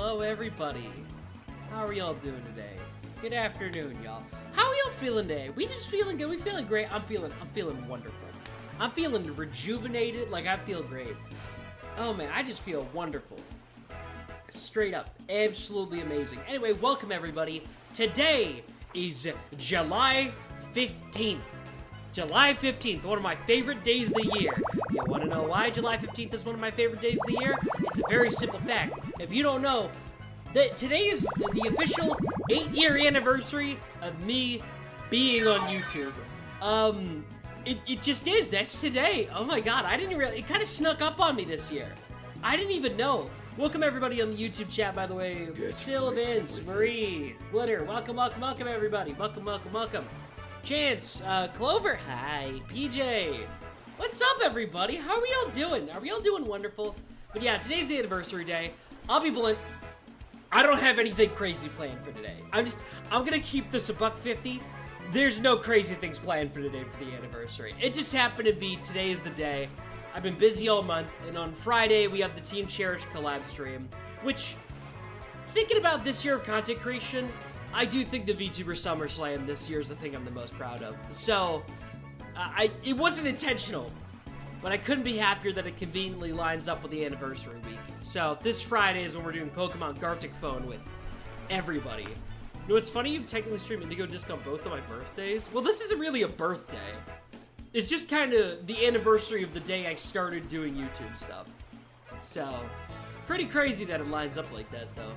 Hello, everybody. How are y'all doing today? Good afternoon, y'all. How are y'all feeling today? We just feeling good. We feeling great. I'm feeling wonderful. I'm feeling rejuvenated. Like, I feel great. Oh, man, I just feel wonderful. Straight up. Absolutely amazing. Anyway, welcome, everybody. Today is July 15th. July 15th, one of my favorite days of the year. You want to know why July 15th is one of my favorite days of the year? It's a very simple fact. If you don't know, today is the official 8-year anniversary of me being on YouTube. It just is. That's today. Oh my god, I didn't really... It kind of snuck up on me this year. I didn't even know. Welcome everybody on the YouTube chat, by the way. Sylvans, Marie, Glitter, welcome everybody. Welcome. Chance, Clover, hi, PJ. What's up, everybody? How are y'all doing? Are we all doing wonderful? But yeah, today's the anniversary day. I'll be blunt. I don't have anything crazy planned for today. I'm gonna keep this $1.50. There's no crazy things planned for today for the anniversary. It just happened to be today is the day. I've been busy all month, and on Friday we have the Team Cherish collab stream, which, thinking about this year of content creation, I do think the VTuber SummerSlam this year is the thing I'm the most proud of. So, it wasn't intentional, but I couldn't be happier that it conveniently lines up with the anniversary week. So, this Friday is when we're doing Pokemon Gartic Phone with everybody. You know, it's funny you've technically streamed Indigo Disc on both of my birthdays. Well, this isn't really a birthday. It's just kind of the anniversary of the day I started doing YouTube stuff. So, pretty crazy that it lines up like that, though.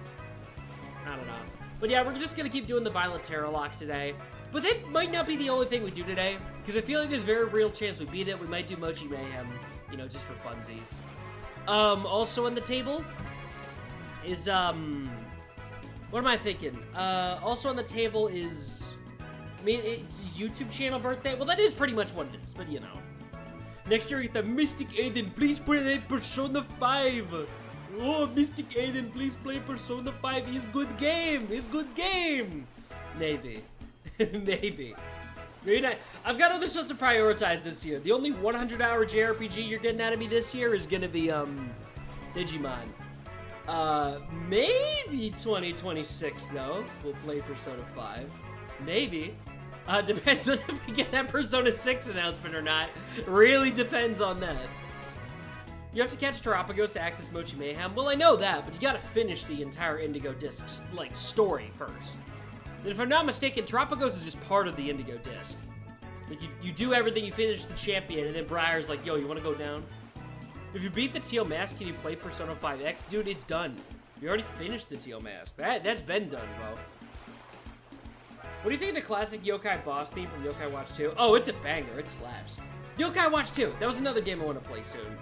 I don't know. But yeah, we're just gonna keep doing the Violet Tera lock today. But that might not be the only thing we do today, because I feel like there's a very real chance we beat it. We might do Mochi Mayhem, you know, just for funsies. Also on the table is, what am I thinking? Also on the table is, I mean, it's YouTube channel birthday. Well, that is pretty much what it is, but you know. Next year we get the Mystic Aidan. Please play Persona 5. Oh, Mystic Aidan, please play Persona 5. He's good game. Maybe. Maybe. Maybe not. I've got other stuff to prioritize this year. The only 100-hour JRPG you're getting out of me this year is gonna be, Digimon. Maybe 2026, though. We'll play Persona 5. Maybe. Depends on if we get that Persona 6 announcement or not. Really depends on that. You have to catch Terapagos to access Mochi Mayhem. Well, I know that, but you gotta finish the entire Indigo Disc, like, story first. And if I'm not mistaken, Terapagos is just part of the Indigo Disc. Like, you do everything, you finish the champion, and then Briar's like, yo, you wanna go down? If you beat the Teal Mask, can you play Persona 5X? Dude, it's done. You already finished the Teal Mask. That's been done, bro. What do you think of the classic Yokai boss theme from Yokai Watch 2? Oh, it's a banger. It slaps. Yokai Watch 2. That was another game I want to play soon.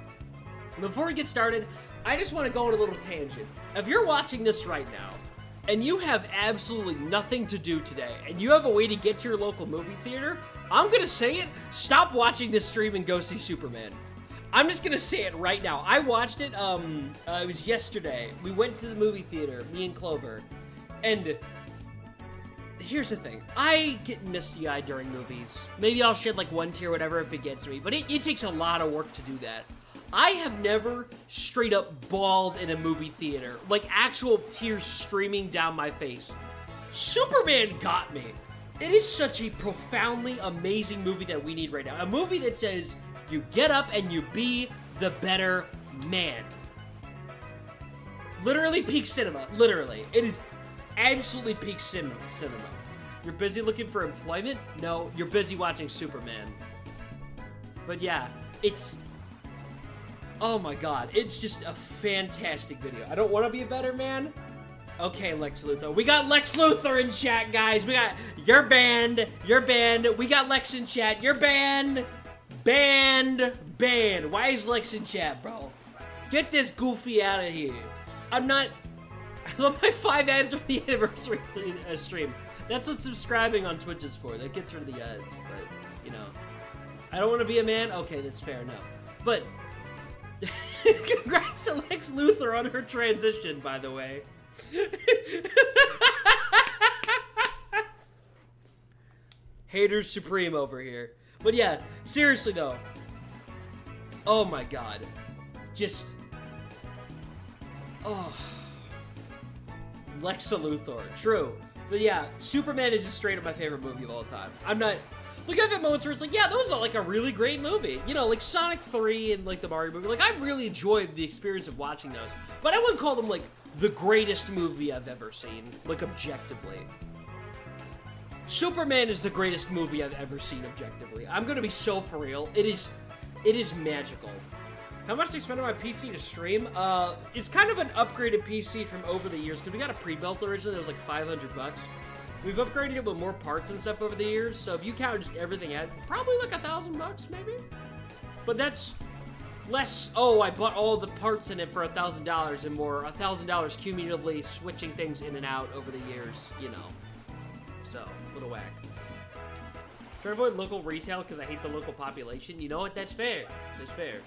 Before we get started, I just want to go on a little tangent. If you're watching this right now, and you have absolutely nothing to do today, and you have a way to get to your local movie theater, I'm going to say it, stop watching this stream and go see Superman. I'm just going to say it right now. I watched it, it was yesterday. We went to the movie theater, me and Clover, and here's the thing. I get misty-eyed during movies. Maybe I'll shed like one tear, whatever, if it gets me, but it takes a lot of work to do that. I have never straight up bawled in a movie theater, like actual tears streaming down my face. Superman got me. It is such a profoundly amazing movie that we need right now. A movie that says, you get up and you be the better man. Literally peak cinema, literally. It is absolutely peak cinema. You're busy looking for employment? No, you're busy watching Superman. But yeah, it's... Oh my god, it's just a fantastic video. I don't want to be a better man. Okay, Lex Luthor. We got Lex Luthor in chat, guys. We got... You're banned. We got Lex in chat. You're banned. Banned. Why is Lex in chat, bro? Get this goofy out of here. I'm not... I love my 5 ads during the anniversary stream. That's what subscribing on Twitch is for. That gets rid of the ads. But, you know. I don't want to be a man? Okay, that's fair enough. But... Congrats to Lex Luthor on her transition, by the way. Haters supreme over here. But yeah, seriously though. Oh my god. Just... Oh. Lex Luthor. True. But yeah, Superman is just straight up my favorite movie of all time. I'm not... Like, I've had moments where it's like, yeah, those are like a really great movie. You know, like Sonic 3 and like the Mario movie. Like, I really enjoyed the experience of watching those. But I wouldn't call them like the greatest movie I've ever seen. Like, objectively. Superman is the greatest movie I've ever seen objectively. I'm gonna be so for real. It is magical. How much did I spend on my PC to stream? It's kind of an upgraded PC from over the years, because we got a pre-built originally that was like $500. We've upgraded it with more parts and stuff over the years, so if you count just everything out, probably like $1,000 maybe? But that's less, oh, I bought all the parts in it for $1,000 and more, $1,000 cumulatively switching things in and out over the years, you know. So, a little whack. Try to avoid local retail because I hate the local population. You know what? That's fair. That's fair.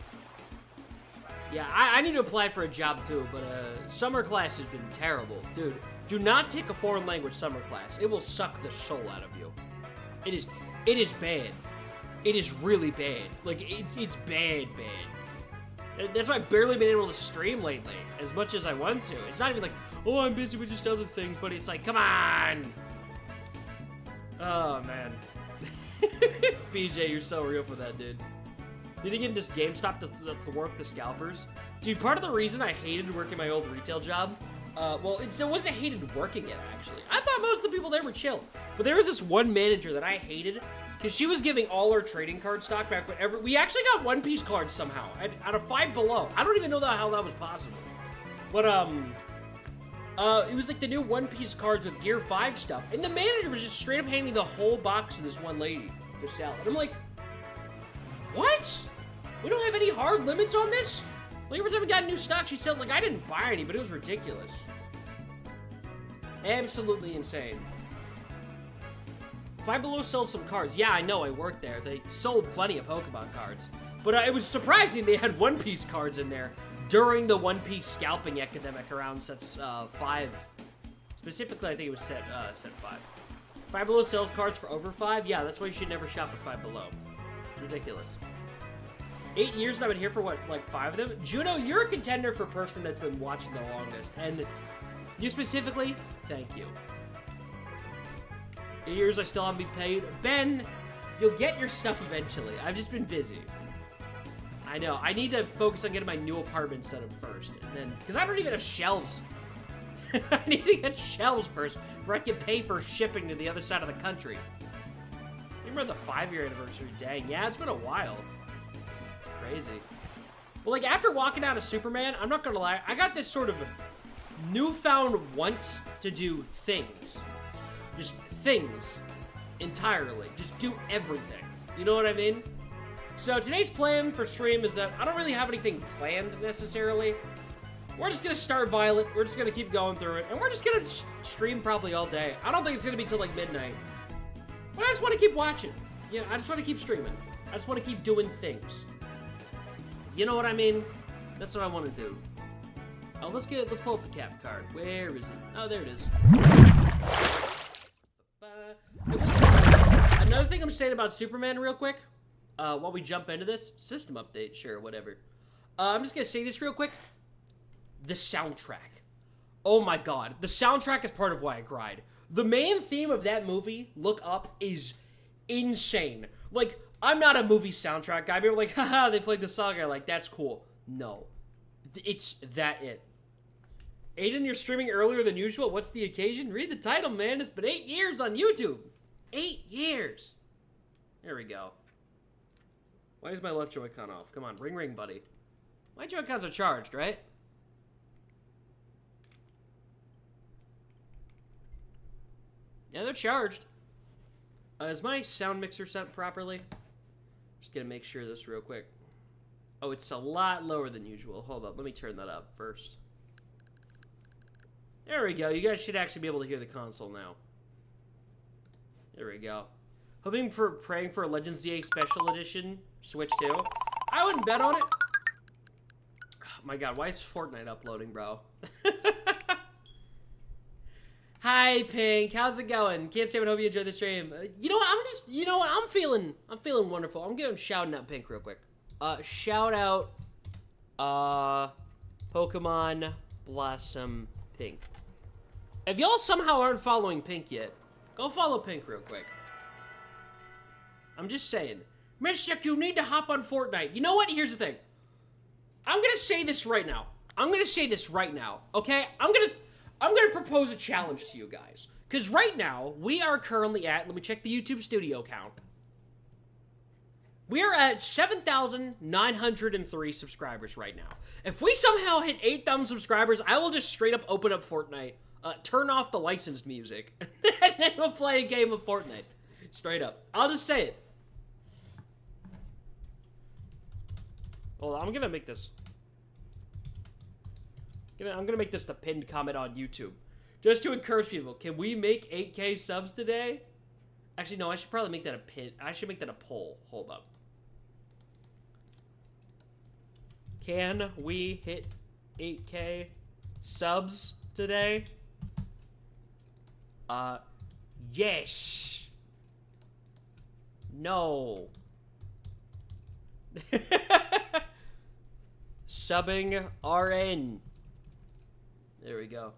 Yeah, I need to apply for a job too, but summer class has been terrible. Dude, do not take a foreign language summer class. It will suck the soul out of you. It is bad. It is really bad. Like, it's bad. That's why I've barely been able to stream lately, as much as I want to. It's not even like, oh, I'm busy with just other things, but it's like, come on! Oh, man. BJ, you're so real for that, dude. Need to get into GameStop to thwart the scalpers. Dude, part of the reason I hated working my old retail job, well, it wasn't hated working it, actually. I thought most of the people there were chill. But there was this one manager that I hated, because she was giving all our trading card stock back whenever. We actually got One Piece cards somehow, out of Five Below. I don't even know how that was possible. But, it was like the new One Piece cards with Gear 5 stuff. And the manager was just straight up handing me the whole box to this one lady to sell. And I'm like, what? We don't have any hard limits on this? Like, every time we got new stock, she said, like, I didn't buy any, but it was ridiculous. Absolutely insane. Five Below sells some cards. Yeah, I know, I worked there. They sold plenty of Pokemon cards. But it was surprising they had One Piece cards in there during the One Piece scalping epidemic around sets 5. Specifically, I think it was set 5. Five Below sells cards for over 5? Yeah, that's why you should never shop at Five Below. Ridiculous. 8 years and I've been here for what, like 5 of them? Juno, you're a contender for person that's been watching the longest. And you specifically, thank you. 8 years I still haven't been paid. Ben, you'll get your stuff eventually. I've just been busy. I know. I need to focus on getting my new apartment set up first. And then, because I don't even have shelves. I need to get shelves first where I can pay for shipping to the other side of the country. Remember the 5-year anniversary? Dang, yeah, it's been a while. It's crazy. But like, after walking out of Superman, I'm not gonna lie, I got this sort of newfound want to do things. Just things. Entirely. Just do everything. You know what I mean? So today's plan for stream is that I don't really have anything planned necessarily. We're just gonna start Violet, we're just gonna keep going through it, and we're just gonna stream probably all day. I don't think it's gonna be till like midnight. But I just want to keep watching. Yeah, I just want to keep streaming. I just want to keep doing things. You know what I mean? That's what I want to do. Oh, let's pull up the cap card. Where is it? Oh, there it is. Another thing I'm saying about Superman real quick, while we jump into this, system update, sure, whatever. I'm just gonna say this real quick. The soundtrack. Oh my god, the soundtrack is part of why I cried. The main theme of that movie, Look Up, is insane. Like, I'm not a movie soundtrack guy. People are like, haha, they played the song. I'm like, that's cool. No. It's that it. Aidan, you're streaming earlier than usual. What's the occasion? Read the title, man. It's been 8 years on YouTube. 8 years. There we go. Why is my left Joy-Con off? Come on, ring, buddy. My Joy-Cons are charged, right? Yeah, they're charged. Is my sound mixer set properly? Just gonna make sure of this real quick. Oh, it's a lot lower than usual. Hold up, let me turn that up first. There we go. You guys should actually be able to hear the console now. There we go. Praying for a Legends ZA Special Edition Switch 2. I wouldn't bet on it. Oh my god, why is Fortnite uploading, bro? Hi, Pink. How's it going? Can't stay but hope you enjoy the stream. You know what? I'm feeling wonderful. I'm giving shouting out Pink real quick. Shout out, Pokemon Blossom Pink. If y'all somehow aren't following Pink yet, go follow Pink real quick. I'm just saying. Mystic, you need to hop on Fortnite. You know what? Here's the thing. I'm gonna say this right now. Okay? I'm gonna propose a challenge to you guys. Because right now, we are currently at, let me check the YouTube studio count. We are at 7,903 subscribers right now. If we somehow hit 8,000 subscribers, I will just straight up open up Fortnite, turn off the licensed music, and then we'll play a game of Fortnite. Straight up. I'll just say it. Hold on, I'm gonna make this. I'm gonna make this the pinned comment on YouTube. Just to encourage people, can we make 8K subs today? Actually, no, I should probably make that a pin. I should make that a poll. Hold up. Can we hit 8K subs today? Yes. No. Subbing RN. There we go.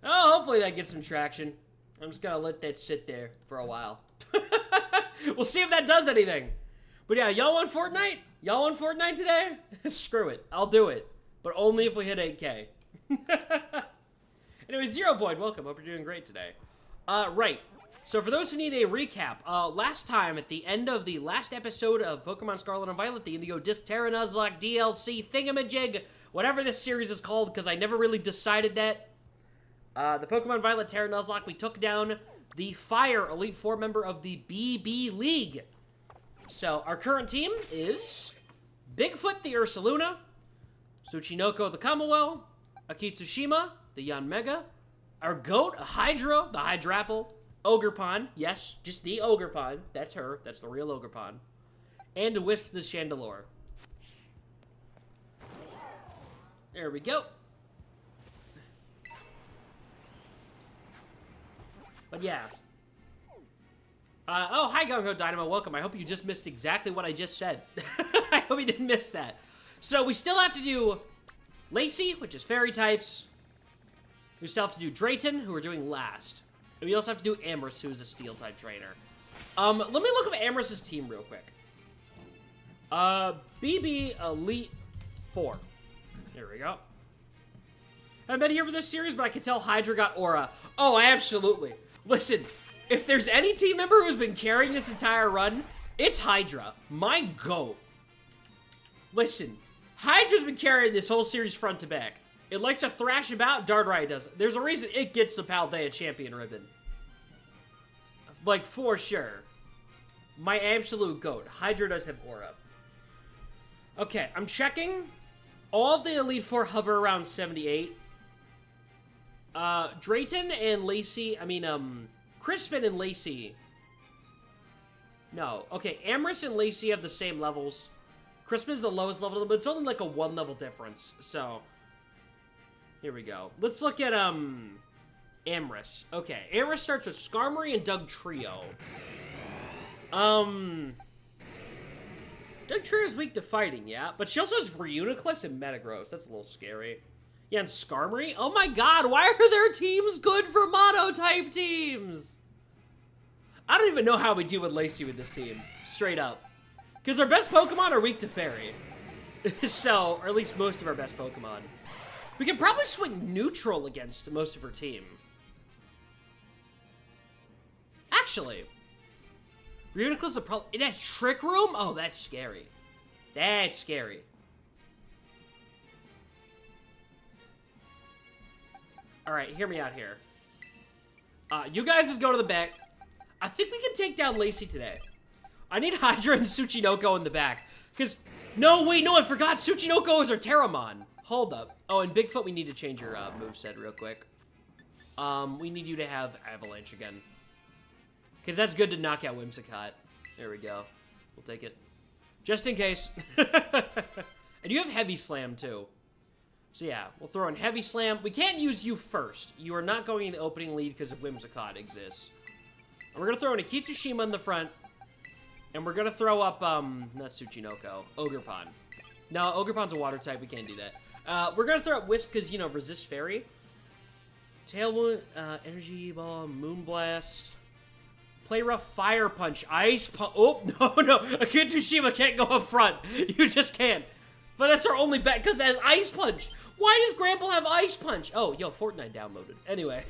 Oh, hopefully that gets some traction. I'm just gonna let that sit there for a while. We'll see if that does anything. But yeah, y'all want Fortnite? Y'all want Fortnite today? Screw it. I'll do it. But only if we hit 8K. Anyway, Zero Void, welcome. Hope you're doing great today. Right. So for those who need a recap, last time at the end of the last episode of Pokemon Scarlet and Violet, the Indigo Disc Tera Nuzlocke DLC thingamajig, whatever this series is called, because I never really decided that. The Pokemon Violet Tera Nuzlocke, we took down the Fire Elite Four member of the BB League. So our current team is Bigfoot the Ursaluna, Tsuchinoko the Kamawell, Akitsushima the Yanmega, our goat, Hydra the Hydrapple, Ogerpon, yes, just the Ogerpon, that's her, that's the real Ogerpon, and Wisp the Chandelure. There we go. But yeah. Oh, hi, Gung-Ho Dynamo. Welcome. I hope you just missed exactly what I just said. I hope you didn't miss that. So we still have to do Lacey, which is fairy types. We still have to do Drayton, who we're doing last. And we also have to do Amherst, who is a steel type trainer. Let me look up Amherst's team real quick. BB Elite 4. There we go. I haven't been here for this series, but I can tell Hydra got Aura. Oh, absolutely. Listen, if there's any team member who's been carrying this entire run, it's Hydra. My goat. Listen, Hydra's been carrying this whole series front to back. It likes to thrash about, Darkrai doesn't. There's a reason it gets the Paldea Champion ribbon. Like, for sure. My absolute goat. Hydra does have Aura. Okay, I'm checking. All of the Elite Four hover around 78. Drayton and Lacey, Crispin and Lacey. No, okay, Amherst and Lacey have the same levels. Crispin's the lowest level, but it's only like a 1 level difference, so. Here we go. Let's look at, Amherst. Okay, Amherst starts with Skarmory and Dugtrio. Dugtrio's weak to fighting, yeah, but she also has Reuniclus and Metagross. That's a little scary. Yeah, and Skarmory? Oh my god, why are their teams good for mono-type teams? I don't even know how we deal with Lacey with this team. Straight up. Because our best Pokemon are weak to Fairy. So, or at least most of our best Pokemon. We can probably swing neutral against most of her team. Actually, Reuniclus is a problem. It has Trick Room? Oh, that's scary. That's scary. Alright, hear me out here. You guys just go to the back. I think we can take down Lacey today. I need Hydra and Tsuchinoko in the back. Because, no, wait, no, I forgot. Tsuchinoko is our Terramon. Hold up. Oh, and Bigfoot, we need to change your moveset real quick. We need you to have Avalanche again. Because that's good to knock out Whimsicott. There we go. We'll take it. Just in case. And you have Heavy Slam, too. So yeah, we'll throw in Heavy Slam. We can't use you first. You are not going in the opening lead because of Whimsicott exists. And we're going to throw in a Kitsushima in the front. And we're going to throw up, not Tsuchinoko, Ogerpon. No, Ogerpon's a water type. We can't do that. We're going to throw up Wisp because, you know, resist Fairy. Tailwind, Energy Ball, Moonblast. Play Rough, Fire Punch, Ice Punch. Oh, no. Akitsushima can't go up front. You just can't. But that's our only bet, because it has Ice Punch. Why does Gramble have Ice Punch? Oh, yo, Fortnite downloaded. Anyway.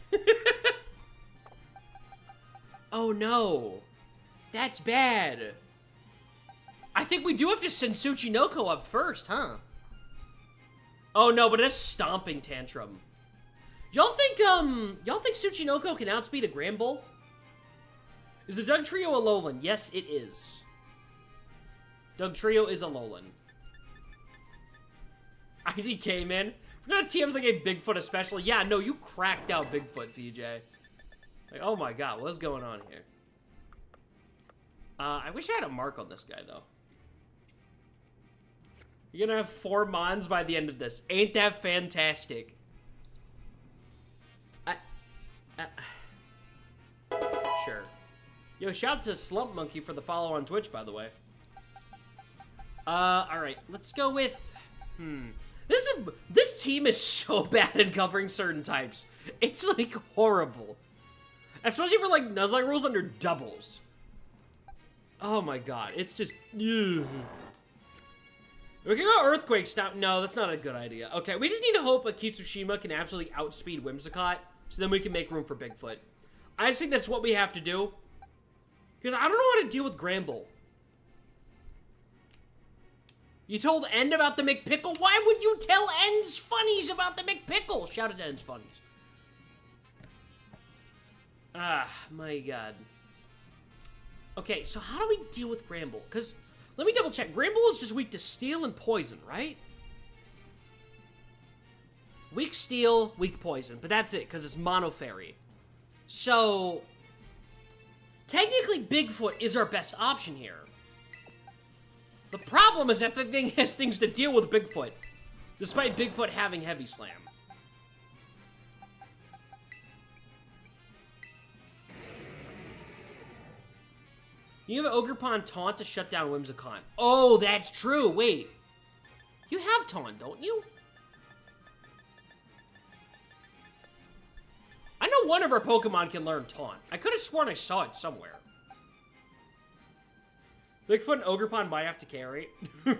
Oh, no. That's bad. I think we do have to send Tsuchinoko up first, huh? Oh, no, but it's Stomping Tantrum. Y'all think Tsuchinoko can outspeed a Gramble? Is the Doug Trio a Alolan? Yes, it is. Doug Trio is a Alolan. IDK, man. We're gonna TM's like a Bigfoot especially. Yeah, no, you cracked out Bigfoot, PJ. Like, oh my god, what's going on here? I wish I had a mark on this guy, though. You're gonna have 4 Mons by the end of this. Ain't that fantastic? Sure. Yo, shout out to Slump Monkey for the follow on Twitch, by the way. Alright, let's go with... This team is so bad at covering certain types. It's, like, horrible. Especially for, like, Nuzlocke rules under doubles. Oh my god, it's just... Ugh. We can go Earthquake Stop. No, that's not a good idea. Okay, we just need to hope Akitsushima can absolutely outspeed Whimsicott, so then we can make room for Bigfoot. I just think that's what we have to do. Because I don't know how to deal with Gramble. You told End about the McPickle? Why would you tell End's funnies about the McPickle? Shout out to End's funnies. Ah, my god. Okay, so how do we deal with Gramble? Because, let me double check. Gramble is just weak to Steel and Poison, right? Weak Steel, weak Poison. But that's it, because it's Mono Fairy. So, technically Bigfoot is our best option here. The problem is that the thing has things to deal with Bigfoot, despite Bigfoot having Heavy Slam. You have an Ogerpon Taunt to shut down Whimsicott. Oh, that's true. Wait. You have Taunt, don't you? I know one of our Pokemon can learn Taunt. I could have sworn I saw it somewhere. Bigfoot and Ogerpon might have to carry. Are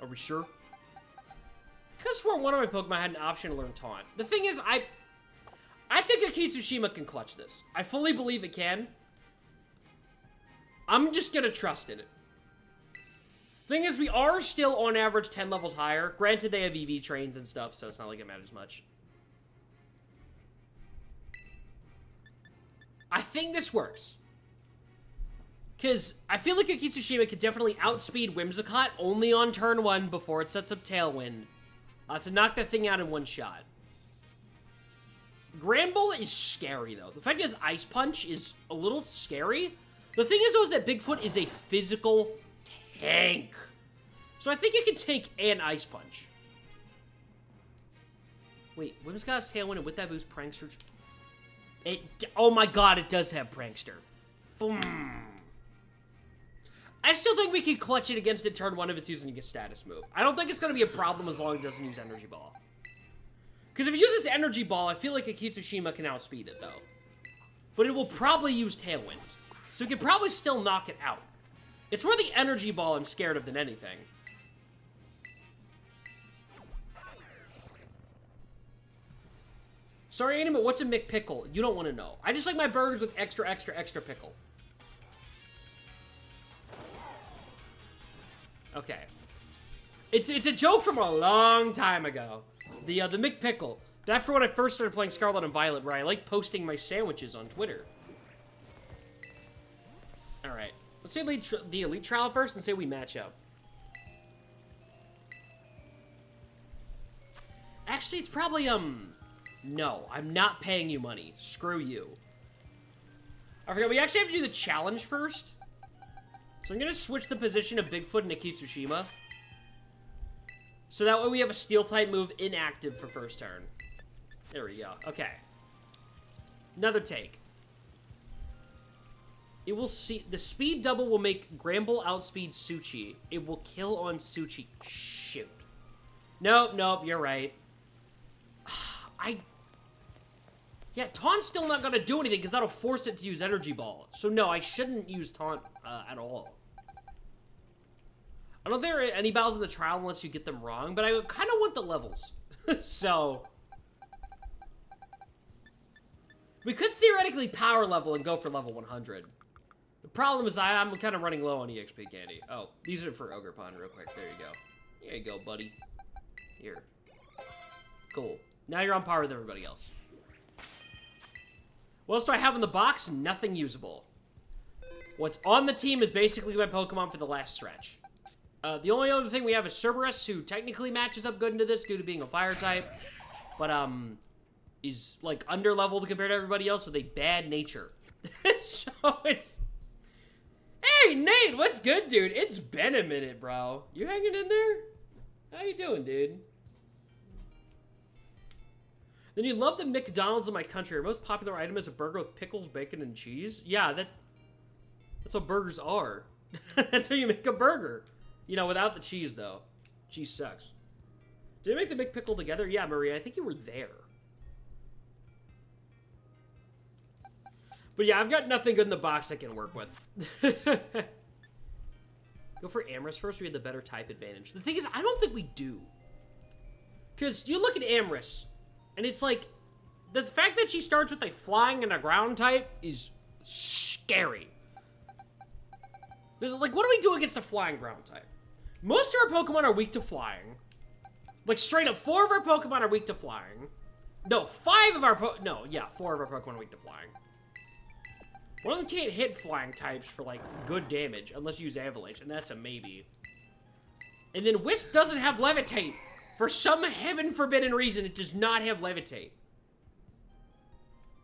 we sure? I could have sworn one of my Pokemon had an option to learn Taunt. The thing is, I think Akitsushima can clutch this. I fully believe it can. I'm just gonna trust in it. Thing is, we are still on average 10 levels higher. Granted, they have EV trains and stuff, so it's not like it matters much. I think this works. Because I feel like Akitsushima could definitely outspeed Whimsicott only on turn 1 before it sets up Tailwind to knock that thing out in one shot. Gramble is scary, though. The fact is Ice Punch is a little scary. The thing is, though, is that Bigfoot is a physical tank. So I think it can tank an Ice Punch. Wait, Whimsicott's Tailwind, and with that boost, Prankster... Oh my god, it does have Prankster. Boom. I still think we can clutch it against it turn 1 if it's using a status move. I don't think it's going to be a problem as long as it doesn't use Energy Ball. Because if it uses Energy Ball, I feel like Akitsushima can outspeed it, though. But it will probably use Tailwind. So we can probably still knock it out. It's more the Energy Ball I'm scared of than anything. Sorry, Aidan, but what's a McPickle? You don't want to know. I just like my burgers with extra, extra, extra pickle. Okay. It's a joke from a long time ago. The McPickle. Back for when I first started playing Scarlet and Violet, where I like posting my sandwiches on Twitter. Alright. Let's say the Elite Trial first and say we match up. Actually, it's probably, no, I'm not paying you money. Screw you. I forgot, we actually have to do the challenge first. So I'm gonna switch the position of Bigfoot and Akitsushima. So that way we have a Steel-type move inactive for first turn. There we go. Okay. Another take. It will see... The speed double will make Gramble outspeed Suchi. It will kill on Suchi. Shoot. Nope, nope, you're right. Yeah, Taunt's still not gonna do anything because that'll force it to use Energy Ball. So no, I shouldn't use Taunt at all. I don't think there are any battles in the trial unless you get them wrong, but I kind of want the levels. So... we could theoretically power level and go for level 100. The problem is I'm kind of running low on EXP candy. Oh, these are for Ogre Pond real quick. There you go. There you go, buddy. Here. Cool. Now you're on par with everybody else. What else do I have in the box? Nothing usable. What's on the team is basically my Pokemon for the last stretch. The only other thing we have is Cerberus, who technically matches up good into this due to being a fire type. But, is, like, under-leveled compared to everybody else with a bad nature. So it's... Hey, Nate, what's good, dude? It's been a minute, bro. You hanging in there? How you doing, dude? Then you love the McDonald's in my country. Our most popular item is a burger with pickles, bacon, and cheese. Yeah, that's what burgers are. That's how you make a burger. You know, without the cheese, though. Cheese sucks. Did they make the McPickle together? Yeah, Maria, I think you were there. But yeah, I've got nothing good in the box I can work with. Go for Amorous first, we had the better type advantage. The thing is, I don't think we do. Because you look at Amorous, and it's like, the fact that she starts with a flying and a ground type is scary. There's like, what do we do against a flying ground type? Most of our Pokemon are weak to flying. Like, straight up, 4 of our Pokemon are weak to flying. No, 4 of our Pokemon are weak to flying. One of them can't hit flying types for, like, good damage, unless you use Avalanche, and that's a maybe. And then Wisp doesn't have Levitate. For some heaven forbidden reason, it does not have Levitate.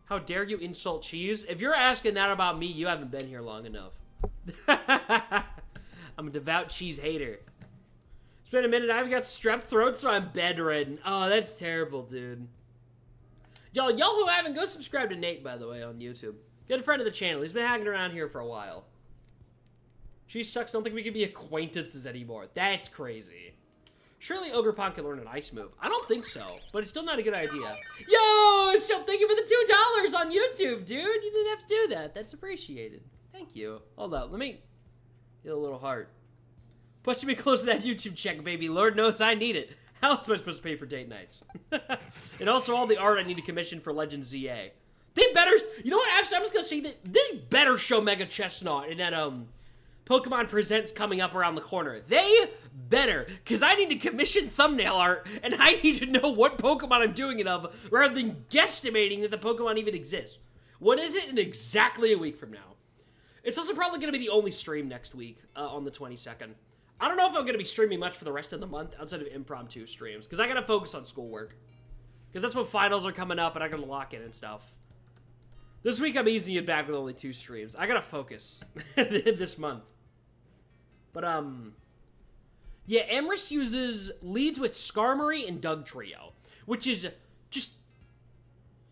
How dare you insult cheese? If you're asking that about me, you haven't been here long enough. I'm a devout cheese hater. It's been a minute, I've got strep throat, so I'm bedridden. Oh, that's terrible, dude. Y'all who haven't, go subscribe to Nate, by the way, on YouTube. Good friend of the channel. He's been hanging around here for a while. She sucks. Don't think we can be acquaintances anymore. That's crazy. Surely Ogre Pond can learn an ice move. I don't think so, but it's still not a good idea. Yo, so thank you for the $2 on YouTube, dude. You didn't have to do that. That's appreciated. Thank you. Hold up. Let me get a little heart. Pushing me close to that YouTube check, baby. Lord knows I need it. How else am I supposed to pay for date nights? And also all the art I need to commission for Legend ZA. They better, you know what, actually, I'm just gonna say that they better show Mega Chestnut in that, Pokemon Presents coming up around the corner. They better, because I need to commission thumbnail art, and I need to know what Pokemon I'm doing it of, rather than guesstimating that the Pokemon even exists. What is it in exactly a week from now? It's also probably gonna be the only stream next week, on the 22nd. I don't know if I'm gonna be streaming much for the rest of the month, outside of impromptu streams, because I gotta focus on schoolwork. Because that's when finals are coming up, and I gotta lock in and stuff. This week, I'm easing it back with only 2 streams. I gotta focus this month. But, yeah, Amorous leads with Skarmory and Dugtrio, which is just,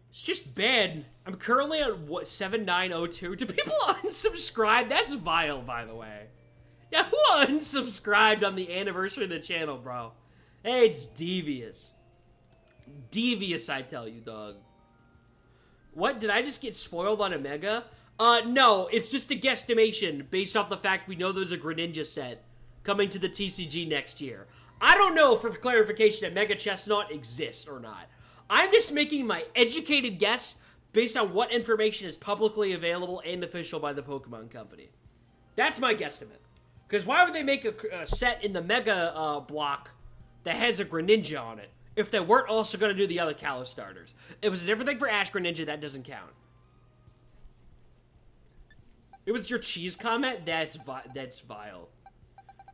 it's just bad. I'm currently at, what, 7902? Do people unsubscribe? That's vile, by the way. Yeah, who unsubscribed on the anniversary of the channel, bro? Hey, it's devious. Devious, I tell you, dog. What? Did I just get spoiled on a Mega? No, it's just a guesstimation based off the fact we know there's a Greninja set coming to the TCG next year. I don't know, for clarification, if Mega Chestnut exists or not. I'm just making my educated guess based on what information is publicly available and official by the Pokemon Company. That's my guesstimate. Because why would they make a set in the Mega block that has a Greninja on it if they weren't also going to do the other Kalos starters? It was a different thing for Ash Greninja, that doesn't count. It was your cheese comment? That's vile.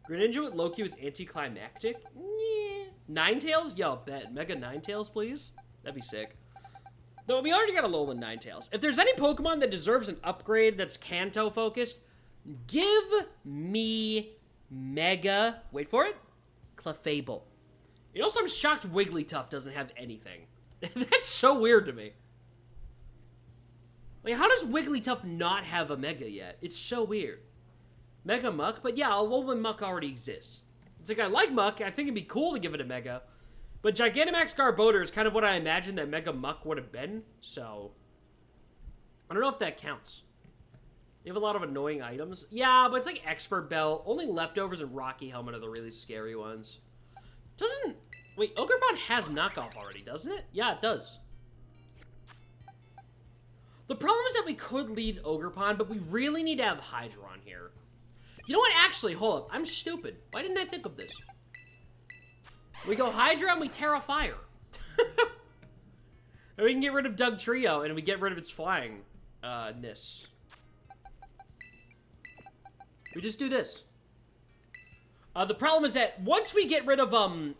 Greninja with Loki was anticlimactic? Yeah. Ninetales? Yo, bet. Mega Ninetales, please? That'd be sick. Though we already got a Alolan Ninetales. If there's any Pokemon that deserves an upgrade that's Kanto-focused, give me Mega... Wait for it? Clefable. You know, I'm shocked Wigglytuff doesn't have anything. That's so weird to me. Like, how does Wigglytuff not have a Mega yet? It's so weird. Mega Muck? But yeah, Alolan Muck already exists. It's like, I like Muck. I think it'd be cool to give it a Mega. But Gigantamax Garbodor is kind of what I imagined that Mega Muck would have been, so... I don't know if that counts. You have a lot of annoying items. Yeah, but it's like Expert Belt. Only Leftovers and Rocky Helmet are the really scary ones. Doesn't... Wait, Ogerpon has knockoff already, doesn't it? Yeah, it does. The problem is that we could lead Ogerpon, but we really need to have Hydra on here. You know what? Actually, hold up. I'm stupid. Why didn't I think of this? We go Hydra and we Tera Fire. And we can get rid of Doug Trio and we get rid of its flying-ness. We just do this. The problem is that once we get rid of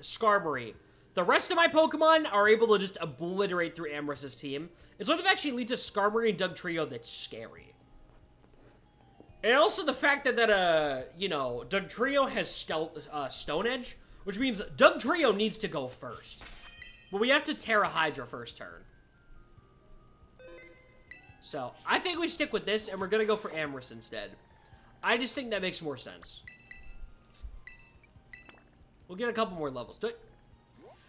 Skarmory, the rest of my Pokemon are able to just obliterate through Amorous' team. And so that actually leads to Skarmory and Doug Trio that's scary. And also the fact that, you know, Doug Trio has Stone Edge, which means Doug Trio needs to go first. But we have to Tera Hydra first turn. So, I think we stick with this, and we're gonna go for Amorous instead. I just think that makes more sense. We'll get a couple more levels.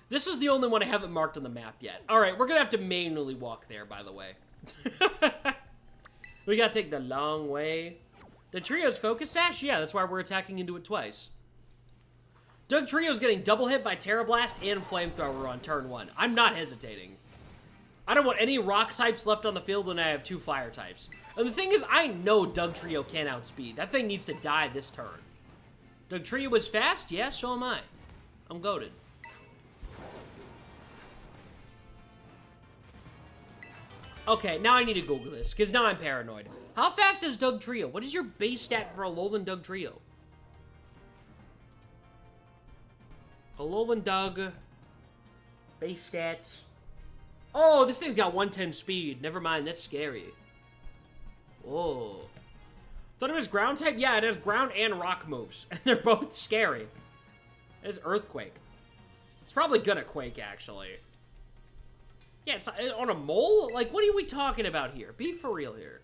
This is the only one I haven't marked on the map yet. Alright, we're gonna have to manually walk there, by the way. We gotta take the long way. The Trio's Focus Sash? Yeah, that's why we're attacking into it twice. Doug Trio's getting double hit by Tera Blast and Flamethrower on turn 1. I'm not hesitating. I don't want any rock types left on the field when I have 2 fire types. And the thing is, I know Doug Trio can't outspeed. That thing needs to die this turn. Doug Trio was fast? Yeah, so am I. I'm goated. Okay, now I need to Google this, because now I'm paranoid. How fast is Doug Trio? What is your base stat for a Alolan Doug Trio? Alolan Doug. Base stats. Oh, this thing's got 110 speed. Never mind, that's scary. Oh. Thought it was ground type? Yeah, it has ground and rock moves. And they're both scary. It has Earthquake. It's probably good at Quake, actually. Yeah, it's on a mole? Like, what are we talking about here? Be for real here.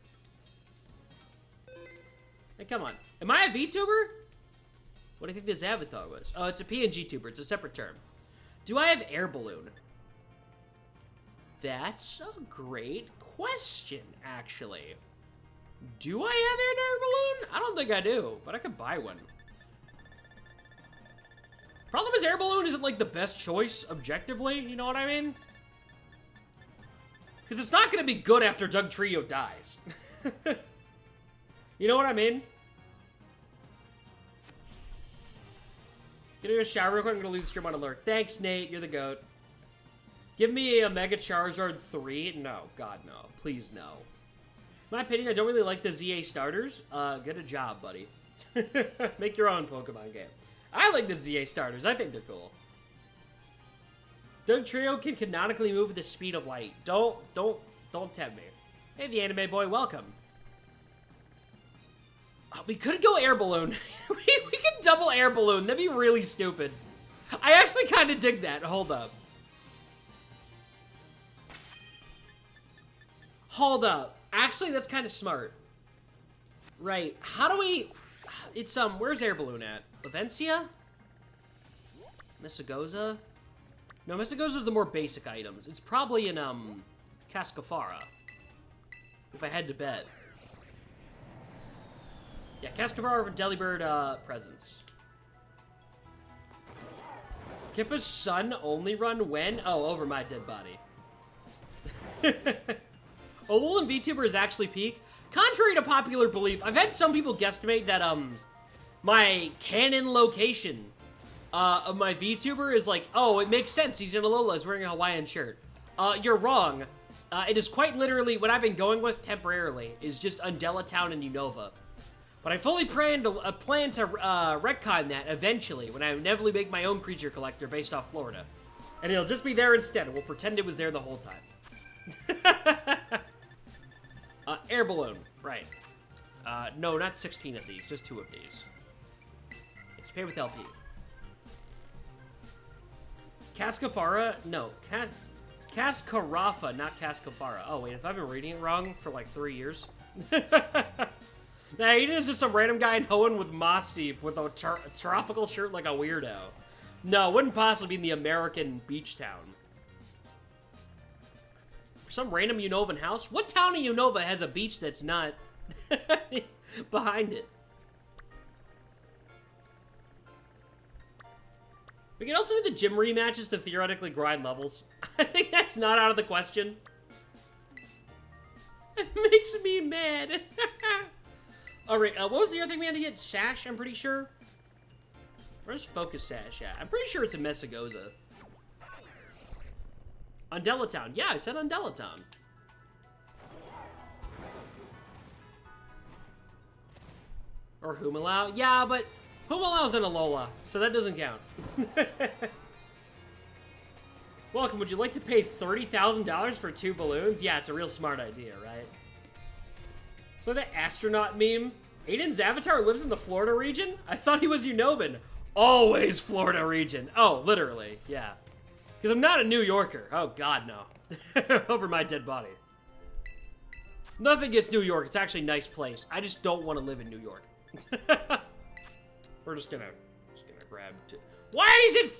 Hey, come on. Am I a VTuber? What do you think this avatar was? Oh, it's a PNG tuber. It's a separate term. Do I have Air Balloon? That's a great question, actually. Do I have an Air Balloon? I don't think I do, but I could buy one. Problem is, Air Balloon isn't, like, the best choice, objectively. You know what I mean? Because it's not going to be good after Doug Trio dies. You know what I mean? Get a shower real quick. I'm going to leave the stream on alert. Thanks, Nate. You're the GOAT. Give me a Mega Charizard 3. No. God, no. Please, no. In my opinion, I don't really like the ZA starters. Get a job, buddy. Make your own Pokemon game. I like the ZA starters. I think they're cool. Doug Trio can canonically move at the speed of light. Don't tempt me. Hey, the anime boy, welcome. Oh, we could go Air Balloon. we could double Air Balloon. That'd be really stupid. I actually kind of dig that. Hold up. Hold up. Actually, that's kind of smart. Right. How do we... It's, where's Air Balloon at? Lavencia? Messagoza? No, Messagoza's the more basic items. It's probably in, Cascafara. If I had to bet. Yeah, Cascafara for Delibird, presents. Kippa's son only run when? Oh, over my dead body. Alolan VTuber is actually peak. Contrary to popular belief, I've had some people guesstimate that, my canon location, of my VTuber is like, oh, it makes sense. He's in Alola. He's wearing a Hawaiian shirt. You're wrong. It is quite literally what I've been going with temporarily is just Undella Town and Unova. But I fully plan to retcon that eventually when I inevitably make my own creature collector based off Florida. And it'll just be there instead. We'll pretend it was there the whole time. Air Balloon. Right. No, not 16 of these. Just 2 of these. It's paid with LP. Cascafara? No. Cascarafa, not Cascafara. Oh, wait. Have I been reading it wrong for like 3 years? Nah, Aidan is just some random guy in Hoenn with Moss Deep with a tropical shirt like a weirdo. No, it wouldn't possibly be in the American beach town. For some random Unovan house? What town in Unova has a beach that's not behind it? We can also do the gym rematches to theoretically grind levels. I think that's not out of the question. It makes me mad. Alright, what was the other thing we had to get? Sash, I'm pretty sure. Where's Focus Sash at? I'm pretty sure it's in Messagoza. On Delatown. Yeah, I said on Delatown. Or Humalau. Yeah, but Humalau's in Alola, so that doesn't count. Welcome, would you like to pay $30,000 for 2 balloons? Yeah, it's a real smart idea, right? So the astronaut meme? Aidan's avatar lives in the Florida region? I thought he was Unovan. Always Florida region. Oh, literally, yeah. Because I'm not a New Yorker. Oh, God, no. Over my dead body. Nothing against New York. It's actually a nice place. I just don't want to live in New York. We're just gonna grab... Why is it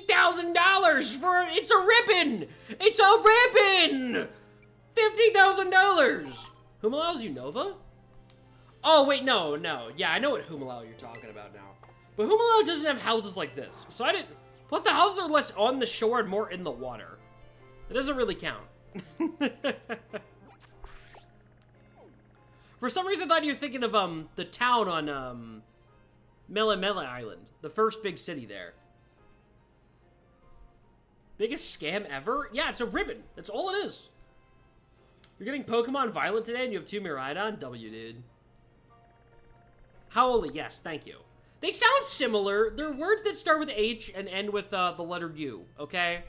$50,000 for... It's a ribbon! It's a ribbon! $50,000! Humalau's Unova? Oh, wait, no. Yeah, I know what Humalau you're talking about now. But Humalau doesn't have houses like this. So I didn't... Plus, the houses are less on the shore and more in the water. It doesn't really count. For some reason, I thought you were thinking of, the town on, Mele Mele Island. The first big city there. Biggest scam ever? Yeah, it's a ribbon. That's all it is. You're getting Pokemon Violet today and you have 2 Miraidon? W, dude. Howley, yes, thank you. They sound similar. They're words that start with H and end with, the letter U, okay?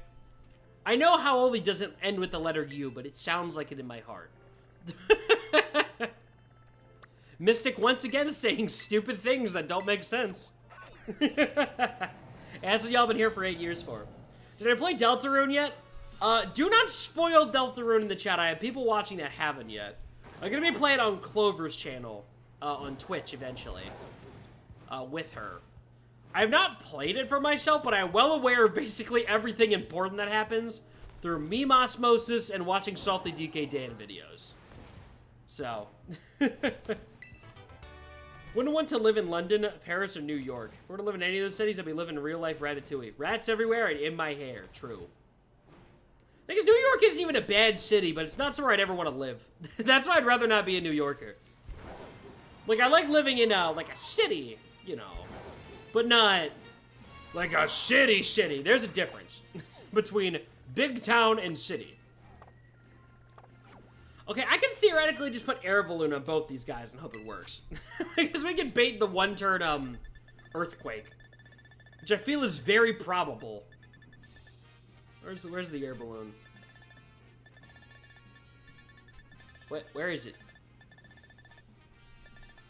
I know Howley doesn't end with the letter U, but it sounds like it in my heart. Mystic once again saying stupid things that don't make sense. That's what y'all been here for 8 years for. Did I play Deltarune yet? Do not spoil Deltarune in the chat. I have people watching that haven't yet. I'm gonna be playing on Clover's channel, on Twitch eventually, with her. I have not played it for myself, but I am well aware of basically everything important that happens through meme osmosis and watching Salty DK Dan videos. So, wouldn't want to live in London, Paris, or New York. If I were to live in any of those cities, I'd be living in real-life Ratatouille. Rats everywhere and in my hair. True. Because New York isn't even a bad city, but it's not somewhere I'd ever want to live. That's why I'd rather not be a New Yorker. Like, I like living in, like, a city, you know, but not, like, a city. There's a difference between big town and city. Okay, I can theoretically just put air balloon on both these guys and hope it works. Because we can bait the one-turn, earthquake. Which I feel is very probable. Where's the air balloon? Where is it?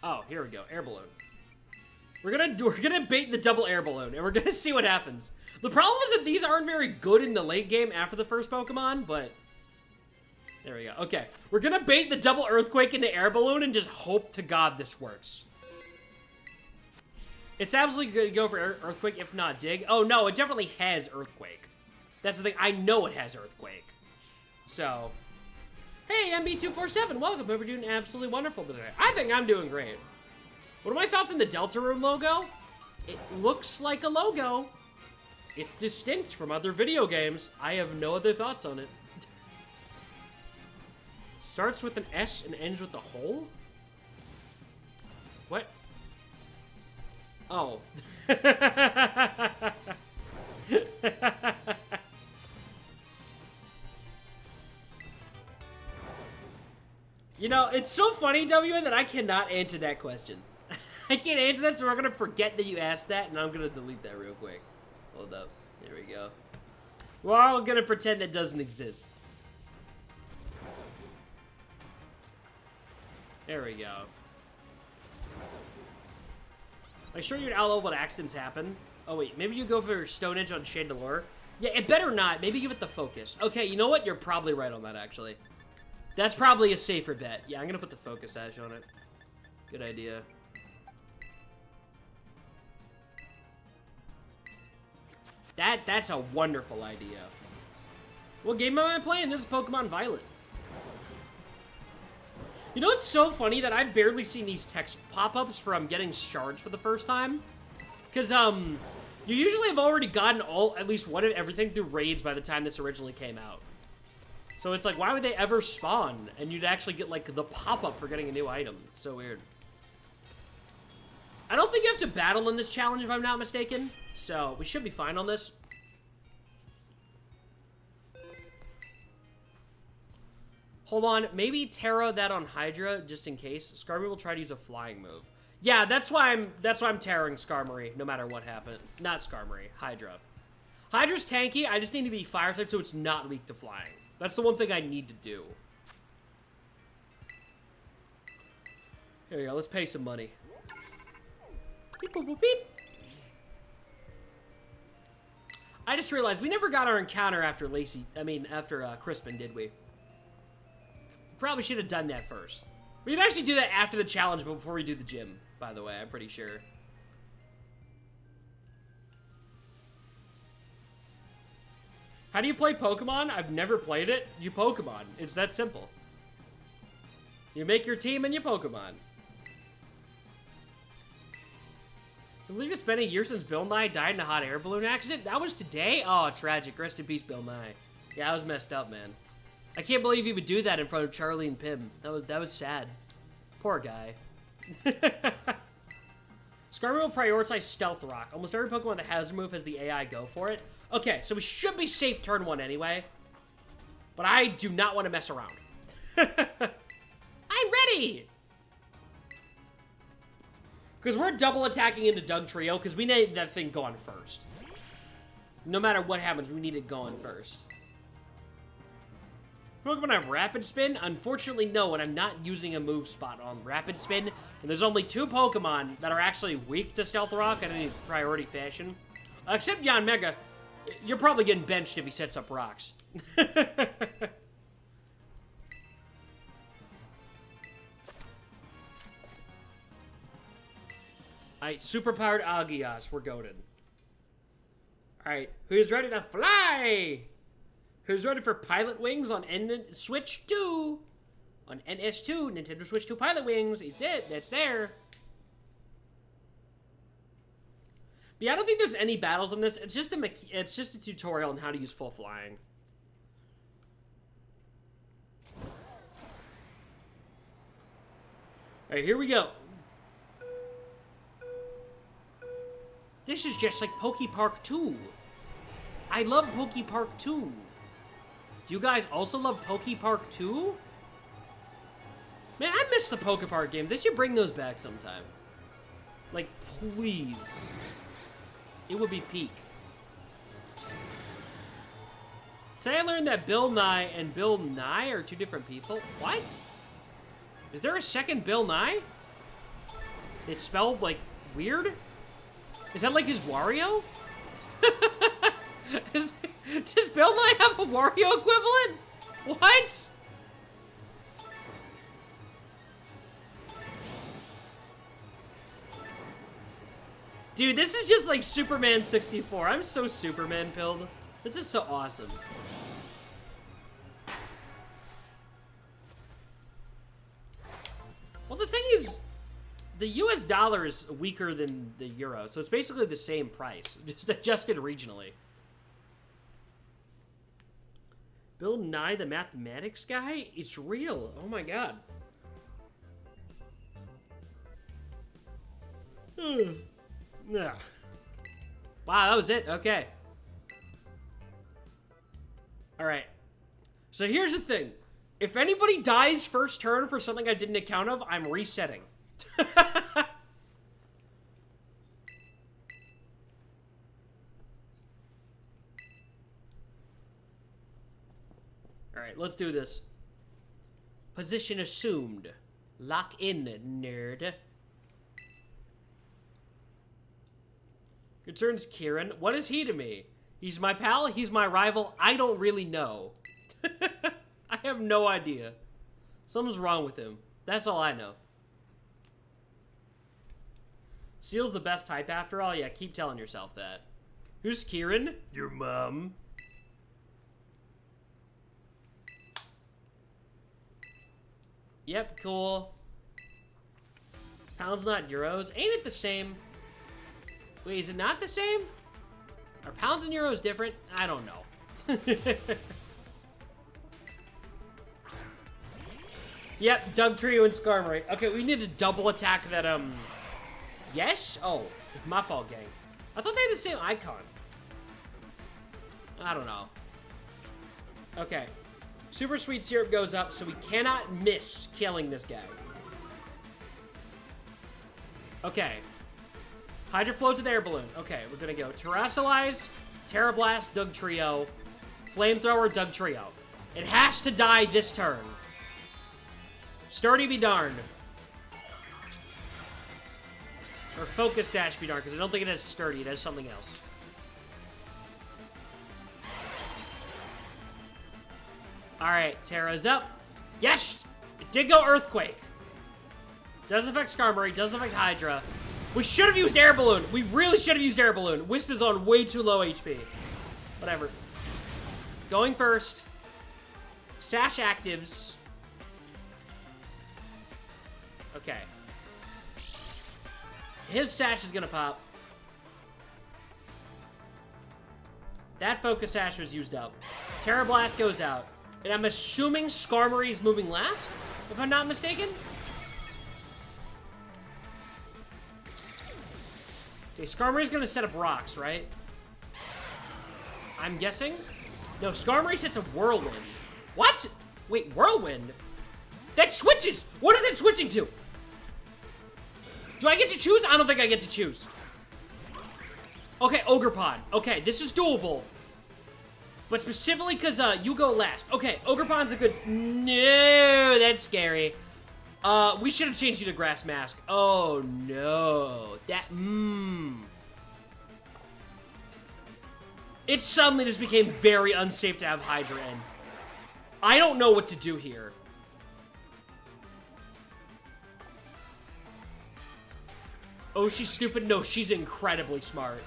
Oh, here we go, air balloon. We're gonna bait the double air balloon, and we're gonna see what happens. The problem is that these aren't very good in the late game after the first Pokemon, but... There we go. Okay, we're gonna bait the double earthquake into air balloon and just hope to God this works. It's absolutely good to go for earthquake, if not dig. Oh no, it definitely has earthquake. That's the thing. I know it has earthquake. So, hey MB247, welcome. Hope you're doing absolutely wonderful today. I think I'm doing great. What are my thoughts on the Deltarune logo? It looks like a logo. It's distinct from other video games. I have no other thoughts on it. Starts with an S and ends with a hole? What? Oh. You know, it's so funny, WN, that I cannot answer that question. I can't answer that, so we're gonna forget that you asked that, and I'm gonna delete that real quick. Hold up. There we go. We're all gonna pretend that doesn't exist. There we go. I assure you in Aloe what accidents happen. Oh wait, maybe you go for Stone Edge on Chandelure? Yeah, it better not. Maybe give it the focus. Okay, you know what? You're probably right on that, actually. That's probably a safer bet. Yeah, I'm gonna put the Focus Edge on it. Good idea. That's a wonderful idea. What game am I playing? This is Pokemon Violet. You know what's so funny? That I've barely seen these text pop-ups from getting shards for the first time. Because, you usually have already gotten at least one of everything through raids by the time this originally came out. So it's like, why would they ever spawn? And you'd actually get, like, the pop-up for getting a new item. It's so weird. I don't think you have to battle in this challenge, if I'm not mistaken. So, we should be fine on this. Hold on, maybe Tera that on Hydra, just in case. Skarmory will try to use a flying move. Yeah, that's why I'm Terraing Skarmory, no matter what happened. Not Skarmory, Hydra. Hydra's tanky, I just need to be fire type so it's not weak to flying. That's the one thing I need to do. Here we go, let's pay some money. Beep, boop, boop, beep. I just realized we never got our encounter after Crispin, did we? Probably should have done that first. We can actually do that after the challenge, but before we do the gym, by the way, I'm pretty sure. How do you play Pokemon? I've never played it. You Pokemon. It's that simple. You make your team and you Pokemon. I believe it's been a year since Bill Nye died in a hot air balloon accident. That was today? Oh, tragic. Rest in peace, Bill Nye. Yeah, that was messed up, man. I can't believe he would do that in front of Charlie and Pim. That was sad. Poor guy. Skarmory will prioritize Stealth Rock. Almost every Pokemon that has a move has the AI go for it. Okay, so we should be safe turn 1 anyway. But I do not want to mess around. I'm ready! Because we're double attacking into Dugtrio, because we need that thing going first. No matter what happens, we need it going first. Pokemon have Rapid Spin? Unfortunately, no, and I'm not using a move spot on Rapid Spin. And there's only 2 Pokemon that are actually weak to Stealth Rock in any priority fashion. Except Yanmega. You're probably getting benched if he sets up rocks. Alright, superpowered Agios. We're goated. Alright, who's ready to fly? Who's ready for Pilot Wings on Switch 2? On NS2, Nintendo Switch 2 Pilot Wings. It's it. That's there. But yeah, I don't think there's any battles on this. It's just a tutorial on how to use full flying. Alright, here we go. This is just like Poke Park 2. I love Poke Park 2. Do you guys also love Poke Park 2? Man, I miss the Poke Park games. They should bring those back sometime. Like, please. It would be peak. Today I learned that Bill Nye and Bill Nye are 2 different people. What? Is there a second Bill Nye? It's spelled, like, weird? Is that like his Wario? Does Bill Nye have a Wario equivalent? What? Dude, this is just like Superman 64. I'm so Superman pilled. This is so awesome. Well, the thing is, the US dollar is weaker than the euro, so it's basically the same price, just adjusted regionally. Bill Nye, the mathematics guy? It's real. Oh my god. Yeah. Wow, that was it. Okay. Alright. So here's the thing. If anybody dies first turn for something I didn't account of, I'm resetting. Alright, let's do this. Position assumed. Lock in, nerd. Concerns Kieran. What is he to me? He's my pal? He's my rival? I don't really know. I have no idea. Something's wrong with him. That's all I know. Seal's the best type after all? Yeah, keep telling yourself that. Who's Kieran? Your mom. Yep, cool. It's pounds, not euros. Ain't it the same? Wait, is it not the same? Are pounds and euros different? I don't know. Yep, Dugtrio and Skarmory. Okay, we need to double attack that, Yes? Oh, my fault, gang. I thought they had the same icon. I don't know. Okay. Super Sweet Syrup goes up, so we cannot miss killing this guy. Okay. Hydro Flow to the Air Balloon. Okay, we're gonna go Terrasilize, Tera Blast, Dugtrio, Flamethrower, Dugtrio. It has to die this turn. Sturdy be darned. Or Focus Sash be darned, because I don't think it has Sturdy. It has something else. Alright, Tera's up. Yes! It did go Earthquake. Doesn't affect Skarmory, doesn't affect Hydra. We should have used Air Balloon. We really should have used Air Balloon. Wisp is on way too low HP. Whatever. Going first. Sash actives. Okay. His Sash is gonna pop. That Focus Sash was used up. Tera Blast goes out. And I'm assuming Skarmory is moving last, if I'm not mistaken. Okay, Skarmory's gonna set up rocks, right? I'm guessing? No, Skarmory sets a Whirlwind. What? Wait, Whirlwind? That switches! What is it switching to? Do I get to choose? I don't think I get to choose. Okay, Ogerpon. Okay, this is doable. But specifically because you go last. Okay, Ogerpon's a good... No, that's scary. We should have changed you to Grass Mask. Oh, no. That... It suddenly just became very unsafe to have Hydra in. I don't know what to do here. Oh, she's stupid? No, she's incredibly smart.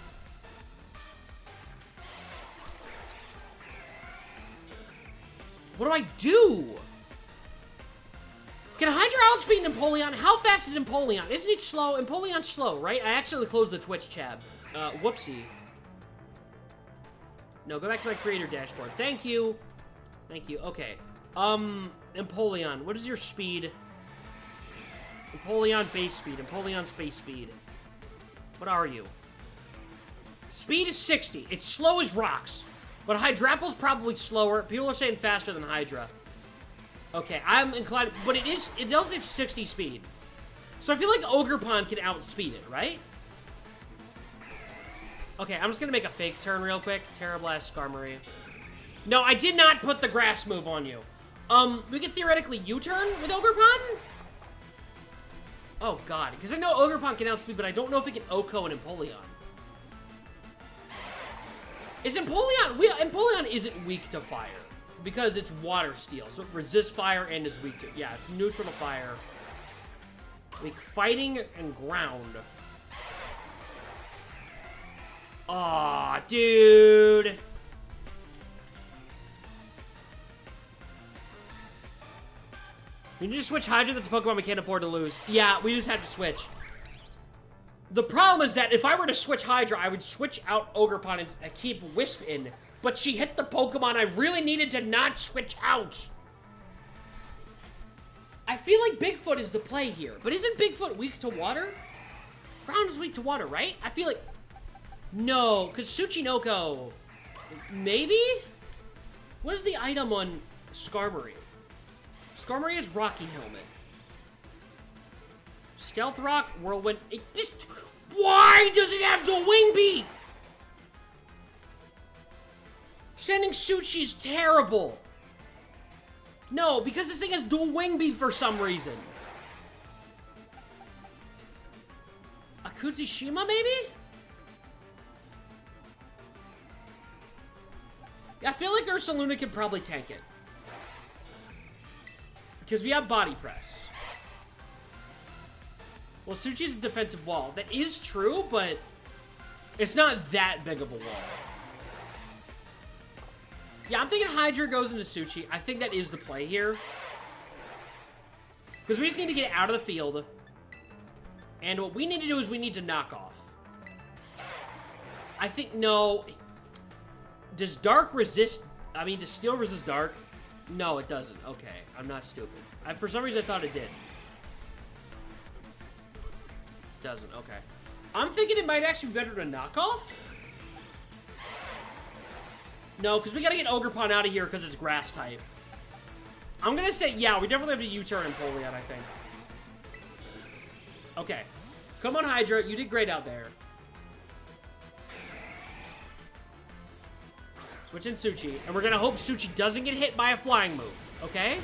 What do I do? Can Hydra outspeed Empoleon? How fast is Empoleon? Isn't it slow? Empoleon's slow, right? I accidentally closed the Twitch tab. Whoopsie. No, go back to my creator dashboard. Thank you. Thank you. Okay. Empoleon, what is your speed? Empoleon base speed. Empoleon space speed. What are you? Speed is 60. It's slow as rocks. But Hydrapple's probably slower. People are saying faster than Hydra. Okay, I'm inclined... But it does have 60 speed. So I feel like Ogerpon can outspeed it, right? Okay, I'm just gonna make a fake turn real quick. Tera Blast, Skarmory. No, I did not put the grass move on you. We could theoretically U-turn with Ogerpon? Oh, God. Because I know Ogerpon can outspeed, but I don't know if it can OHKO and Empoleon. Is Empoleon... Empoleon isn't weak to fire. Because it's water steel. So it resists fire and is weak to... Yeah, it's neutral to fire. Like, fighting and ground. Aw, dude. We need to switch Hydra. That's a Pokemon we can't afford to lose. Yeah, we just have to switch. The problem is that if I were to switch Hydra, I would switch out Ogerpon and keep Wisp in. But she hit the Pokemon I really needed to not switch out. I feel like Bigfoot is the play here. But isn't Bigfoot weak to water? Ground is weak to water, right? I feel like... No, because Tsuchinoko... Maybe? What is the item on Skarmory? Skarmory is Rocky Helmet. Stealth Rock, Whirlwind... Why does it have Dual Wing Beat? Sending Suchi's terrible. No, because this thing has Dual Wing Beat for some reason. Akutsushima, maybe? I feel like Ursaluna could probably tank it. Because we have Body Press. Well, Suchi's a defensive wall. That is true, but It's not that big of a wall. Yeah, I'm thinking Hydra goes into Suchi. I think that is the play here. Because we just need to get out of the field. And what we need to do is we need to knock off. I think, no. Does Dark resist... I mean, does Steel resist Dark? No, it doesn't. Okay, I'm not stupid. For some reason, I thought it did. Doesn't, okay. I'm thinking it might actually be better to knock off. No, because we gotta get Ogerpon out of here because it's grass type. I'm gonna say, yeah, we definitely have to U-turn Empoleon, I think. Okay. Come on, Hydra. You did great out there. Switch in Suchi. And we're gonna hope Suchi doesn't get hit by a flying move. Okay?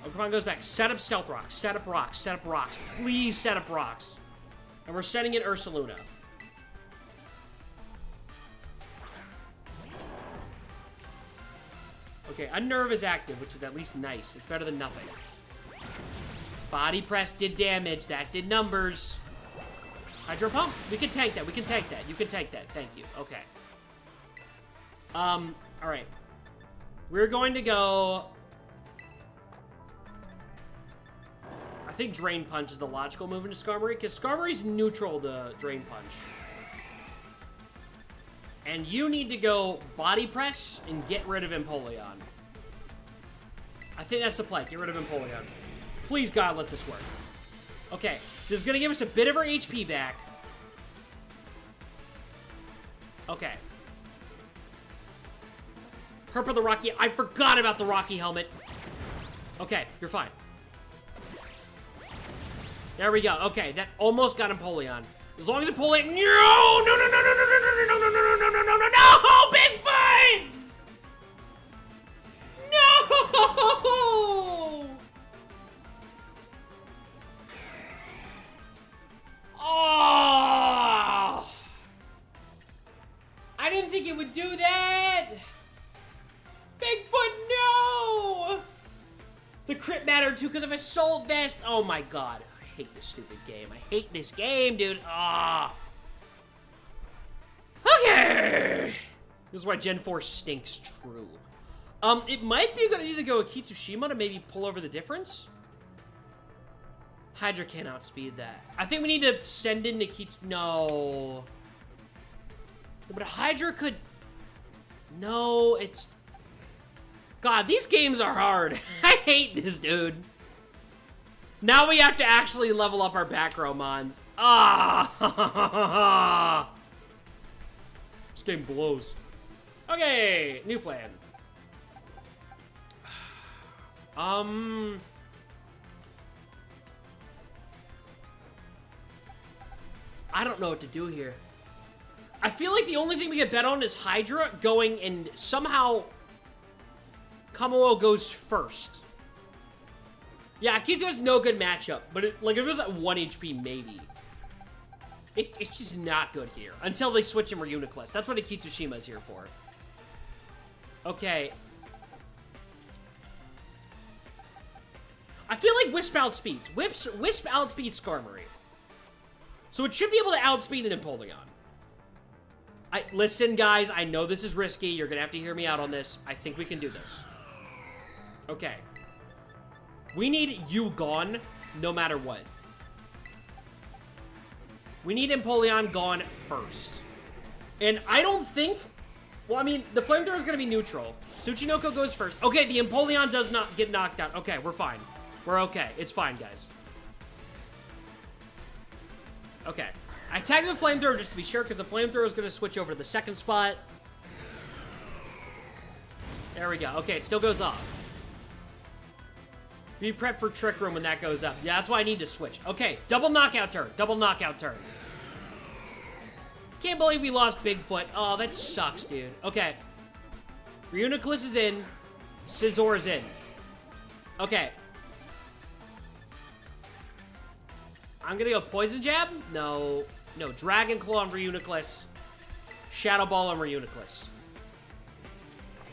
Ogerpon goes back. Set up Stealth Rocks. Set up Rocks. Set up Rocks. Please set up Rocks. And we're setting in Ursaluna. Okay, Unnerve is active, which is at least nice. It's better than nothing. Body Press did damage. That did numbers. Hydro Pump. We can tank that. We can tank that. You can tank that. Thank you. Okay. Alright. We're going to go... I think Drain Punch is the logical move into Skarmory, because Skarmory's neutral to Drain Punch. And you need to go Body Press and get rid of Empoleon. I think that's the play. Get rid of Empoleon. Please, God, let this work. Okay. This is going to give us a bit of our HP back. Okay. Herpa the Rocky. I forgot about the Rocky Helmet. Okay, you're fine. There we go. Okay, that almost got Empoleon. As long as Empoleon... No! No, no, no, no, no, no, no, no, no, no, no, no, no, no, no, no! Bigfoot! No! Oh! I didn't think it would do that! Bigfoot, no! The crit mattered too because of Assault Vest. Oh my god. I hate this stupid game. I hate this game, dude. Ah. Okay. This is why Gen 4 stinks true. It might be a good idea to go with Kitsushima to maybe pull over the difference. Hydra can't outspeed that. I think we need to send in Nikitsu. No. But Hydra could... No, it's... God, these games are hard. I hate this, dude. Now we have to actually level up our back row mons. Ah! This game blows. Okay, new plan. I don't know what to do here. I feel like the only thing we can bet on is Hydra going and somehow Kamao goes first. Yeah, Kitsu has no good matchup, but if it was at 1 HP, maybe. It's just not good here until they switch him or Uniclus. That's what a Kitsushima is here for. Okay. I feel like Wisp outspeeds. Wisp outspeeds Skarmory. So it should be able to outspeed an Empoleon. Listen, guys, I know this is risky. You're going to have to hear me out on this. I think we can do this. Okay. We need you gone no matter what. We need Empoleon gone first. And I don't think... Well, I mean, the Flamethrower is going to be neutral. Tsuchinoko goes first. Okay, the Empoleon does not get knocked out. Okay, we're fine. We're okay. It's fine, guys. Okay. I tagged the Flamethrower just to be sure, because the Flamethrower is going to switch over to the second spot. There we go. Okay, it still goes off. Be prepped for Trick Room when that goes up. Yeah, that's why I need to switch. Okay, double knockout turn. Double knockout turn. Can't believe we lost Bigfoot. Oh, that sucks, dude. Okay. Reuniclus is in. Scizor is in. Okay. I'm gonna go Poison Jab? No. No, Dragon Claw on Reuniclus. Shadow Ball on Reuniclus.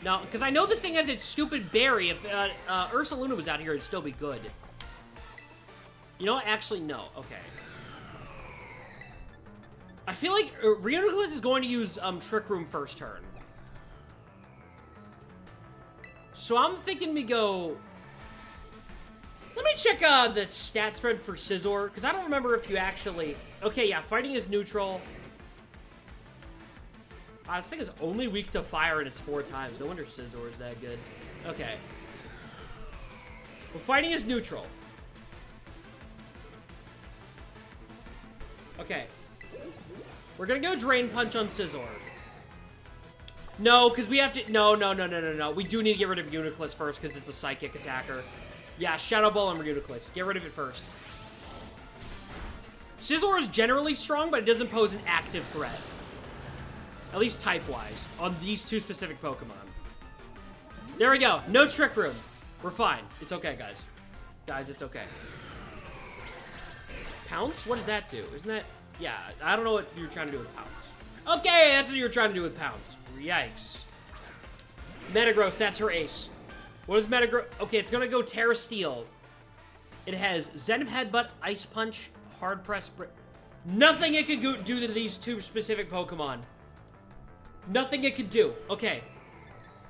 No, because I know this thing has its stupid berry. If Ursaluna was out here, it'd still be good. You know what? Actually, no. Okay. I feel like Reuniclus is going to use Trick Room first turn. So I'm thinking we go... Let me check the stat spread for Scizor, because I don't remember if you actually... Okay, yeah, fighting is neutral. This thing is only weak to fire and it's 4 times. No wonder Scizor is that good. Okay. Well, fighting is neutral. Okay. We're gonna go Drain Punch on Scizor. No, because we have to... No. We do need to get rid of Reuniclus first, because it's a psychic attacker. Yeah, Shadow Ball and Reuniclus. Get rid of it first. Scizor is generally strong, but it doesn't pose an active threat. At least type-wise, on these 2 specific Pokemon. There we go. No Trick Room. We're fine. It's okay, guys. Guys, it's okay. Pounce? What does that do? Isn't that... Yeah, I don't know what you were trying to do with Pounce. Okay, that's what you were trying to do with Pounce. Yikes. Metagross, that's her ace. What is Metagross? Okay, it's gonna go Tera Steel. It has Zen Headbutt, Ice Punch, Hard Press... Nothing it could do to these 2 specific Pokemon. Nothing it could do. Okay.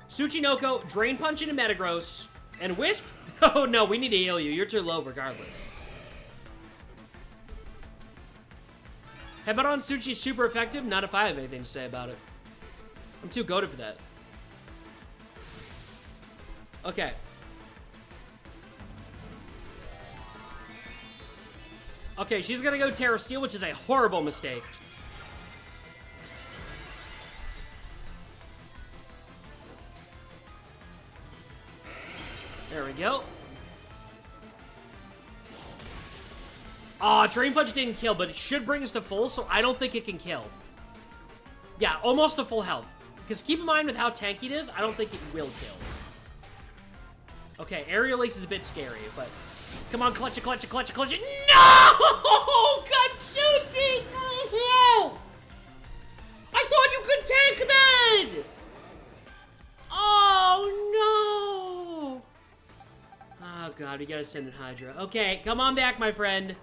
Tsuchinoko, Drain Punch into Metagross. And Wisp? Oh no, we need to heal you. You're too low regardless. Headbutt on Suchi is super effective? Not if I have anything to say about it. I'm too goated for that. Okay. Okay, she's gonna go Tera Steel, which is a horrible mistake. There we go. Aw, Drain Punch didn't kill, but it should bring us to full, so I don't think it can kill. Yeah, almost to full health. Because keep in mind with how tanky it is, I don't think it will kill. Okay, Aerial Ace is a bit scary, but... Come on, clutch it, clutch it, clutch it, clutch it. No! Katsuchi! No! I thought you could tank that! Oh, no! Oh, God, we gotta send in Hydra. Okay, come on back, my friend.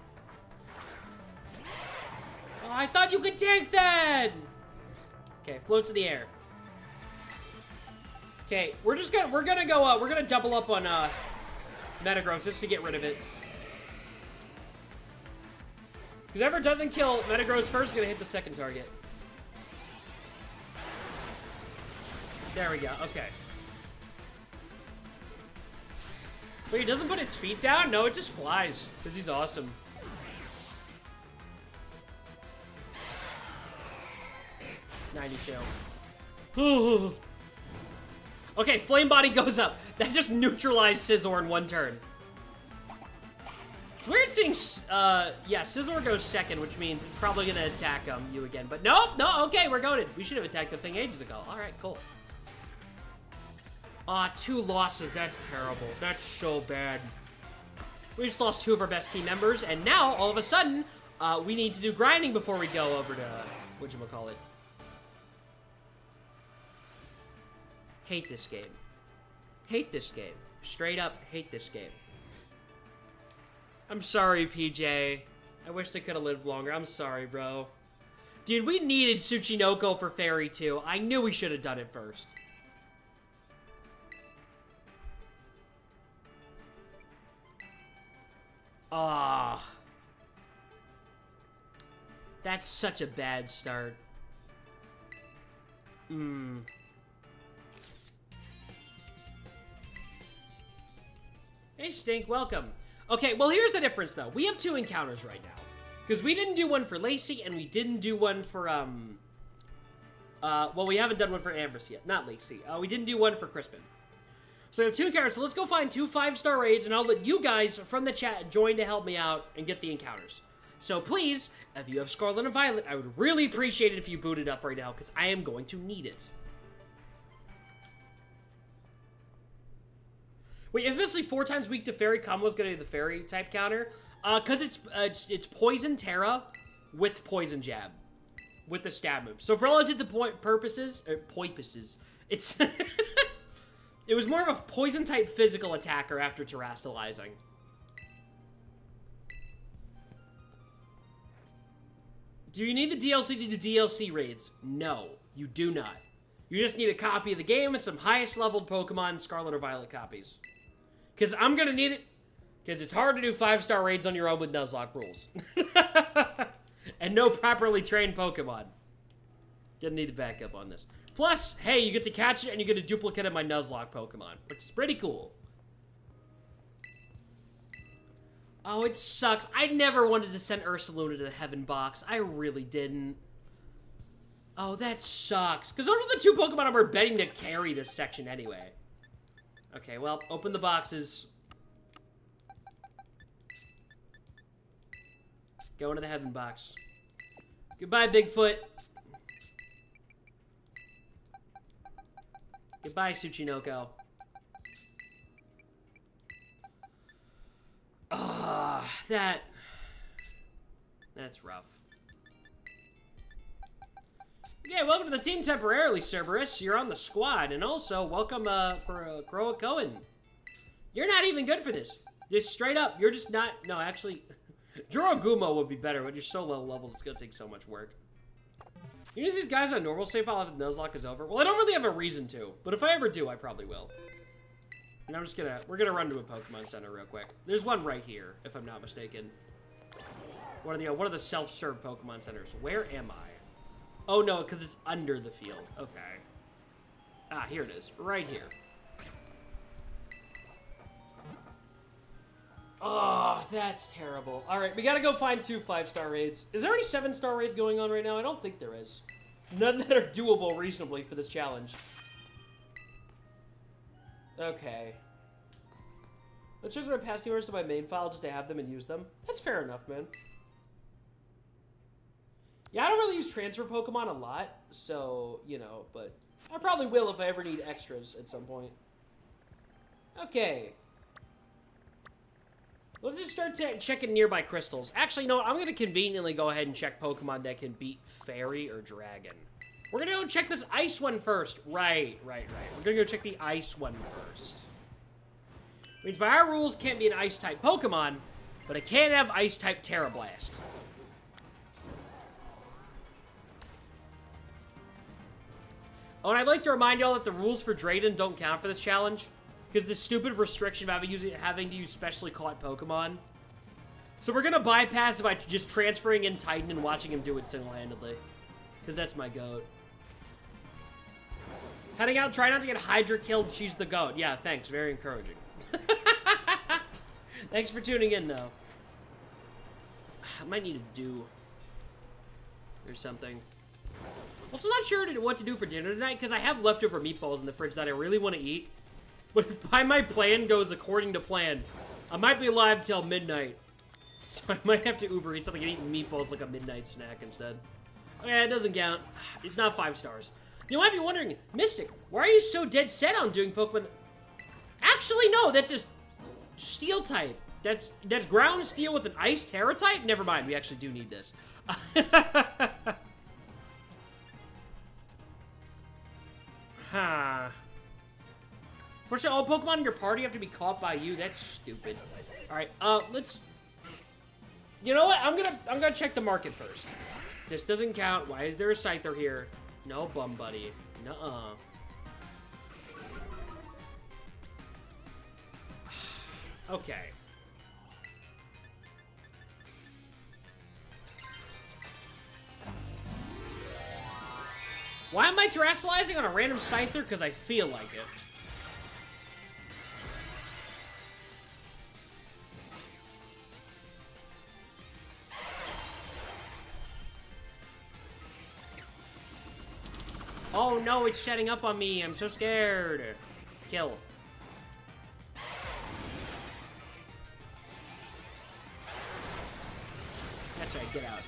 Oh, I thought you could tank that! Okay, floats in the air. Okay, we're gonna double up on, Metagross just to get rid of it. Because whoever doesn't kill Metagross first is gonna hit the second target. There we go, okay. Wait, he doesn't put its feet down? No, it just flies. Because he's awesome. $92. Okay, Flame Body goes up. That just neutralized Scizor in 1 turn. It's weird seeing, yeah, Scizor goes second, which means it's probably gonna attack you again. But nope, no, okay, we're goated. We should have attacked the thing ages ago. All right, cool. 2 losses. That's terrible. That's so bad. We just lost 2 of our best team members, and now, all of a sudden, we need to do grinding before we go over to, whatchamacallit. Hate this game. Hate this game. Straight up, hate this game. I'm sorry, PJ. I wish they could have lived longer. I'm sorry, bro. Dude, we needed Tsuchinoko for Fairy 2. I knew we should have done it first. Ah. That's such a bad start. Hey, Stink, welcome. Okay, well, here's the difference, though. We have 2 encounters right now. Because we didn't do one for Lacey, and we didn't do one for, well, we haven't done one for Ambrose yet. Not Lacey. We didn't do one for Crispin. So we have 2 encounters, so let's go find 2 5-star raids, and I'll let you guys from the chat join to help me out and get the encounters. So please, if you have Scarlet and Violet, I would really appreciate it if you booted up right now, because I am going to need it. Wait, obviously 4 times weak to Fairy combo is going to be the Fairy type counter. Because it's Poison Tera with Poison Jab. With the stab move. So for all intents and purposes, it's... it was more of a Poison type physical attacker after terastallizing. Do you need the DLC to do DLC raids? No, you do not. You just need a copy of the game and some highest leveled Pokemon Scarlet or Violet copies. Because I'm going to need it. Because it's hard to do 5-star raids on your own with Nuzlocke rules. And no properly trained Pokemon. Gonna need the backup on this. Plus, hey, you get to catch it and you get a duplicate of my Nuzlocke Pokemon, which is pretty cool. Oh, it sucks. I never wanted to send Ursaluna to the Heaven Box. I really didn't. Oh, that sucks. Because those are the 2 Pokemon I'm betting to carry this section anyway. Okay, well, open the boxes. Go into the Heaven Box. Goodbye, Bigfoot. Goodbye, Tsuchinoko. Ah, that's rough. Okay, welcome to the team temporarily, Cerberus. You're on the squad, and also welcome Croa Cohen. You're not even good for this. Just straight up, you're just not. No, actually, Jorogumo would be better, but you're so low level, it's gonna take so much work. You use these guys on normal save file after the Nuzlocke is over? Well, I don't really have a reason to, but if I ever do, I probably will. And I'm just gonna, we're gonna run to a Pokemon Center real quick. There's one right here, if I'm not mistaken. One of the self-serve Pokemon Centers. Where am I? Oh no, because it's under the field. Okay. Ah, here it is, right here. Oh, that's terrible. All right, we gotta go find 2 5-star raids. Is there any 7-star raids going on right now? I don't think there is. None that are doable reasonably for this challenge. Okay. Let's just run past orders to my main file just to have them and use them. That's fair enough, man. Yeah, I don't really use transfer Pokemon a lot, so, you know, but I probably will if I ever need extras at some point. Okay. Let's just start checking nearby crystals. Actually, no, I'm going to conveniently go ahead and check Pokemon that can beat Fairy or Dragon. We're going to go check this ice one first. Right. We're going to go check the ice one first. Means by our rules, can't be an ice-type Pokemon, but it can have ice-type Tera Blast. Oh, and I'd like to remind y'all that the rules for Drayden don't count for this challenge. Because the stupid restriction of having to use specially caught Pokemon. So we're going to bypass it by just transferring in Titan and watching him do it single-handedly. Because that's my goat. Heading out, try not to get Hydra killed, she's the goat. Yeah, thanks, very encouraging. Thanks for tuning in, though. I might need a do. Or something. Also not sure what to do for dinner tonight, because I have leftover meatballs in the fridge that I really want to eat. But if by my plan goes according to plan, I might be alive till midnight. So I might have to Uber eat something and eat meatballs like a midnight snack instead. Okay, it doesn't count. It's not 5 stars. You might be wondering, Mystic, why are you so dead set on doing Pokemon? Actually, no, that's just Steel type. That's ground steel with an ice Tera type? Never mind, we actually do need this. Huh. Fortunately, all Pokemon in your party have to be caught by you. That's stupid. All right, let's. You know what? I'm gonna check the market first. This doesn't count. Why is there a Scyther here? No, bum buddy. Nuh-uh. Okay. Why am I terrestrializing on a random Scyther? Because I feel like it. Oh no, it's setting up on me. I'm so scared. Kill. That's right, get out.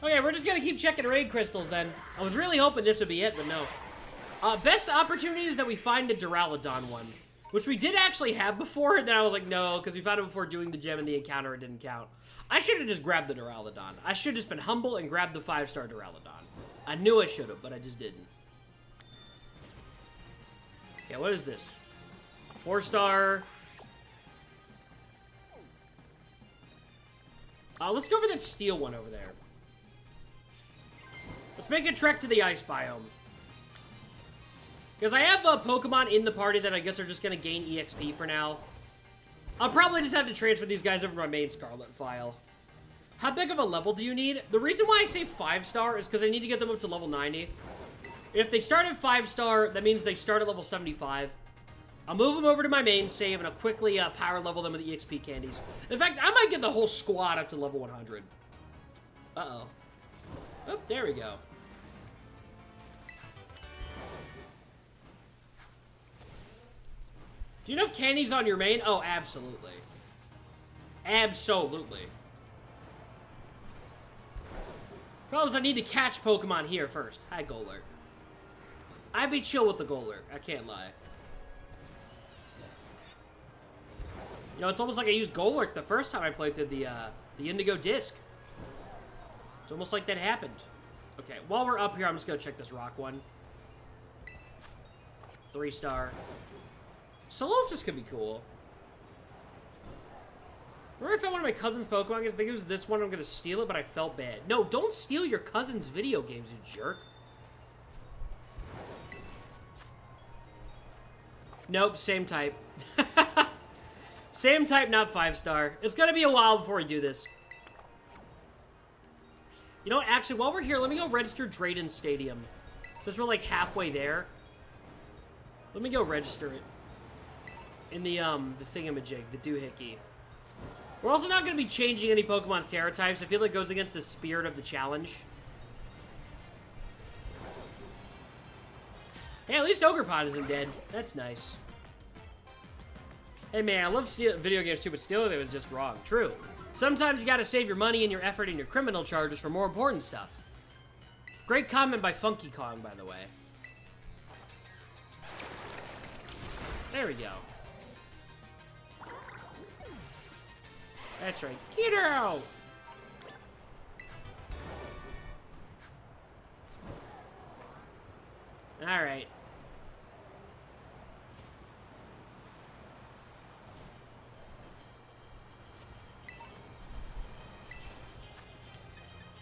Okay, we're just gonna keep checking raid crystals then. I was really hoping this would be it, but no. Best opportunity is that we find a Duraludon one, which we did actually have before, and then I was like, no, because we found it before doing the gem and the encounter, it didn't count. I should have just grabbed the Duraludon. I should have just been humble and grabbed the 5-star Duraludon. I knew I should have, but I just didn't. Yeah, what is this? 4-star. Let's go for that steel one over there. Let's make a trek to the ice biome. Because I have Pokemon in the party that I guess are just going to gain EXP for now. I'll probably just have to transfer these guys over to my main Scarlet file. How big of a level do you need? The reason why I say 5-star is because I need to get them up to level 90. If they start at 5-star, that means they start at level 75. I'll move them over to my main save, and I'll quickly power level them with the EXP candies. In fact, I might get the whole squad up to level 100. Uh-oh. Oh, there we go. Do you know if candies on your main? Oh, absolutely. Absolutely. Problem is I need to catch Pokemon here first. Hi, Golurk. I'd be chill with the Golurk. I can't lie. You know, it's almost like I used Golurk the first time I played through the Indigo Disc. It's almost like that happened. Okay, while we're up here, I'm just going to check this rock one. 3-star. Solosis could be cool. Remember I found one of my cousin's Pokemon? I think it was this one. I'm going to steal it, but I felt bad. No, don't steal your cousin's video games, you jerk. Nope, same type. Same type, not 5-star. It's going to be a while before we do this. You know what? Actually, while we're here, let me go register Drayden Stadium. Since we're like halfway there. Let me go register it. In the thingamajig, the doohickey. We're also not going to be changing any Pokemon's Tera types. I feel like it goes against the spirit of the challenge. Hey, at least Ogerpod isn't dead. That's nice. Hey man, I love video games too, but stealing it was just wrong. True. Sometimes you gotta save your money and your effort and your criminal charges for more important stuff. Great comment by Funky Kong, by the way. There we go. That's right. Kiddo! Alright.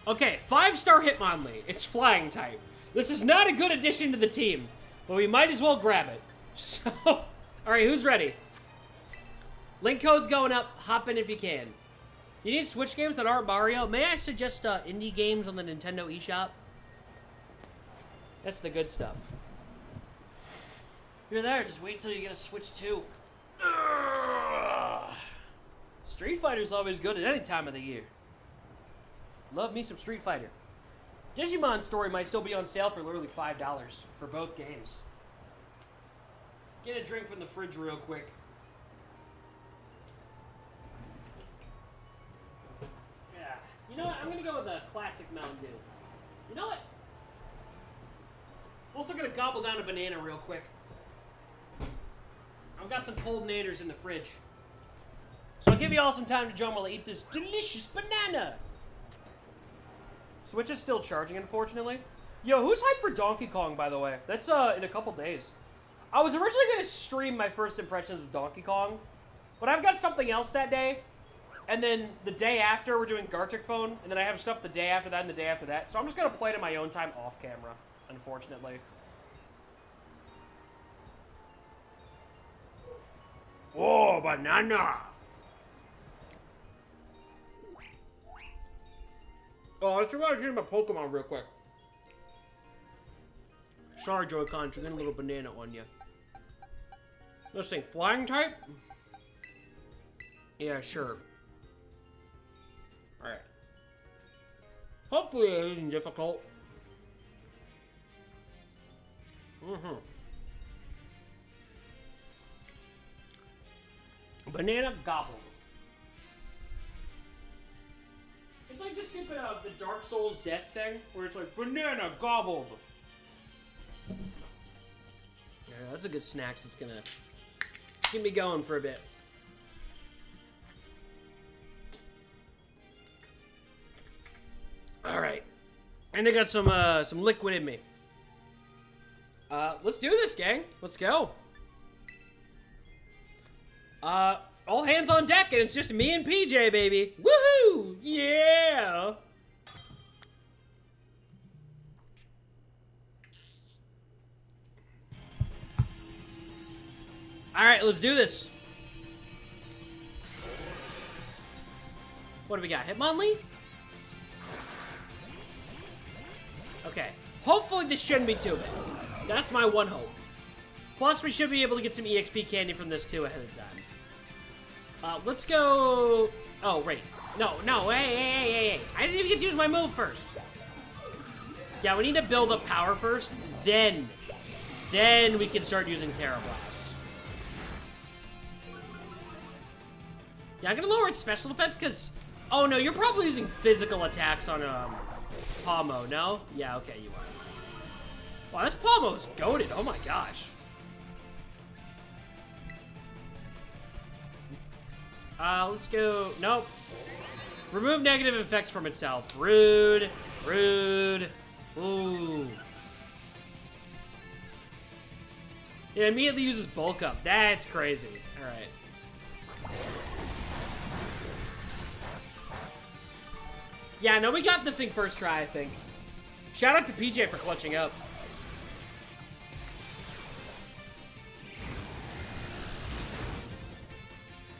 Okay, 5-star Hitmonlee. It's flying type. This is not a good addition to the team, but we might as well grab it. So, alright, who's ready? Link code's going up. Hop in if you can. You need Switch games that aren't Mario? May I suggest indie games on the Nintendo eShop? That's the good stuff. You're there. Just wait till you get a Switch 2. Ugh. Street Fighter's always good at any time of the year. Love me some Street Fighter. Digimon Story might still be on sale for literally $5 for both games. Get a drink from the fridge real quick. Yeah. You know what? I'm going to go with a classic Mountain Dew. You know what? I'm also going to gobble down a banana real quick. I've got some cold naners in the fridge. So I'll give you all some time to join while I eat this delicious banana. Switch is still charging, unfortunately. Yo, who's hyped for Donkey Kong, by the way? That's in a couple days. I was originally going to stream my first impressions of Donkey Kong, but I've got something else that day. And then the day after, we're doing Gartic Phone, and then I have stuff the day after that and the day after that. So I'm just going to play it in my own time off camera, unfortunately. Oh, banana! Oh, let's try to hear my Pokemon real quick. Sorry, Joy-Con, you're getting a little banana on you. This thing, flying type? Yeah, sure. Alright. Hopefully it isn't difficult. Banana gobble. It's like the stupid the Dark Souls death thing, where it's like, banana gobbled. Yeah, that's a good snack that's gonna get me going for a bit. Alright. And I got some liquid in me. Let's do this, gang. Let's go. All hands on deck, and it's just me and PJ, baby. Woohoo! Yeah! All right, let's do this. What do we got? Hitmonlee? Okay. Hopefully this shouldn't be too bad. That's my one hope. Plus, we should be able to get some EXP candy from this too ahead of time. Let's go... Oh, wait. No, hey. I didn't even get to use my move first. Yeah, we need to build up power first. Then we can start using Tera Blast. Yeah, I'm gonna lower its special defense because... Oh, no, you're probably using physical attacks on, Palmo, no? Yeah, okay, you are. Wow, this Palmo's goated. Oh my gosh. Let's go... Nope. Remove negative effects from itself. Rude. Ooh. It immediately uses bulk up. That's crazy. Alright. Yeah, no, we got this thing first try, I think. Shout out to PJ for clutching up.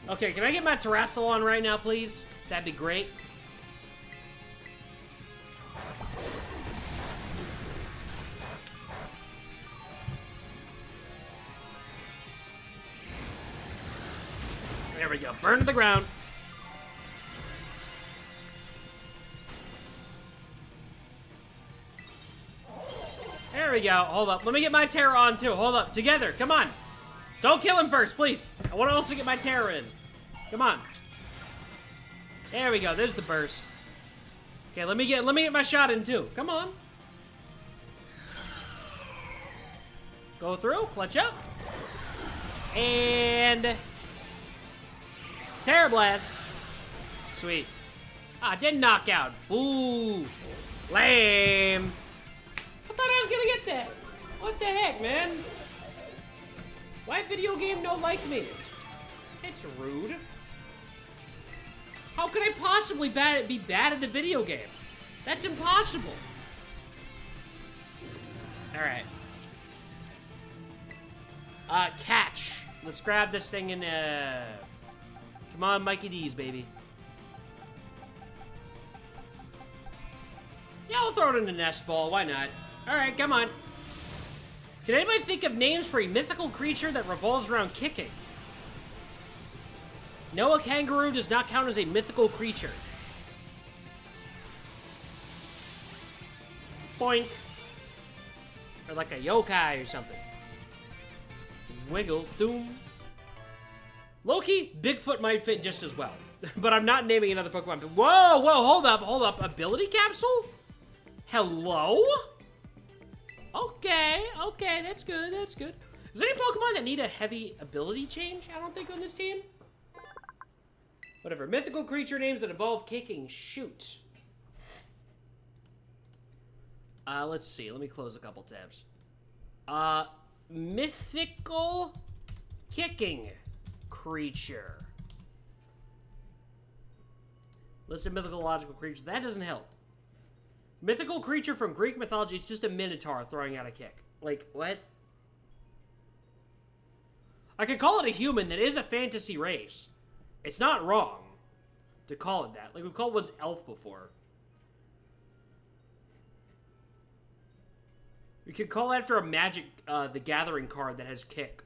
Okay, can I get my Terrestrial on right now, please? That'd be great. There we go. Burn to the ground. There we go. Hold up. Let me get my Tera on, too. Hold up. Together. Come on. Don't kill him first, please. I want to also get my Tera in. Come on. There we go. There's the burst. Okay, let me get my shot in, too. Come on. Go through. Clutch up. And... Tera Blast. Sweet. Ah, didn't knock out. Ooh. Lame. I thought I was gonna get that. What the heck, man? Why video game don't like me? It's rude. How could I possibly be bad at the video game? That's impossible. Alright. Catch. Let's grab this thing and, come on, Mikey D's, baby. Yeah, I'll throw it in the nest ball. Why not? Alright, come on. Can anybody think of names for a mythical creature that revolves around kicking? No, a kangaroo does not count as a mythical creature. Boink. Or like a yokai or something. Wiggle. Doom. Loki, Bigfoot might fit just as well. But I'm not naming another Pokemon. Whoa, hold up. Ability capsule? Hello? Okay, that's good. Is there any Pokemon that need a heavy ability change? I don't think on this team. Whatever. Mythical creature names that involve kicking. Shoot. Let's see. Let me close a couple tabs. Mythical kicking creature. List of mythological creatures. That doesn't help. Mythical creature from Greek mythology. It's just a minotaur throwing out a kick. Like, what? I could call it a human that is a fantasy race. It's not wrong to call it that. Like, we've called one's elf before. We could call it after a Magic, the Gathering card that has kick.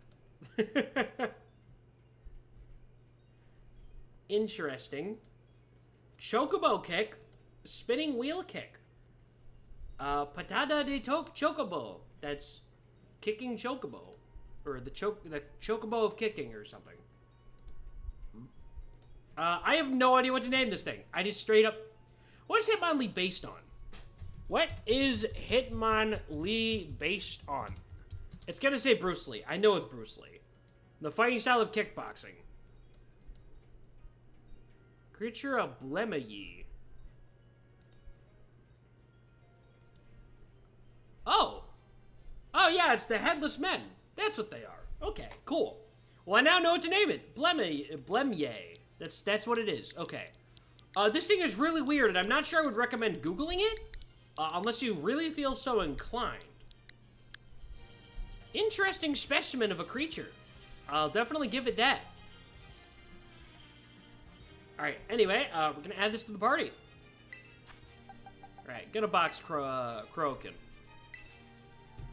Interesting. Chocobo kick. Spinning wheel kick. Patada de Chocobo. That's kicking Chocobo. Or the Chocobo of kicking or something. I have no idea what to name this thing. I just straight up... What is Hitmonlee based on? What is Hitmonlee based on? It's gonna say Bruce Lee. I know it's Bruce Lee. The fighting style of kickboxing. Creature of Blemayi. Oh yeah, it's the Headless Men. That's what they are. Okay, cool. Well, I now know what to name it. Blemye. That's what it is. Okay. This thing is really weird, and I'm not sure I would recommend Googling it, unless you really feel so inclined. Interesting specimen of a creature. I'll definitely give it that. Alright, anyway, we're gonna add this to the party. Alright, get a box Croakin.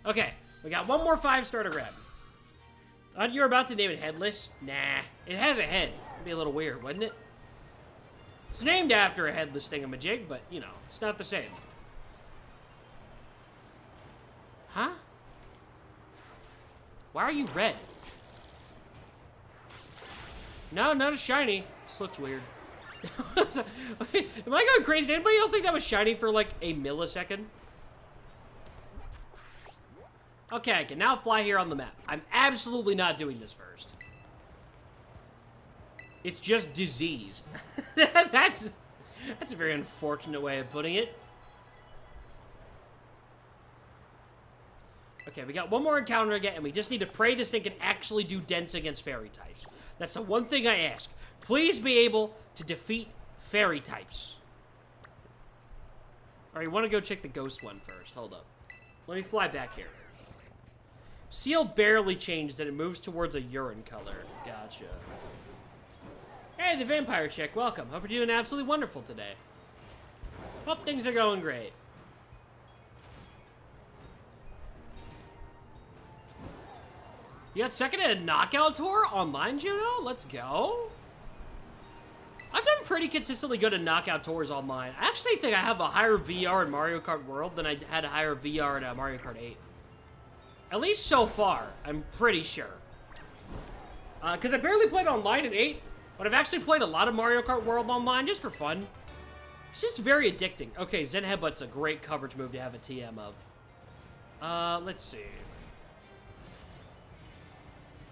Okay, we got one more 5-star to grab. You're about to name it Headless? Nah, it has a head. It'd be a little weird, wouldn't it? It's named after a headless thingamajig, but, you know, it's not the same. Huh? Why are you red? No, not a shiny. This looks weird. Am I going crazy? Did anybody else think that was shiny for like a millisecond? Okay, I can now fly here on the map. I'm absolutely not doing this first. It's just diseased. That's a very unfortunate way of putting it. Okay, we got one more encounter again, and we just need to pray this thing can actually do dents against fairy types. That's the one thing I ask. Please be able to defeat fairy types. Alright, you want to go check the ghost one first. Hold up. Let me fly back here. Seal barely changed and it moves towards a urine color. Gotcha. Hey, the vampire chick. Welcome. Hope you're doing absolutely wonderful today. Hope things are going great. You got second at a knockout tour online, Juno? Let's go. I've done pretty consistently good at knockout tours online. I actually think I have a higher VR in Mario Kart World than I had a higher VR in Mario Kart 8. At least so far, I'm pretty sure. Because I barely played online in 8, but I've actually played a lot of Mario Kart World online just for fun. It's just very addicting. Okay, Zen Headbutt's a great coverage move to have a TM of. Let's see.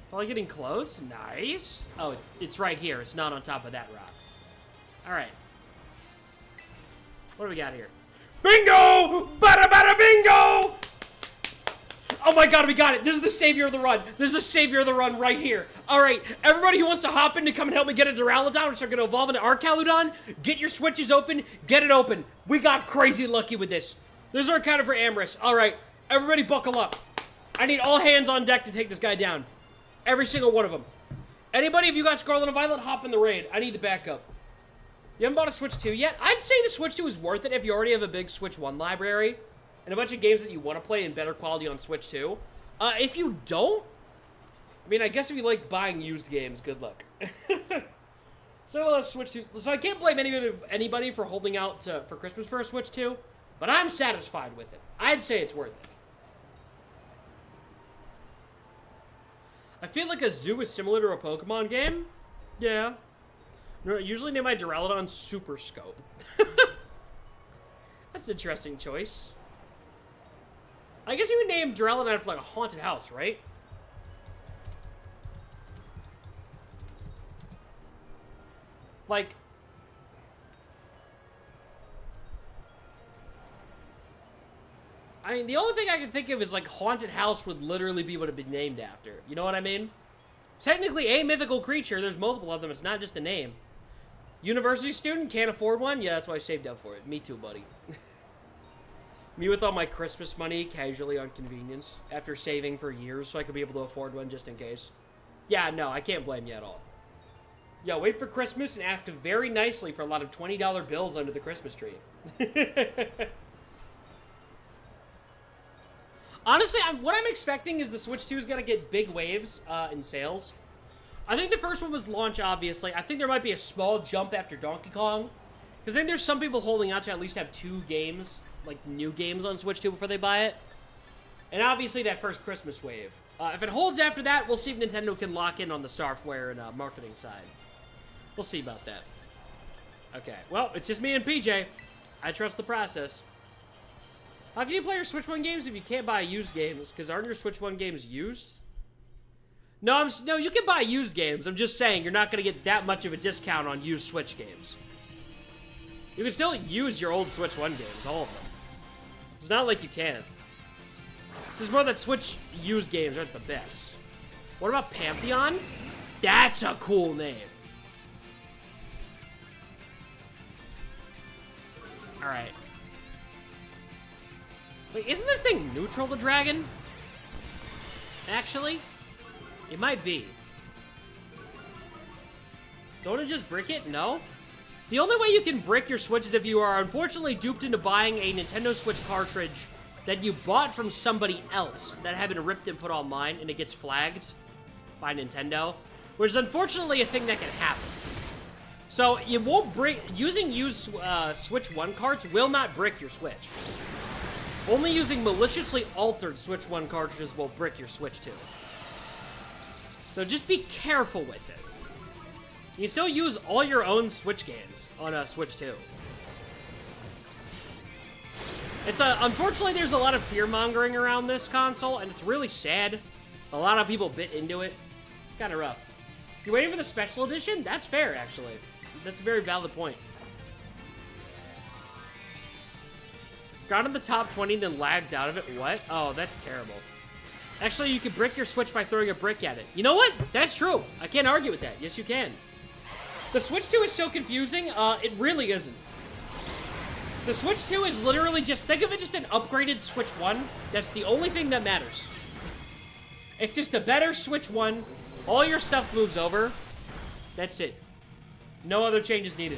Probably getting close. Nice. Oh, it's right here. It's not on top of that rock. All right. What do we got here? Bingo! Bada bada bingo! Oh my god, we got it. This is the savior of the run. This is the savior of the run right here. All right, everybody who wants to hop in to come and help me get a Duraludon, which are going to evolve into Arcaludon, get your switches open. Get it open. We got crazy lucky with this. This is our counter for Amorous. All right, everybody buckle up. I need all hands on deck to take this guy down. Every single one of them. Anybody, if you got Scarlet and Violet, hop in the raid. I need the backup. You haven't bought a Switch 2 yet? I'd say the Switch 2 is worth it if you already have a big Switch 1 library and a bunch of games that you want to play in better quality on Switch 2. If you don't, I mean, I guess if you like buying used games, good luck. So Switch 2. So I can't blame anybody for holding out for Christmas for a Switch 2, but I'm satisfied with it. I'd say it's worth it. I feel like a zoo is similar to a Pokemon game. Yeah. No, I usually name my Duraludon Super Scope. That's an interesting choice. I guess you would name Duraludon for like a haunted house, right? Like... I mean, the only thing I can think of is, like, haunted house would literally be what it'd be named after. You know what I mean? Technically, a mythical creature. There's multiple of them. It's not just a name. University student? Can't afford one? Yeah, that's why I saved up for it. Me too, buddy. Me with all my Christmas money casually on convenience after saving for years so I could be able to afford one just in case. Yeah, no, I can't blame you at all. Yo, wait for Christmas and act very nicely for a lot of $20 bills under the Christmas tree. Honestly, what I'm expecting is the Switch 2 is going to get big waves in sales. I think the first one was launch, obviously. I think there might be a small jump after Donkey Kong. Because I think there's some people holding out to at least have 2 games, like new games on Switch 2 before they buy it. And obviously that first Christmas wave. If it holds after that, we'll see if Nintendo can lock in on the software and marketing side. We'll see about that. Okay, well, it's just me and PJ. I trust the process. How can you play your Switch 1 games if you can't buy used games? Because aren't your Switch 1 games used? No, no, you can buy used games. I'm just saying you're not going to get that much of a discount on used Switch games. You can still use your old Switch 1 games, all of them. It's not like you can't. This is more that Switch used games aren't the best. What about Pantheon? That's a cool name. Alright. Wait, isn't this thing neutral to Dragon? Actually, it might be. Don't it just brick it? No? The only way you can brick your Switch is if you are unfortunately duped into buying a Nintendo Switch cartridge that you bought from somebody else that had been ripped and put online, and it gets flagged by Nintendo, which is unfortunately a thing that can happen. So you won't brick, using used Switch 1 carts will not brick your Switch. Only using maliciously altered Switch 1 cartridges will brick your Switch 2. So just be careful with it. You can still use all your own Switch games on a Switch 2. It's unfortunately, there's a lot of fear-mongering around this console, and it's really sad. A lot of people bit into it. It's kind of rough. You're waiting for the special edition? That's fair, actually. That's a very valid point. Got in the top 20, then lagged out of it. What? Oh, that's terrible. Actually, you can brick your Switch by throwing a brick at it. You know what? That's true. I can't argue with that. Yes, you can. The Switch 2 is so confusing. It really isn't. The Switch 2 is literally just, think of it just an upgraded Switch 1. That's the only thing that matters. It's just a better Switch 1. All your stuff moves over. That's it. No other changes needed.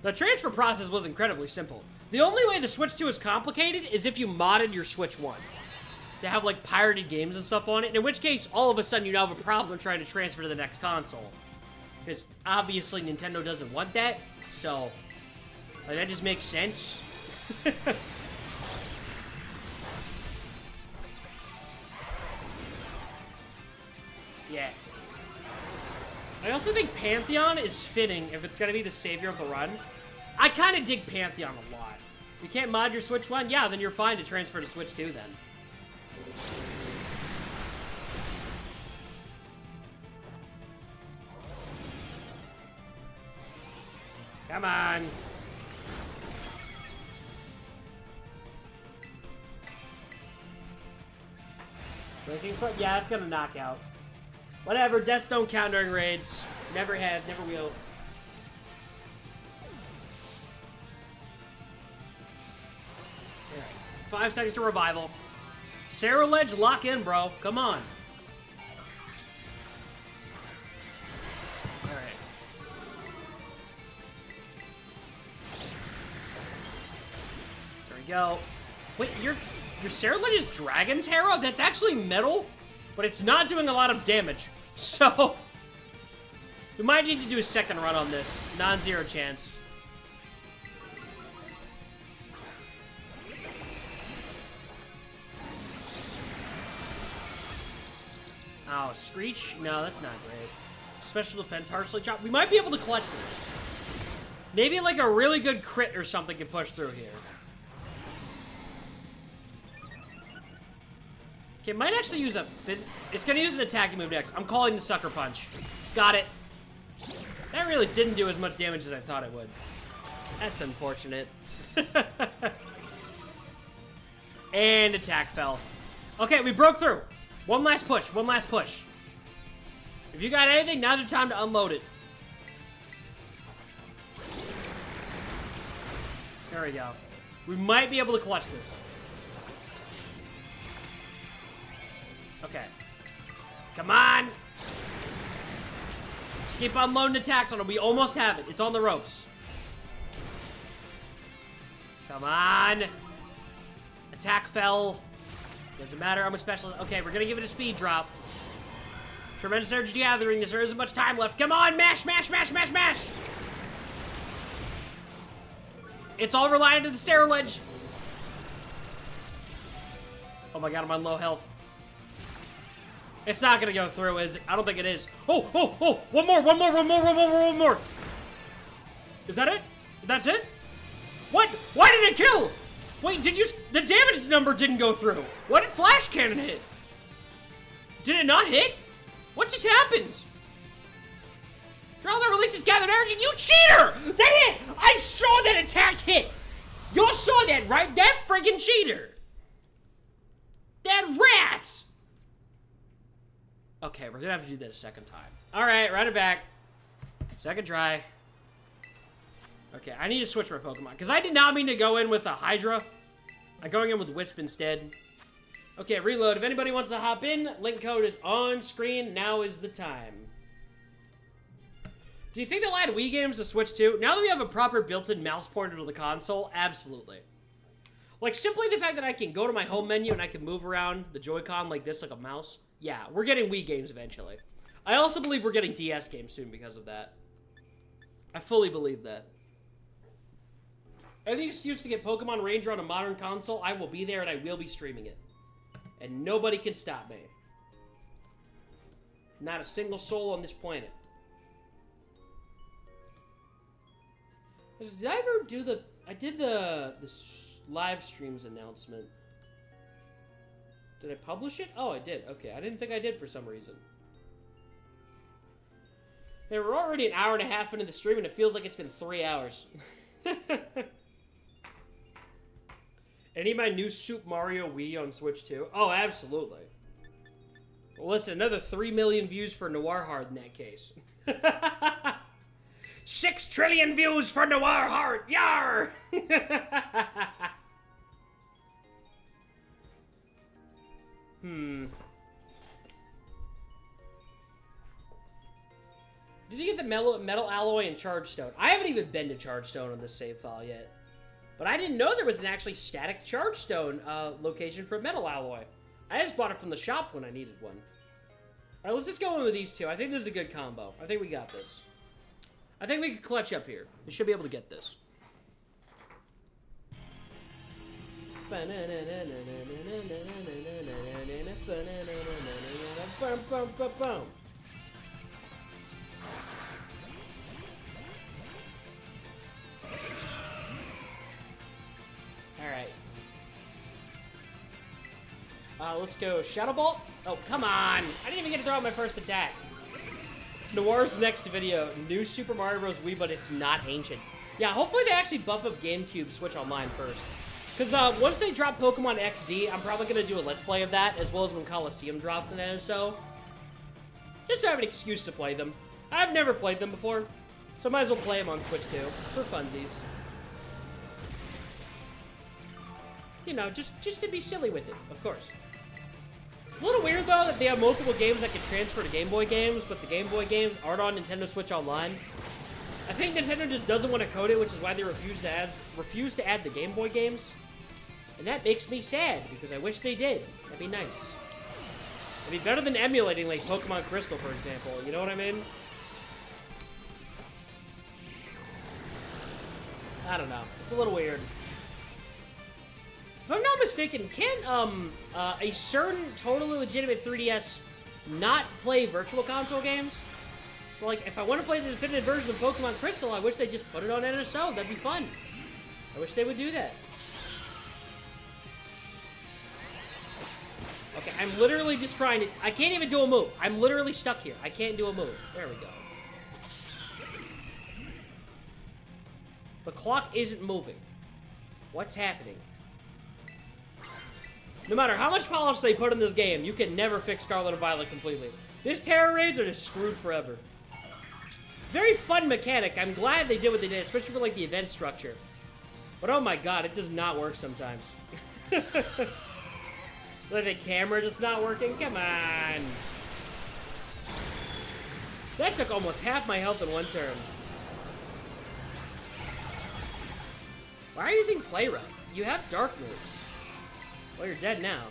The transfer process was incredibly simple. The only way the Switch 2 is complicated is if you modded your Switch 1 to have, like, pirated games and stuff on it, in which case, all of a sudden, you now have a problem trying to transfer to the next console. Because, obviously, Nintendo doesn't want that, so... like, that just makes sense. Yeah. I also think Pantheon is fitting if it's gonna be the savior of the run. I kind of dig Pantheon a lot. You can't mod your Switch 1? Yeah, then you're fine to transfer to Switch 2 then. Come on. Breaking Sword? Yeah, it's gonna knock out. Whatever, deaths don't count during raids. Never has, never will. Alright. 5 seconds to revival. Sarah Ledge, lock in, bro. Come on. Alright. There we go. Wait, your Sarah Ledge is Dragon Tera? That's actually metal, but it's not doing a lot of damage. So, we might need to do a second run on this. Non-zero chance. Oh, Screech? No, that's not great. Special defense, harshly chopped. We might be able to clutch this. Maybe like a really good crit or something can push through here. Okay, it might actually use a... it's gonna use an attacking move next. I'm calling the Sucker Punch. Got it. That really didn't do as much damage as I thought it would. That's unfortunate. And attack fell. Okay, we broke through. One last push, one last push. If you got anything, now's your time to unload it. There we go. We might be able to clutch this. Okay. Come on! Just keep unloading attacks on it. We almost have it. It's on the ropes. Come on! Attack fell. Doesn't matter, I'm a specialist. Okay, we're gonna give it a speed drop. Tremendous energy gathering. There isn't much time left. Come on, mash, mash, mash, mash, mash! It's all reliant on the Sarah Ledge. Oh my god, I'm on low health. It's not gonna go through, is it? I don't think it is. Oh, oh, oh! One more, one more, one more, one more, one more! Is that it? That's it? What? Why did it kill? Wait, did you... the damage number didn't go through. What did Flash Cannon hit? Did it not hit? What just happened? Drowner releases gathered energy. You cheater! That hit! I saw that attack hit! Y'all saw that, right? That friggin' cheater! That rat! Okay, we're gonna have to do this a second time. Alright, run it back. Second try. Okay, I need to switch my Pokemon, because I did not mean to go in with a Hydra. I'm going in with Wisp instead. Okay, reload. If anybody wants to hop in, link code is on screen. Now is the time. Do you think they'll add Wii games to Switch too? Now that we have a proper built-in mouse pointer to the console, absolutely. Like, simply the fact that I can go to my home menu and I can move around the Joy-Con like this, like a mouse. Yeah, we're getting Wii games eventually. I also believe we're getting DS games soon because of that. I fully believe that. Any excuse to get Pokemon Ranger on a modern console, I will be there and I will be streaming it. And nobody can stop me. Not a single soul on this planet. Did I ever do the... I did the live streams announcement. Did I publish it? Oh, I did. Okay, I didn't think I did for some reason. Hey, we're already an hour and a half into the stream and it feels like it's been 3 hours. Any of my new Super Mario Wii on Switch 2? Oh, absolutely. Well, listen, another 3 million views for Noir Heart in that case. 6 trillion views for Noir Heart! Yar! Did you get the metal alloy and Charge Stone? I haven't even been to Charge Stone on this save file yet. But I didn't know there was an actually static Charge Stone location for metal alloy. I just bought it from the shop when I needed one. Alright, let's just go in with these two. I think this is a good combo. I think we got this. I think we can clutch up here. We should be able to get this. Alright. Let's go Shadow Bolt. Oh, come on! I didn't even get to throw out my first attack. Noir's next video, new Super Mario Bros. Wii, but it's not ancient. Yeah, hopefully they actually buff up GameCube Switch Online first. Because once they drop Pokemon XD, I'm probably going to do a Let's Play of that, as well as when Coliseum drops in NSO. Just to have an excuse to play them. I've never played them before, so I might as well play them on Switch 2, for funsies. You know, just to be silly with it, of course. It's a little weird, though, that they have multiple games that can transfer to Game Boy games, but the Game Boy games aren't on Nintendo Switch Online. I think Nintendo just doesn't want to code it, which is why they refuse to add the Game Boy games. And that makes me sad, because I wish they did. That'd be nice. It'd be better than emulating, like, Pokemon Crystal, for example. You know what I mean? I don't know. It's a little weird. If I'm not mistaken, can a certain totally legitimate 3DS not play Virtual Console games? So, like, if I want to play the definitive version of Pokemon Crystal, I wish they'd just put it on NSO. That'd be fun. I wish they would do that. Okay, I'm literally just trying to... I can't even do a move. I'm literally stuck here. I can't do a move. There we go. The clock isn't moving. What's happening? No matter how much polish they put in this game, you can never fix Scarlet and Violet completely. These Tera raids are just screwed forever. Very fun mechanic. I'm glad they did what they did, especially for, like, the event structure. But oh my god, it does not work sometimes. Like, the camera just not working? Come on. That took almost half my health in one turn. Why are you using Play Rough? You have dark moves. Well, you're dead now.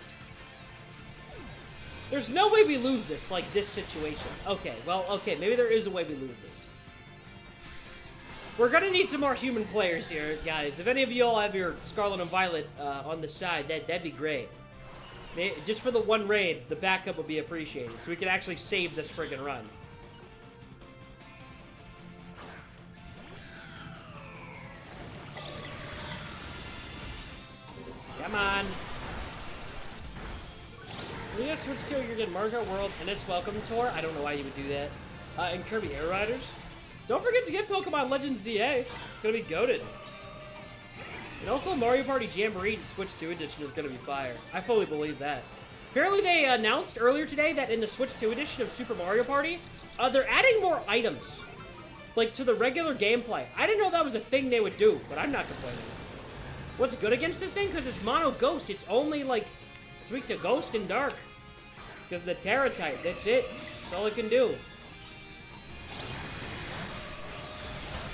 There's no way we lose this, like, this situation. Okay, well, okay, maybe there is a way we lose this. We're gonna need some more human players here, guys. If any of you all have your Scarlet and Violet on the side, that'd be great. Just for the one raid, the backup would be appreciated, so we can actually save this friggin' run. Come on. When you guys switch to, you're getting Mario Kart World and its Welcome Tour. I don't know why you would do that. And Kirby Air Riders. Don't forget to get Pokemon Legends ZA. It's gonna be goated. And also Mario Party Jamboree Switch 2 edition is gonna be fire. I fully believe that. Apparently they announced earlier today that in the Switch 2 edition of Super Mario Party, they're adding more items. Like, to the regular gameplay. I didn't know that was a thing they would do, but I'm not complaining. What's good against this thing? Because it's mono ghost. It's only, like, it's weak to ghost and dark. Because the Tera type, that's it. That's all it can do.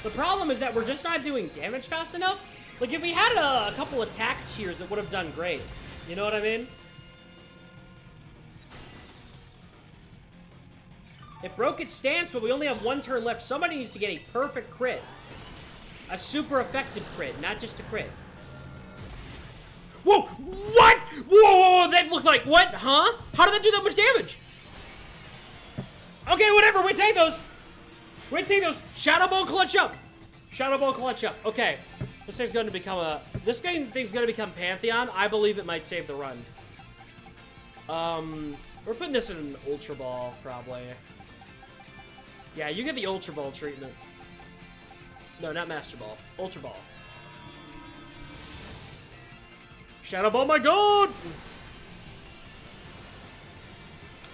The problem is that we're just not doing damage fast enough. Like, if we had a couple attack cheers, it would have done great. You know what I mean? It broke its stance, but we only have 1 turn left. Somebody needs to get a perfect crit. A super effective crit, not just a crit. Whoa! What? Whoa! That looked like... What? Huh? How did that do that much damage? Okay, whatever. We take those. We take those. Shadow Ball clutch up. Shadow Ball clutch up. Okay. This thing's going to become a... This thing's going to become Pantheon. I believe it might save the run. We're putting this in an Ultra Ball, probably. Yeah, you get the Ultra Ball treatment. No, not Master Ball. Ultra Ball. Shadow Ball, my god!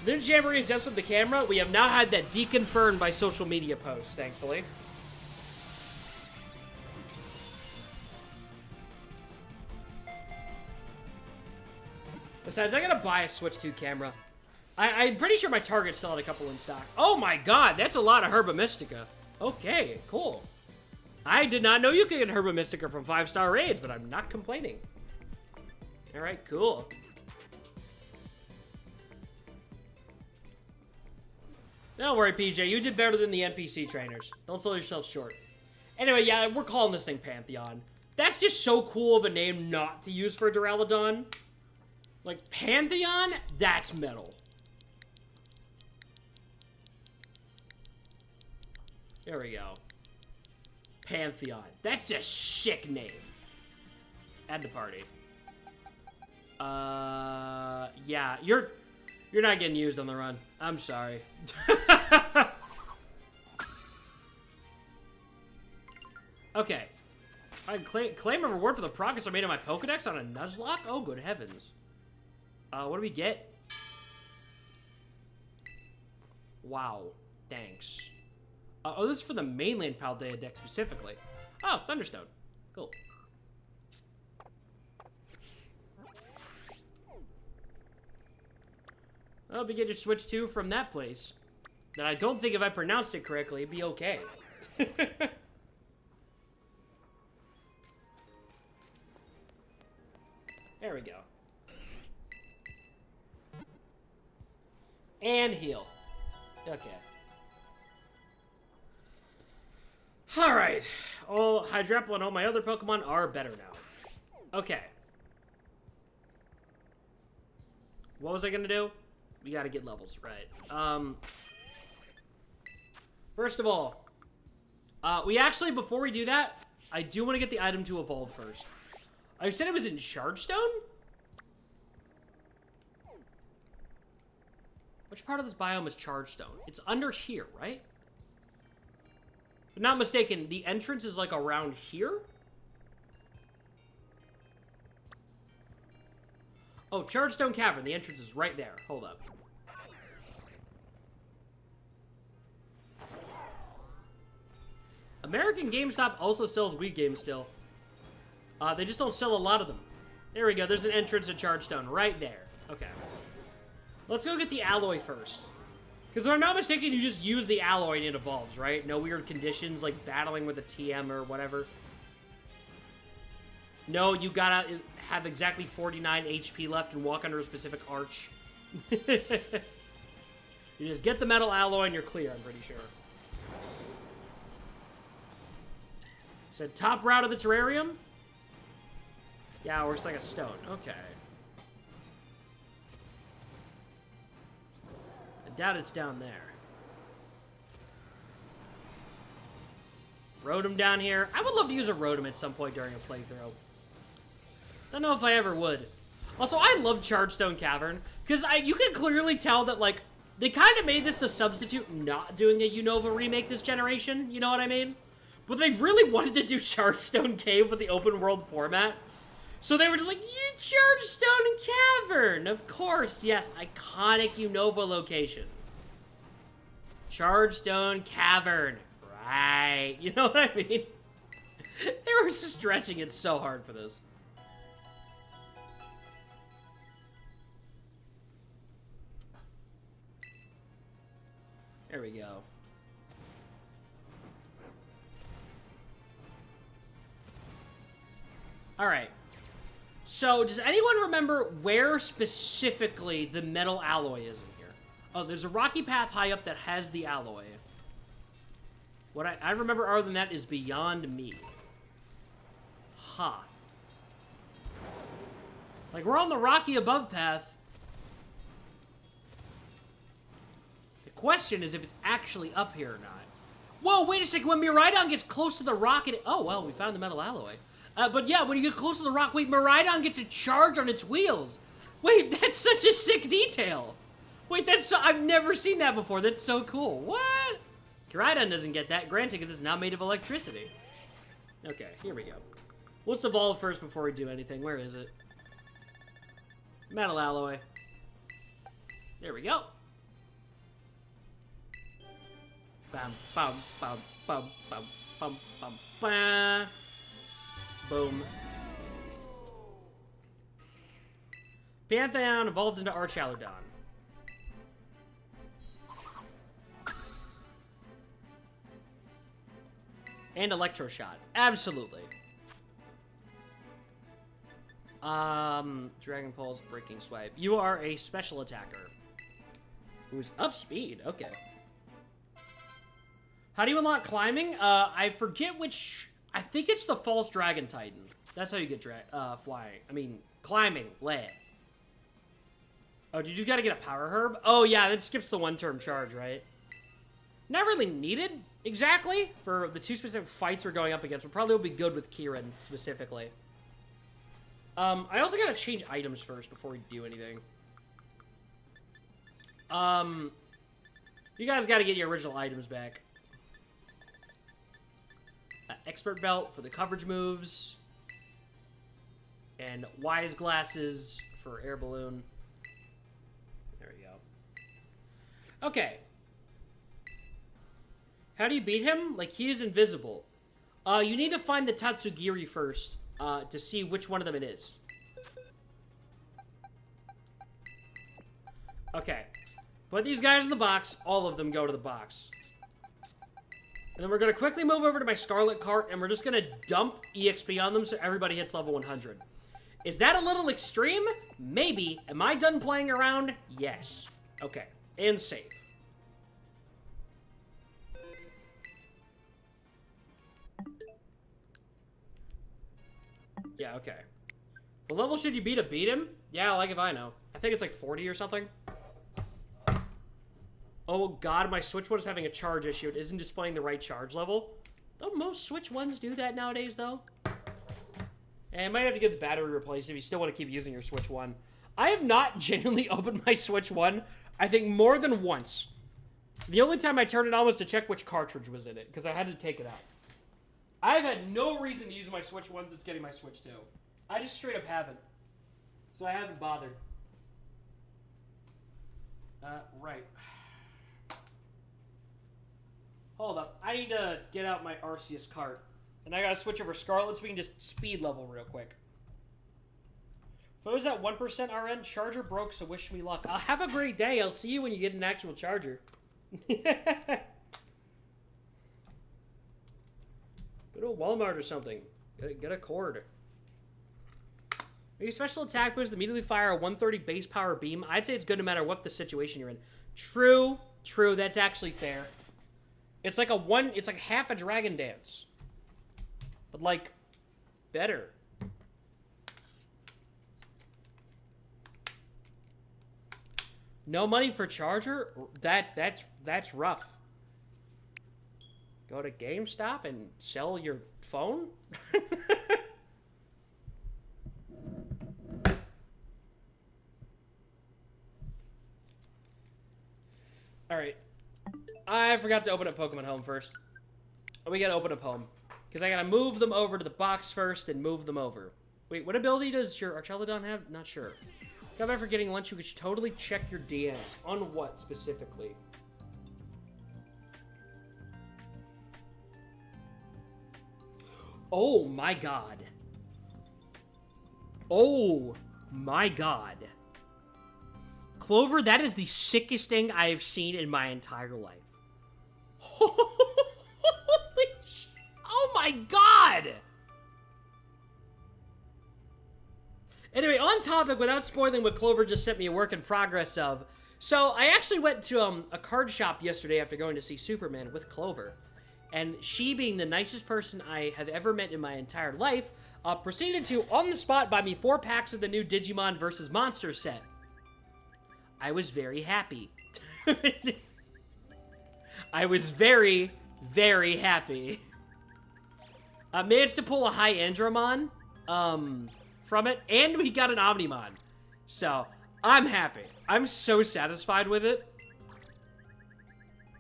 Then Jamboree is just with the camera. We have now had that deconfirmed by social media posts, thankfully. Besides, I gotta buy a Switch 2 camera. I'm pretty sure my Target still had a couple in stock. Oh my god, that's a lot of Herba Mystica. Okay, cool. I did not know you could get Herba Mystica from 5-star raids, but I'm not complaining. Alright, cool. Don't worry, PJ. You did better than the NPC trainers. Don't sell yourself short. Anyway, yeah, we're calling this thing Pantheon. That's just so cool of a name not to use for a Duraludon. Like, Pantheon? That's metal. There we go. Pantheon. That's a sick name. Add to party. Yeah, you're not getting used on the run. I'm sorry. Okay. I claim a reward for the progress I made on my Pokedex on a Nuzlocke? Oh, good heavens. What do we get? Wow. Thanks. Oh, this is for the mainland Paldea deck specifically. Oh, Thunderstone. Cool. I'll begin to switch to from that place. That I don't think if I pronounced it correctly, it'd be okay. There we go. And heal. Okay. Alright. All Hydrapple and all my other Pokemon are better now. Okay. What was I gonna do? We gotta get levels, right. First of all, we actually, before we do that, I do want to get the item to evolve first. I said it was in Chargestone? Which part of this biome is Chargestone? It's under here, right? If I'm not mistaken, the entrance is like around here? Oh, Chargestone Cavern. The entrance is right there. Hold up. American GameStop also sells Wii games still. They just don't sell a lot of them. There we go. There's an entrance to Chargestone right there. Okay. Let's go get the alloy first. Because if I'm not mistaken, you just use the alloy and it evolves, right? No weird conditions like battling with a TM or whatever. No, you gotta have exactly 49 HP left and walk under a specific arch. You just get the metal alloy and you're clear, I'm pretty sure. So top route of the terrarium? Yeah, or it's like a stone. Okay. I doubt it's down there. Rotom down here. I would love to use a Rotom at some point during a playthrough. Don't know if I ever would. Also, I love Chargestone Cavern, because you can clearly tell that, like, they kind of made this to substitute not doing a Unova remake this generation, you know what I mean? But they really wanted to do Chargestone Cave with the open world format. So they were just like, yeah, Chargestone Cavern! Of course, yes, iconic Unova location. Chargestone Cavern. Right. You know what I mean? They were stretching it so hard for this. There we go. Alright. So, does anyone remember where specifically the metal alloy is in here? Oh, there's a rocky path high up that has the alloy. What I remember other than that is beyond me. Huh. Like, we're on the rocky above path. The question is if it's actually up here or not. Whoa, wait a second. When Miraidon gets close to the rock, oh, well, we found the metal alloy. But yeah, when you get close to the rock, wait, Miraidon gets a charge on its wheels. Wait, that's such a sick detail. Wait, that's so, I've never seen that before. That's so cool. What? Miraidon doesn't get that, granted, because it's now made of electricity. Okay, here we go. Let's evolve first before we do anything. Where is it? Metal alloy. There we go. Bam, bam, bam, bam, bam, bam, bam, bam. Boom. Pantheon evolved into Archaludon. And Electroshot. Absolutely. Dragon Pulse, Breaking Swipe. You are a special attacker. Who's up speed. Okay. How do you unlock climbing? I forget which... I think it's the False Dragon Titan. That's how you get flying. I mean, climbing. Bleh. Oh, did you gotta get a Power Herb? Oh, yeah, that skips the one-turn charge, right? Not really needed, exactly, for the two specific fights we're going up against. We'll probably will be good with Kieran, specifically. I also gotta change items first before we do anything. You guys gotta get your original items back. Expert Belt for the coverage moves. And Wise Glasses for Air Balloon. There we go. Okay. How do you beat him? Like, he is invisible. You need to find the Tatsugiri first to see which one of them it is. Okay. Put these guys in the box. All of them go to the box. And then we're going to quickly move over to my Scarlet cart, and we're just going to dump EXP on them so everybody hits level 100. Is that a little extreme? Maybe. Am I done playing around? Yes. Okay. And save. Yeah, okay. What level should you be to beat him? Yeah, like if I know. I think it's like 40 or something. Oh god, my Switch one is having a charge issue. It isn't displaying the right charge level. Don't most Switch ones do that nowadays, though? And I might have to get the battery replaced if you still want to keep using your Switch one. I have not genuinely opened my Switch one, I think, more than once. The only time I turned it on was to check which cartridge was in it, because I had to take it out. I've had no reason to use my Switch 1 since getting my Switch 2. I just straight up haven't. So I haven't bothered. Right. Hold up. I need to get out my Arceus cart. And I gotta switch over Scarlet so we can just speed level real quick. If I was at 1% RN, charger broke, so wish me luck. I'll have a great day. I'll see you when you get an actual charger. Go to Walmart or something. Get a cord. Your special attack boost immediately fire a 130 base power beam. I'd say it's good no matter what the situation you're in. True. True. That's actually fair. It's like it's like half a Dragon Dance. But like, better. No money for charger? That's rough. Go to GameStop and sell your phone? Alright. I forgot to open up Pokemon Home first. We gotta open up Home. Because I gotta move them over to the box first and move them over. Wait, what ability does your Archaludon have? Not sure. If ever getting lunch, you could totally check your DMs. On what specifically? Oh my god. Oh my god. Clover, that is the sickest thing I have seen in my entire life. Holy sh- oh my god! Anyway, on topic, without spoiling what Clover just sent me a work in progress of. So, I actually went to a card shop yesterday after going to see Superman with Clover. And she, being the nicest person I have ever met in my entire life, proceeded to, on the spot, buy me 4 packs of the new Digimon vs. Monsters set. I was very happy. I was very, very happy. I managed to pull a high Andromon from it, and we got an Omnimon. So, I'm happy. I'm so satisfied with it.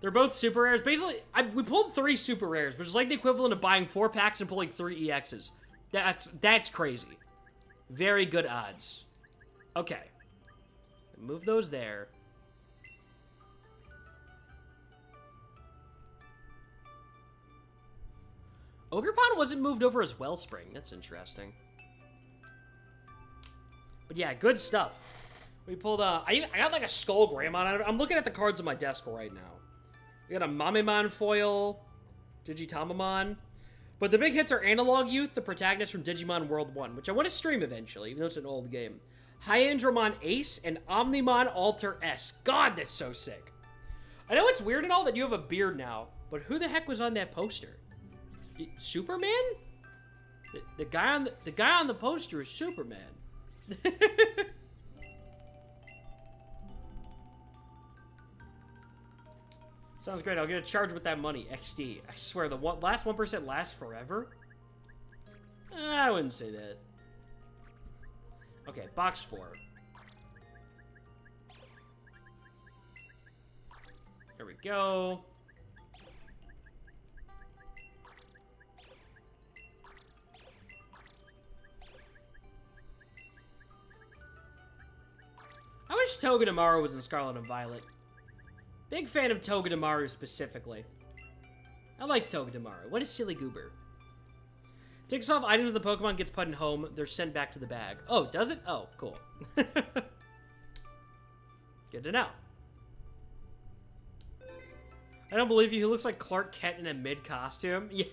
They're both super rares. Basically, we pulled 3 super rares, which is like the equivalent of buying 4 packs and pulling 3 EXs. That's crazy. Very good odds. Okay. Move those there. Ogerpon wasn't moved over as Wellspring. That's interesting. But yeah, good stuff. We pulled I got like a Skull Greymon. I'm looking at the cards on my desk right now. We got a Mamemon foil, Digitamamon. But the big hits are Analog Youth, the protagonist from Digimon World 1, which I want to stream eventually, even though it's an old game. Hyandromon Ace and Omnimon Alter S. God, that's so sick. I know it's weird and all that you have a beard now, but who the heck was on that poster? Superman? The guy on the poster is Superman. Sounds great. I'll get a charge with that money. XD. I swear, the last 1% lasts forever? I wouldn't say that. Okay, box 4. There we go. I wish Togedemaru was in Scarlet and Violet. Big fan of Togedemaru specifically. I like Togedemaru. What a silly goober. Takes off items when the Pokemon gets put in home. They're sent back to the bag. Oh, does it? Oh, cool. Good to know. I don't believe you. He looks like Clark Kent in a mid-costume. Yeah.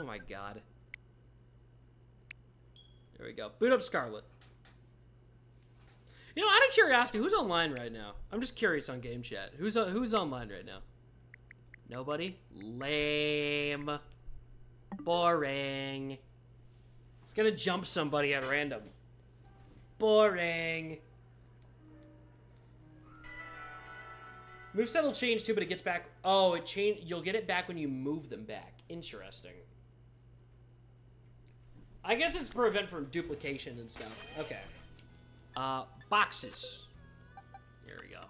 Oh my god. There we go. Boot up Scarlet. You know, out of curiosity, who's online right now? I'm just curious on game chat. Who's online right now? Nobody? Lame. Boring. It's gonna jump somebody at random. Boring. Moveset will change too, but it gets back. Oh, it changed. You'll get it back when you move them back. Interesting. I guess it's to prevent from duplication and stuff. Okay. Boxes. There we go.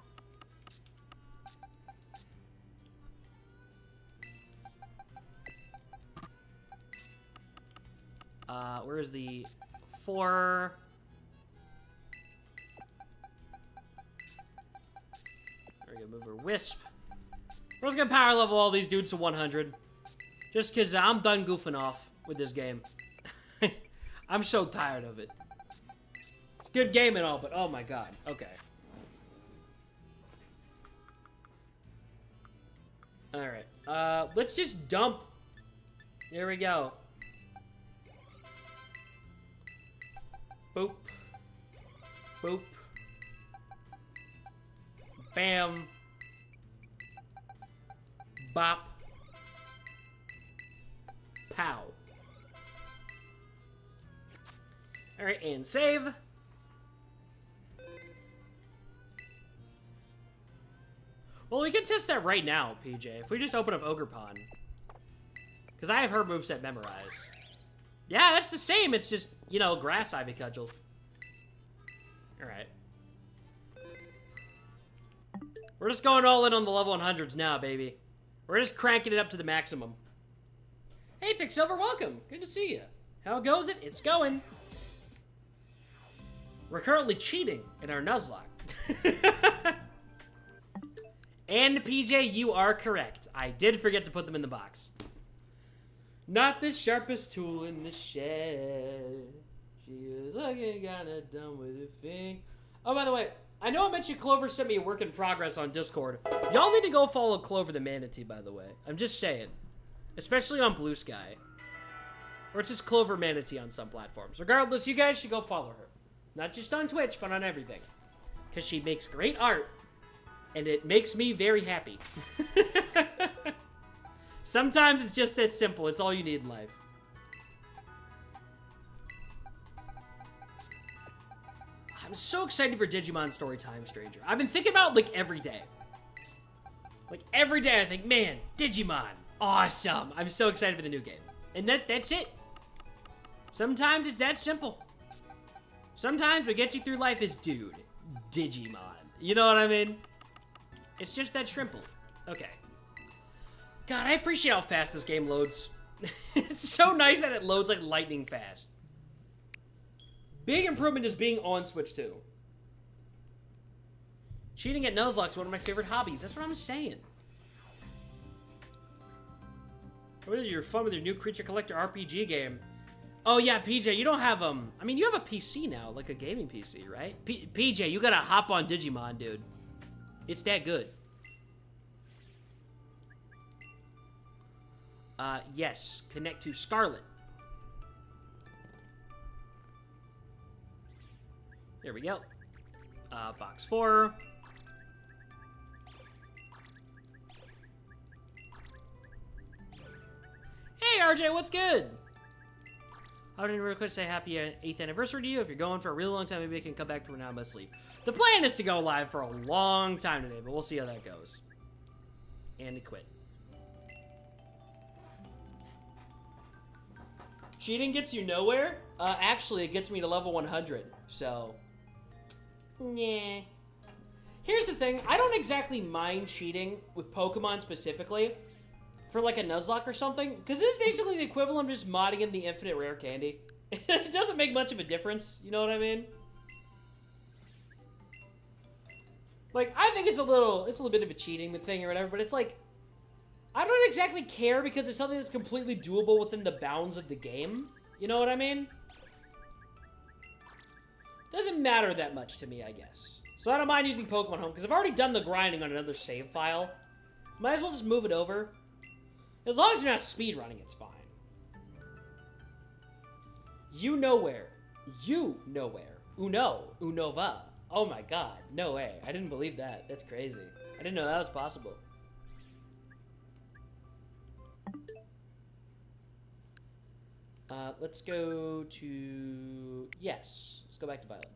Where is the 4? There we go, move her Wisp. We're just gonna power level all these dudes to 100. Just cause I'm done goofing off with this game. I'm so tired of it. It's a good game and all, but oh my god. Okay. Alright. Let's just dump. There we go. Boop. Boop. Bam. Bop. Pow. Alright, and save. Well, we can test that right now, PJ. If we just open up Ogerpon. Because I have her moveset memorized. Yeah, that's the same. It's just, you know, Grass Ivy Cudgel. Alright. We're just going all in on the level 100s now, baby. We're just cranking it up to the maximum. Hey, Pixelver, welcome. Good to see you. How goes it? It's going. We're currently cheating in our Nuzlocke. And PJ, you are correct. I did forget to put them in the box. Not the sharpest tool in the shed. She is looking kinda dumb with her thing. Oh, by the way, I know I mentioned Clover sent me a work in progress on Discord. Y'all need to go follow Clover the Manatee, by the way. I'm just saying. Especially on Blue Sky. Or it's just Clover Manatee on some platforms. Regardless, you guys should go follow her. Not just on Twitch, but on everything. Because she makes great art. And it makes me very happy. Sometimes it's just that simple. It's all you need in life. I'm so excited for Digimon Storytime, Stranger. I've been thinking about it, like, every day. Like, every day I think, man, Digimon, awesome. I'm so excited for the new game. And that's it. Sometimes it's that simple. Sometimes what gets you through life is, dude, Digimon. You know what I mean? It's just that simple. Okay. God, I appreciate how fast this game loads. It's so nice that it loads like lightning fast. Big improvement is being on Switch 2. Cheating at Nuzlocke is one of my favorite hobbies. That's what I'm saying. What is your fun with your new Creature Collector RPG game? Oh yeah, PJ, you don't have, I mean, you have a PC now, like a gaming PC, right? PJ, you gotta hop on Digimon, dude. It's that good. Yes, connect to Scarlet. There we go. Box 4. Hey, RJ, what's good? I didn't real quick say happy 8th anniversary to you. If you're going for a really long time, maybe I can come back for now. I'm asleep. The plan is to go live for a long time today, but we'll see how that goes. And to quit. Cheating gets you nowhere? Actually, it gets me to level 100, so... Nah. Here's the thing, I don't exactly mind cheating with Pokemon specifically for like a Nuzlocke or something, because this is basically the equivalent of just modding in the infinite rare candy. It doesn't make much of a difference, you know what I mean? Like, I think it's a little bit of a cheating thing or whatever, but it's like, I don't exactly care because it's something that's completely doable within the bounds of the game. You know what I mean? Doesn't matter that much to me, I guess. So I don't mind using Pokemon Home, because I've already done the grinding on another save file. Might as well just move it over. As long as you're not speedrunning, it's fine. You know where. You know where. Uno. Unova. Oh my god. No way. I didn't believe that. That's crazy. I didn't know that was possible. Let's go to... Yes. Let's go back to Violet.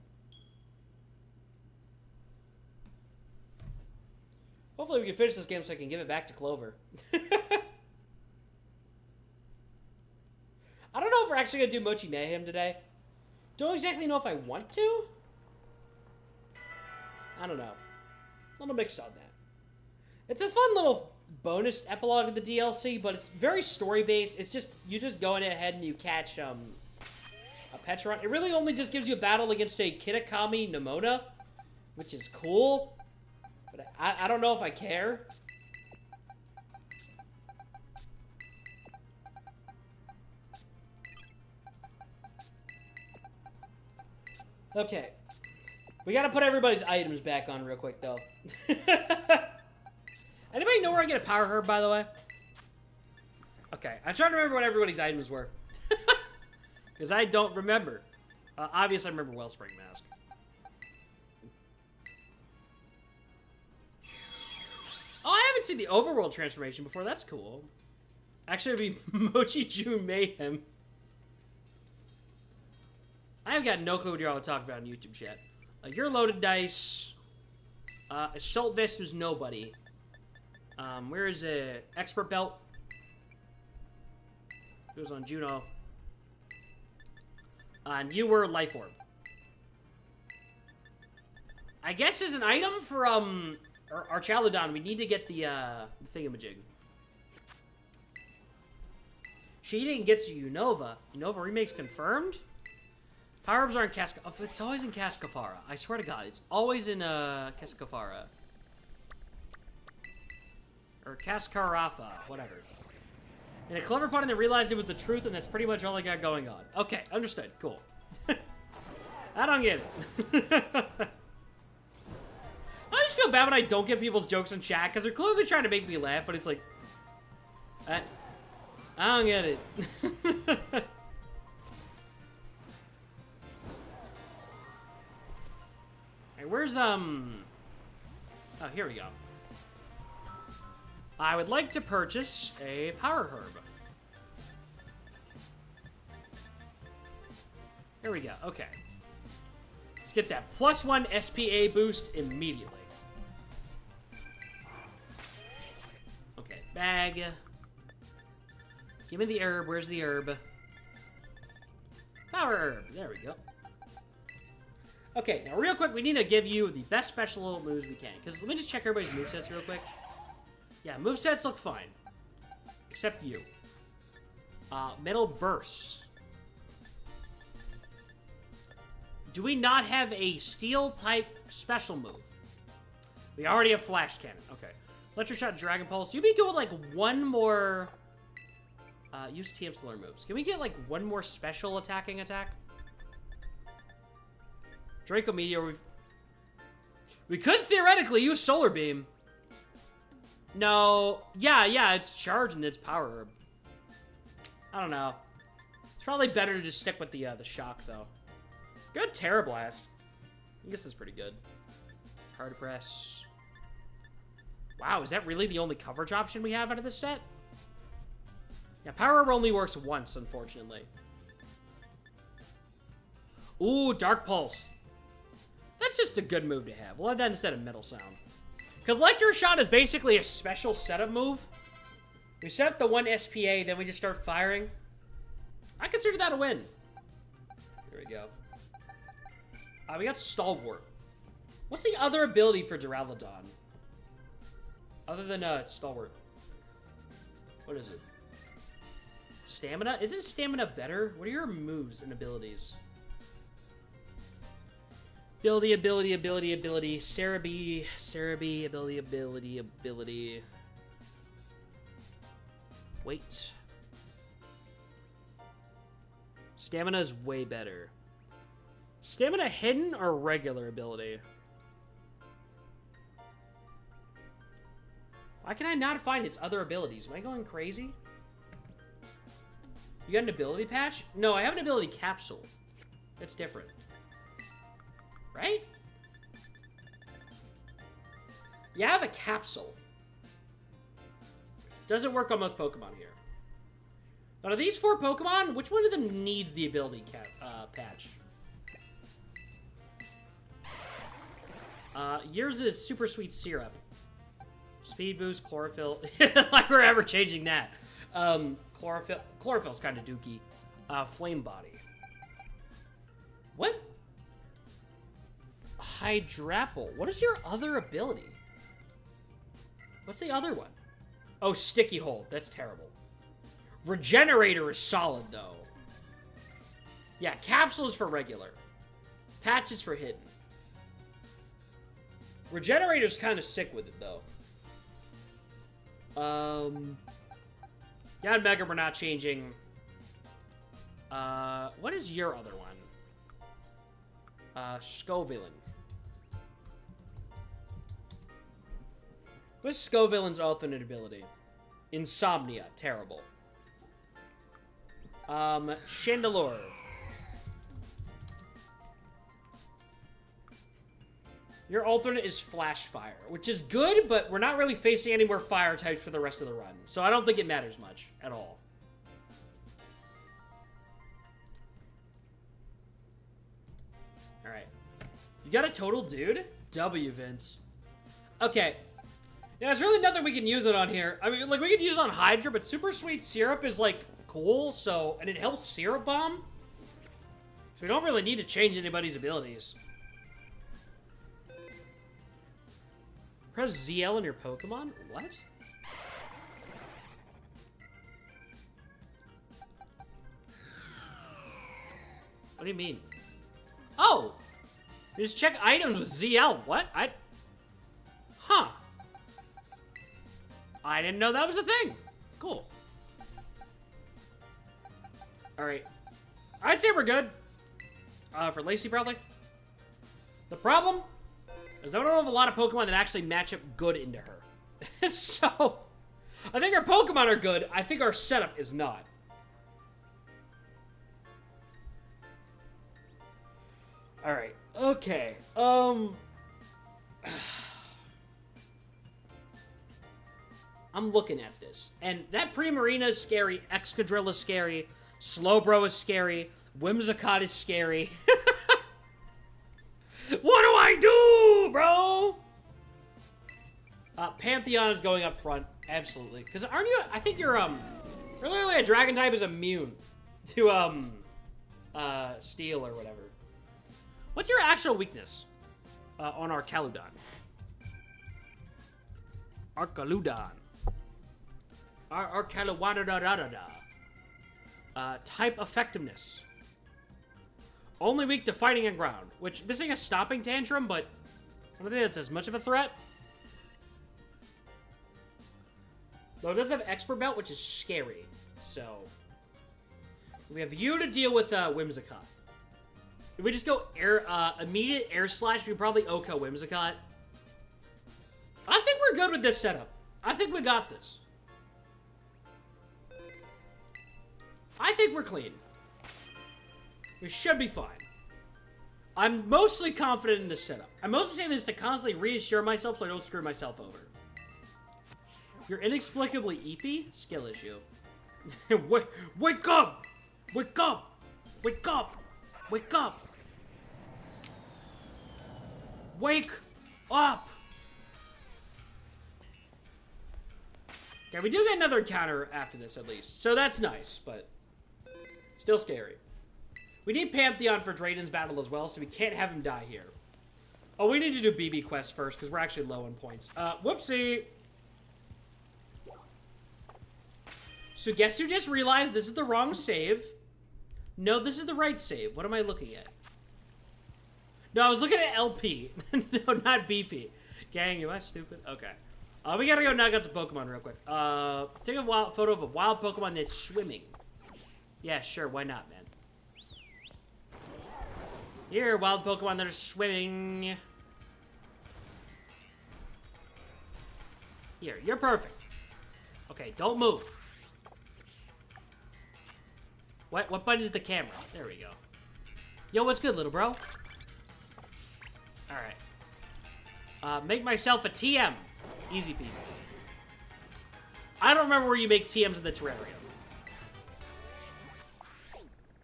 Hopefully we can finish this game so I can give it back to Clover. I don't know if we're actually going to do Mochi Mayhem today. Don't exactly know if I want to. I don't know. A little mixed on that. It's a fun little bonus epilogue of the DLC, but it's very story-based. It's just, you just go ahead and you catch a Petron. It really only just gives you a battle against a Kitakami Nemona, which is cool. But I don't know if I care. Okay. We gotta put everybody's items back on real quick, though. Anybody know where I get a power herb, by the way? Okay, I'm trying to remember what everybody's items were. Because I don't remember. Obviously, I remember Wellspring Mask. Oh, I haven't seen the overworld transformation before. That's cool. Actually, it'd be Mochi Ju Mayhem. I've got no clue what you're all talking about in YouTube chat. Your loaded dice. Assault Vest was nobody. Where is it? Expert Belt. Goes on Juno. And you were Life Orb. I guess as an item for, our Chaludon, we need to get the thingamajig. Cheating gets you Unova. Unova remakes confirmed? Power Ups are in Casca... Oh, it's always in Cascafara. I swear to God, it's always in, Cascafara. Or Cascarafa, whatever. And a clever pun, and they realized it was the truth, and that's pretty much all I got going on. Okay, understood. Cool. I don't get it. I just feel bad when I don't get people's jokes in chat, because they're clearly trying to make me laugh, but it's like... I don't get it. where's, Oh, here we go. I would like to purchase a power herb. Here we go, okay. Let's get that +1 SPA boost immediately. Okay, bag. Give me the herb, where's the herb? Power herb, there we go. Okay, now real quick, we need to give you the best special moves we can. Because let me just check everybody's movesets real quick. Yeah, movesets look fine. Except you. Metal Burst. Do we not have a steel-type special move? We already have Flash Cannon. Okay. Electric Shot, Dragon Pulse. You'd be good with, like, one more... use TMs to learn moves. Can we get, like, one more special attacking attack? Draco Meteor, we could theoretically use Solar Beam. No. Yeah, it's charged and it's power herb. I don't know. It's probably better to just stick with the shock, though. Good Tera Blast. I guess that's pretty good. Hard Press. Wow, is that really the only coverage option we have out of this set? Yeah, power herb only works once, unfortunately. Ooh, Dark Pulse. That's just a good move to have. We'll have that instead of Metal Sound. Because Electro Shot is basically a special setup move. We set up the 1 SPA, then we just start firing. I consider that a win. There we go. We got Stalwart. What's the other ability for Duraludon? Other than Stalwart. What is it? Stamina? Isn't Stamina better? What are your moves and abilities? Ability. Cerebi, ability. Wait. Stamina is way better. Stamina hidden or regular ability? Why can I not find its other abilities? Am I going crazy? You got an ability patch? No, I have an ability capsule. That's different. Right? Yeah, I have a capsule. Doesn't work on most Pokemon here. Out of these 4 Pokemon, which one of them needs the ability patch? Yours is Super Sweet Syrup. Speed Boost, Chlorophyll. Like we're ever changing that. Chlorophyll's kind of dookie. Flame Body. What? Hydrapple. What is your other ability? What's the other one? Oh, Sticky Hold. That's terrible. Regenerator is solid, though. Yeah, Capsule is for regular. Patch is for hidden. Regenerator's kind of sick with it, though. Yeah, Mega, we're not changing. What is your other one? Scovillain. What's Scovillain's alternate ability? Insomnia. Terrible. Chandelure. Your alternate is Flash Fire, which is good, but we're not really facing any more fire types for the rest of the run. So I don't think it matters much at all. Alright. You got a total dude? W, Vince. Okay. Yeah, there's really nothing we can use it on here. I mean, like, we could use it on Hydra, but Super Sweet Syrup is, like, cool, so... And it helps Syrup Bomb. So we don't really need to change anybody's abilities. Press ZL on your Pokemon? What? What do you mean? Oh! You just check items with ZL. What? Huh. I didn't know that was a thing. Cool. Alright. I'd say we're good. For Lacey, probably. The problem is that we don't have a lot of Pokemon that actually match up good into her. So, I think our Pokemon are good. I think our setup is not. Alright. Okay. I'm looking at this. And that Primarina is scary. Excadrill is scary. Slowbro is scary. Whimsicott is scary. What do I do, bro? Pantheon is going up front. Absolutely. Because aren't you... I think you're, Literally a dragon type is immune to, steel or whatever. What's your actual weakness on Arcaludon? Arcaludon. Arcaludon. Type effectiveness. Only weak to fighting and ground. Which, this ain't a stopping tantrum, but I don't think that's as much of a threat. Though it does have Expert Belt, which is scary. So, we have you to deal with Whimsicott. If we just go immediate air slash, we probably Oko Whimsicott. I think we're good with this setup. I think we got this. I think we're clean. We should be fine. I'm mostly confident in this setup. I'm mostly saying this to constantly reassure myself so I don't screw myself over. You're inexplicably eepy? Skill issue. Wake up! Wake up! Wake up! Wake up! Wake up! Okay, we do get another encounter after this, at least. So that's nice, but still scary. We need Pantheon for Drayden's battle as well, so we can't have him die here. Oh, we need to do BB quest first, because we're actually low on points. Whoopsie! So guess who just realized this is the wrong save? No, this is the right save. What am I looking at? No, I was looking at LP. No, not BP. Gang, am I stupid? Okay. We gotta go knock out some Pokemon real quick. Take a photo of a wild Pokemon that's swimming. Yeah, sure, why not, man? Here, wild Pokemon that are swimming. Here, you're perfect. Okay, don't move. What button is the camera? There we go. Yo, what's good, little bro? Alright. Make myself a TM. Easy peasy. I don't remember where you make TMs in the terrarium.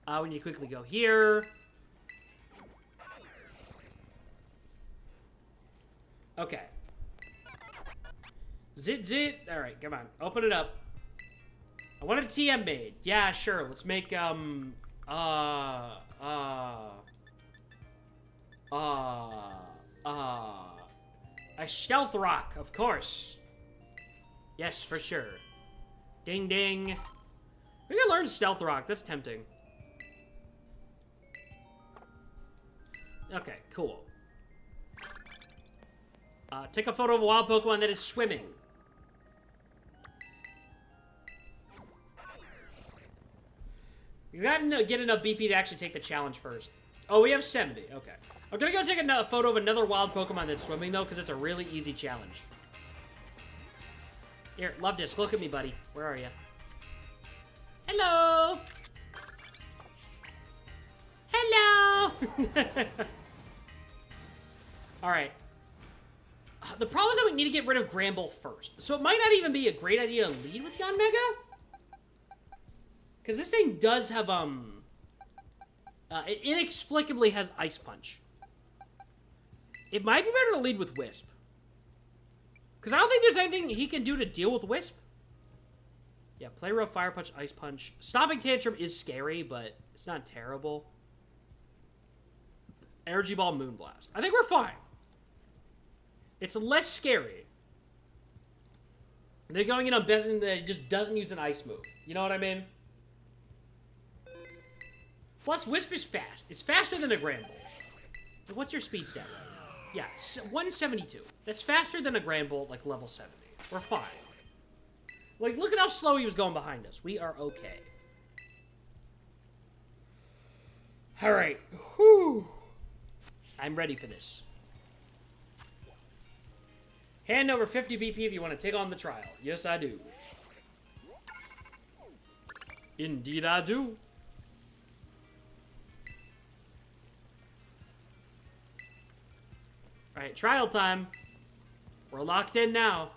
When you quickly go here. Okay. Zit zit. Alright, come on. Open it up. I want a TM made. Yeah, sure. Let's make, a Stealth Rock, of course. Yes, for sure. Ding ding. We can learn Stealth Rock. That's tempting. Okay, cool. Take a photo of a wild Pokemon that is swimming. You gotta get enough BP to actually take the challenge first. Oh, we have 70. Okay. I'm gonna go take a photo of another wild Pokemon that's swimming, though, because it's a really easy challenge. Here, Love Disc, look at me, buddy. Where are you? Hello! Hello! Alright. The problem is that we need to get rid of Gramble first. So it might not even be a great idea to lead with Yanmega. Because this thing does have, it inexplicably has Ice Punch. It might be better to lead with Wisp. Because I don't think there's anything he can do to deal with Wisp. Yeah, Play Rough, Fire Punch, Ice Punch. Stopping Tantrum is scary, but it's not terrible. Energy Ball, Moonblast. I think we're fine. It's less scary. They're going in on Bezin that just doesn't use an Ice move. You know what I mean? Plus, Wisp is fast. It's faster than a Granbull. What's your speed stat right now? Yeah, 172. That's faster than a Granbull, like level 70. We're fine. Like, look at how slow he was going behind us. We are okay. Alright. Whew. I'm ready for this. Hand over 50 BP if you want to take on the trial. Yes, I do. Indeed, I do. Alright, trial time. We're locked in now.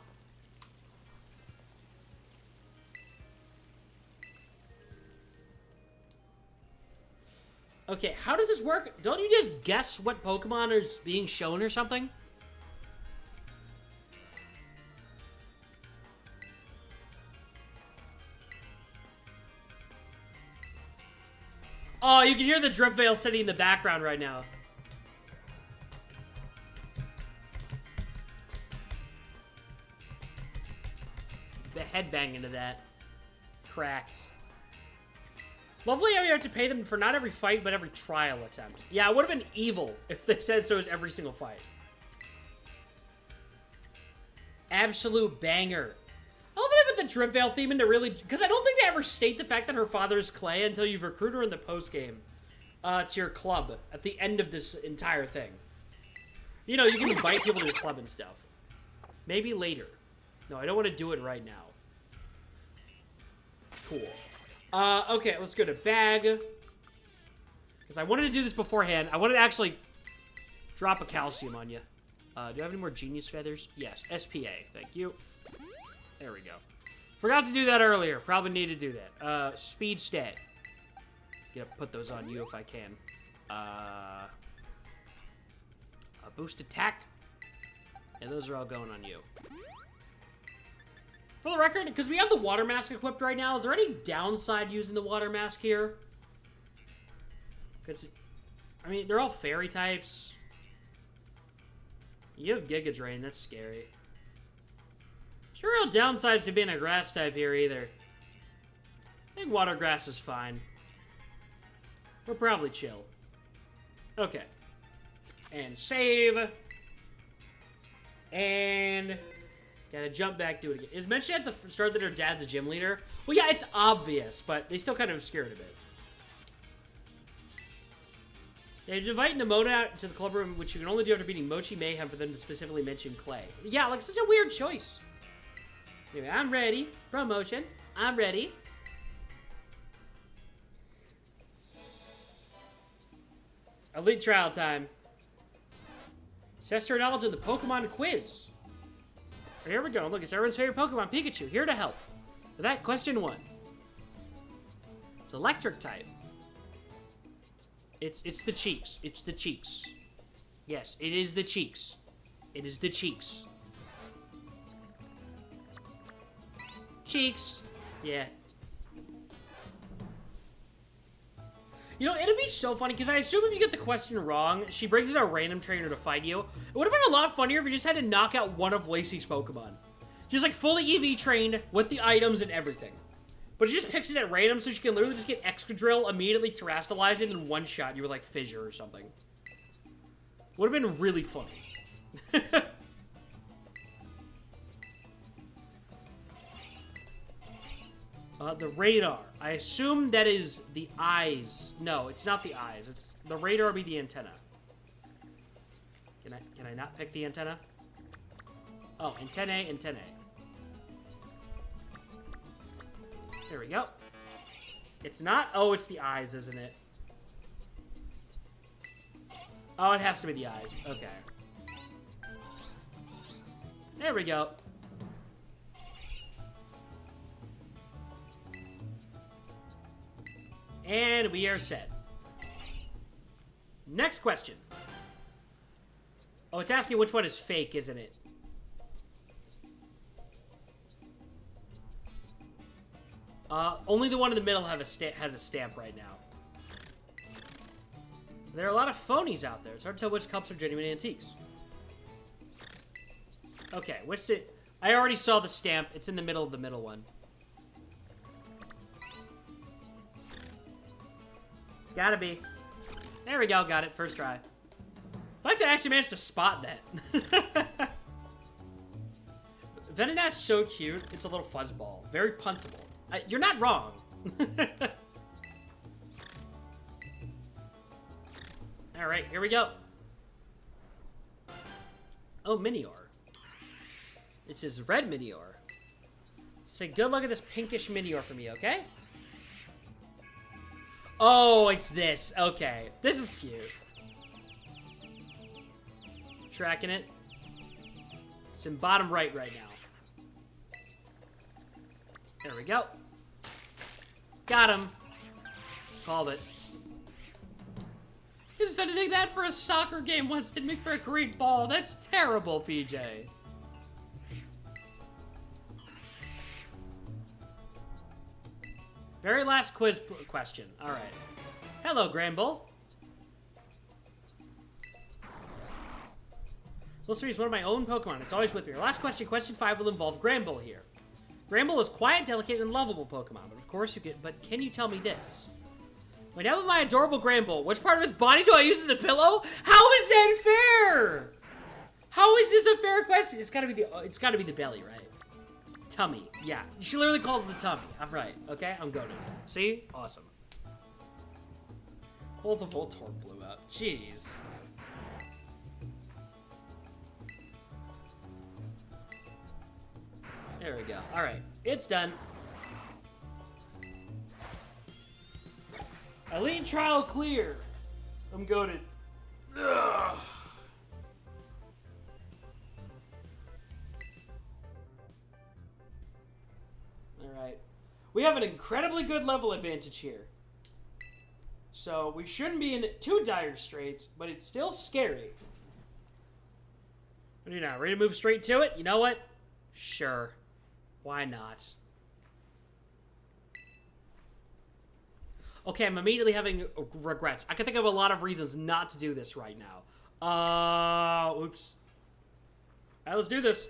Okay, how does this work? Don't you just guess what Pokemon is being shown or something? Oh, you can hear the drip veil sitting in the background right now. The headbang into that. Cracks. Lovely how you have to pay them for not every fight, but every trial attempt. Yeah, it would have been evil if they said so as every single fight. Absolute banger. I love they put the Drip Veil theme into really... Because I don't think they ever state the fact that her father is Clay until you've recruited her in the post-game to your club at the end of this entire thing. You know, you can invite people to your club and stuff. Maybe later. No, I don't want to do it right now. Cool. Okay, let's go to bag. Because I wanted to do this beforehand. I wanted to actually drop a calcium on you. Do I have any more genius feathers? Yes, SPA. Thank you. There we go. Forgot to do that earlier. Probably need to do that. Speed stat. Gonna put those on you if I can. A boost attack. And those are all going on you. For the record, because we have the water mask equipped right now, is there any downside using the water mask here? Because, I mean, they're all fairy types. You have Giga Drain, that's scary. There's no real downsides to being a grass type here either. I think water grass is fine. We're probably chill. Okay. And save. And... gotta jump back, do it again. Is mentioned at the start that her dad's a gym leader? Well, yeah, it's obvious, but they still kind of obscure it a bit. Yeah, you invite Nemona to the club room, which you can only do after beating Mochi Mayhem for them to specifically mention Clay. Yeah, like, such a weird choice. Anyway, I'm ready. Promotion. I'm ready. Elite trial time. Test her knowledge of the Pokemon quiz. Here we go. Look, it's everyone's favorite Pokemon, Pikachu, here to help. For that, question 1. It's electric type. It's the cheeks. It's the cheeks. Yes, it is the cheeks. It is the cheeks. Cheeks. Yeah. You know, it'd be so funny, because I assume if you get the question wrong, she brings in a random trainer to fight you. It would have been a lot funnier if you just had to knock out one of Lacey's Pokemon. Just, like, fully EV trained with the items and everything. But she just picks it at random, so she can literally just get Excadrill, immediately Terrastalize it, and in one shot you were, like, Fissure or something. Would have been really funny. The radar. I assume that is the eyes. No, it's not the eyes. It's the radar would be the antenna. Can I not pick the antenna? Oh, antennae, antennae. There we go. It's not? Oh, it's the eyes, isn't it? Oh, it has to be the eyes. Okay. There we go. And we are set. Next question. Oh, it's asking which one is fake, isn't it? Only the one in the middle has a stamp right now. There are a lot of phonies out there. It's hard to tell which cups are genuine antiques. Okay, what's it? I already saw the stamp. It's in the middle of the middle one. Gotta be. There we go, got it. First try. I'd like to actually manage to spot that. Venonat's so cute. It's a little fuzzball. Very puntable. You're not wrong. Alright, here we go. Oh, Minior. This is red Minior. So good luck at this pinkish Minior for me, okay? Oh, it's this. Okay. This is cute. Tracking it. It's in bottom right now. There we go. Got him. Called it. He was defending that for a soccer game once. Didn't make for a great ball. That's terrible, PJ. Very last quiz question. All right. Hello, Granbull. Wilson is one of my own Pokemon. It's always with me. Your last question, question 5, will involve Granbull here. Granbull is quiet, delicate, and lovable Pokemon, but of course you get. But can you tell me this? Wait, now with my adorable Granbull, which part of his body do I use as a pillow? How is that fair? How is this a fair question? It's gotta be the belly, right? Tummy. Yeah. She literally calls it the tummy. I'm right. Okay? I'm goated. See? Awesome. Oh, the Voltorb blew up. Jeez. There we go. Alright. It's done. Elite trial clear. I'm goated. Ugh. Alright. We have an incredibly good level advantage here. So we shouldn't be in too dire straits, but it's still scary. What do you now? Ready to move straight to it? You know what? Sure. Why not? Okay, I'm immediately having regrets. I can think of a lot of reasons not to do this right now. Oops. All right, let's do this.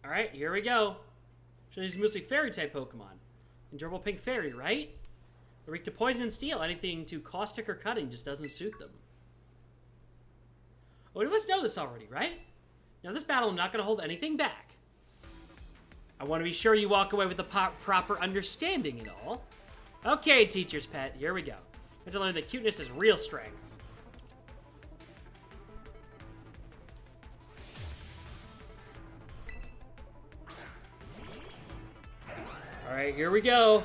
All right, here we go. So these are mostly fairy-type Pokemon. Endurable pink fairy, right? They're weak to poison and steel. Anything too caustic or cutting just doesn't suit them. Oh, we must know this already, right? Now, this battle, I'm not going to hold anything back. I want to be sure you walk away with the proper understanding and all. Okay, teacher's pet, here we go. You have to learn that cuteness is real strength. All right, here we go.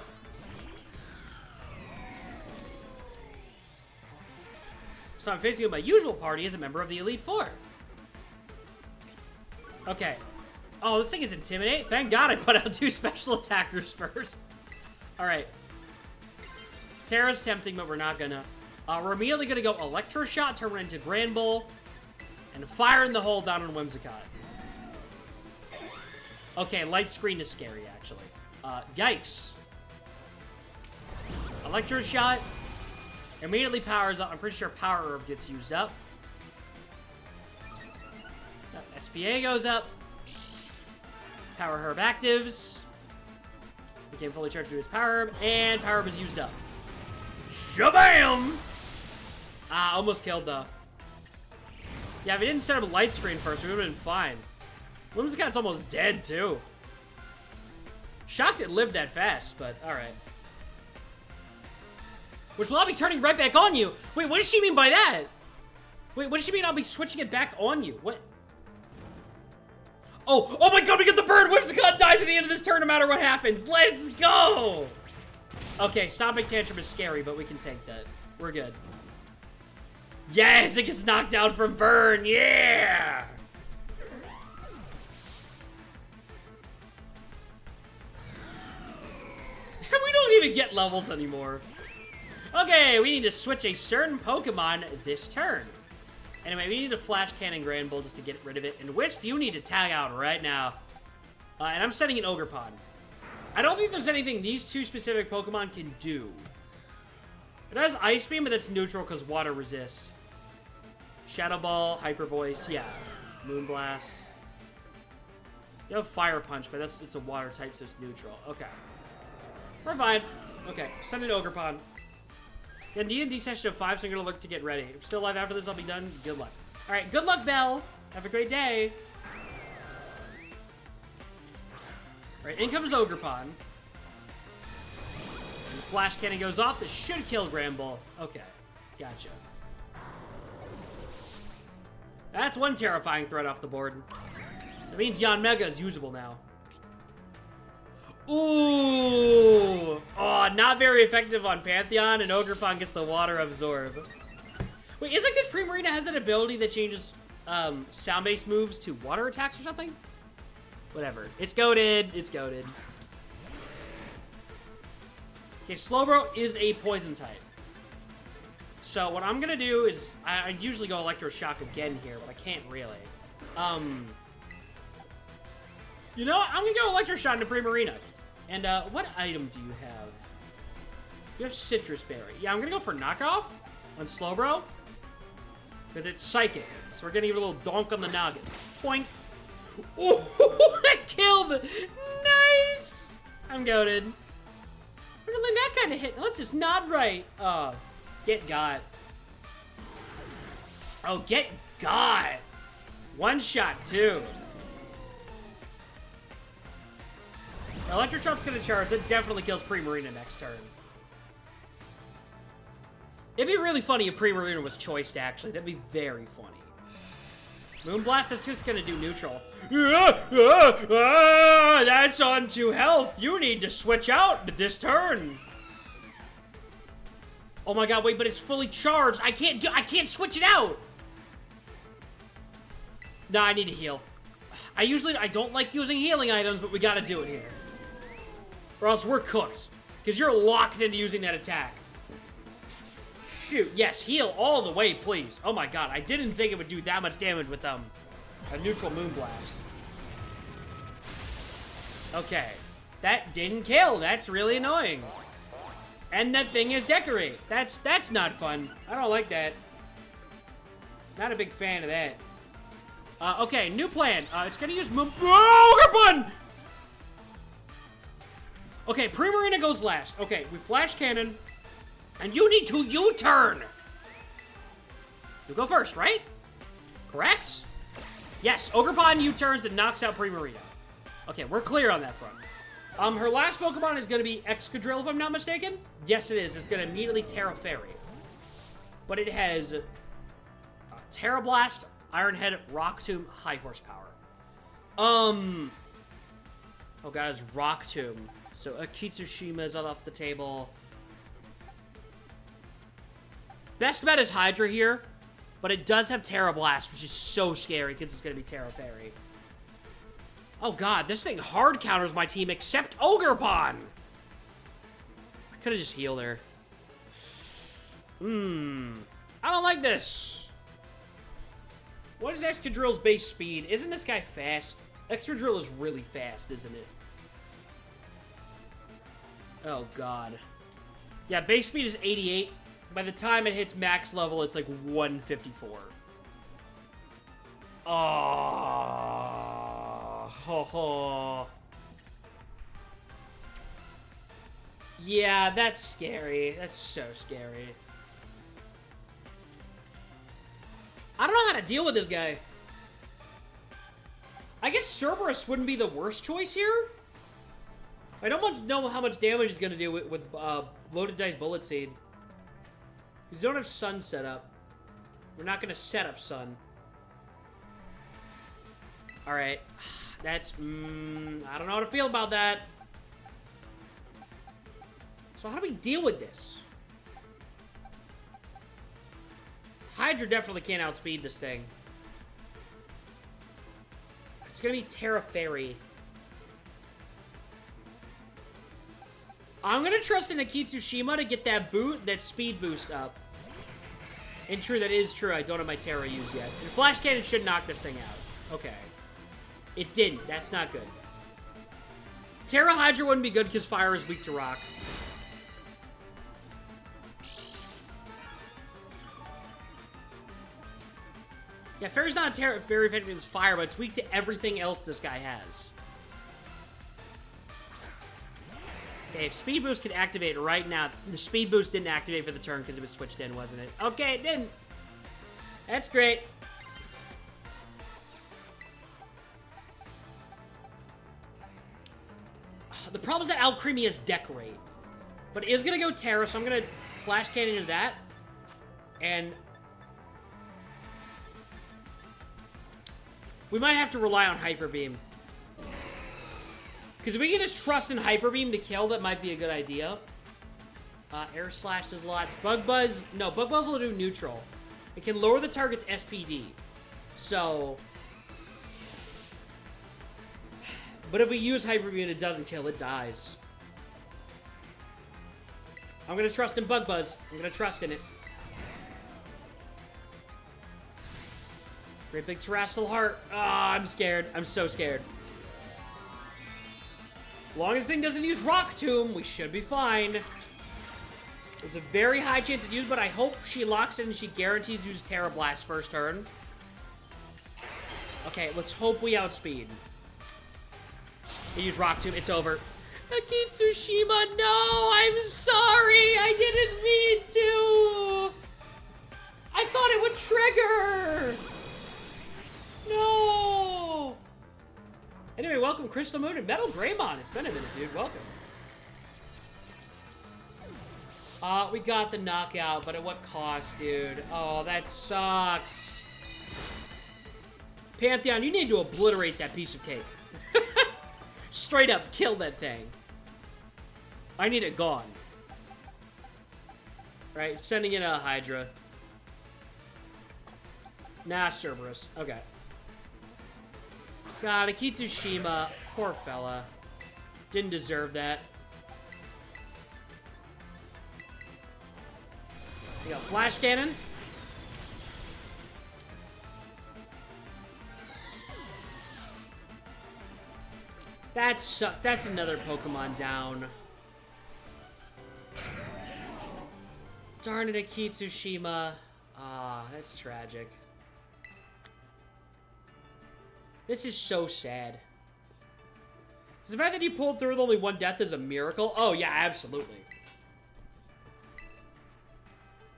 So I'm facing with my usual party as a member of the Elite Four. Okay. Oh, this thing is Intimidate? Thank God I put out 2 special attackers first. Alright. Tera's tempting, but we're not gonna. We're immediately gonna go Electro Shot, turn it into Granbull, and fire in the hole down on Whimsicott. Okay, Light Screen is scary, actually. Yikes. Electro Shot. Immediately powers up. I'm pretty sure Power Herb gets used up. SPA goes up. Power Herb actives. Became fully charged to his Power Herb. And Power Herb is used up. Shabam! Almost killed though. Yeah, if he didn't set up a light screen first, we would have been fine. Whimsicott's almost dead too. Shocked it lived that fast, but alright. Which will I be turning right back on you? Wait, what does she mean by that? Wait, what does she mean I'll be switching it back on you? What? Oh my god, we get the bird! Whimsicott dies at the end of this turn no matter what happens. Let's go! Okay, Stomping Tantrum is scary, but we can take that. We're good. Yes, it gets knocked out from burn. Yeah! We don't even get levels anymore. Okay, we need to switch a certain Pokemon this turn. Anyway, we need to Flash Cannon Granbull just to get rid of it. And Wisp, you need to tag out right now. And I'm setting an Ogerpon. I don't think there's anything these 2 specific Pokemon can do. It has Ice Beam, but that's neutral because water resists. Shadow Ball, Hyper Voice, yeah. Moonblast. You have Fire Punch, but it's a water type, so it's neutral. Okay. We're fine. Okay, send an Ogerpon. Then D&D session of 5, so I'm going to look to get ready. If I'm still alive after this, I'll be done. Good luck. All right, good luck, Belle. Have a great day. All right, in comes Ogerpon. And the Flash Cannon goes off. This should kill Granbull. Okay, gotcha. That's one terrifying threat off the board. That means Yanmega is usable now. Ooh! Oh, not very effective on Pantheon, and Ogerpon gets the water absorb. Wait, is it because Primarina has that ability that changes sound-based moves to water attacks or something? Whatever. It's goated. It's goated. Okay, Slowbro is a poison type. So what I'm gonna do is, I usually go Electroshock again here, but I can't really. You know what? I'm gonna go Electroshock into Primarina. And what item do you have? You have Citrus Berry. Yeah, I'm gonna go for Knockoff on Slowbro. Because it's Psychic. So we're gonna give it a little donk on the noggin. Boink. Ooh, that killed! Nice! I'm goated. We're gonna let that kind of hit. Let's just not right. Get got. Oh, get got. One shot, too. Electric Shot's gonna charge. That definitely kills Primarina next turn. It'd be really funny if Primarina was choiced, actually. That'd be very funny. Moonblast is just gonna do neutral. That's on 2 health. You need to switch out this turn. Oh my god, wait, but it's fully charged. I can't switch it out. Nah, I need to heal. I don't like using healing items, but we gotta do it here. Or else we're cooked. Because you're locked into using that attack. Shoot, yes, heal all the way, please. Oh my god, I didn't think it would do that much damage with a neutral Moonblast. Okay, that didn't kill. That's really annoying. And that thing is Decorate. That's not fun. I don't like that. Not a big fan of that. Okay, new plan. It's gonna use Ogerpon! Okay, Primarina goes last. Okay, we Flash Cannon. And you need to U-turn! You go first, right? Correct? Yes, Ogerpon U-turns and knocks out Primarina. Okay, we're clear on that front. Her last Pokemon is going to be Excadrill, if I'm not mistaken. Yes, it is. It's going to immediately Tera Fairy. But it has Tera Blast, Iron Head, Rock Tomb, High Horsepower. Oh god, it's Rock Tomb. So Akitsushima is off the table. Best bet is Hydra here, but it does have Tera Blast, which is so scary because it's going to be Tera Fairy. Oh god, this thing hard counters my team except Ogerpon! I could have just healed her. I don't like this. What is Excadrill's base speed? Isn't this guy fast? Excadrill is really fast, isn't it? Oh god. Yeah, base speed is 88. By the time it hits max level, it's like 154. Oh, ho, ho. Yeah, that's scary. That's so scary. I don't know how to deal with this guy. I guess Cerberus wouldn't be the worst choice here. I don't know how much damage he's going to do with Loaded Dice Bullet Seed. Because we don't have Sun set up. We're not going to set up Sun. Alright. That's... I don't know how to feel about that. So how do we deal with this? Hydra definitely can't outspeed this thing. It's going to be Tera Fairy. I'm going to trust in Akitsushima to get that speed boost up. And true, that is true. I don't have my Tera used yet. And Flash Cannon should knock this thing out. Okay. It didn't. That's not good. Tera Hydra wouldn't be good because fire is weak to rock. Yeah, Fairy's not very effective against fire, but it's weak to everything else this guy has. Okay, if Speed Boost could activate right now. The Speed Boost didn't activate for the turn because it was switched in, wasn't it? Okay, it didn't. That's great. The problem is that Alcremia is Decorate. But it is going to go Tera, so I'm going to Flash Cannon into that. And we might have to rely on Hyper Beam. Because we can just trust in Hyper Beam to kill, that might be a good idea. Air Slash does a lot. Bug Buzz, no, Bug Buzz will do neutral. It can lower the target's SPD. So... But if we use Hyper Beam and it doesn't kill, it dies. I'm gonna trust in Bug Buzz. I'm gonna trust in it. Great big Terrestrial Heart. Ah, I'm scared. I'm so scared. As long as the thing doesn't use Rock Tomb, we should be fine. There's a very high chance it uses, but I hope she locks it and she guarantees use Tera Blast first turn. Okay, let's hope we outspeed. They use Rock Tomb. It's over. Akitsushima, no! I'm sorry! I didn't mean to! I thought it would trigger! No! Anyway, welcome Crystal Moon and Metal Greymon. It's been a minute, dude. Welcome. We got the knockout, but at what cost, dude? Oh, that sucks. Pantheon, you need to obliterate that piece of cake. Straight up, kill that thing. I need it gone. Right, sending in a Hydra. Nah, Cerberus. Okay. God, Akitsushima, poor fella. Didn't deserve that. You got Flash Cannon. That's another Pokemon down. Darn it, Akitsushima. Ah, that's tragic. This is so sad. The fact that you pulled through with only one death is a miracle. Oh, yeah, absolutely.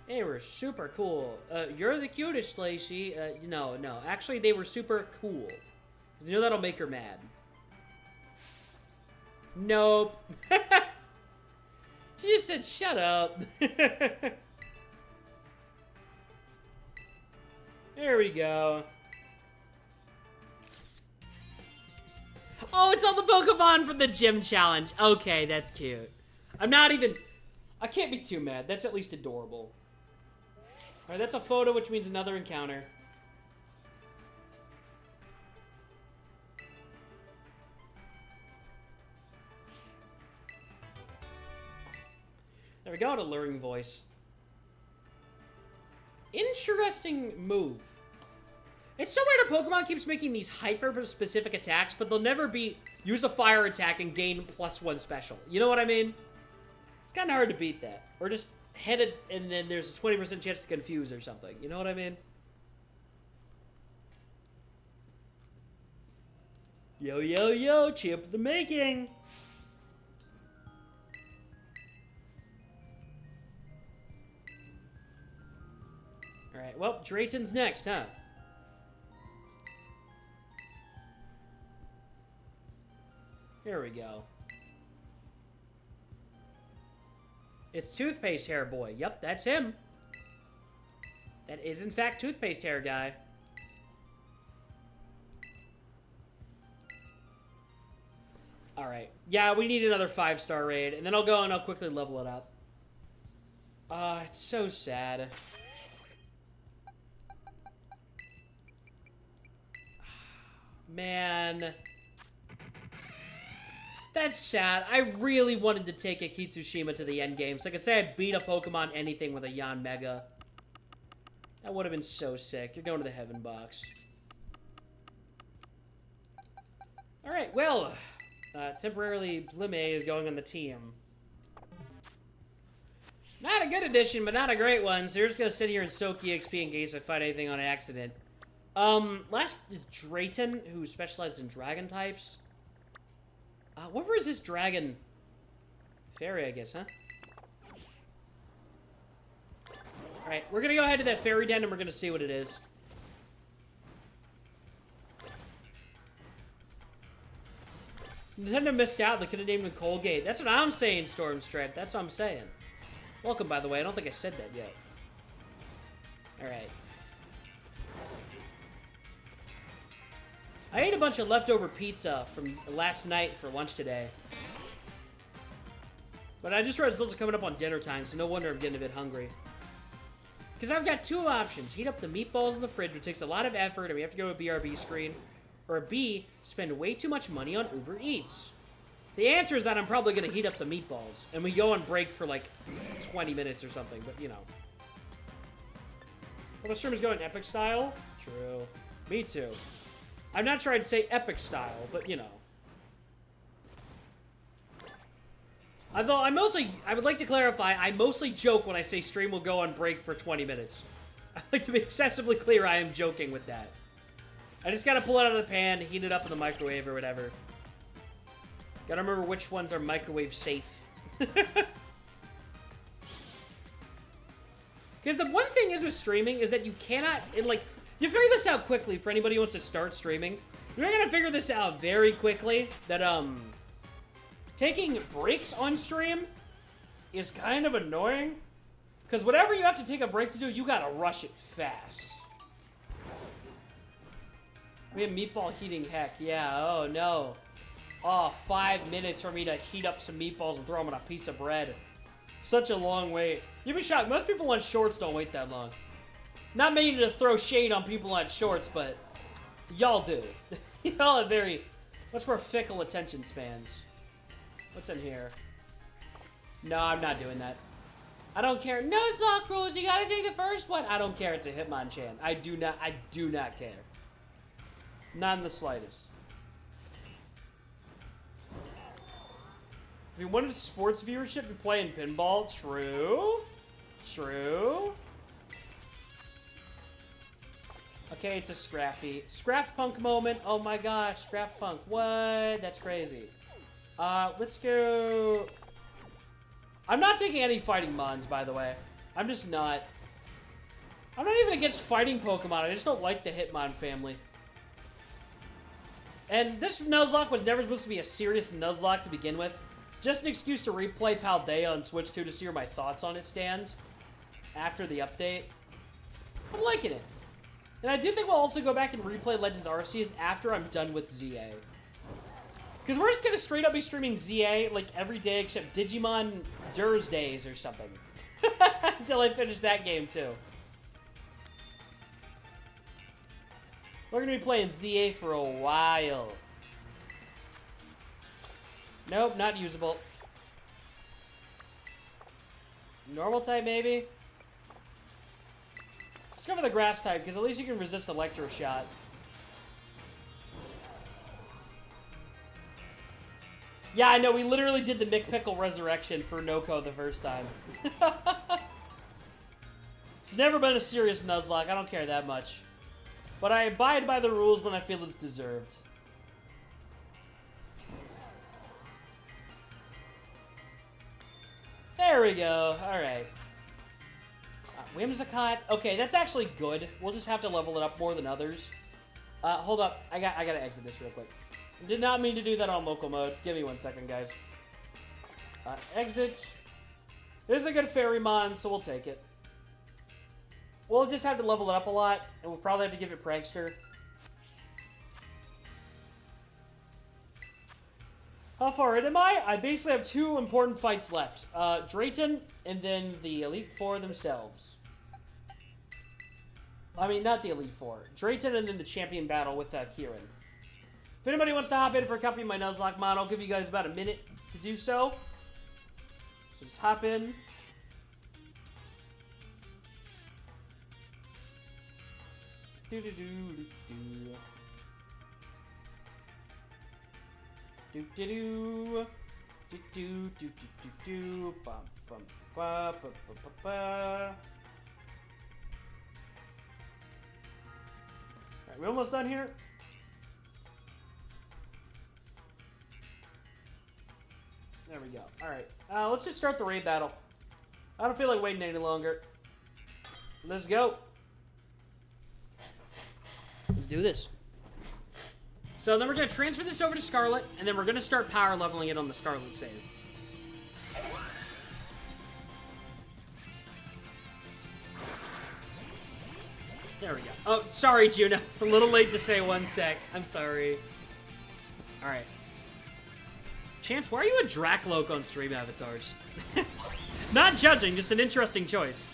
They were super cool. You're the cutest, Lacey. No. Actually, they were super cool. Because you know that'll make her mad. Nope. She just said, shut up. There we go. Oh, it's all the Pokemon from the gym challenge. Okay, that's cute. I can't be too mad. That's at least adorable. All right, that's a photo, which means another encounter. There we go, an alluring voice. Interesting move. It's so weird a Pokemon keeps making these hyper-specific attacks, but they'll never use a fire attack and gain +1 special. You know what I mean? It's kind of hard to beat that. Or just hit it, and then there's a 20% chance to confuse or something. You know what I mean? Yo, yo, yo, champ of the making! Alright, well, Drayton's next, huh? Here we go. It's Toothpaste Hair Boy. Yep, that's him. That is, in fact, Toothpaste Hair Guy. Alright. Yeah, we need another 5-star raid, and then I'll go and I'll quickly level it up. It's so sad. Man. That's sad. I really wanted to take Akitsushima to the end games. Like I say, I beat a Pokemon anything with a Yanmega. That would have been so sick. You're going to the Heaven Box. Alright, well. Temporarily, Blume is going on the team. Not a good addition, but not a great one. So you're just going to sit here and soak EXP in case I find anything on accident. Last is Drayton, who specializes in dragon types. What was this dragon? Fairy, I guess, huh? Alright, we're gonna go ahead to that fairy den and we're gonna see what it is. Nintendo missed out. They could have named him Colgate. That's what I'm saying, Stormstripe. That's what I'm saying. Welcome, by the way. I don't think I said that yet. Alright. I ate a bunch of leftover pizza from last night for lunch today. But I just realized it's also coming up on dinner time, so no wonder I'm getting a bit hungry. Because I've got two options. Heat up the meatballs in the fridge, which takes a lot of effort, and we have to go to a BRB screen. Or B, spend way too much money on Uber Eats. The answer is that I'm probably going to heat up the meatballs. And we go on break for like 20 minutes or something, but you know. Well, the stream is going epic style. True. Me too. I'm not trying to say epic style, but you know. Although I would like to clarify, I mostly joke when I say stream will go on break for 20 minutes. I'd like to be excessively clear I am joking with that. I just gotta pull it out of the pan, heat it up in the microwave or whatever. Gotta remember which ones are microwave safe. Because the one thing is with streaming is that you cannot, you figure this out quickly for anybody who wants to start streaming. You're gonna figure this out very quickly, that, taking breaks on stream is kind of annoying. Because whatever you have to take a break to do, you gotta rush it fast. We have meatball heating heck. Yeah, oh no. Oh, 5 minutes for me to heat up some meatballs and throw them on a piece of bread. Such a long wait. You'd be shocked. Most people on shorts don't wait that long. Not meaning to throw shade on people on shorts, but y'all do. Y'all have much more fickle attention spans. What's in here? No, I'm not doing that. I don't care. Nuzlocke rules. You gotta take the first one. I don't care. It's a Hitmonchan. I do not care. Not in the slightest. If you wanted sports viewership, you play in pinball. True. True. Okay, it's a Scrappy. Scraft-Punk moment. Oh my gosh, Scraft-Punk. What? That's crazy. Let's go... I'm not taking any fighting mons, by the way. I'm just not. I'm not even against fighting Pokemon. I just don't like the Hitmon family. And this Nuzlocke was never supposed to be a serious Nuzlocke to begin with. Just an excuse to replay Paldea on Switch 2 to see where my thoughts on it stand after the update. I'm liking it. And I do think we'll also go back and replay Legends Arceus after I'm done with ZA. Because we're just going to straight up be streaming ZA like every day except Digimon Thursdays or something. Until I finish that game too. We're going to be playing ZA for a while. Nope, not usable. Normal type, maybe? Let's go for the grass type, because at least you can resist Electro Shot. Yeah, I know, we literally did the McPickle Resurrection for Noko the first time. It's never been a serious Nuzlocke, I don't care that much. But I abide by the rules when I feel it's deserved. There we go, alright. Whimsicott. Okay, that's actually good. We'll just have to level it up more than others. Hold up. I gotta exit this real quick. Did not mean to do that on local mode. Give me 1 second, guys. Exit. This is a good Fairymon, so we'll take it. We'll just have to level it up a lot, and we'll probably have to give it Prankster. How far in am I? I basically have 2 important fights left. Drayton, and then the Elite Four themselves. I mean, not the Elite Four. Drayton and then the champion battle with Kieran. If anybody wants to hop in for a copy of my Nuzlocke mod, I'll give you guys about a minute to do so. So just hop in. Do-do-do-do-do. Do-do-do. Do-do-do-do-do-do. Bum, bum, ba, ba, ba, ba, ba. Alright, we almost done here? There we go. Alright, let's just start the raid battle. I don't feel like waiting any longer. Let's go. Let's do this. So then we're going to transfer this over to Scarlet, and then we're going to start power leveling it on the Scarlet save. There we go. Oh, sorry, Juno. A little late to say 1 sec. I'm sorry. All right. Chance, why are you a Dracloak on stream avatars? Not judging, just an interesting choice.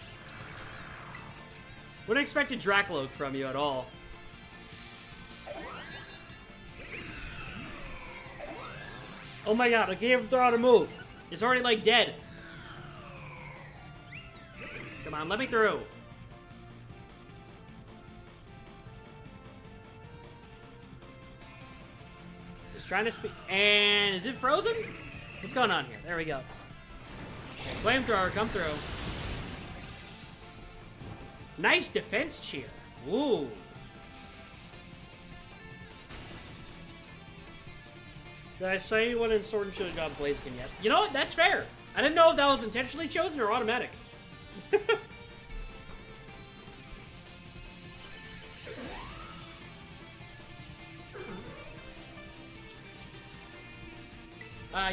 Wouldn't expect a Dracloak from you at all. Oh my god, I can't even throw out a move. It's already, like, dead. Come on, let me through. Just trying to speak. And is it frozen? What's going on here? There we go. Okay, flamethrower, come through. Nice defense cheer. Ooh. Did I say anyone in Sword and Shield got Blaziken yet? You know what? That's fair. I didn't know if that was intentionally chosen or automatic.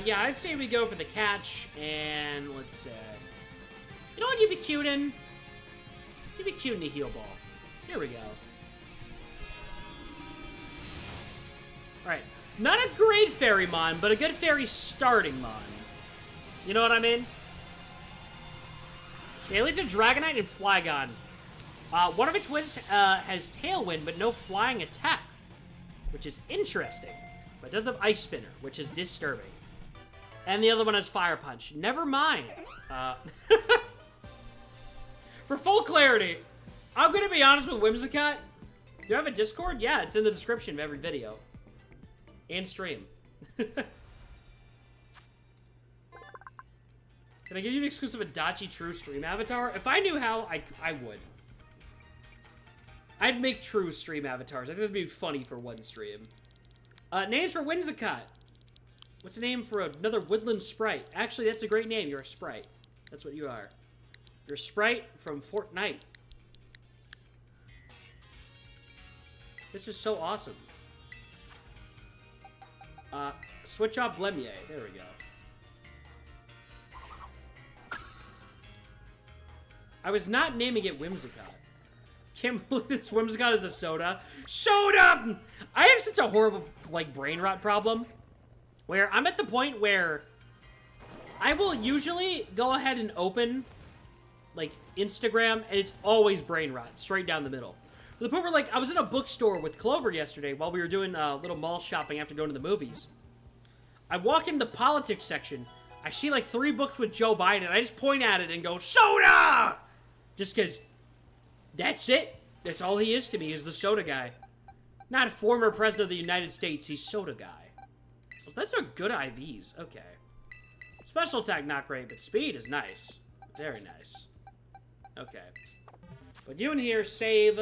Yeah, I'd say we go for the catch, and let's, you know what you'd be cute in? You'd be cute in a heal ball. Here we go. Alright. Not a great fairy mon, but a good fairy starting mon. You know what I mean? Yeah, it leads to Dragonite and Flygon. One of which has Tailwind, but no flying attack, which is interesting. But it does have Ice Spinner, which is disturbing. And the other one has Fire Punch. Never mind. For full clarity, I'm going to be honest with Whimsicott. Do you have a Discord? Yeah, it's in the description of every video. And stream. Can I give you an exclusive Adachi True stream avatar? If I knew how, I would. I'd make true stream avatars. I think that'd be funny for one stream. Names for Whimsicott. What's a name for another woodland sprite? Actually, that's a great name. You're a sprite. That's what you are. You're a sprite from Fortnite. This is so awesome. Switch off Blemier. There we go. I was not naming it Whimsicott. Can't believe this Whimsicott is a soda. Soda! I have such a horrible, like, brain rot problem. Where I'm at the point where I will usually go ahead and open, like, Instagram, and it's always brain rot, straight down the middle. To the point where, like, I was in a bookstore with Clover yesterday while we were doing a little mall shopping after going to the movies. I walk into the politics section, I see, like, 3 books with Joe Biden, and I just point at it and go, soda! Just because that's it. That's all he is to me, is the soda guy. Not former president of the United States, he's soda guy. So those are good IVs. Okay. Special attack, not great, but speed is nice. Very nice. Okay. But you in here, save.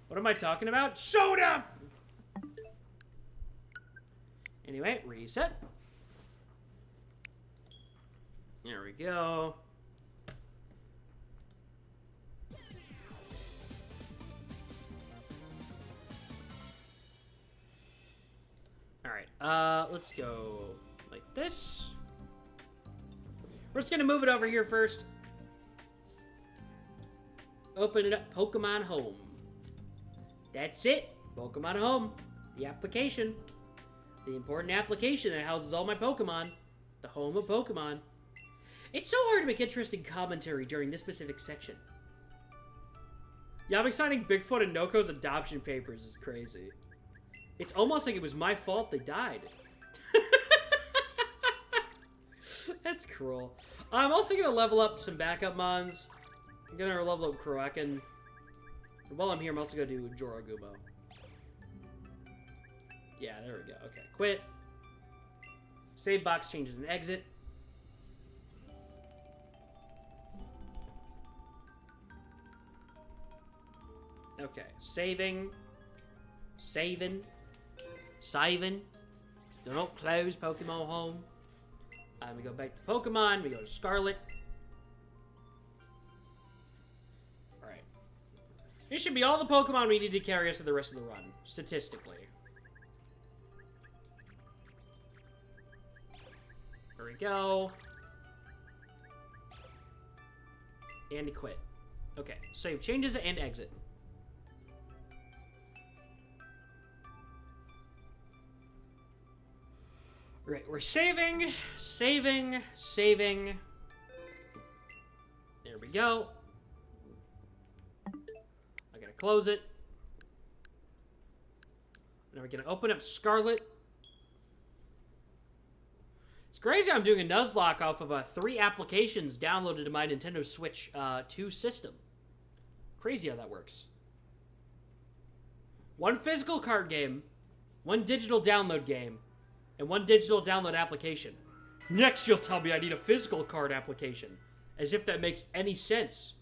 What am I talking about? Soda! Anyway, reset. There we go. Alright, let's go like this. We're just gonna move it over here first. Open it up, Pokemon Home. That's it, Pokemon Home. The application. The important application that houses all my Pokemon. The home of Pokemon. It's so hard to make interesting commentary during this specific section. Yeah, I'm signing Bigfoot and Noko's adoption papers is crazy. It's almost like it was my fault they died. That's cruel. I'm also going to level up some backup mons. I'm going to level up Kroakin. While I'm here, I'm also going to do Jorogumo. Yeah, there we go. Okay, quit. Save box changes and exit. Okay, saving. Saving. Saving. Do not close Pokemon Home. We go back to Pokemon. We go to Scarlet. Alright. This should be all the Pokemon we need to carry us for the rest of the run, statistically. There we go. And quit. Okay, save changes and exit. Right, we're saving. There we go. I'm gonna close it. Now we're gonna open up Scarlet. It's crazy I'm doing a Nuzlocke off of 3 applications downloaded to my Nintendo Switch 2 system. Crazy how that works. 1 physical card game, 1 digital download game, and 1 digital download application. Next you'll tell me I need a physical card application. As if that makes any sense.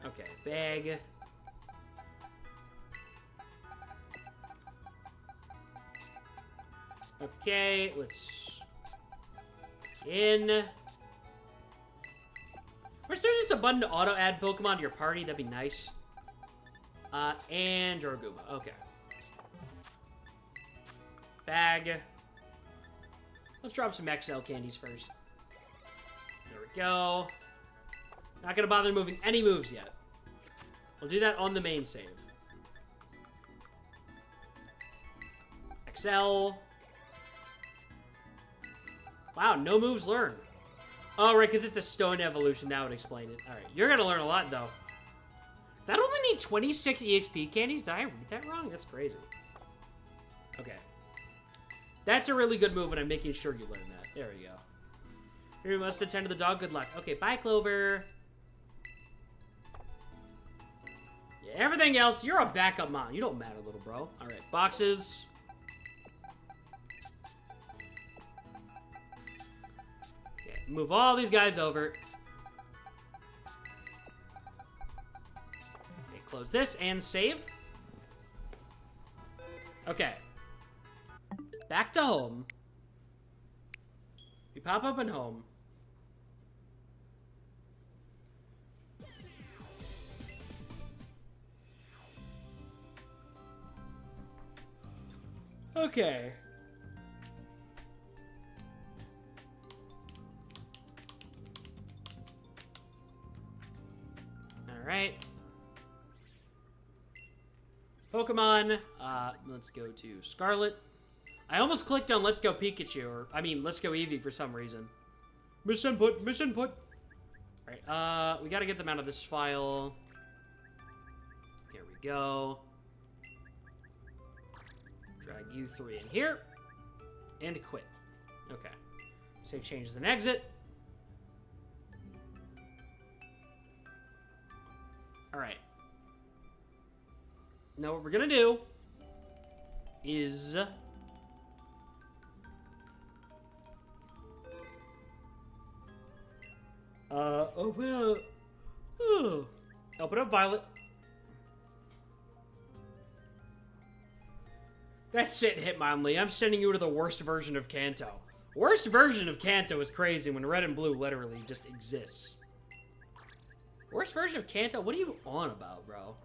Okay, bag. Okay, let's in. Wish there's just a button to auto add Pokemon to your party. That'd be nice. And Jorguma. Okay. Bag. Let's drop some XL candies first. There we go. Not gonna bother moving any moves yet. We'll do that on the main save. XL. Wow, no moves learned. Oh, right, because it's a stone evolution. That would explain it. All right, you're gonna learn a lot, though. That only need 26 EXP candies? Did I read that wrong? That's crazy. Okay. That's a really good move, and I'm making sure you learn that. There we go. You must attend to the dog. Good luck. Okay, bye, Clover. Yeah, everything else, you're a backup mom. You don't matter, little bro. All right, boxes. Okay, move all these guys over. Okay, close this and save. Okay. Back to home. We pop up in home. Okay. All right. Pokemon. Let's go to Scarlet. I almost clicked on Let's Go Pikachu, or, I mean, Let's Go Eevee for some reason. Misinput, misinput. Alright, we gotta get them out of this file. Here we go. Drag you 3 in here. And quit. Okay. Save changes and exit. Alright. Now what we're gonna do is... open up. Open up Violet. That's it, Hitmonlee. I'm sending you to the worst version of Kanto. Worst version of Kanto is crazy when Red and Blue literally just exists. Worst version of Kanto? What are you on about, bro?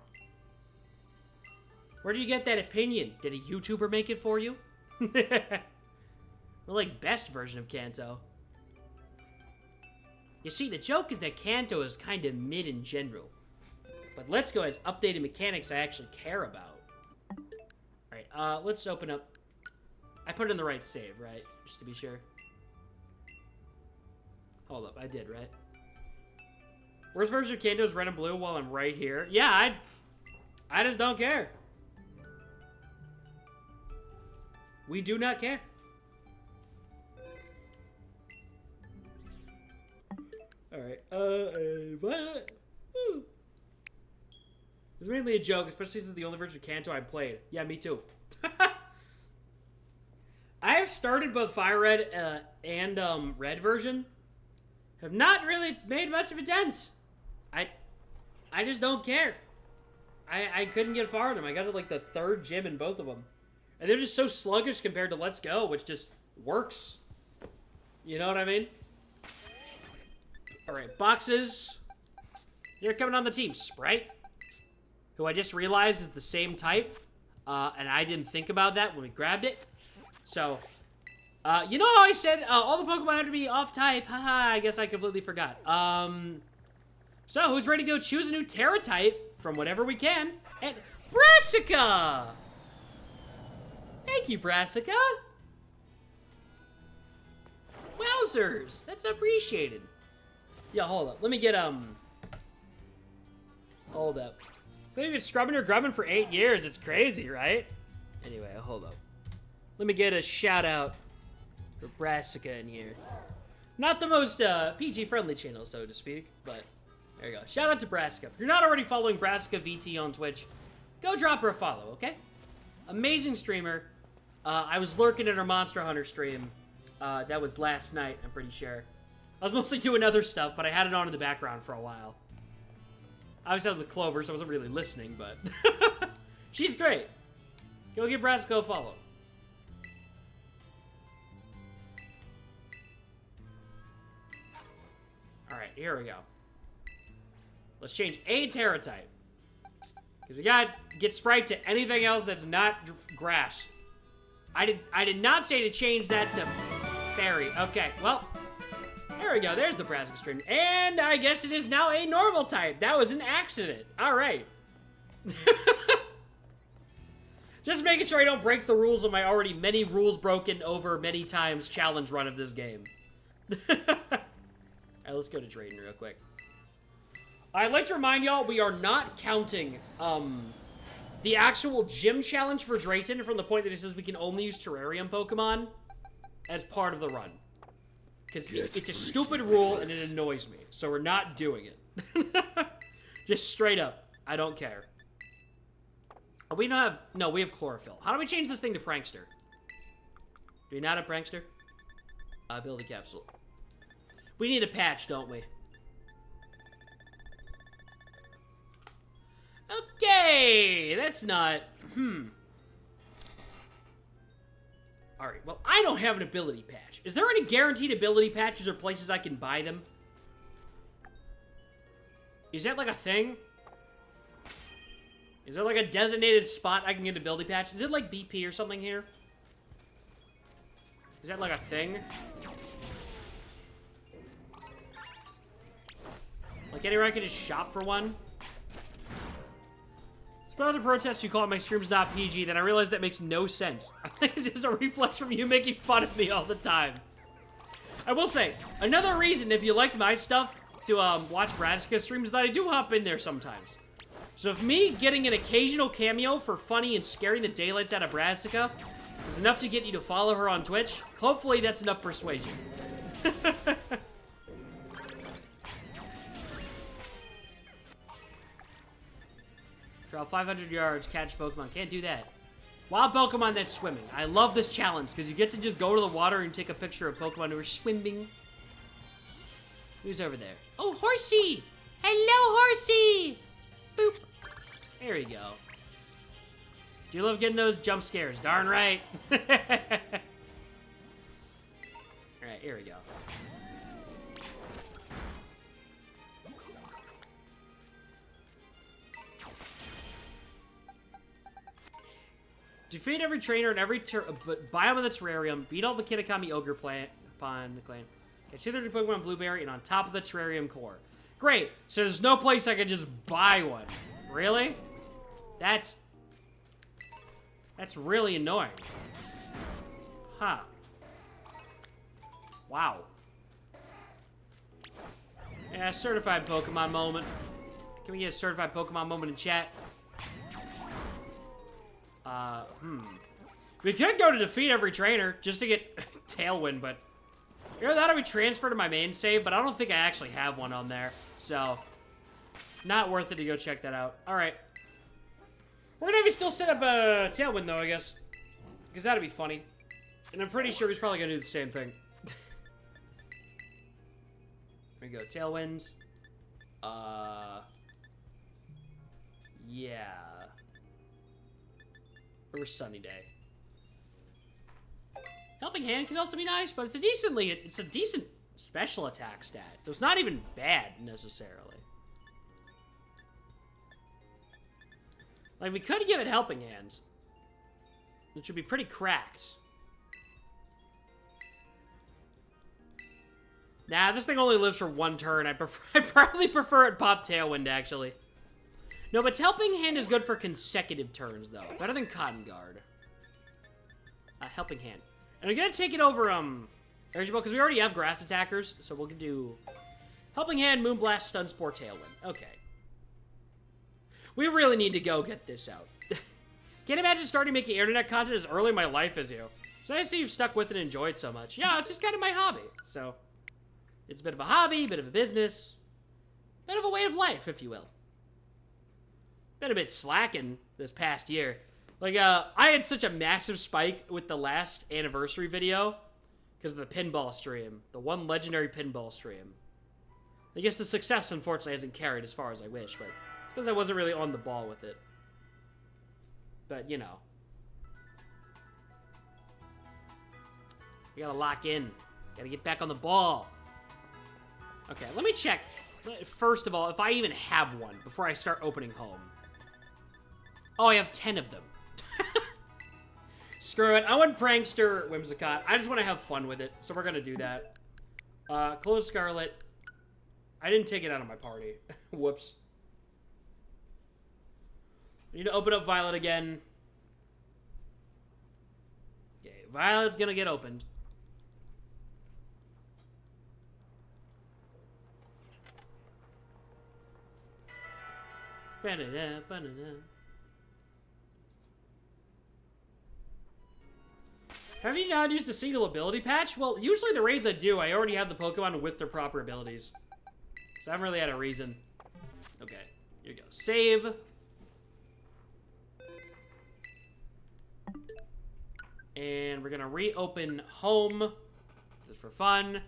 Where did you get that opinion? Did a YouTuber make it for you? We're like best version of Kanto. You see, the joke is that Kanto is kind of mid in general. But Let's Go has updated mechanics I actually care about. Alright, let's open up... I put it in the right save, right? Just to be sure. Hold up, I did, right? Worst version of Kanto is Red and Blue while I'm right here. Yeah, I just don't care. We do not care. Alright, what? It's mainly a joke, especially since it's the only version of Kanto I played. Yeah, me too. I have started both Fire Red and Red version. Have not really made much of a dent. I just don't care. I couldn't get far in them. I got to like the 3rd gym in both of them. And they're just so sluggish compared to Let's Go, which just works. You know what I mean? Alright, boxes. You're coming on the team. Sprite, who I just realized is the same type. And I didn't think about that when we grabbed it. So, you know how I said all the Pokemon have to be off-type? Haha, I guess I completely forgot. So, who's ready to go choose a new Tera type from whatever we can? And Brassica! Thank you, Brassica. Wowzers, that's appreciated. Yeah, hold up. Let me get, hold up. They've been scrubbing or grubbing for 8 years. It's crazy, right? Anyway, hold up. Let me get a shout out for Brassica in here. Not the most PG-friendly channel, so to speak, but there you go. Shout out to Brassica. If you're not already following Brassica VT on Twitch, go drop her a follow, okay? Amazing streamer. I was lurking in her Monster Hunter stream. That was last night, I'm pretty sure. I was mostly doing other stuff, but I had it on in the background for a while. I was out of the Clover, so I wasn't really listening, but... She's great. Go give Brassica a follow. Alright, here we go. Let's change a Tera type. Because we gotta get Sprite to anything else that's not grass. I did not say to change that to fairy. Okay, well, there we go. There's the Brassica stream. And I guess it is now a normal type. That was an accident. All right. Just making sure I don't break the rules of my already many rules broken over many times challenge run of this game. All right, let's go to Drayden real quick. I'd like to remind y'all, we are not counting the actual gym challenge for Drayton from the point that it says we can only use terrarium Pokemon as part of the run. Because it's a stupid rule and it annoys me. So we're not doing it. Just straight up. I don't care. We don't have... No, we have Chlorophyll. How do we change this thing to Prankster? Do we not have Prankster? Ability Capsule. We need a patch, don't we? Okay, that's not... Alright, well, I don't have an ability patch. Is there any guaranteed ability patches or places I can buy them? Is that like a thing? Is there like a designated spot I can get an ability patch? Is it like BP or something here? Is that like a thing? Like anywhere I can just shop for one? Suppose a protest you call my stream's not PG, then I realize that makes no sense. I think it's just a reflex from you making fun of me all the time. I will say, another reason if you like my stuff to watch Brassica streams is that I do hop in there sometimes. So if me getting an occasional cameo for funny and scaring the daylights out of Brassica is enough to get you to follow her on Twitch, hopefully that's enough persuasion. Travel 500 yards, catch Pokemon. Can't do that. Wild Pokemon that's swimming. I love this challenge because you get to just go to the water and take a picture of Pokemon who are swimming. Who's over there? Oh, Horsey! Hello, Horsey! Boop. There you go. Do you love getting those jump scares? Darn right. Alright, here we go. Defeat every trainer in every biome of the terrarium. Beat all the Kitakami Ogre plant upon the clan. Catch 230 Pokemon Blueberry and on top of the terrarium core. Great. So there's no place I can just buy one. Really? That's really annoying. Huh. Wow. Yeah, certified Pokemon moment. Can we get a certified Pokemon moment in chat? We could go to defeat every trainer just to get Tailwind, but you know, that'll be transferred to my main save, but I don't think I actually have one on there, so not worth it to go check that out. All right, we're gonna maybe still set up a Tailwind though, I guess, because that'd be funny, and I'm pretty sure he's probably gonna do the same thing. There we go, Tailwind. Yeah. Or Sunny Day. Helping Hand can also be nice, but it's a decent special attack stat. So it's not even bad necessarily. Like we could give it Helping Hands, which would be pretty cracked. Nah, this thing only lives for one turn. I probably prefer it pop Tailwind, actually. No, but Helping Hand is good for consecutive turns, though. Better than Cotton Guard. Helping Hand. And I'm gonna take it over, Energy Ball, because we already have Grass Attackers, so we'll do Helping Hand, Moonblast, Stun Spore, Tailwind. Okay. We really need to go get this out. Can't imagine starting making internet content as early in my life as you. So I see you've stuck with it and enjoyed so much. Yeah, it's just kind of my hobby, so... It's a bit of a hobby, bit of a business, bit of a way of life, if you will. Been a bit slacking this past year. Like, I had such a massive spike with the last anniversary video because of the pinball stream. The one legendary pinball stream. I guess the success, unfortunately, hasn't carried as far as I wish, but because I wasn't really on the ball with it. But, you know. You gotta lock in. Gotta get back on the ball. Okay, let me check, first of all, if I even have one before I start opening home. Oh, I have 10 of them. Screw it. I want Prankster Whimsicott. I just want to have fun with it, so we're going to do that. Close Scarlet. I didn't take it out of my party. Whoops. I need to open up Violet again. Okay, Violet's going to get opened. Ba-da-da, ba-da-da. Have you not used a single ability patch? Well, usually the raids I do, I already have the Pokemon with their proper abilities. So I haven't really had a reason. Okay, here you go. Save. And we're gonna reopen home, just for fun.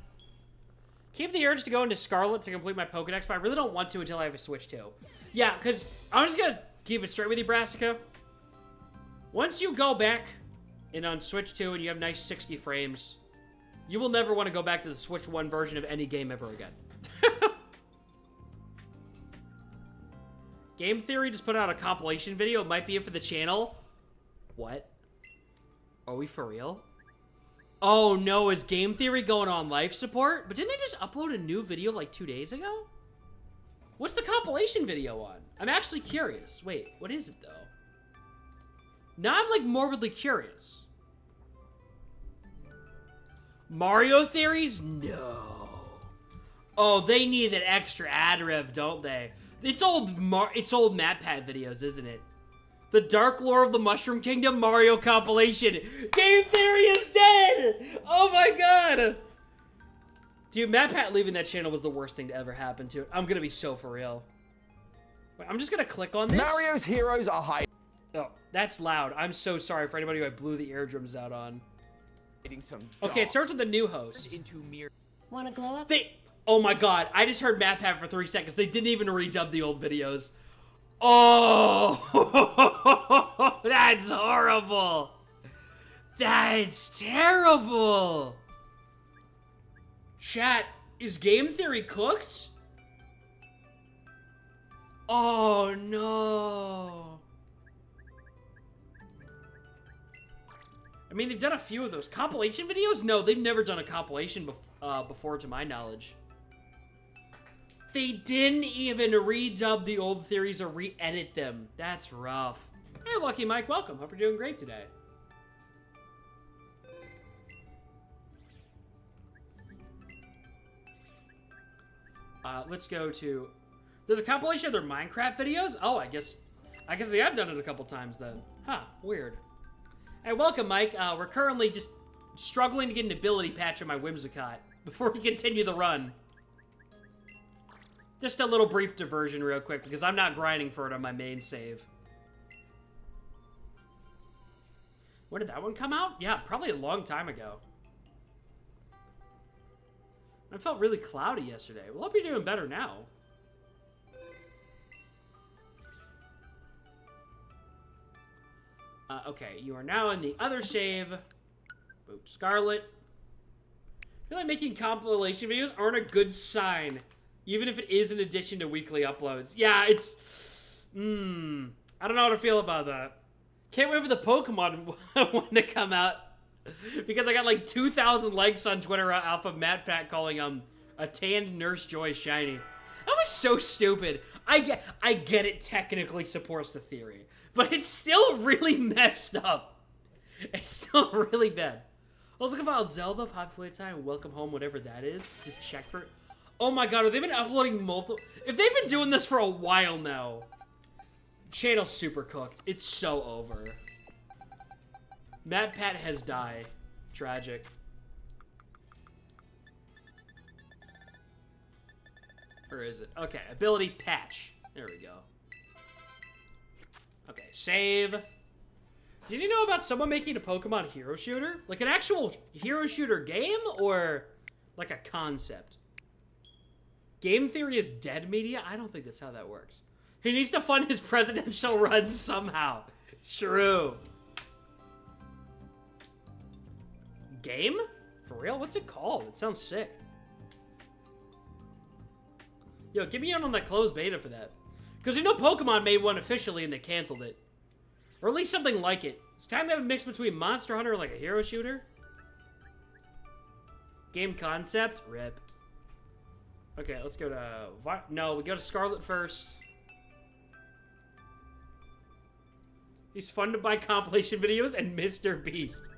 Keep the urge to go into Scarlet to complete my Pokedex, but I really don't want to until I have a Switch 2. Yeah, because I'm just gonna keep it straight with you, Brassica. Once you go back and on Switch 2 and you have nice 60 frames, you will never want to go back to the Switch 1 version of any game ever again. Game Theory just put out a compilation video. It might be it for the channel. What? Are we for real? Oh no, is Game Theory going on life support? But didn't they just upload a new video like 2 days ago? What's the compilation video on? I'm actually curious. Wait, what is it though? Now I'm like morbidly curious. Mario Theories? No. Oh, they need that extra ad rev, don't they? It's old MatPat videos, isn't it? The Dark Lore of the Mushroom Kingdom Mario compilation. Game Theory is dead! Oh my god! Dude, MatPat leaving that channel was the worst thing to ever happen to it. I'm gonna be so for real. Wait, I'm just gonna click on this. Mario's heroes are hiding. Oh, that's loud. I'm so sorry for anybody who I blew the eardrums out on. Okay, it starts with the new host. Wanna glow up? Oh my god, I just heard MatPat for 3 seconds. They didn't even redub the old videos. Oh, that's horrible. That's terrible. Chat, is Game Theory cooked? Oh no. I mean, they've done a few of those. Compilation videos? No, they've never done a compilation before, to my knowledge. They didn't even redub the old theories or re-edit them. That's rough. Hey, Lucky Mike, welcome. Hope you're doing great today. Let's go to... There's a compilation of their Minecraft videos? Oh, I guess they have done it a couple times then. Huh, weird. Hey, welcome, Mike. We're currently just struggling to get an ability patch on my Whimsicott before we continue the run. Just a little brief diversion real quick, because I'm not grinding for it on my main save. When did that one come out? Yeah, probably a long time ago. I felt really cloudy yesterday. Well, hope you're doing better now. Okay, you are now in the other save. Boot Scarlet. I feel like making compilation videos aren't a good sign. Even if it is in addition to weekly uploads. Yeah, it's... I don't know how to feel about that. Can't wait for the Pokemon one to come out. Because I got like 2,000 likes on Twitter off of MatPat calling A tanned Nurse Joy shiny. That was so stupid. I get it technically supports the theory, but it's still really messed up. It's still really bad. I was looking about Zelda, Populate Time, Welcome Home, whatever that is. Just check for it. Oh my god, have they been uploading multiple? If they've been doing this for a while now, channel's super cooked. It's so over. Matt Pat has died. Tragic. Or is it? Okay, ability patch. There we go. Okay, save. Did you know about someone making a Pokemon hero shooter? Like an actual hero shooter game or like a concept? Game theory is dead media? I don't think that's how that works. He needs to fund his presidential run somehow. True. Game? For real? What's it called? It sounds sick. Yo, get me on the closed beta for that. Because you know Pokemon made one officially and they canceled it. Or at least something like it. It's kind of a mix between Monster Hunter and like a hero shooter. Game concept? Rip. Okay, let's go to... No, we go to Scarlet first. He's funded by compilation videos and Mr. Beast.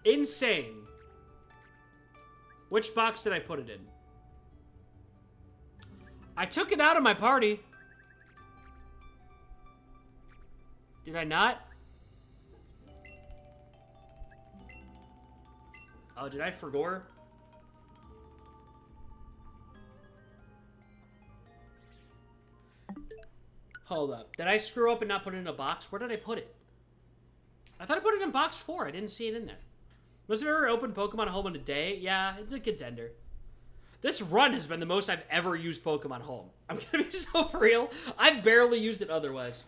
Insane. Which box did I put it in? I took it out of my party. Did I not? Oh, did I forgot? Hold up. Did I screw up and not put it in a box? Where did I put it? I thought I put it in box 4. I didn't see it in there. Most of you ever opened Pokemon Home in a day? Yeah, it's a contender. This run has been the most I've ever used Pokemon Home. I'm gonna be so for real. I've barely used it otherwise.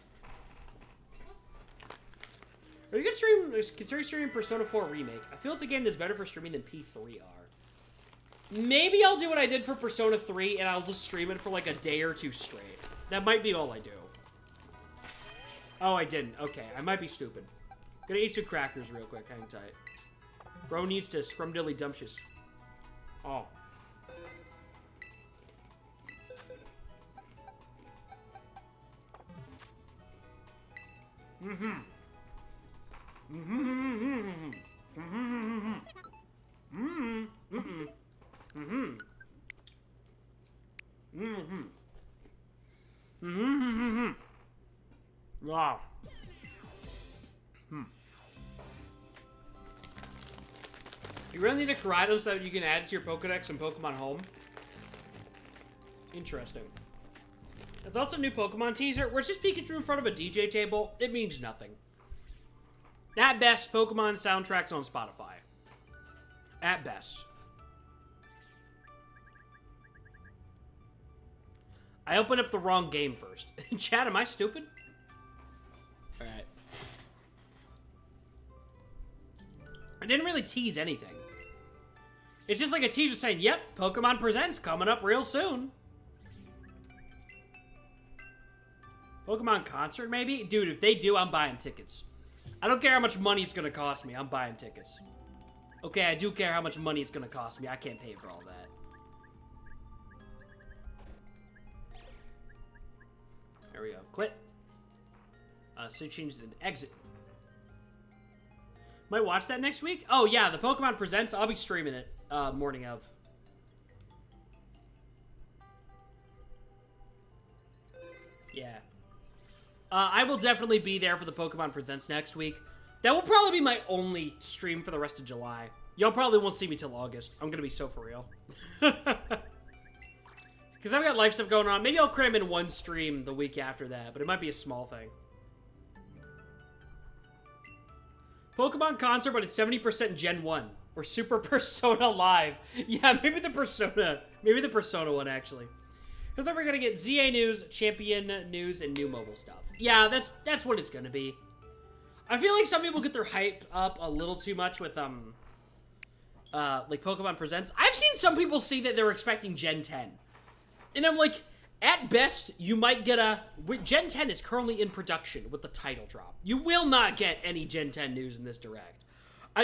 Are you considering streaming Persona 4 Remake? I feel it's a game that's better for streaming than P3R. Maybe I'll do what I did for Persona 3 and I'll just stream it for like a day or two straight. That might be all I do. Oh, I didn't. Okay, I might be stupid. Gonna eat some crackers real quick. Hang tight. Bro needs to scrumdiddly-dumptious. Oh. Mm-hmm. Mm-hmm. Mm-hmm. Mm-hmm. Mm-hmm. Mm-hmm. Mm-hmm. Mm-hmm. Wow. You really need a Karados that you can add to your Pokedex and Pokemon Home? Interesting. If that's a new Pokemon teaser, where it's just Pikachu in front of a DJ table, it means nothing. At best, Pokemon soundtracks on Spotify. At best. I opened up the wrong game first. Chat, am I stupid? Alright. I didn't really tease anything. It's just like a teaser saying, yep, Pokemon Presents coming up real soon. Pokemon concert, maybe? Dude, if they do, I'm buying tickets. I don't care how much money it's gonna cost me. I'm buying tickets. Okay, I do care how much money it's gonna cost me. I can't pay for all that. There we go. Quit. So changes an exit. Might watch that next week? Oh, yeah, the Pokemon Presents. I'll be streaming it morning of. Yeah. I will definitely be there for the Pokemon Presents next week. That will probably be my only stream for the rest of July. Y'all probably won't see me till August. I'm going to be so for real. Because I've got life stuff going on. Maybe I'll cram in one stream the week after that, but it might be a small thing. Pokemon concert, but it's 70% Gen 1. Or Super Persona Live. Yeah, maybe the Persona one, actually. Because then we're going to get ZA news, champion news, and new mobile stuff. Yeah, that's what it's going to be. I feel like some people get their hype up a little too much with, like Pokemon Presents. I've seen some people say that they're expecting Gen 10. And I'm like, at best, you might get a... Gen 10 is currently in production with the title drop. You will not get any Gen 10 news in this Direct.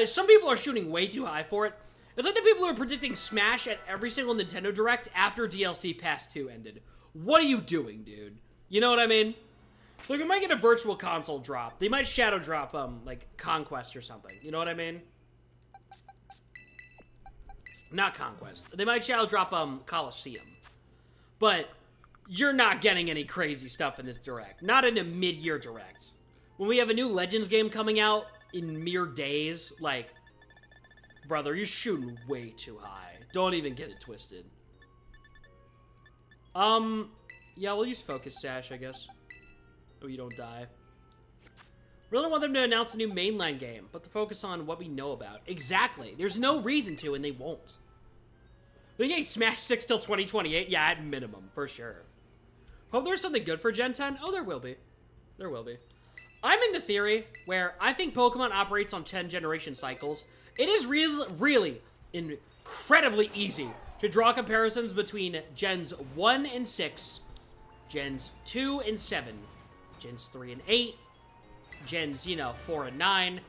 Some people are shooting way too high for it. It's like the people who are predicting Smash at every single Nintendo Direct after DLC Pass 2 ended. What are you doing, dude? You know what I mean? Like, we might get a virtual console drop. They might shadow drop, like, Conquest or something. You know what I mean? Not Conquest. They might shadow drop, Coliseum. But you're not getting any crazy stuff in this Direct. Not in a mid-year Direct. When we have a new Legends game coming out in mere days, like, brother, you're shooting way too high. Don't even get it twisted. Yeah, we'll use Focus Sash, I guess. Oh, you don't die. Really want them to announce a new mainline game, but to focus on what we know about. Exactly. There's no reason to, and they won't. They get Smash 6 till 2028? Yeah, at minimum, for sure. Hope there's something good for Gen 10? Oh, there will be. There will be. I'm in the theory where I think Pokemon operates on 10 generation cycles. It is really incredibly easy to draw comparisons between Gens 1 and 6, Gens 2 and 7, Gens 3 and 8, Gens, 4 and 9.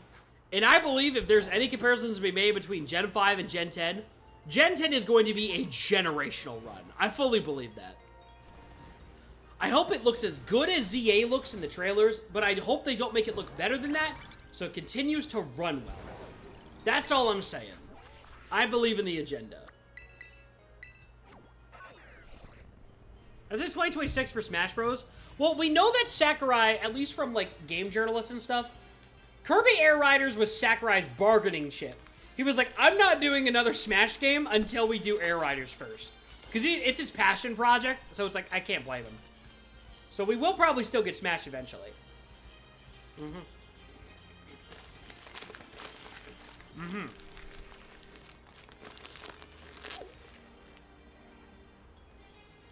And I believe if there's any comparisons to be made between Gen 5 and Gen 10, Gen 10 is going to be a generational run. I fully believe that. I hope it looks as good as ZA looks in the trailers, but I hope they don't make it look better than that, so it continues to run well. That's all I'm saying. I believe in the agenda. Is it 2026 for Smash Bros? Well, we know that Sakurai, at least from, like, game journalists and stuff, Kirby Air Riders was Sakurai's bargaining chip. He was like, I'm not doing another Smash game until we do Air Riders first. Because it's his passion project, so it's like, I can't blame him. So we will probably still get Smash eventually.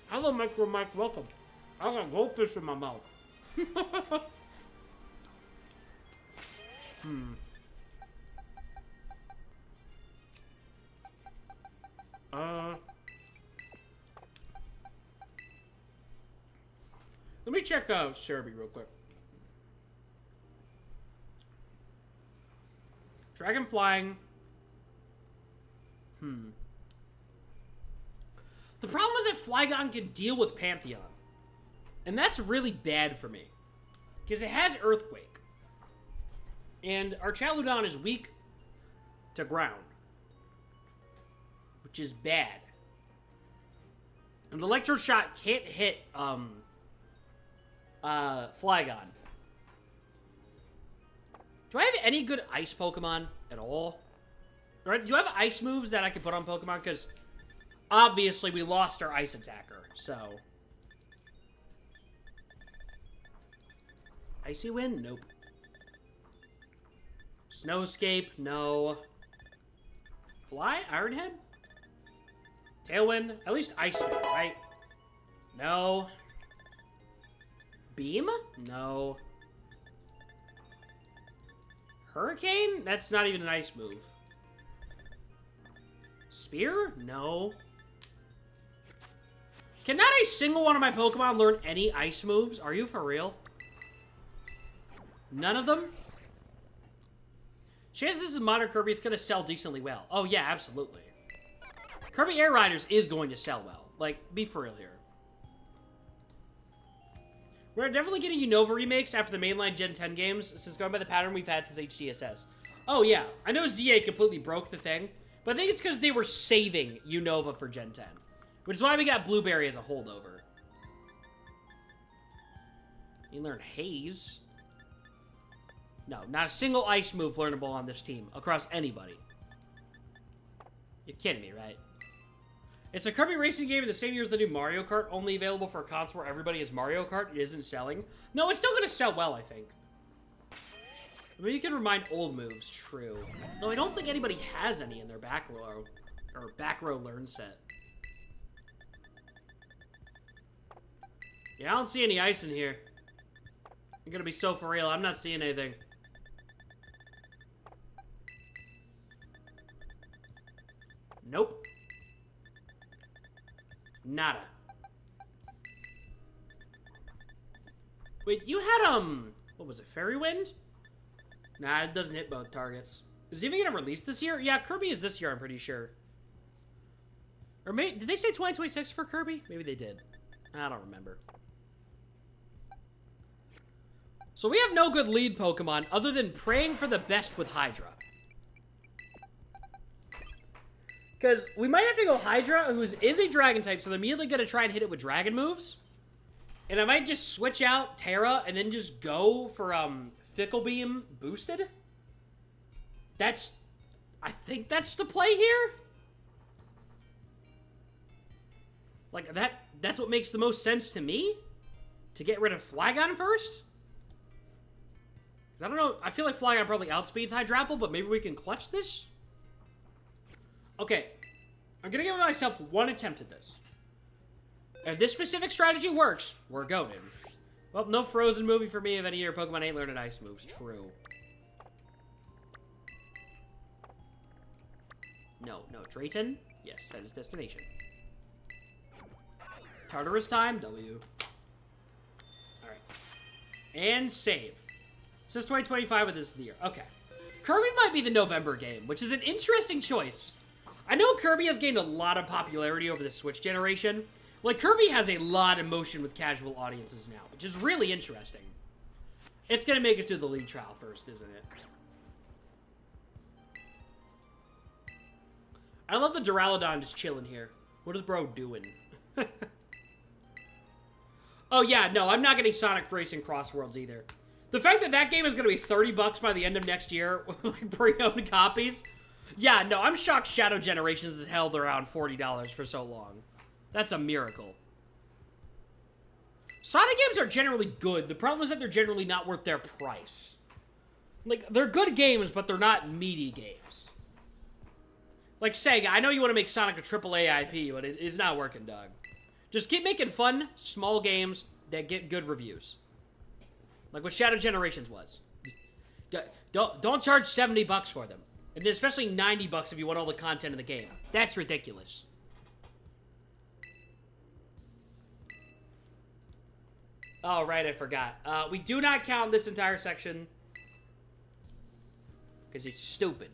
Hello, Micro Mike, welcome. I got goldfish in my mouth. Let me check Cerebi real quick. Dragon flying. The problem is that Flygon can deal with Pantheon. And that's really bad for me. Because it has Earthquake. And our Chaludon is weak to ground. Which is bad. And Electro Shot can't hit Flygon. Do I have any good ice Pokemon at all? Or do I have ice moves that I can put on Pokemon? Because obviously we lost our ice attacker, so. Icy Wind? Nope. Snowscape? No. Fly? Iron Head? Tailwind? At least Ice Spin, right? No. Beam? No. Hurricane? That's not even an ice move. Spear? No. Can not a single one of my Pokemon learn any ice moves? Are you for real? None of them? Chances this is modern Kirby, it's going to sell decently well. Oh yeah, absolutely. Kirby Air Riders is going to sell well. Like, be for real here. We're definitely getting Unova remakes after the mainline Gen 10 games, since going by the pattern we've had since HDSS. Oh yeah, I know ZA completely broke the thing, but I think it's because they were saving Unova for Gen 10. Which is why we got Blueberry as a holdover. You learn Haze. No, not a single ice move learnable on this team, across anybody. You're kidding me, right? It's a Kirby racing game in the same year as the new Mario Kart, only available for a console where everybody is Mario Kart. It isn't selling. No, it's still going to sell well, I think. I mean, you can remind old moves, true. Though I don't think anybody has any in their back row, or back row learn set. Yeah, I don't see any ice in here. I'm gonna be so for real, I'm not seeing anything. Nope. Nada. Wait, you had, what was it, Fairy Wind? Nah, it doesn't hit both targets. Is it even gonna release this year? Yeah, Kirby is this year, I'm pretty sure. Or maybe, did they say 2026 for Kirby? Maybe they did. I don't remember. So we have no good lead Pokemon other than praying for the best with Hydra. Because we might have to go Hydra, who is a dragon type, so they're immediately going to try and hit it with dragon moves. And I might just switch out Tera and then just go for Fickle Beam boosted. I think that's the play here. Like, that's what makes the most sense to me. To get rid of Flygon first. Because I don't know, I feel like Flygon probably outspeeds Hydrapple, but maybe we can clutch this? Okay, I'm gonna give myself one attempt at this. If this specific strategy works, we're going. Well, no Frozen movie for me if any of your Pokemon ain't learning ice moves. True. No, Drayton? Yes, that is destination. Tartarus time, W. Alright. And save. Since 2025 with this year. Okay. Kirby might be the November game, which is an interesting choice. I know Kirby has gained a lot of popularity over the Switch generation. Like, Kirby has a lot of motion with casual audiences now, which is really interesting. It's gonna make us do the league trial first, isn't it? I love the Duraludon just chilling here. What is bro doing? Oh yeah, no, I'm not getting Sonic Racing Cross Worlds either. The fact that that game is gonna be $30 by the end of next year with like pre-owned copies. Yeah, no, I'm shocked Shadow Generations has held around $40 for so long. That's a miracle. Sonic games are generally good. The problem is that they're generally not worth their price. Like, they're good games, but they're not meaty games. Like Sega, I know you want to make Sonic a AAA IP, but it's not working, dog. Just keep making fun, small games that get good reviews. Like what Shadow Generations was. Don't charge $70 for them. And then especially $90 if you want all the content in the game. That's ridiculous. Oh, right, I forgot. We do not count this entire section. Because it's stupid.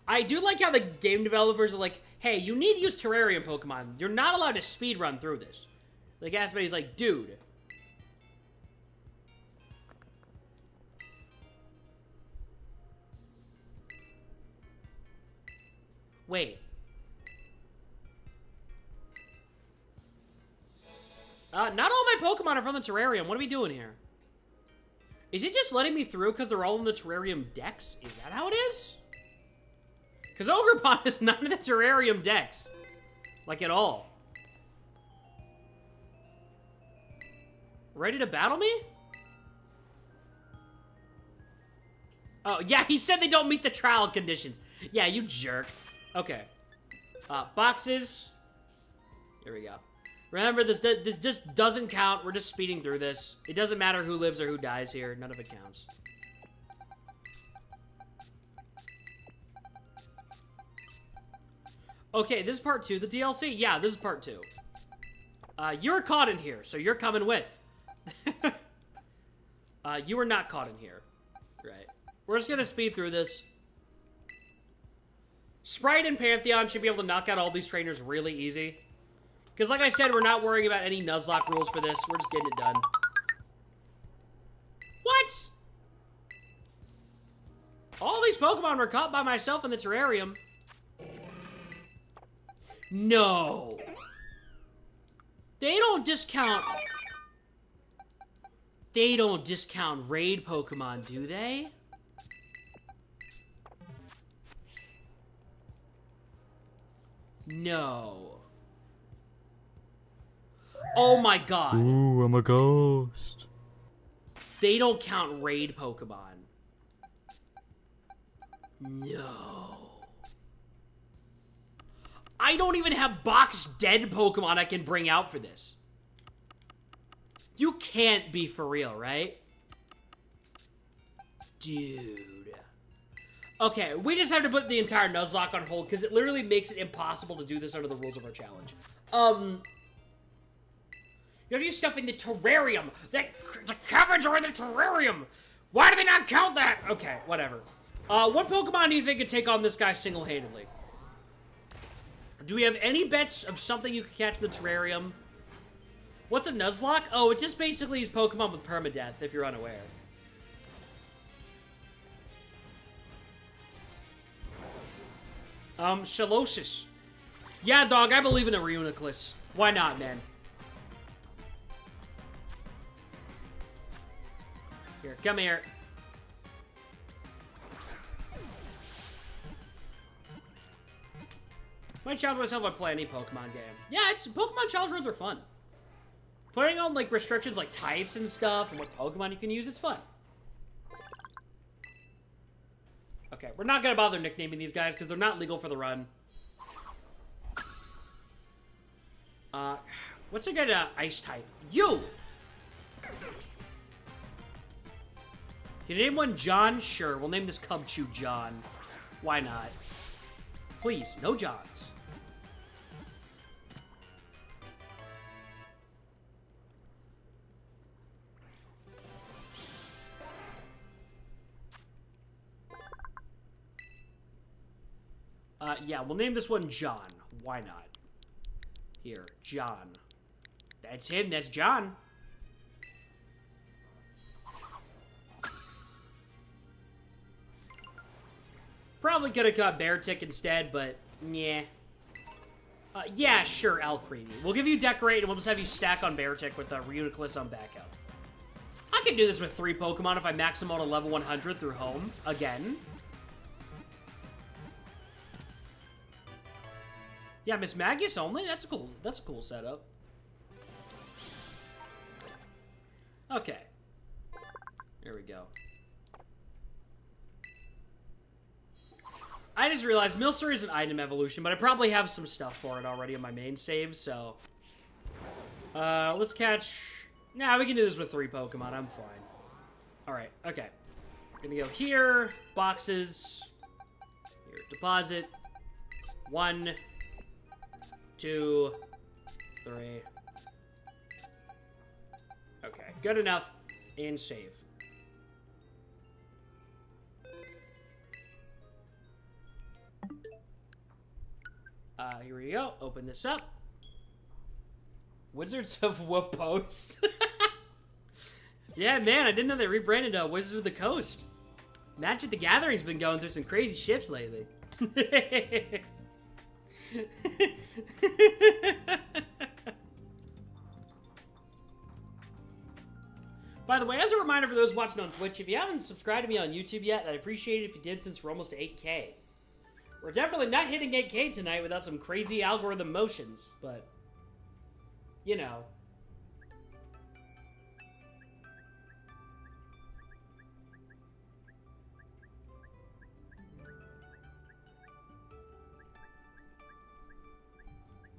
I do like how the game developers are like, hey, you need to use terrarium Pokemon. You're not allowed to speedrun through this. Like, Aspedy's like, dude. Wait. Not all my Pokemon are from the terrarium. What are we doing here? Is it just letting me through because they're all in the terrarium decks? Is that how it is? Because Ogerpon is not in the terrarium decks. Like, at all. Ready to battle me? Oh, yeah, he said they don't meet the trial conditions. Yeah, you jerk. Okay. Boxes. Here we go. Remember, this just doesn't count. We're just speeding through this. It doesn't matter who lives or who dies here. None of it counts. Okay, this is part 2. The DLC? Yeah, this is part 2. You're caught in here, so you're coming with. You were not caught in here. Right. We're just gonna speed through this. Sprite and Pantheon should be able to knock out all these trainers really easy. Because like I said, we're not worrying about any Nuzlocke rules for this. We're just getting it done. What? All these Pokemon were caught by myself in the terrarium. No. They don't discount... They don't discount raid Pokemon, do they? No. Oh my god. Ooh, I'm a ghost. They don't count raid Pokemon. No. I don't even have boxed dead Pokemon I can bring out for this. You can't be for real, right? Dude. Okay, we just have to put the entire Nuzlocke on hold because it literally makes it impossible to do this under the rules of our challenge. You have to use stuff in the terrarium. The cabbage are in the terrarium. Why do they not count that? Okay, whatever. What Pokemon do you think could take on this guy single-handedly? Do we have any bets of something you can catch in the terrarium? What's a Nuzlocke? Oh, it just basically is Pokemon with permadeath, if you're unaware. Shalosis. Yeah, dog, I believe in a Reuniclus. Why not, man? Here, come here. Might challenge myself if I play any Pokemon game. Yeah, Pokemon challenge runs are fun. Putting on, like, restrictions like types and stuff and what Pokemon you can use, it's fun. Okay, we're not gonna bother nicknaming these guys because they're not legal for the run. What's a good ice type? You! Can you name one John? Sure, we'll name this Cubchoo John. Why not? Please, no Johns. Yeah, we'll name this one John. Why not? Here, John. That's him, that's John. Probably could have got Beartick instead, but yeah. Yeah, sure, Alcremie. We'll give you Decorate, and we'll just have you stack on Beartick with Reuniclus on backup. I can do this with 3 Pokemon if I max them out to level 100 through home. Again. Yeah, Miss Magius only? That's a cool setup. Okay. Here we go. I just realized Milcery is an item evolution, but I probably have some stuff for it already in my main save, so... let's catch... Nah, we can do this with 3 Pokemon. I'm fine. Alright, okay. We're gonna go here, boxes, here, deposit, 1, 2, 3. Okay, good enough, and save. Here we go. Open this up. Wizards of Wapost. Yeah, man, I didn't know they rebranded Wizards of the Coast. Magic the Gathering's been going through some crazy shifts lately. By the way, as a reminder for those watching on Twitch, if you haven't subscribed to me on YouTube yet, I'd appreciate it if you did since we're almost to 8K. We're definitely not hitting 8K tonight without some crazy algorithm motions, but, you know.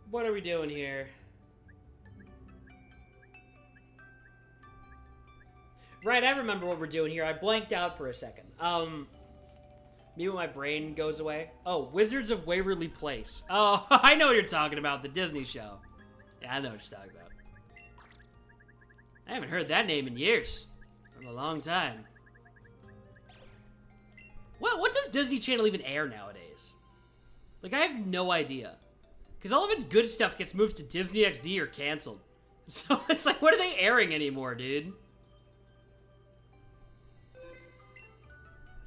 What are we doing here? Right, I remember what we're doing here. I blanked out for a second. Me when my brain goes away. Oh, Wizards of Waverly Place. Oh, I know what you're talking about. The Disney show. Yeah, I know what you're talking about. I haven't heard that name in years. In a long time. What does Disney Channel even air nowadays? Like, I have no idea. Because all of its good stuff gets moved to Disney XD or canceled. So it's like, what are they airing anymore, dude?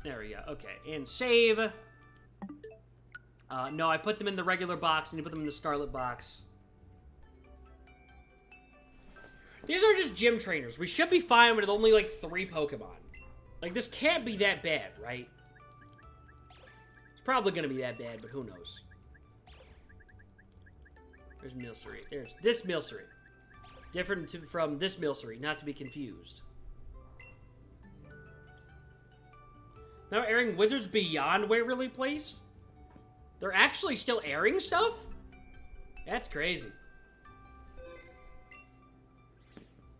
There we go. Okay, and save. No, I put them in the regular box, and you put them in the Scarlet box. These are just gym trainers. We should be fine with only, like, 3 Pokemon. Like, this can't be that bad, right? It's probably gonna be that bad, but who knows? There's Milcery. There's this Milcery. Different from this Milcery, not to be confused. Now airing Wizards Beyond Waverly Place? They're actually still airing stuff? That's crazy.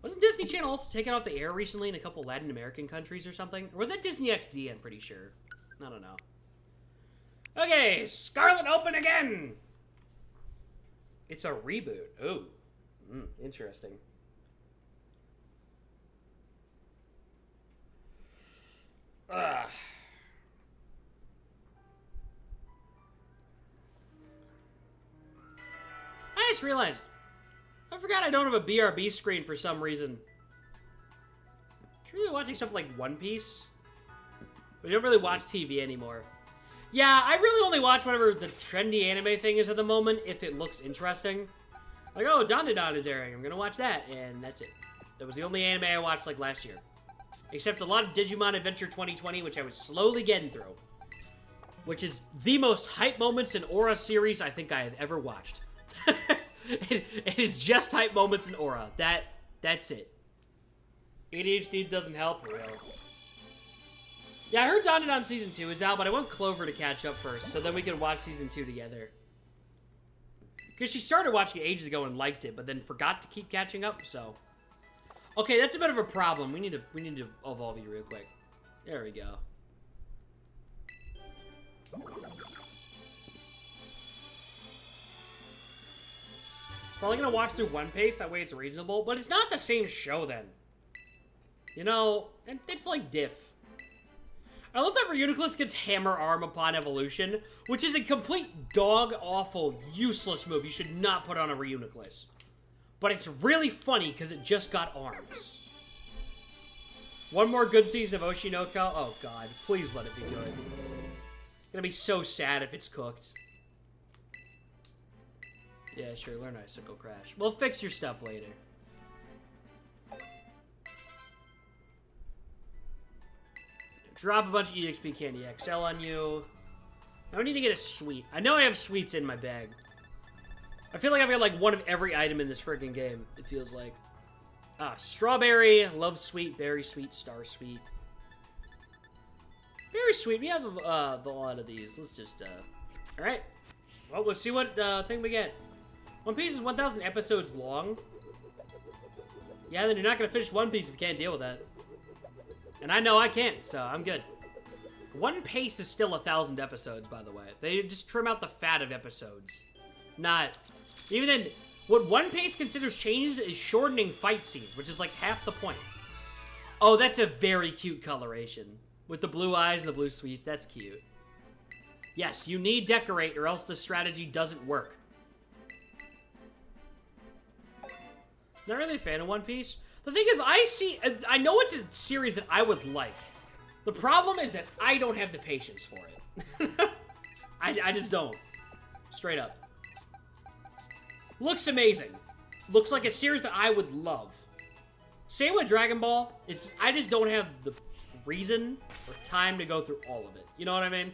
Wasn't Disney Channel also taken off the air recently in a couple Latin American countries or something? Or was that Disney XD, I'm pretty sure. I don't know. Okay, Scarlet open again! It's a reboot. Ooh. Interesting. Ugh. I just realized. I forgot I don't have a BRB screen for some reason. I'm really watching stuff like One Piece. We don't really watch TV anymore. Yeah, I really only watch whatever the trendy anime thing is at the moment, if it looks interesting. Like, oh, Dandadan is airing. I'm gonna watch that, and that's it. That was the only anime I watched, like, last year. Except a lot of Digimon Adventure 2020, which I was slowly getting through. Which is the most hype moments in Aura series I think I have ever watched. It is just hype moments in Aura. That's it. ADHD doesn't help, real. Yeah, I heard Dandadan Season 2 is out, but I want Clover to catch up first, so then we can watch Season 2 together. Because she started watching it ages ago and liked it, but then forgot to keep catching up, so... Okay, that's a bit of a problem. We need to evolve you real quick. There we go. Probably gonna watch through One Piece, that way it's reasonable, but it's not the same show then. You know, it's like Diff. I love that Reuniclus gets Hammer Arm upon evolution, which is a complete dog-awful, useless move. You should not put on a Reuniclus. But it's really funny because it just got arms. One more good season of Oshinoko? Oh god, please let it be good. It's gonna be so sad if it's cooked. Yeah, sure, learn Icicle Crash. We'll fix your stuff later. Drop a bunch of EXP Candy XL on you. I need to get a sweet. I know I have sweets in my bag. I feel like I've got like one of every item in this freaking game, it feels like. Ah, strawberry, love sweet, berry sweet, star sweet. Berry sweet, we have a lot of these. Let's just, alright. Well, let's see what thing we get. One Piece is 1,000 episodes long. Yeah, then you're not gonna finish One Piece if you can't deal with that. And I know I can't, so I'm good. One Piece is still 1,000 episodes, by the way. They just trim out the fat of episodes. Not... Even then, what One Piece considers changes is shortening fight scenes, which is like half the point. Oh, that's a very cute coloration. With the blue eyes and the blue sweets, that's cute. Yes, you need decorate or else the strategy doesn't work. Not really a fan of One Piece. The thing is, I know it's a series that I would like. The problem is that I don't have the patience for it. I just don't. Straight up. Looks amazing. Looks like a series that I would love. Same with Dragon Ball. I just don't have the reason or time to go through all of it. You know what I mean?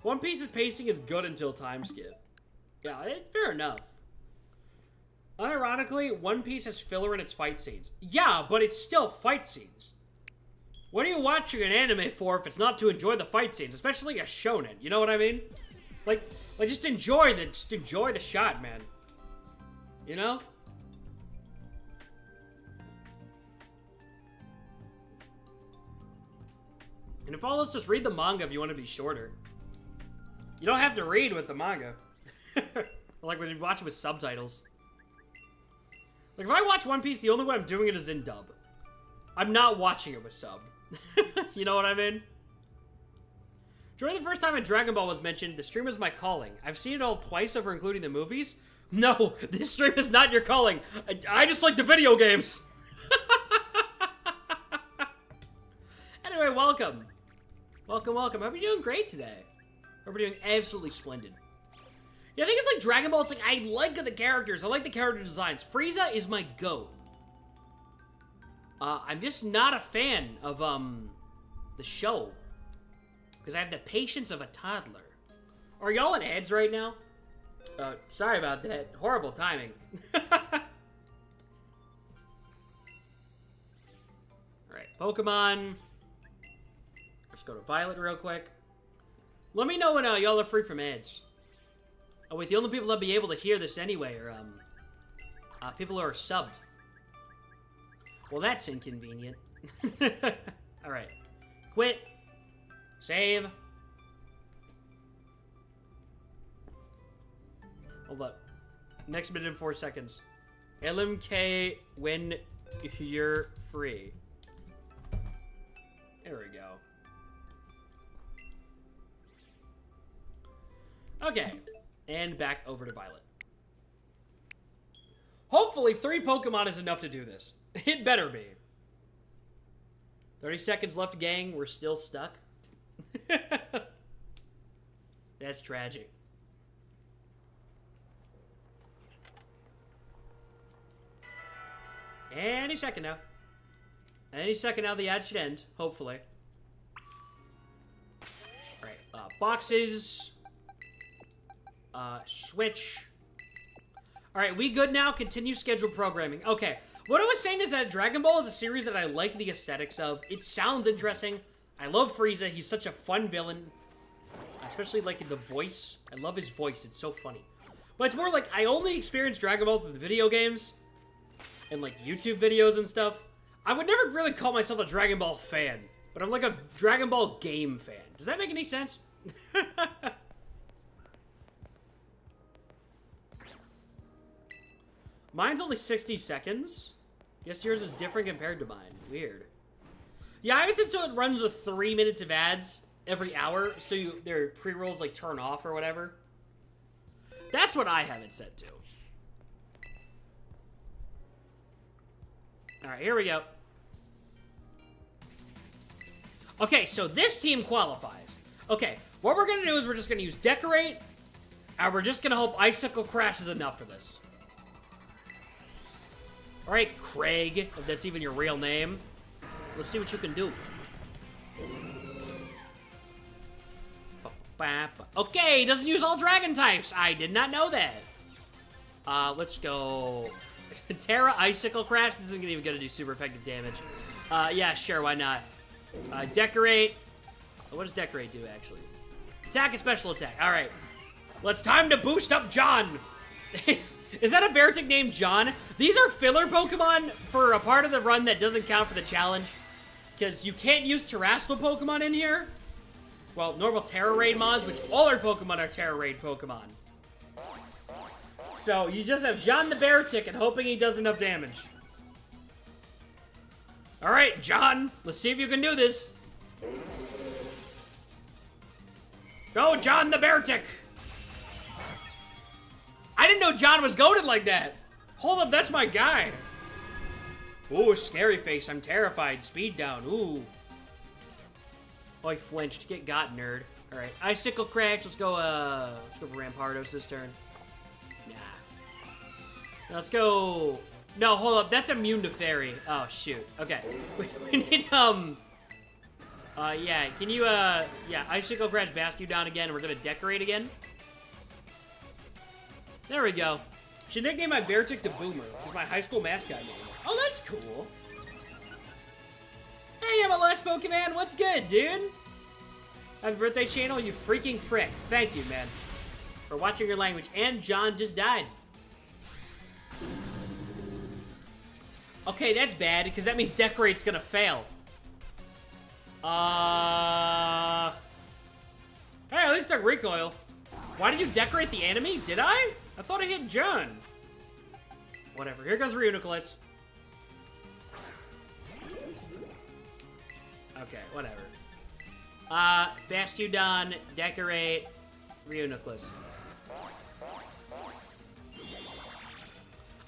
One Piece's pacing is good until time skip. Yeah, fair enough. Unironically, One Piece has filler in its fight scenes. Yeah, but it's still fight scenes. What are you watching an anime for if it's not to enjoy the fight scenes? Especially a shonen, you know what I mean? Like just enjoy the shot, man. You know? And if all, let's just read the manga if you want to be shorter. You don't have to read with the manga. Like when you watch it with subtitles. Like, if I watch One Piece, the only way I'm doing it is in dub. I'm not watching it with sub. You know what I mean? During the first time a Dragon Ball was mentioned, the stream is my calling. I've seen it all twice over, including the movies. No, this stream is not your calling. I just like the video games. Anyway, welcome. Welcome, welcome. Hope you're doing great today. Hope you're doing absolutely splendid. Yeah, I think it's like Dragon Ball. It's like, I like the characters. I like the character designs. Frieza is my GOAT. I'm just not a fan of, the show. Because I have the patience of a toddler. Are y'all in ads right now? Sorry about that. Horrible timing. Alright, Pokemon. Let's go to Violet real quick. Let me know when y'all are free from ads. Oh wait, the only people that'll be able to hear this anyway are people who are subbed. Well, that's inconvenient. Alright. Quit. Save. Hold up. Next minute and 4 seconds. LMK when you're free. There we go. Okay. And back over to Violet. Hopefully 3 Pokemon is enough to do this. It better be. 30 seconds left, gang. We're still stuck. That's tragic. Any second now. Any second now the ad should end, hopefully. Alright, boxes. Switch. Alright, we good now? Continue scheduled programming. Okay, what I was saying is that Dragon Ball is a series that I like the aesthetics of. It sounds interesting. I love Frieza. He's such a fun villain. Especially, like, the voice. I love his voice. It's so funny. But it's more like, I only experienced Dragon Ball through the video games. And, like, YouTube videos and stuff. I would never really call myself a Dragon Ball fan. But I'm like a Dragon Ball game fan. Does that make any sense? Mine's only 60 seconds. Guess yours is different compared to mine. Weird. Yeah, I have it set so it runs with 3 minutes of ads every hour, so their pre-rolls like turn off or whatever. That's what I have it set to. Alright, here we go. Okay, so this team qualifies. Okay, what we're gonna do is we're just gonna use Decorate, and we're just gonna hope Icicle Crash is enough for this. Alright, Craig, if that's even your real name. Let's see what you can do. Okay, he doesn't use all dragon types. I did not know that. Let's go. Tera, Icicle Crash. This isn't even gonna do super effective damage. Yeah, sure, why not? Decorate. What does Decorate do, actually? Attack and special attack. Alright. Well, it's time to boost up John. Is that a Beartic named John? These are filler Pokemon for a part of the run that doesn't count for the challenge. Because you can't use terrestrial Pokemon in here. Well, normal Tera Raid mods, which all our Pokemon are Tera Raid Pokemon. So, you just have John the Beartic and hoping he does enough damage. Alright, John. Let's see if you can do this. Go, John the Beartic. I didn't know John was goated like that. Hold up, that's my guy. Ooh, scary face. I'm terrified. Speed down. Ooh. Oh, he flinched. Get got, nerd. All right, Icicle Crash. Let's go for Rampardos this turn. Nah. Let's go. No, hold up. That's immune to Fairy. Oh, shoot. Okay. We need, yeah. Can you, yeah, Icicle Crash Basculodon again. We're gonna Decorate again. There we go. Should nickname my Beartic to Boomer. It's my high school mascot name. Oh, that's cool. Hey, MLS Pokemon. What's good, dude? Happy birthday, channel, you freaking frick. Thank you, man, for watching your language. And John just died. Okay, that's bad, because that means Decorate's gonna fail. Hey, at least took Recoil. Why did you Decorate the enemy? Did I? I thought I hit John. Whatever. Here goes Reuniclus. Okay, whatever. Basculodon, Decorate, Reuniclus.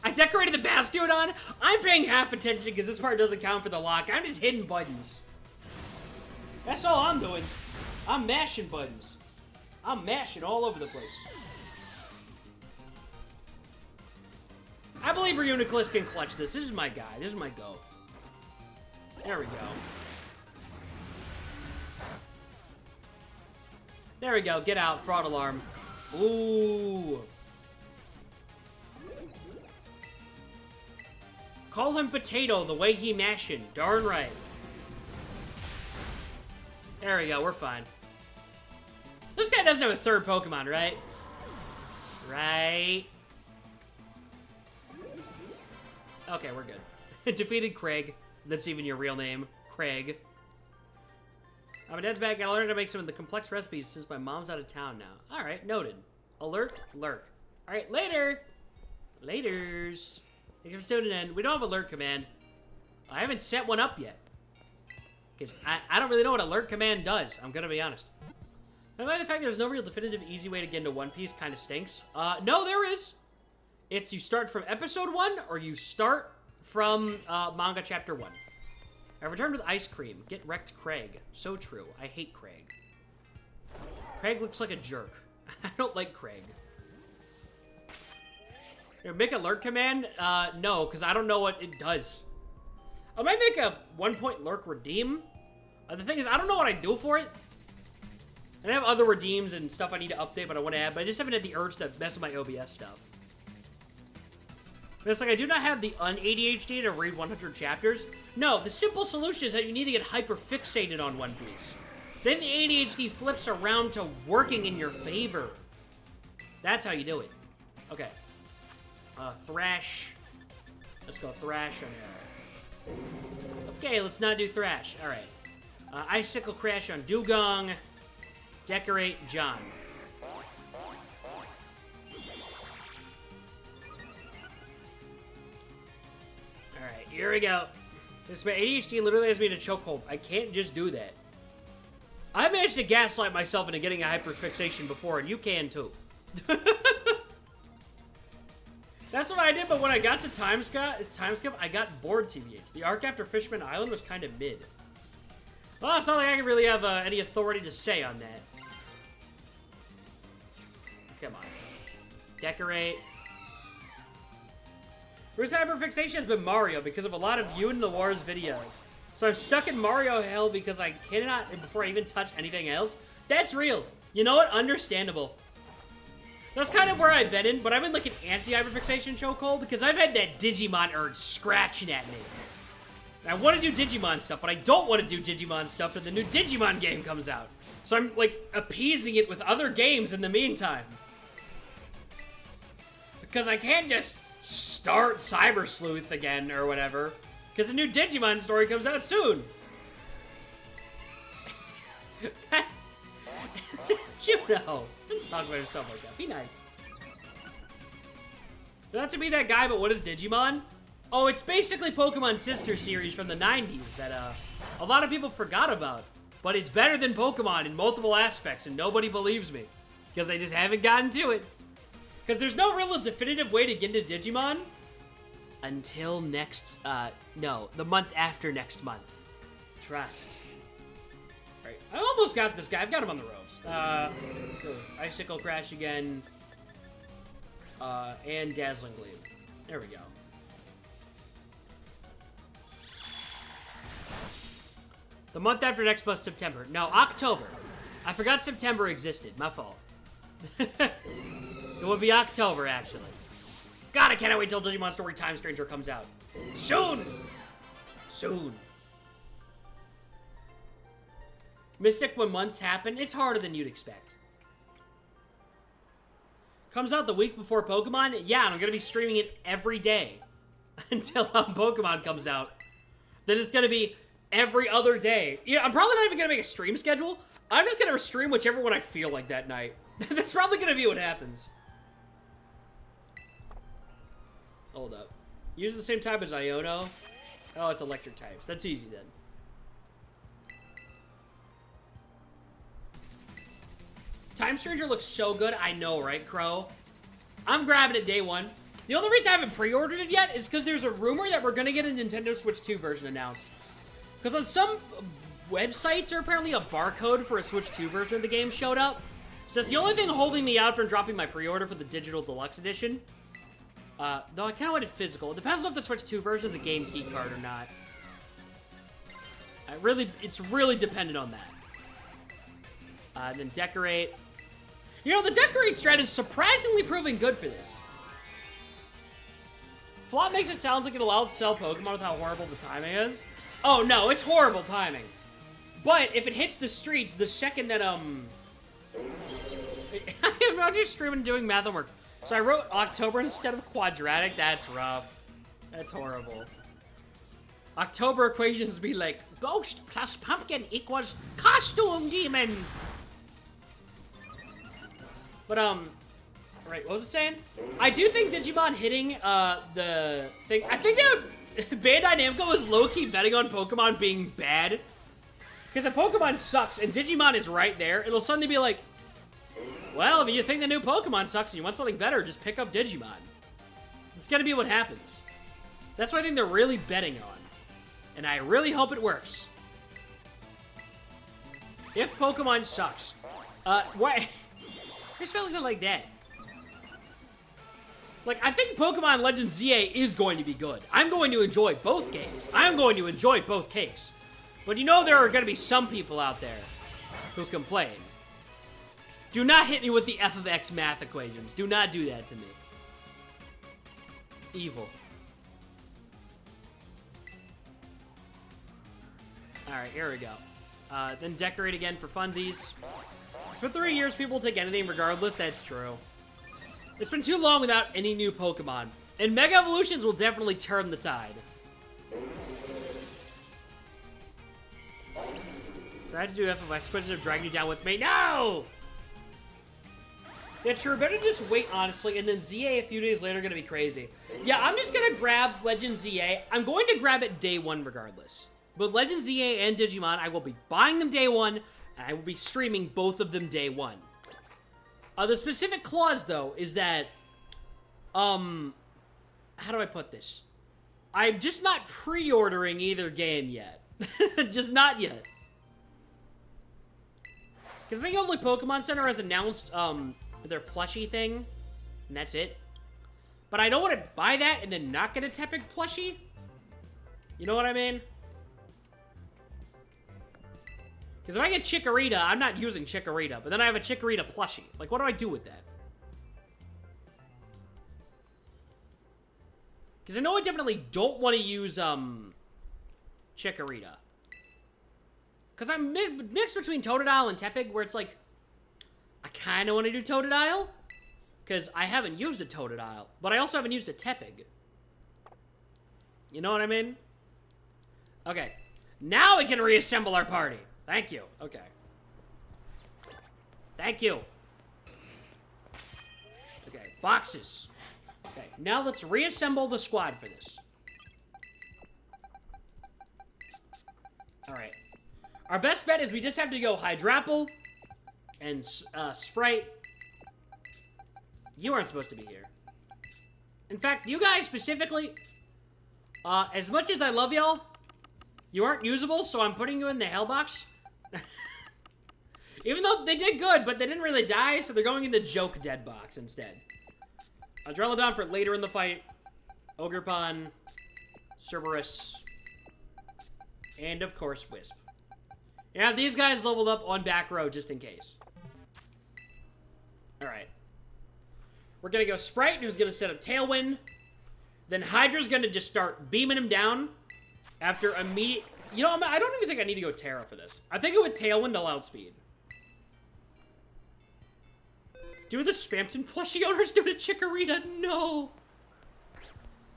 I decorated the Basculodon. I'm paying half attention because this part doesn't count for the lock. I'm just hitting buttons. That's all I'm doing. I'm mashing buttons. I'm mashing all over the place. I believe Reuniclus can clutch this. This is my guy. This is my go. There we go. There we go. Get out. Fraud alarm. Ooh. Call him Potato the way he mashin'. Darn right. There we go. We're fine. This guy doesn't have a third Pokemon, right? Right. Okay, we're good. Defeated Craig. That's even your real name. Craig. My dad's back. Gotta learn how to make some of the complex recipes since my mom's out of town now. Alright, noted. Alert, lurk. Alright, later. Laters. Thank you for tuning in. We don't have alert command. I haven't set one up yet. Because I don't really know what alert command does. I'm gonna be honest. I like the fact there's no real definitive easy way to get into One Piece. Kind of stinks. No, there is. It's you start from episode 1 or you start from manga chapter 1. I returned with ice cream. Get wrecked, Craig. So true. I hate Craig. Craig looks like a jerk. I don't like Craig. Here, make alert command? No, because I don't know what it does. I might make a 1-point lurk redeem. The thing is, I don't know what I do for it. And I have other redeems and stuff I need to update, but I want to add, but I just haven't had the urge to mess with my OBS stuff. But it's like, I do not have the un-ADHD to read 100 chapters. No, the simple solution is that you need to get hyper-fixated on One Piece. Then the ADHD flips around to working in your favor. That's how you do it. Okay. Thrash. Let's go Thrash on there. Okay, let's not do Thrash. All right. Icicle Crash on Dugong. Decorate John. Alright, here we go. This my ADHD literally has me in a chokehold. I can't just do that. I managed to gaslight myself into getting a hyperfixation before, and you can too. That's what I did, but when I got to time skip, I got bored, TBH. The arc after Fishman Island was kind of mid. Well, it's not like I can really have any authority to say on that. Come on. Decorate. First hyperfixation has been Mario because of a lot of you in the Wars videos. So I'm stuck in Mario hell because I cannot, before I even touch anything else. That's real. You know what? Understandable. That's kind of where I've been in, but I'm in like an anti-hyperfixation chokehold because I've had that Digimon urge scratching at me. I want to do Digimon stuff, but I don't want to do Digimon stuff until the new Digimon game comes out. So I'm like appeasing it with other games in the meantime. Because I can't just start Cyber Sleuth again or whatever. Because the new Digimon story comes out soon. Juno. Don't talk about yourself like that. Be nice. Not to be that guy, but what is Digimon? Oh, it's basically Pokemon's sister series from the 90s that a lot of people forgot about. But it's better than Pokemon in multiple aspects, and nobody believes me. Because they just haven't gotten to it. Because there's no real definitive way to get into Digimon until next, no, the month after next month. Trust. All right, I almost got this guy. I've got him on the ropes. Cool. Icicle Crash again. And Dazzling Gleam. There we go. The month after next month, September. No, October. I forgot September existed. My fault. It would be October, actually. God, I cannot wait till Digimon Story Time Stranger comes out. Soon! Soon. Mystic, when months happen, it's harder than you'd expect. Comes out the week before Pokemon? Yeah, and I'm gonna be streaming it every day. Until Pokemon comes out. Then it's gonna be every other day. Yeah, I'm probably not even gonna make a stream schedule. I'm just gonna stream whichever one I feel like that night. That's probably gonna be what happens. Hold up. Use the same type as Iono. Oh, it's electric types. That's easy then. Time Stranger looks so good. I know, right, Crow? I'm grabbing it day one. The only reason I haven't pre-ordered it yet is because there's a rumor that we're going to get a Nintendo Switch 2 version announced. Because on some websites, there apparently a barcode for a Switch 2 version of the game showed up. So that's the only thing holding me out from dropping my pre-order for the Digital Deluxe Edition. Though I kind of wanted physical. It depends on if the Switch 2 version is a game key card or not. It's really dependent on that. And then Decorate. You know, the Decorate strat is surprisingly proving good for this. Flop makes it sound like it allows to sell Pokemon with how horrible the timing is. Oh, no, it's horrible timing. But if it hits the streets, the second that, I'm just streaming doing math homework. So I wrote October instead of quadratic. That's rough. That's horrible. October equations be like, ghost plus pumpkin equals costume demon. But, right, what was it saying? I do think Digimon hitting, the thing, I think that Bandai Namco was low-key betting on Pokemon being bad Because if Pokemon sucks and Digimon is right there, it'll suddenly be like, well, if you think the new Pokemon sucks and you want something better, just pick up Digimon. It's gonna be what happens. That's what I think they're really betting on. And I really hope it works. If Pokemon sucks. Why? You're spelling it like that. Like, I think Pokemon Legends ZA is going to be good. I'm going to enjoy both games. I'm going to enjoy both cakes. But you know there are going to be some people out there who complain. Do not hit me with the f of x math equations. Do not do that to me. Evil. Alright, here we go. Then decorate again for funsies. It's been 3 years, people will take anything regardless. That's true. It's been too long without any new Pokemon. And Mega Evolutions will definitely turn the tide. So I had to do F of X instead of dragging you down with me. No! Yeah, true. Better just wait, honestly, and then ZA a few days later gonna be crazy. Yeah, I'm just gonna grab Legend ZA. I'm going to grab it day one regardless. But Legend ZA and Digimon, I will be buying them day one, and I will be streaming both of them day one. The specific clause, though, is that, how do I put this? I'm just not pre-ordering either game yet. Just not yet. Because I think only Pokemon Center has announced, their plushie thing, and that's it. But I don't want to buy that and then not get a Tepig plushie. You know what I mean? Because if I get Chikorita, I'm not using Chikorita, but then I have a Chikorita plushie. Like, what do I do with that? Because I know I definitely don't want to use, Chikorita. Because I'm mixed between Totodile and Tepig, where it's like, I kind of want to do Totodile. Because I haven't used a Totodile, but I also haven't used a Tepig. You know what I mean? Okay. Now we can reassemble our party. Thank you. Okay. Thank you. Okay, boxes. Okay, now let's reassemble the squad for this. Alright. Our best bet is we just have to go Hydrapple and Sprite. You aren't supposed to be here. In fact, you guys specifically, as much as I love y'all, you aren't usable, so I'm putting you in the hell box. Even though they did good, but they didn't really die, so they're going in the joke dead box instead. Adrenaline for later in the fight. Ogerpon, Cerberus, and of course Wisp. You have these guys leveled up on back row just in case. Alright. We're gonna go Sprite, who's gonna set up Tailwind. Then Hydra's gonna just start beaming him down. After immediate... You know, I don't even think I need to go Tera for this. I think it would Tailwind to outspeed. Do the Spampton plushie owners do a Chikorita? No!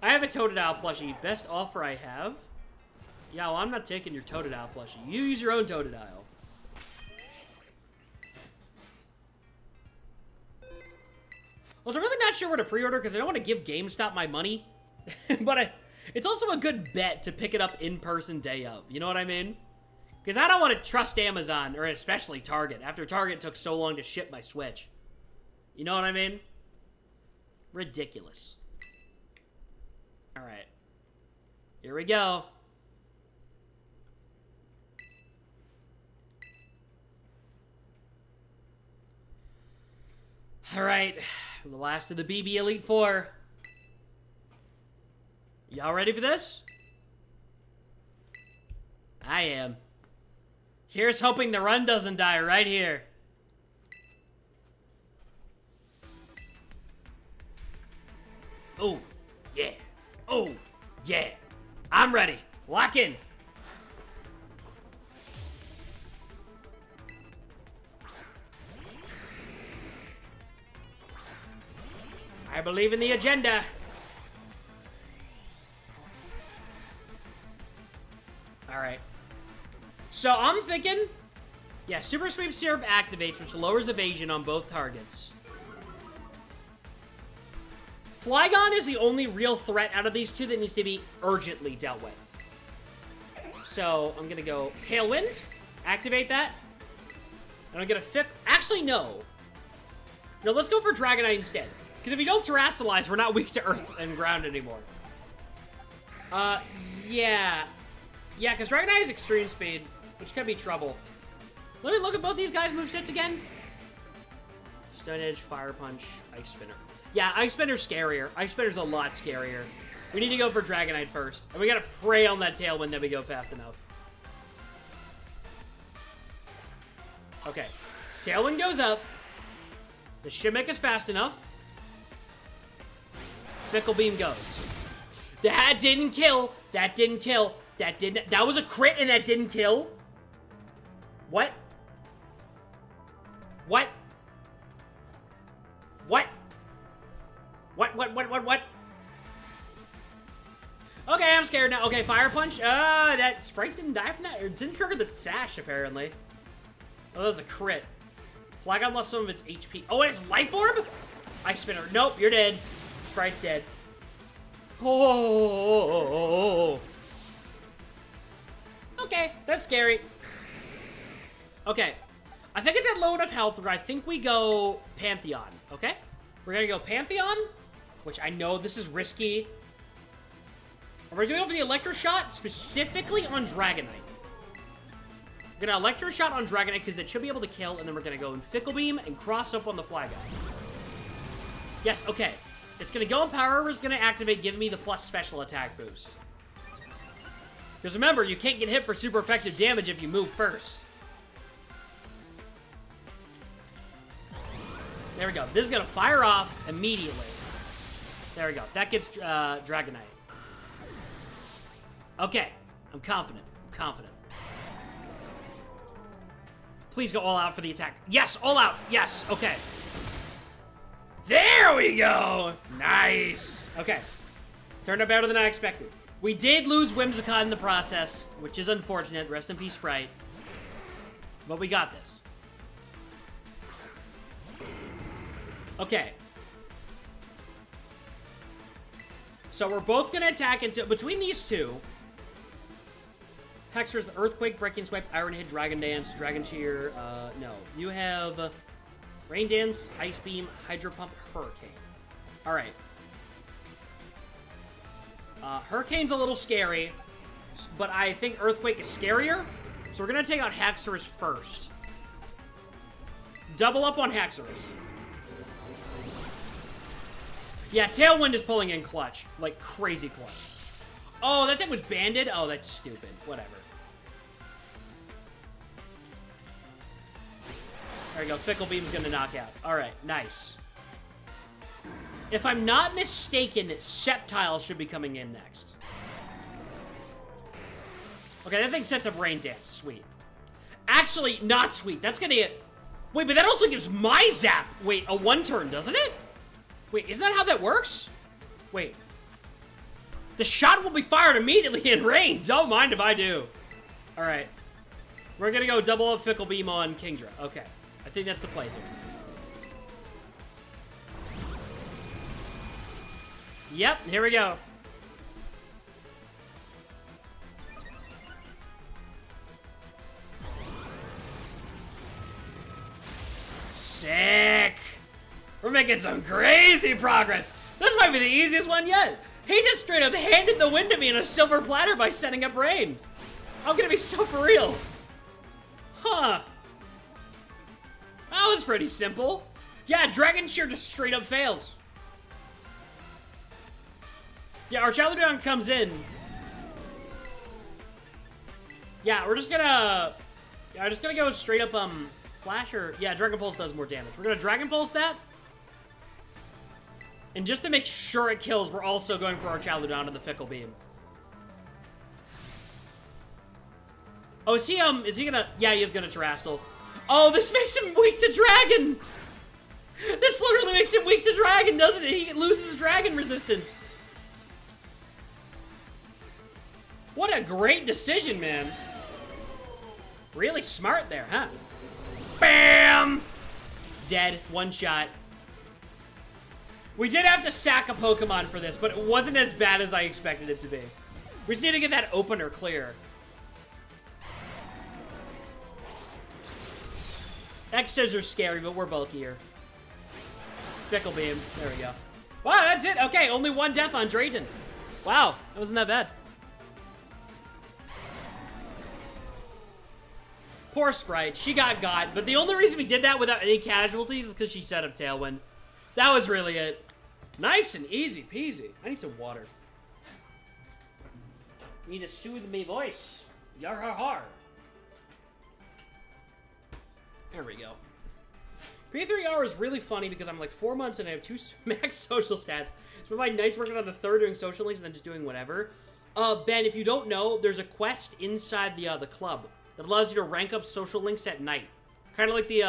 I have a Totodile plushie. Best offer I have? Yeah, well, I'm not taking your Totodile plushie. You use your own Totodile. Also, I'm really not sure where to pre-order because I don't want to give GameStop my money. But it's also a good bet to pick it up in person day of. You know what I mean? Because I don't want to trust Amazon, or especially Target, after Target took so long to ship my Switch. You know what I mean? Ridiculous. Alright. Here we go. Alright. The last of the BB Elite Four. Y'all ready for this? I am. Here's hoping the run doesn't die right here. Oh, yeah. Oh, yeah. I'm ready. Lock in. I believe in the agenda. Alright. So I'm thinking, yeah, Super Sweep Syrup activates, which lowers evasion on both targets. Flygon is the only real threat out of these two that needs to be urgently dealt with. So I'm gonna go Tailwind. Activate that. I don't get a Fick. Actually, no. No, let's go for Dragonite instead. Because if we don't Terrastalize, we're not weak to Earth and Ground anymore. Yeah. Yeah, because Dragonite has Extreme Speed, which could be trouble. Let me look at both these guys' movesets again. Stone Edge, Fire Punch, Ice Spinner. Yeah, Ice Spinner's scarier. Ice Spinner's a lot scarier. We need to go for Dragonite first. And we gotta pray on that Tailwind that we go fast enough. Okay. Tailwind goes up. The Shimmick is fast enough. Fickle Beam goes. That didn't kill. That didn't kill. That didn't. That was a crit and that didn't kill. What? What? What? What? Okay, I'm scared now. Okay, Fire Punch. That Sprite didn't die from that. Or didn't trigger the Sash, apparently. Oh, that was a crit. Flygon lost some of its HP. Oh, it's Life Orb? Ice Spinner. Nope, you're dead. Sprite's dead. Oh. Okay, that's scary. Okay. I think it's at low enough health where I think we go Pantheon, okay? We're gonna go Pantheon, which I know this is risky. And we're gonna go for the Electro Shot specifically on Dragonite. We're gonna Electro Shot on Dragonite because it should be able to kill, and then we're gonna go in Fickle Beam and cross up on the Flygon. Yes, okay. It's gonna go in Power, it's gonna activate, give me the plus special attack boost. Because remember, you can't get hit for super effective damage if you move first. There we go. This is gonna fire off immediately. There we go. That gets Dragonite. Okay. I'm confident. I'm confident. Please go all out for the attack. Yes, all out. Yes. Okay. There we go. Nice. Okay. Turned out better than I expected. We did lose Whimsicott in the process, which is unfortunate. Rest in peace, Sprite. But we got this. Okay. So we're both gonna attack into between these two. Hexer's Earthquake, Breaking Swipe, Iron Hit, Dragon Dance, Dragon Cheer. No. You have Rain Dance, Ice Beam, Hydro Pump, Hurricane. Alright. Hurricane's a little scary, but I think Earthquake is scarier. So we're gonna take out Haxorus first. Double up on Haxorus. Yeah, Tailwind is pulling in clutch. Like, crazy clutch. Oh, that thing was banded? Oh, that's stupid. Whatever. There we go. Fickle Beam's gonna knock out. Alright, nice. If I'm not mistaken, Sceptile should be coming in next. Okay, that thing sets up Rain Dance. Sweet. Actually, not sweet. That's gonna get... Wait, but that also gives my Zap. Wait, a one-turn, doesn't it? Wait, isn't that how that works? Wait. The shot will be fired immediately in range. Don't mind if I do. Alright. We're gonna go double up Fickle Beam on Kingdra. Okay. I think that's the play here. Yep, here we go. Sick. We're making some crazy progress. This might be the easiest one yet. He just straight up handed the win to me in a silver platter by setting up Rain. I'm gonna be so for real. Huh. That was pretty simple. Yeah, Dragon Cheer just straight up fails. Yeah, our Charlodon comes in. Yeah, we're just gonna go straight up, Flash or... Yeah, Dragon Pulse does more damage. We're gonna Dragon Pulse that. And just to make sure it kills, we're also going for our Charlodon and the Fickle Beam. Oh, is he gonna... Yeah, he is gonna Terrastal. Oh, this makes him weak to Dragon! This literally makes him weak to Dragon, doesn't it? He loses Dragon resistance. What a great decision, man. Really smart there, huh? Bam! Dead. One shot. We did have to sack a Pokemon for this, but it wasn't as bad as I expected it to be. We just need to get that opener clear. X scissors are scary, but we're bulkier. Fickle beam. There we go. Wow, that's it. Okay, only one death on Drayton. Wow, that wasn't that bad. Poor Sprite. She got, but the only reason we did that without any casualties is because she set up Tailwind. That was really it. Nice and easy peasy. I need some water. Need to soothe me voice. Yar har har. There we go. P3R is really funny because I'm like 4 months and I have 2 max social stats. So my nights working on the 3rd doing social links and then just doing whatever. Ben, if you don't know, there's a quest inside the club that allows you to rank up social links at night. Kind of like the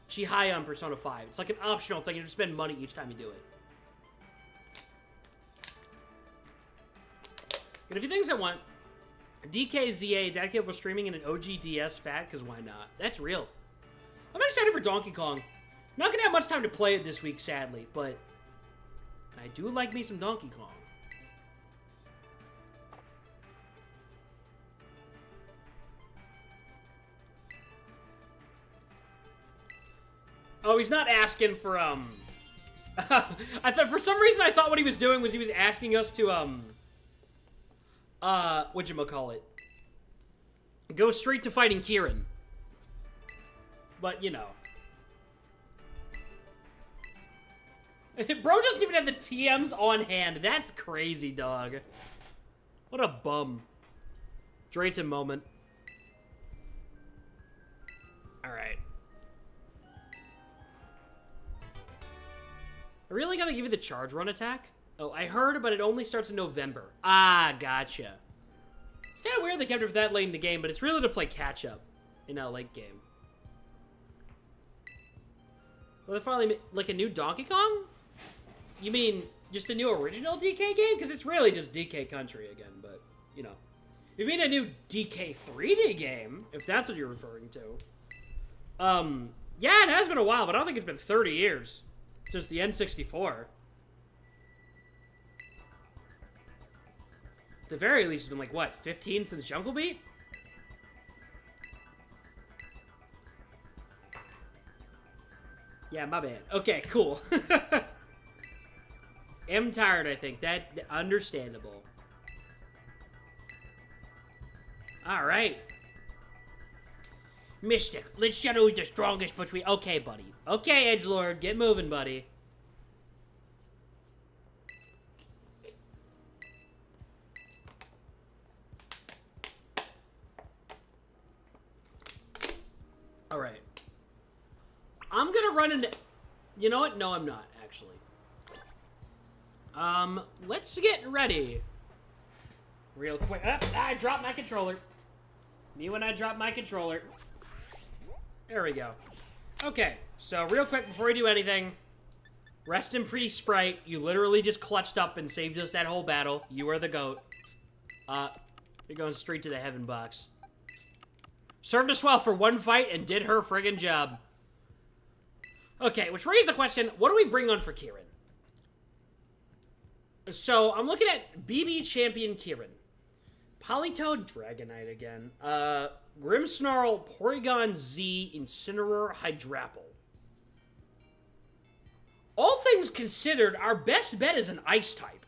Chihaya on Persona 5. It's like an optional thing. You just spend money each time you do it. Got a few things I want. DKZA, dedicated for streaming in an OGDS fat, because why not? That's real. I'm excited for Donkey Kong. Not gonna have much time to play it this week, sadly, but I do like me some Donkey Kong. Oh, he's not asking for, I thought, for some reason, I thought what he was doing was he was asking us to, whatchamacallit, go straight to fighting Kieran. But, you know. Bro doesn't even have the TMs on hand. That's crazy, dog. What a bum. Drayton moment. Alright. I really gotta give you the charge run attack? Oh, I heard, but it only starts in November. Ah, gotcha. It's kind of weird they kept it for that late in the game, but it's really to play catch-up in a late game. Well, they finally made, like, a new Donkey Kong? You mean just a new original DK game? Because it's really just DK Country again, but, you know. You mean a new DK 3D game, if that's what you're referring to. Yeah, it has been a while, but I don't think it's been 30 years. Just the N64. At the very least, it's been like, what, 15 since Jungle Beat? Yeah, my bad. Okay, cool. Am tired, I think. That, understandable. Alright. Mystic, let's shadow who's the strongest between... Okay, buddy. Okay, Edgelord, get moving, buddy. Alright. I'm gonna run into... You know what? No, I'm not, actually. Let's get ready. Real quick. I dropped my controller. Me when I dropped my controller. There we go. Okay, so real quick before we do anything. Rest in peace, Sprite. You literally just clutched up and saved us that whole battle. You are the GOAT. You're going straight to the heaven box. Served us well for one fight and did her friggin' job. Okay, which raised the question, what do we bring on for Kieran? So, I'm looking at BB Champion Kieran. Politoed Dragonite again. Grimmsnarl, Porygon Z, Incineroar, Hydrapple. All things considered, our best bet is an Ice type.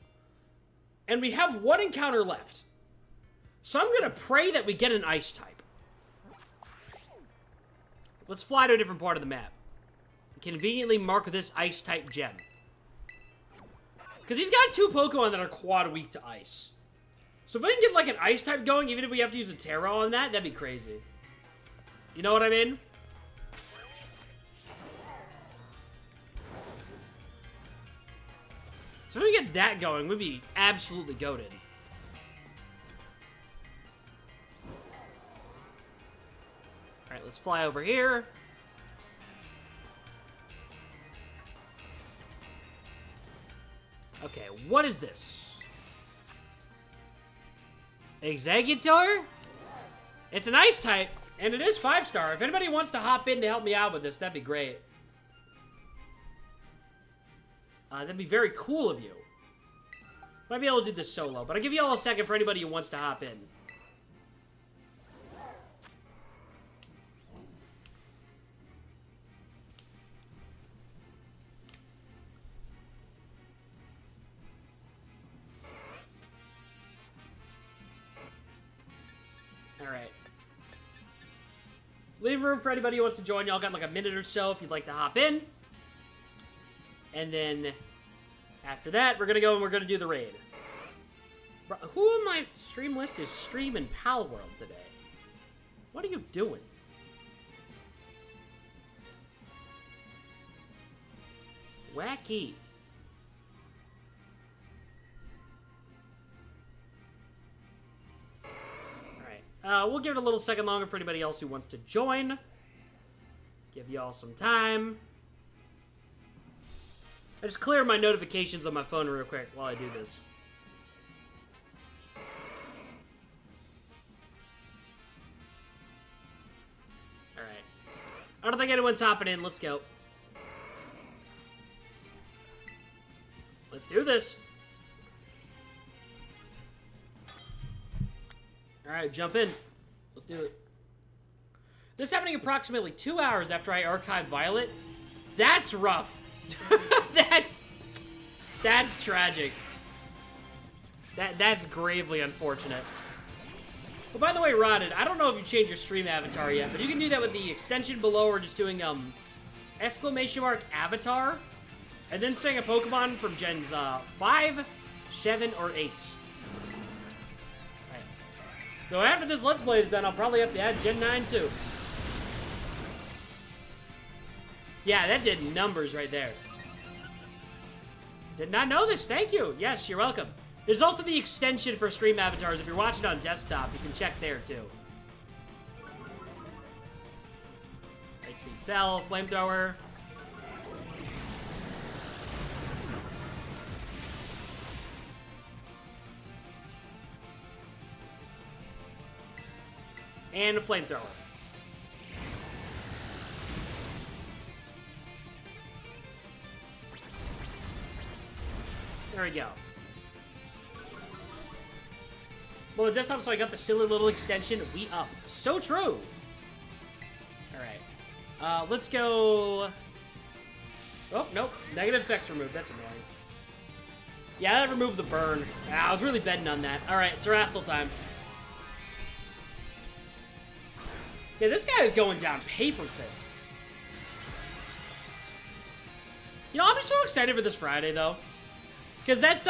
And we have one encounter left. So I'm gonna pray that we get an Ice type. Let's fly to a different part of the map. Conveniently mark this Ice type gem. Because he's got 2 Pokemon that are quad weak to Ice. So if I can get like an Ice type going, even if we have to use a Tera on that, that'd be crazy. You know what I mean? So if we get that going, we'd be absolutely goated. Alright, let's fly over here. Okay, what is this? Exeggutor? It's an Ice type, and it is 5-star. If anybody wants to hop in to help me out with this, that'd be great. That'd be very cool of you. Might be able to do this solo, but I'll give you all a second for anybody who wants to hop in. Alright. Leave room for anybody who wants to join. Y'all got like a minute or so if you'd like to hop in. And then after that, we're gonna go and we're gonna do the raid. Who on my stream list is streaming Pal World today? What are you doing? Wacky. Alright. We'll give it a little second longer for anybody else who wants to join. Give y'all some time. I just clear my notifications on my phone real quick while I do this. Alright. I don't think anyone's hopping in. Let's go. Let's do this. Alright, jump in. Let's do it. This happening approximately 2 hours after I archived Violet. That's rough. That's tragic. That's gravely unfortunate. Well, by the way, Rotted, I don't know if you changed your stream avatar yet, but you can do that with the extension below or just doing exclamation mark avatar and then saying a Pokemon from gens 5, 7, or 8. Right. So after this Let's Play is done, I'll probably have to add Gen 9 too. Yeah, that did numbers right there. Did not know this. Thank you. Yes, you're welcome. There's also the extension for stream avatars. If you're watching on desktop, you can check there too. Lightspeed fell, flamethrower. And a flamethrower. There we go. Well, the desktop, so I got the silly little extension. We up. So true. Alright. Let's go... Oh, nope. Negative effects removed. That's annoying. Yeah, that removed the burn. I was really betting on that. Alright, it's Terastal time. Yeah, this guy is going down paper thin. You know, I'm so excited for this Friday, though. Because that's,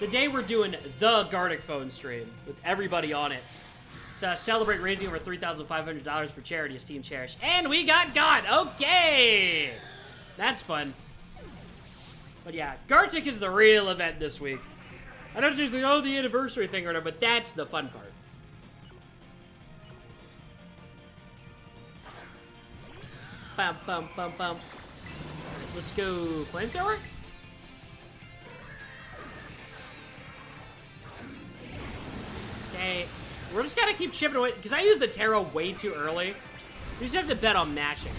the day we're doing the Gartic Phone stream with everybody on it. To celebrate raising over $3,500 for charity as Team Cherish. And we got God! Okay! That's fun. But yeah, Gartic is the real event this week. I know it's just like, oh, the anniversary thing or whatever, but that's the fun part. Bum, bum, bum, bum. Let's go flamethrower. Okay, we're just gotta keep chipping away, because I used the Tera way too early. You just have to bet on matching.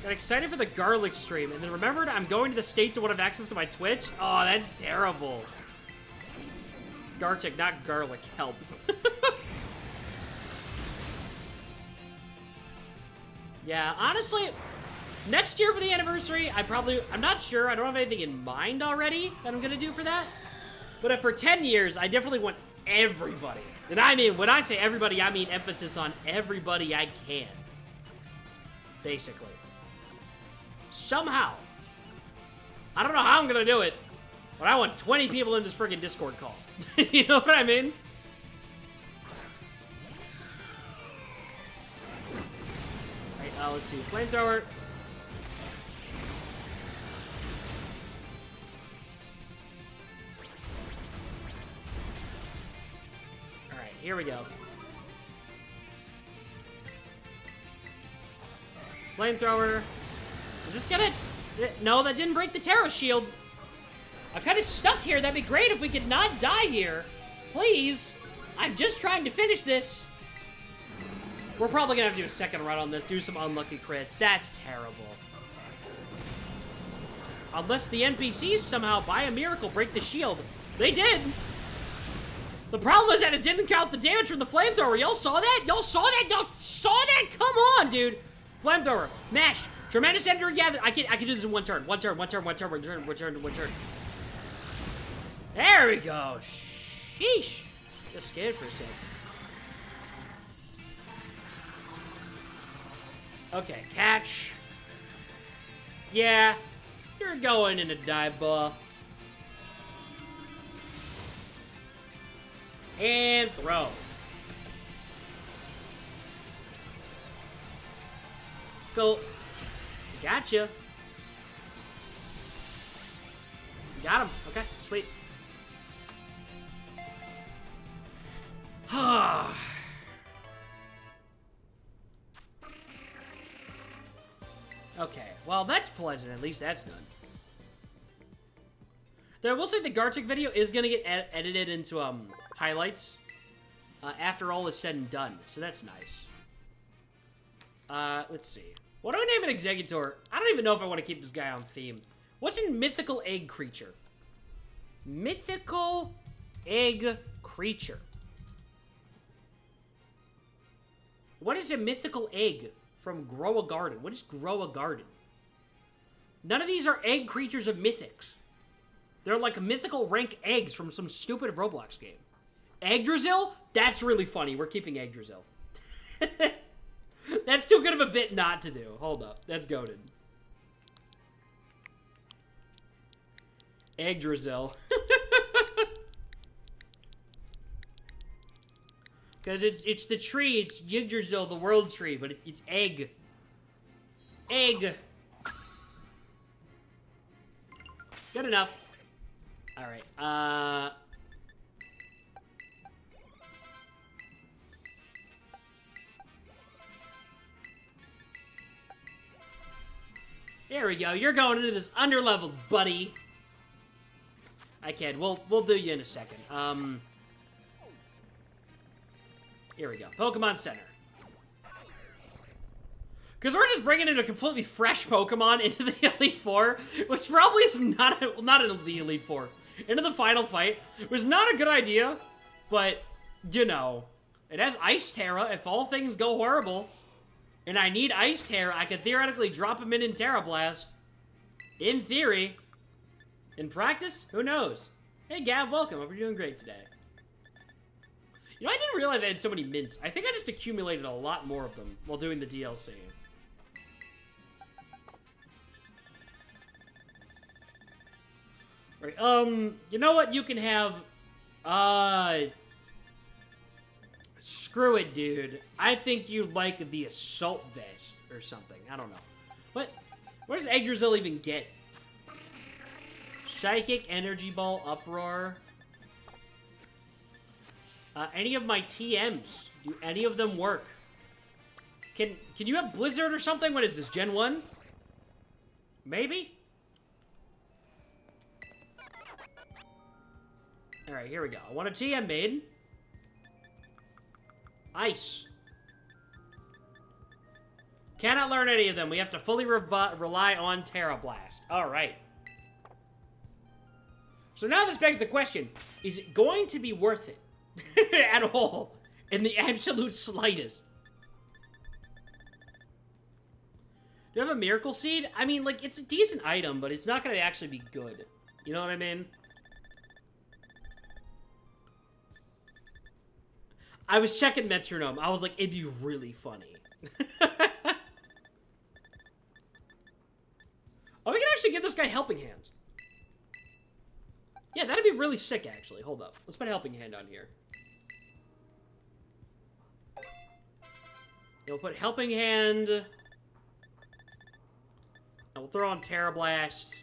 Got excited for the garlic stream, and then remembered I'm going to the States and won't have access to my Twitch? Oh, that's terrible. Gartic, not garlic, help. Yeah, honestly, next year for the anniversary, I'm not sure, I don't have anything in mind already that I'm gonna do for that. But if for 10 years, I definitely want everybody. And I mean, when I say everybody, I mean emphasis on everybody I can. Basically. Somehow. I don't know how I'm gonna do it, but I want 20 people in this friggin' Discord call. You know what I mean? Alright, let's do flamethrower. Alright, here we go. Flamethrower. Is this gonna... No, that didn't break the Tera shield. I'm kind of stuck here. That'd be great if we could not die here. Please. I'm just trying to finish this. We're probably gonna have to do a second run on this. Do some unlucky crits. That's terrible. Unless the NPCs somehow, by a miracle, break the shield. They did. The problem is that it didn't count the damage from the flamethrower. Y'all saw that? Y'all saw that? Y'all saw that? Come on, dude. Flamethrower. Mash. Tremendous energy gather. I can do this in one turn. One turn. There we go. Sheesh. Just scared for a sec. Okay, catch. Yeah, you're going in a dive ball. And throw. Go. Gotcha. Got him. Okay, sweet. Okay, well, that's pleasant. At least that's done. Though I will say the Gartic video is going to get edited into highlights after all is said and done. So that's nice. Let's see. What do I name an Executor? I don't even know if I want to keep this guy on theme. What's a mythical egg creature? Mythical egg creature. What is a mythical egg from Grow a Garden? What is Grow a Garden? None of these are egg creatures of mythics. They're like mythical rank eggs from some stupid Roblox game. Yggdrasil? That's really funny. We're keeping Yggdrasil. That's too good of a bit not to do. Hold up. That's goated. Yggdrasil. Because it's the tree. It's Yggdrasil, the world tree, but it's egg. Egg. Good enough. All right. There we go. You're going into this underleveled, buddy. I can. We'll do you in a second. Here we go. Pokemon Center. Because we're just bringing in a completely fresh Pokemon into the Elite Four, which probably is not in the Elite Four. Into the final fight was not a good idea, but, you know, it has Ice Tera. If all things go horrible, and I need Ice Tera, I could theoretically drop him in Tera Blast. In theory. In practice, who knows? Hey, Gav, welcome. Hope you're doing great today. You know, I didn't realize I had so many mints. I think I just accumulated a lot more of them while doing the DLC. Right, you know what? You can have, screw it, dude. I think you like the Assault Vest or something. I don't know. What does Yggdrasil even get? Psychic, Energy Ball, Uproar. Any of my TMs? Do any of them work? Can you have Blizzard or something? What is this, Gen 1? Maybe? Alright, here we go. I want a TM made. Ice. Cannot learn any of them. We have to fully rely on Tera Blast. Alright. So now this begs the question, is it going to be worth it? At all. In the absolute slightest. Do you have a Miracle Seed? I mean, like, it's a decent item, but it's not going to actually be good. You know what I mean? I was checking Metronome. I was like, it'd be really funny. Oh, we can actually give this guy Helping Hand. Yeah, that'd be really sick, actually. Hold up. Let's put a Helping Hand on here. We'll put Helping Hand. And we'll throw on Tera Blast.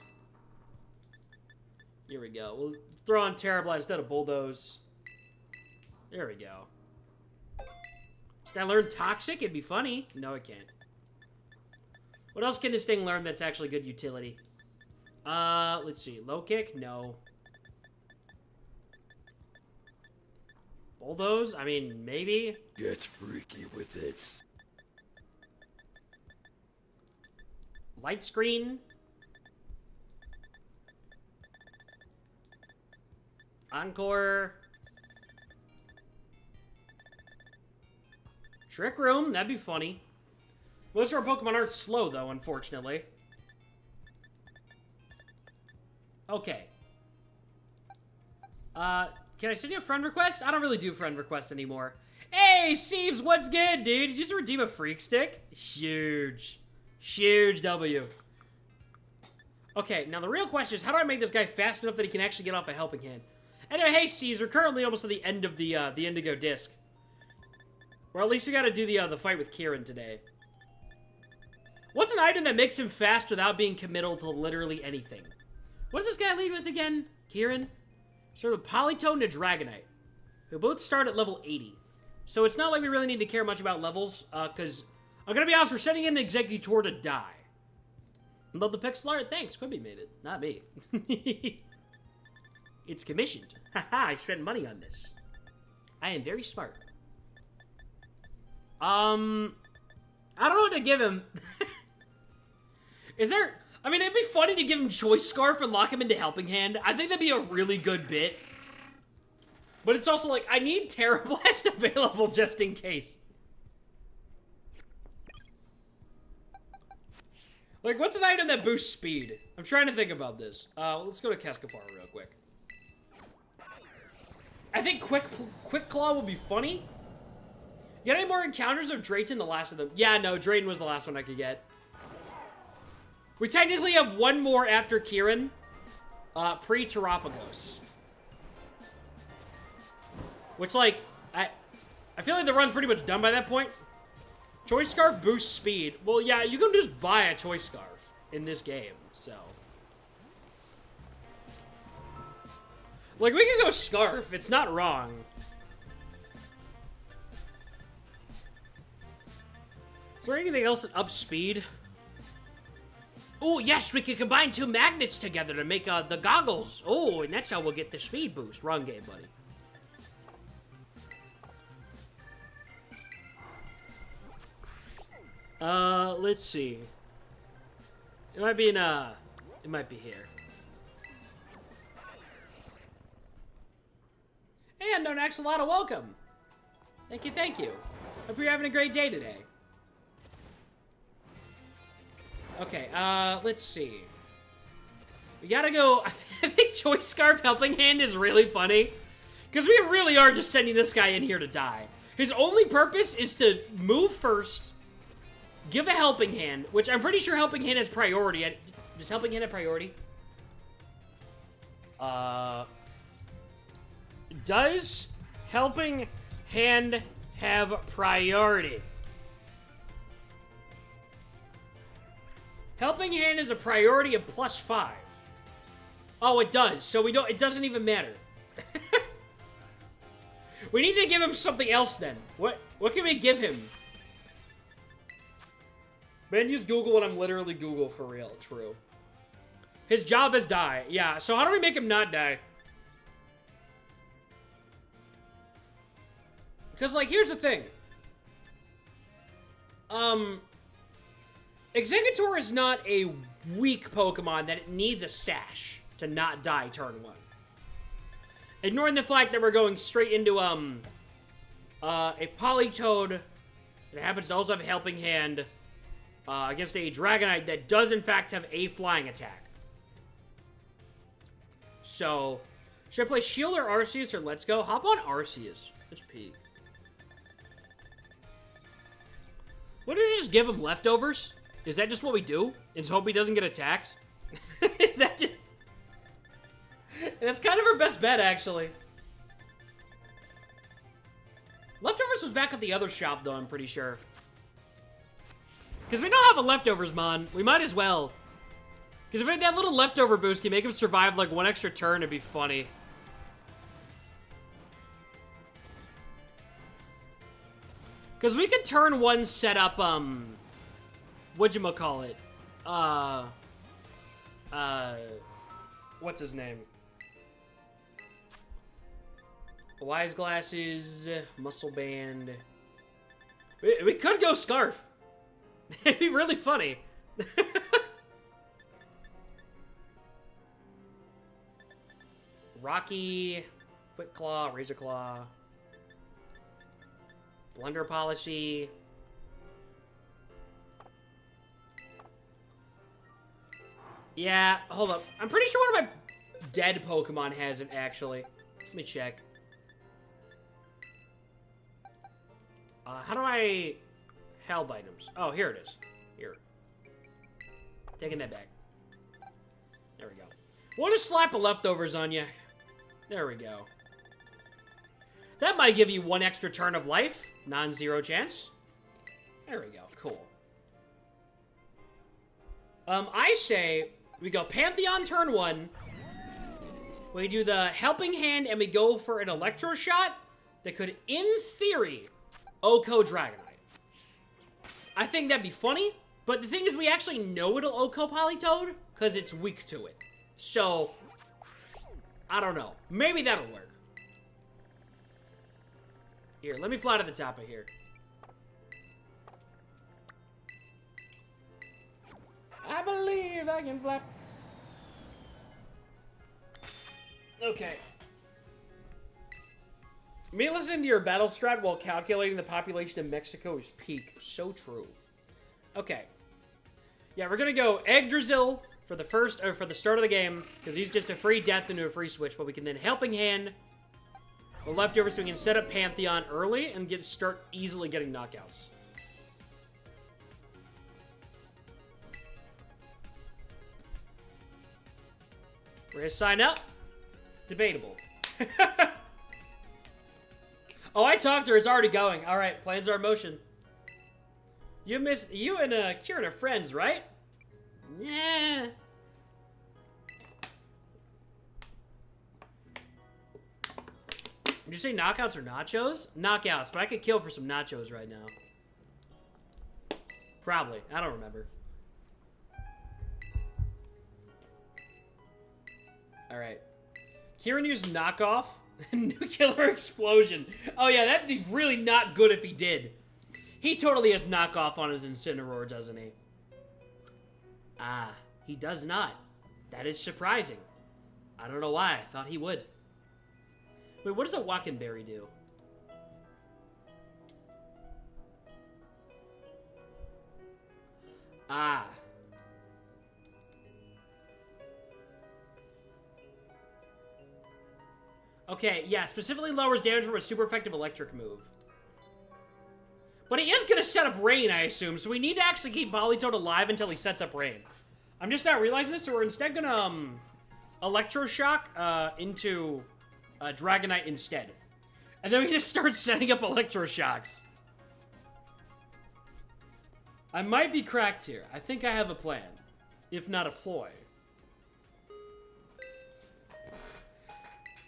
Here we go. We'll throw on Tera Blast instead of Bulldoze. There we go. Can I learn Toxic? It'd be funny. No, it can't. What else can this thing learn that's actually good utility? Let's see. Low Kick? No. Bulldoze? I mean, maybe. Get freaky with it. Light Screen? Encore? Trick Room? That'd be funny. Most of our Pokemon aren't slow, though, unfortunately. Okay. Can I send you a friend request? I don't really do friend requests anymore. Hey, Sieves, what's good, dude? Did you just redeem a freak stick? Huge. Huge W. Okay, now the real question is, how do I make this guy fast enough that he can actually get off a helping hand? Anyway, hey, Sieves, we're currently almost at the end of the indigo disc. Or at least we gotta do the fight with Kieran today. What's an item that makes him fast without being committal to literally anything? What does this guy lead with again? Kieran? Sort of Polytone to Dragonite, who both start at level 80. So it's not like we really need to care much about levels, because I'm gonna be honest, we're sending in an Executor to die. Love the pixel art. Thanks. Quibi made it, not me. It's commissioned. Haha, I spent money on this. I am very smart. I don't know what to give him. Is there... I mean, it'd be funny to give him Choice Scarf and lock him into Helping Hand. I think that'd be a really good bit. But it's also like, I need Tera Blast available just in case. Like, what's an item that boosts speed? I'm trying to think about this. Let's go to Cascafar real quick. I think Quick Claw will be funny. You got any more encounters of Drayton, the last of them? Yeah, no, Drayton was the last one I could get. We technically have one more after Kieran. Pre-Terapagos. Which, like, I feel like the run's pretty much done by that point. Choice Scarf boosts speed. Well, yeah, you can just buy a Choice Scarf in this game, so. Like, we can go Scarf. It's not wrong. Is there anything else that ups speed? Oh, yes, we can combine two magnets together to make the goggles. Oh, and that's how we'll get the speed boost. Wrong game, buddy. Let's see. It might be in, it might be here. Hey, Unknown Axolotl, welcome. Thank you, thank you. Hope you're having a great day today. Okay, let's see. We gotta go. I think Choice Scarf Helping Hand is really funny. Because we really are just sending this guy in here to die. His only purpose is to move first, give a Helping Hand, which I'm pretty sure Helping Hand has priority. Does Helping Hand have priority? Does Helping Hand have priority? Helping Hand is a priority of +5. Oh, it does. So we don't. It doesn't even matter. We need to give him something else then. What can we give him? Man, use Google and I'm literally Google for real. True. His job is die. Yeah. So how do we make him not die? Because like here's the thing. Executor is not a weak Pokemon that it needs a sash to not die turn 1. Ignoring the fact that we're going straight into, a Polytoad that happens to also have a Helping Hand, against a Dragonite that does in fact have a flying attack. So, should I play Shield or Arceus or Let's Go? Hop on Arceus. Let's peek. What did we just give him? Leftovers? Is that just what we do? And hope he doesn't get attacked? Is that just... That's kind of our best bet, actually. Leftovers was back at the other shop, though, I'm pretty sure. Because we don't have a Leftovers, Mon. We might as well. Because if that little Leftover boost can make him survive, like, one extra turn, it'd be funny. Because we could turn 1 set up, whatchamacallit? What's his name? Wise Glasses, Muscle Band. We could go Scarf. It'd be really funny. Rocky, Quick Claw, Razor Claw, Blunder Policy. Yeah, hold up. I'm pretty sure one of my dead Pokemon has it, actually. Let me check. How do I held items? Oh, here it is. Here. Taking that back. There we go. We'll just slap the leftovers on you. There we go. That might give you 1 extra turn of life. Non-zero chance. There we go. Cool. I say we go Pantheon turn 1. We do the helping hand and we go for an electro shot that could, in theory, OHKO Dragonite. I think that'd be funny, but the thing is we actually know it'll OHKO Politoed because it's weak to it. So, I don't know. Maybe that'll work. Here, let me fly to the top of here. I believe I can fly. Okay. Me listening to your battle strat while calculating the population of Mexico is peak. So true. Okay. Yeah, we're gonna go Yggdrasil for the first, or for the start of the game, because he's just a free death into a free switch, but we can then helping hand the leftovers so we can set up Pantheon early and start easily getting knockouts. We're gonna sign up. Debatable. Oh, I talked to her. It's already going. All right, plans are in motion. You and Kieran are friends, right? Yeah. Did you say knockouts or nachos? Knockouts, but I could kill for some nachos right now. Probably. I don't remember. All right. Kieran used knockoff. Nuclear explosion. Oh yeah, that'd be really not good if he did. He totally has knockoff on his Incineroar, doesn't he? Ah, he does not. That is surprising. I don't know why. I thought he would. Wait, what does a Wackenberry do? Ah. Okay, yeah, specifically lowers damage from a super effective electric move. But he is gonna set up Rain, I assume, so we need to actually keep Politoed alive until he sets up Rain. I'm just not realizing this, so we're instead gonna, Electroshock, into, Dragonite instead. And then we just start setting up Electroshocks. I might be cracked here. I think I have a plan. If not a ploy.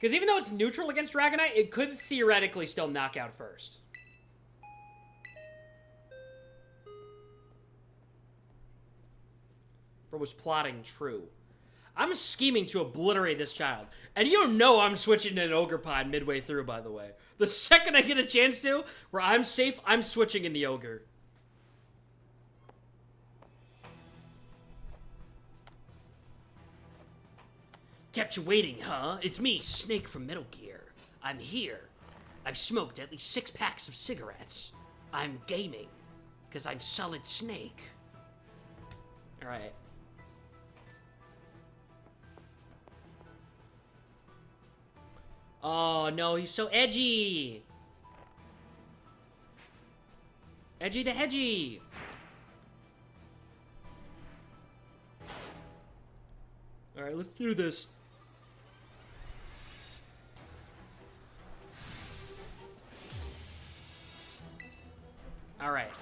Because even though it's neutral against Dragonite, it could theoretically still knock out first. Bro was plotting true. I'm scheming to obliterate this child. And you know I'm switching to an Ogre midway through, by the way. The second I get a chance to, where I'm safe, I'm switching in the Ogre. Kept you waiting, huh? It's me, Snake from Metal Gear. I'm here. I've smoked at least 6 packs of cigarettes. I'm gaming, because I'm Solid Snake. Alright. Oh, no, he's so edgy. Edgy the hedgy. Alright, let's do this. Alright.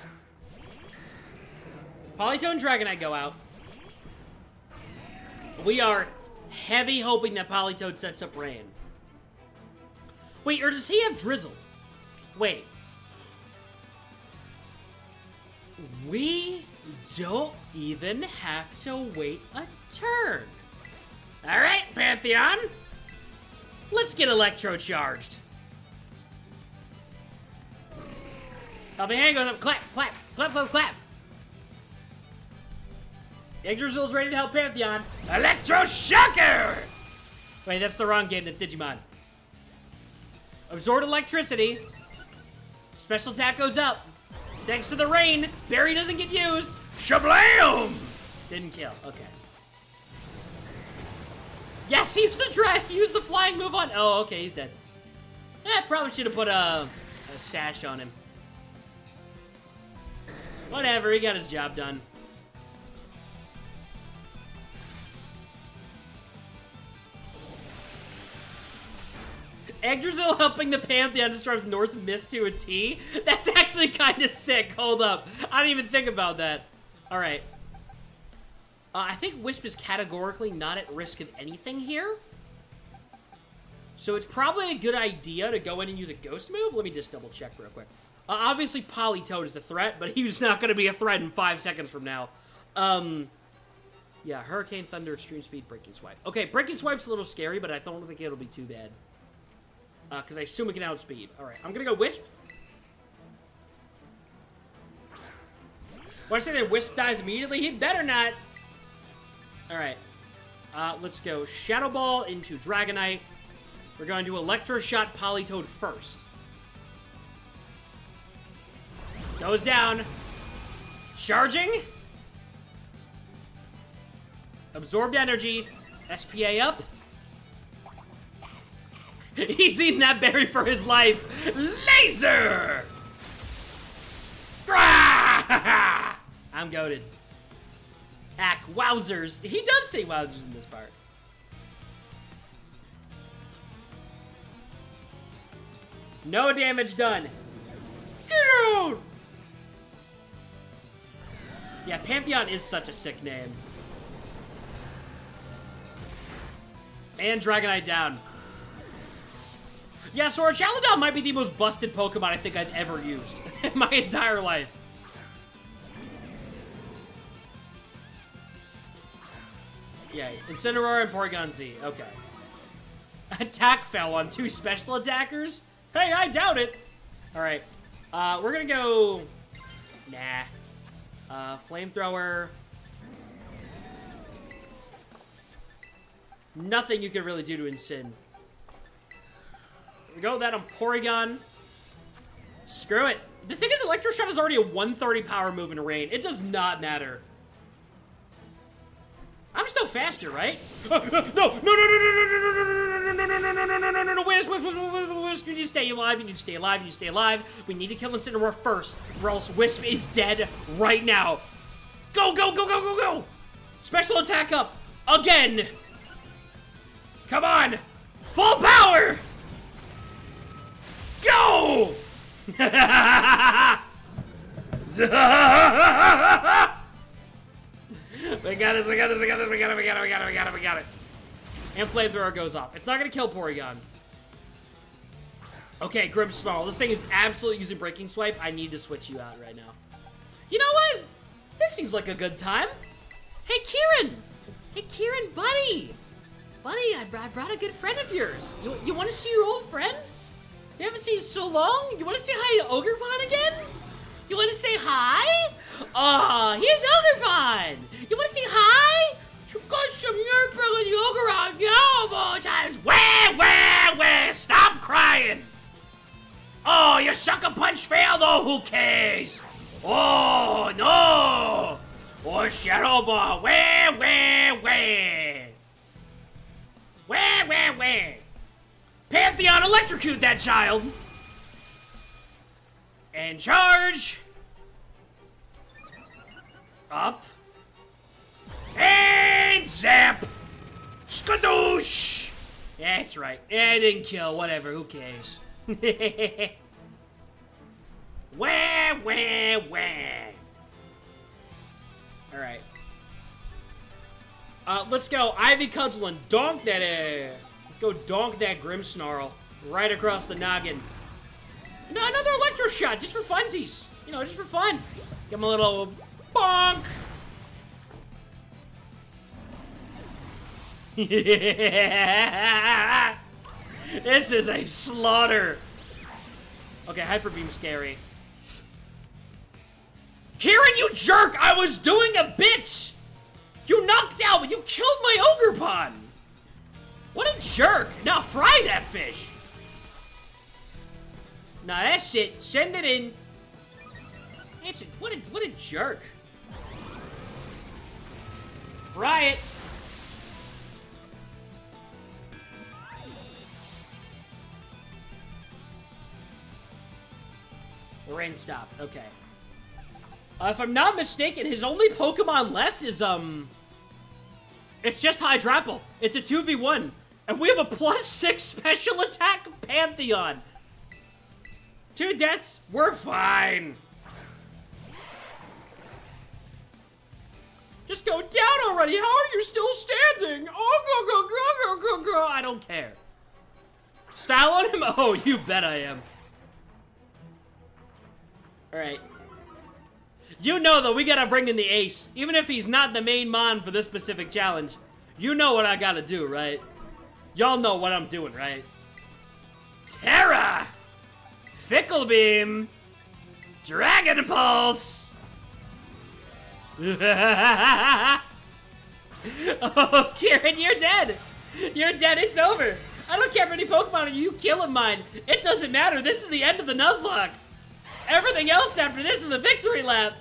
Politoed and Dragonite go out. We are heavy hoping that Politoed sets up Rain. Wait, or does he have Drizzle? Wait. We don't even have to wait a turn. Alright, Pantheon. Let's get Electro charged. Helping hand goes up. Clap, clap, clap, clap, clap. Yggdrasil's ready to help Pantheon. Electro Shocker! Wait, that's the wrong game. That's Digimon. Absorb electricity. Special attack goes up. Thanks to the rain, Barry doesn't get used. Shablam! Didn't kill. Okay. Yes, he used the flying move on. Oh, okay, he's dead. Probably should have put a sash on him. Whatever, he got his job done. Yggdrasil helping the Pantheon describes North Mist to a T? That's actually kind of sick. Hold up. I didn't even think about that. Alright. I think Wisp is categorically not at risk of anything here. So it's probably a good idea to go in and use a ghost move. Let me just double check real quick. Obviously, Politoed is a threat, but he's not going to be a threat in 5 seconds from now. Yeah, Hurricane, Thunder, Extreme Speed, Breaking Swipe. Okay, Breaking Swipe's a little scary, but I don't think it'll be too bad. Because I assume it can outspeed. Alright, I'm going to go Wisp. When I say that Wisp dies immediately, he better not. Alright. Let's go Shadow Ball into Dragonite. We're going to Electro Shot Politoed first. Goes down. Charging. Absorbed energy. SPA up. He's eating that berry for his life. Laser! I'm goated. Ack, wowzers. He does say wowzers in this part. No damage done. Get out! Yeah, Pantheon is such a sick name. And Dragonite down. Yeah, so our Chaladon might be the most busted Pokemon I think I've ever used in my entire life. Yay. Incineroar and Porygon Z. Okay. Attack fell on 2 special attackers? Hey, I doubt it. Alright. We're gonna go... Nah. Flamethrower. Nothing you can really do to Incin. We go that on Porygon. Screw it. The thing is, Electro Shot is already a 130 power move in rain. It does not matter. I'm still faster, right? No! Wisp! You need to stay alive, you need to stay alive, you need to stay alive. We need to kill Incineroar first, or else Wisp is dead right now. Go, go, go, go, go, go! Special attack up! Again! Come on! Full power! Go! We got this, we got this, we got this, we got it, we got it, we got it, we got it, we got it. And Flamethrower goes off. It's not gonna kill Porygon. Okay, Grimmsnarl. This thing is absolutely using Breaking Swipe. I need to switch you out right now. You know what? This seems like a good time. Hey, Kieran! Hey, Kieran, buddy! Buddy, I brought a good friend of yours. You want to see your old friend? You haven't seen so long? You want to say hi to Ogrepon again? You want to say hi? Oh, here's Ogrepon! You want to say hi? You got some nerve with the Ogre, you know, of all times. Where? Stop crying! Oh, your sucker punch failed, though, who cares? Oh, no! Oh, Shadow Ball, where? Where? Pantheon, electrocute that child! And charge! Up. And zap! Skadoosh! Yeah, that's right. Yeah, it didn't kill, whatever, who cares? Where? Alright. Let's go. Ivy Cudgelin. Donk that air. Let's go donk that Grimmsnarl. Right across the noggin. No, another Electro Shot, just for funsies. You know, just for fun. Give him a little bonk. This is a slaughter. Okay, Hyper Beam scary. Kieran, you jerk! I was doing a bit! You knocked out, but you killed my Ogrepon! What a jerk! Now fry that fish! Now that's it. Send it in. That's it. What a jerk. Fry it. The rain stopped. Okay. If I'm not mistaken, his only Pokemon left is, it's just Hydrapple. It's a 2v1. And we have a +6 special attack Pantheon. 2 deaths, we're fine. Just go down already. How are you still standing? Oh, go. I don't care. Style on him? Oh, you bet I am. Alright. You know, though, we gotta bring in the ace. Even if he's not the main mon for this specific challenge. You know what I gotta do, right? Y'all know what I'm doing, right? Tera! Fickle Beam! Dragon Pulse! Oh, Kieran, you're dead! You're dead, it's over! I don't care how many Pokemon you kill of mine. It doesn't matter, this is the end of the Nuzlocke. Everything else after this is a victory lap.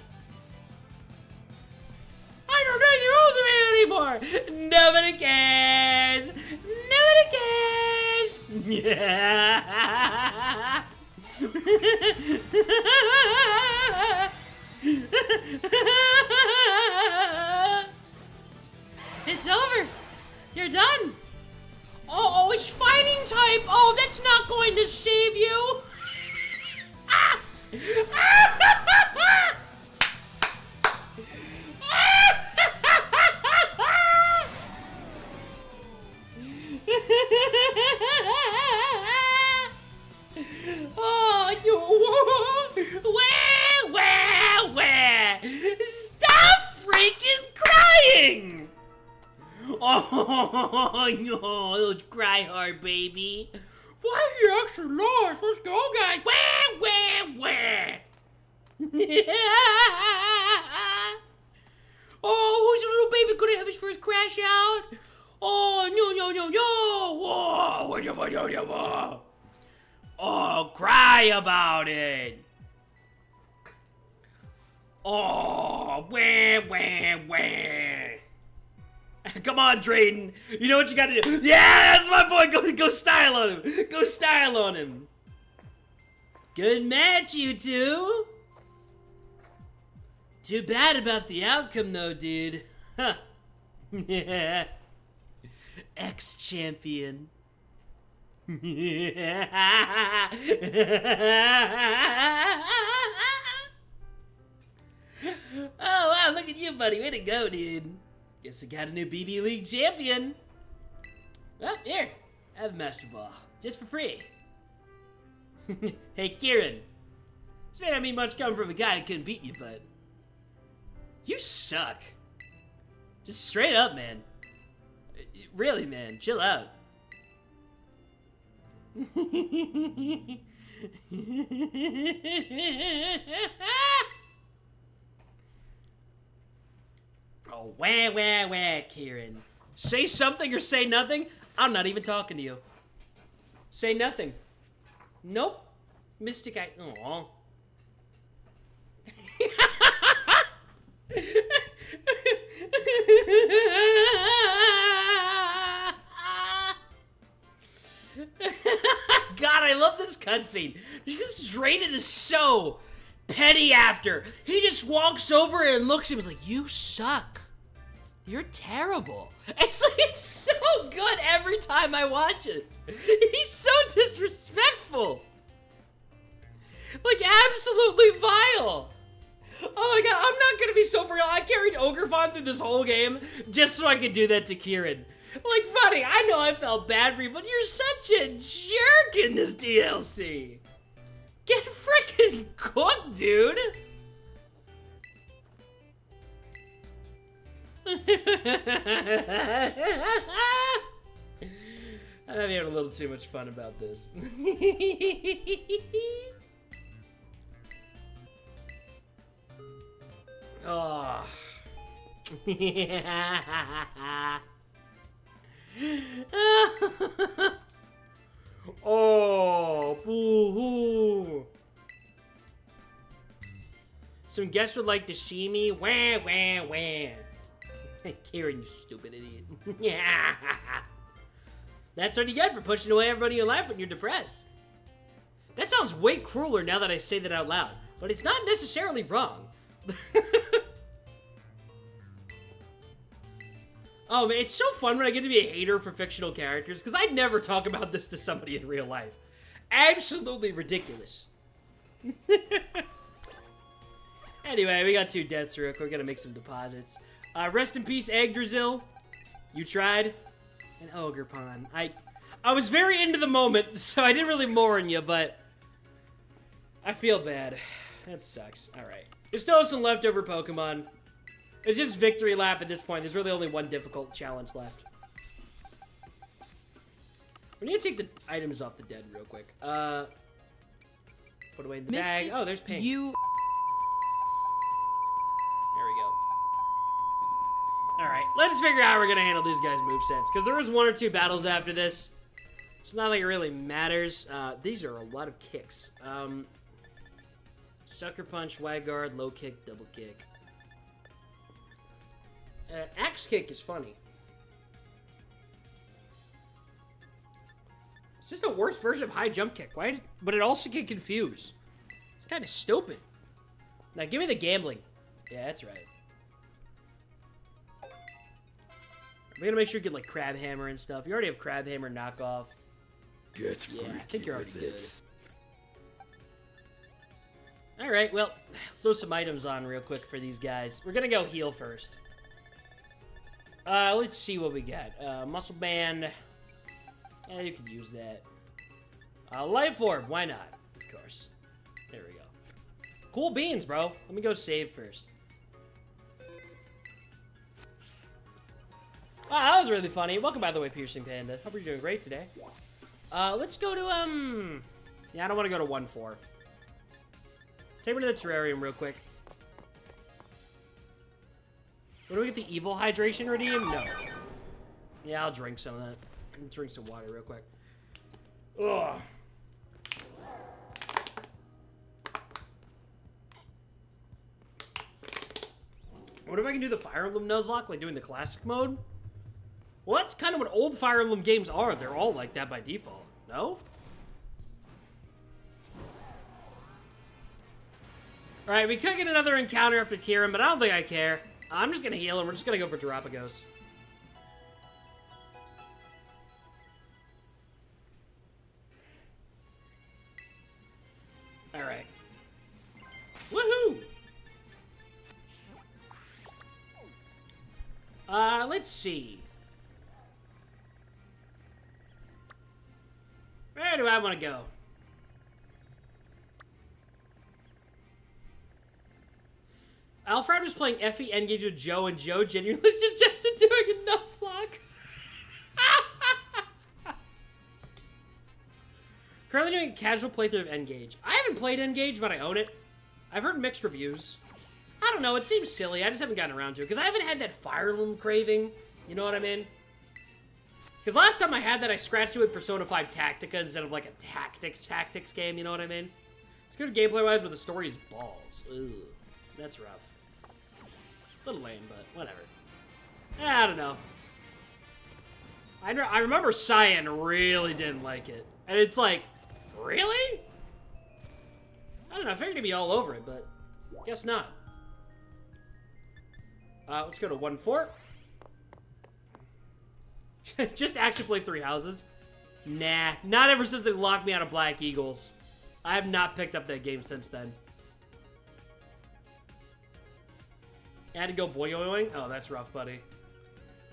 I don't think you use me anymore. Nobody cares. Nobody cares. Yeah. It's over. You're done. Oh, it's fighting type. Oh, that's not going to save you. Oh, where? Stop freaking crying! Oh, no, don't cry hard, baby. Why are you extra lost? Let's go, guys. Where? Oh, who's the little baby gonna have his first crash out? Oh, no. Whoa. Oh, cry about it. Oh, where? Come on, Drayden. You know what you gotta do. Yeah, that's my boy. Go style on him. Good match, you two. Too bad about the outcome, though, dude. Huh. Yeah. Ex-champion. Oh, wow, look at you, buddy. Way to go, dude. Guess I got a new BB League champion. Well, here. Have a Master Ball. Just for free. Hey, Kieran. This may not mean much coming from a guy who couldn't beat you, but... you suck. Just straight up, man. Really, man. Chill out. Oh, where, Kieran? Say something or say nothing? I'm not even talking to you. Say nothing. Nope. Mystic Eye. Aww. God, I love this cutscene. Because Drayden is so petty after. He just walks over and looks at him and is like, you suck. You're terrible. It's so good every time I watch it. He's so disrespectful. Like, absolutely vile. Oh my god, I'm not gonna be so for real. I carried Ogrefon through this whole game just so I could do that to Kieran. Like, buddy, I know I felt bad for you, but you're such a jerk in this DLC. Get freaking cooked, dude. I'm having a little too much fun about this. Oh. Oh, boo-hoo. Some guests would like to see me. Wah. Kieran, you stupid idiot. Yeah. That's what you get for pushing away everybody in your life when you're depressed. That sounds way crueler now that I say that out loud, but it's not necessarily wrong. Oh man, it's so fun when I get to be a hater for fictional characters, because I'd never talk about this to somebody in real life. Absolutely ridiculous. Anyway, we got 2 deaths, Rook. We're gonna make some deposits. Rest in peace, Yggdrasil. You tried. And Ogerpon. I was very into the moment, so I didn't really mourn you, but I feel bad. That sucks. Alright. There's still some leftover Pokemon. It's just victory lap at this point. There's really only one difficult challenge left. We need to take the items off the dead real quick. Put away in the bag. Oh, there's Pink. There we go. Alright, let's figure out how we're going to handle these guys' movesets. Because there is 1 or 2 battles after this. It's not like it really matters. These are a lot of kicks. Sucker Punch, Wide Guard, Low Kick, Double Kick. Axe Kick is funny. It's just a worse version of High Jump Kick. But it also can confuse. It's kind of stupid. Now, give me the gambling. Yeah, that's right. We're gonna make sure you get, like, Crab Hammer and stuff. You already have Crab Hammer knockoff. Get yeah, I think you're already good. It. Alright, well, let's throw some items on real quick for these guys. We're gonna go heal first. Let's see what we got. Muscle Band. Yeah, you could use that. Life Orb, why not? Of course. There we go. Cool beans, bro. Let me go save first. Wow, that was really funny. Welcome, by the way, Piercing Panda. Hope you're doing great today. Let's go to, yeah, I don't want to go to 1-4. Take me to the terrarium real quick. What do we get, the evil hydration redeem? No. Yeah, I'll drink some of that. I'll drink some water real quick. Ugh. What if I can do the Fire Emblem Nuzlocke, like doing the classic mode? Well, that's kind of what old Fire Emblem games are. They're all like that by default. No? Alright, we could get another encounter after Kieran, but I don't think I care. I'm just gonna heal him. We're just gonna go for Terapagos. Alright. Woohoo! Let's see. Where do I want to go? Alfred was playing Effie Engage with Joe, and Joe genuinely suggested doing a Nuzlocke. Currently doing a casual playthrough of Engage. I haven't played Engage, but I own it. I've heard mixed reviews. I don't know, it seems silly. I just haven't gotten around to it, because I haven't had that Fire Emblem craving. You know what I mean? Because last time I had that, I scratched it with Persona 5 Tactica instead of, like, a tactics game, you know what I mean? It's good gameplay-wise, but the story is balls. Ugh, that's rough. A little lame, but whatever. I don't know. I remember Cyan really didn't like it. And it's like, really? I don't know, I figured he'd be all over it, but guess not. Let's go to 1-4. Just actually play 3 houses. Nah, not ever since they locked me out of Black Eagles. I have not picked up that game since then. I had to go boyoing? Oh, that's rough, buddy.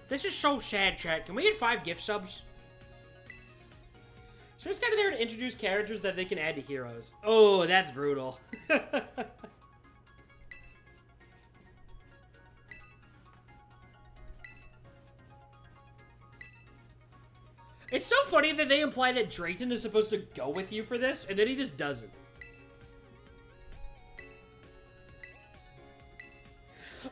This is so sad, chat. Can we get 5 gift subs? So it's kind of there to introduce characters that they can add to heroes. Oh, that's brutal. It's so funny that they imply that Drayton is supposed to go with you for this, and then he just doesn't.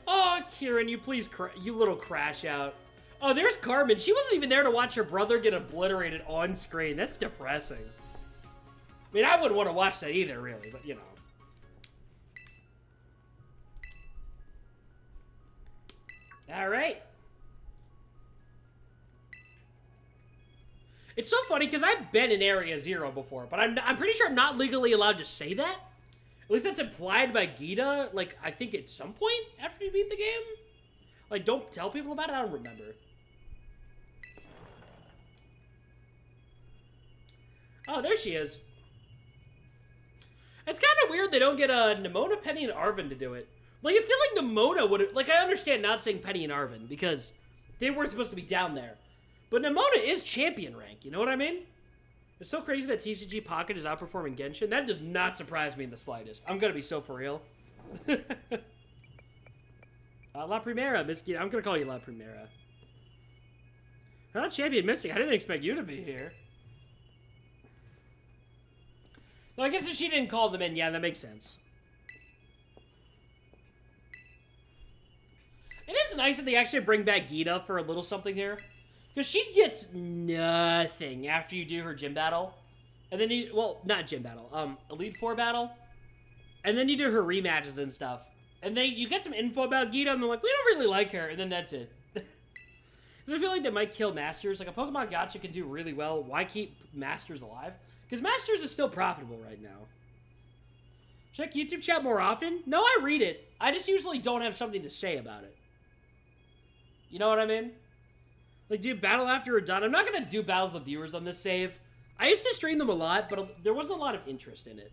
Oh, Kieran, you please, you little crash out. Oh, there's Carmen. She wasn't even there to watch her brother get obliterated on screen. That's depressing. I mean, I wouldn't want to watch that either, really, but, you know. All right. It's so funny, because I've been in Area Zero before, but I'm pretty sure I'm not legally allowed to say that. At least that's implied by Gita, like, I think at some point after you beat the game. Like, don't tell people about it, I don't remember. Oh, there she is. It's kind of weird they don't get Nimona, Penny, and Arvin to do it. Like, I feel like Nimona would have... Like, I understand not saying Penny and Arvin, because they weren't supposed to be down there. But Nimona is champion rank, you know what I mean? It's so crazy that TCG Pocket is outperforming Genshin. That does not surprise me in the slightest. I'm gonna be so for real. La Primera, Misky. I'm gonna call you La Primera. Champion Mystic, I didn't expect you to be here. No, I guess if she didn't call them in, yeah, that makes sense. It is nice that they actually bring back Gita for a little something here. Because she gets nothing after you do her gym battle. And then you, well, not gym battle, Elite Four battle. And then you do her rematches and stuff. And then you get some info about Gita, and they're like, we don't really like her, and then that's it. Because I feel like they might kill Masters. Like, a Pokemon Gacha can do really well. Why keep Masters alive? Because Masters is still profitable right now. Check YouTube chat more often? No, I read it. I just usually don't have something to say about it. You know what I mean? Like, do battle after we're done. I'm not going to do battles with viewers on this save. I used to stream them a lot, but there wasn't a lot of interest in it.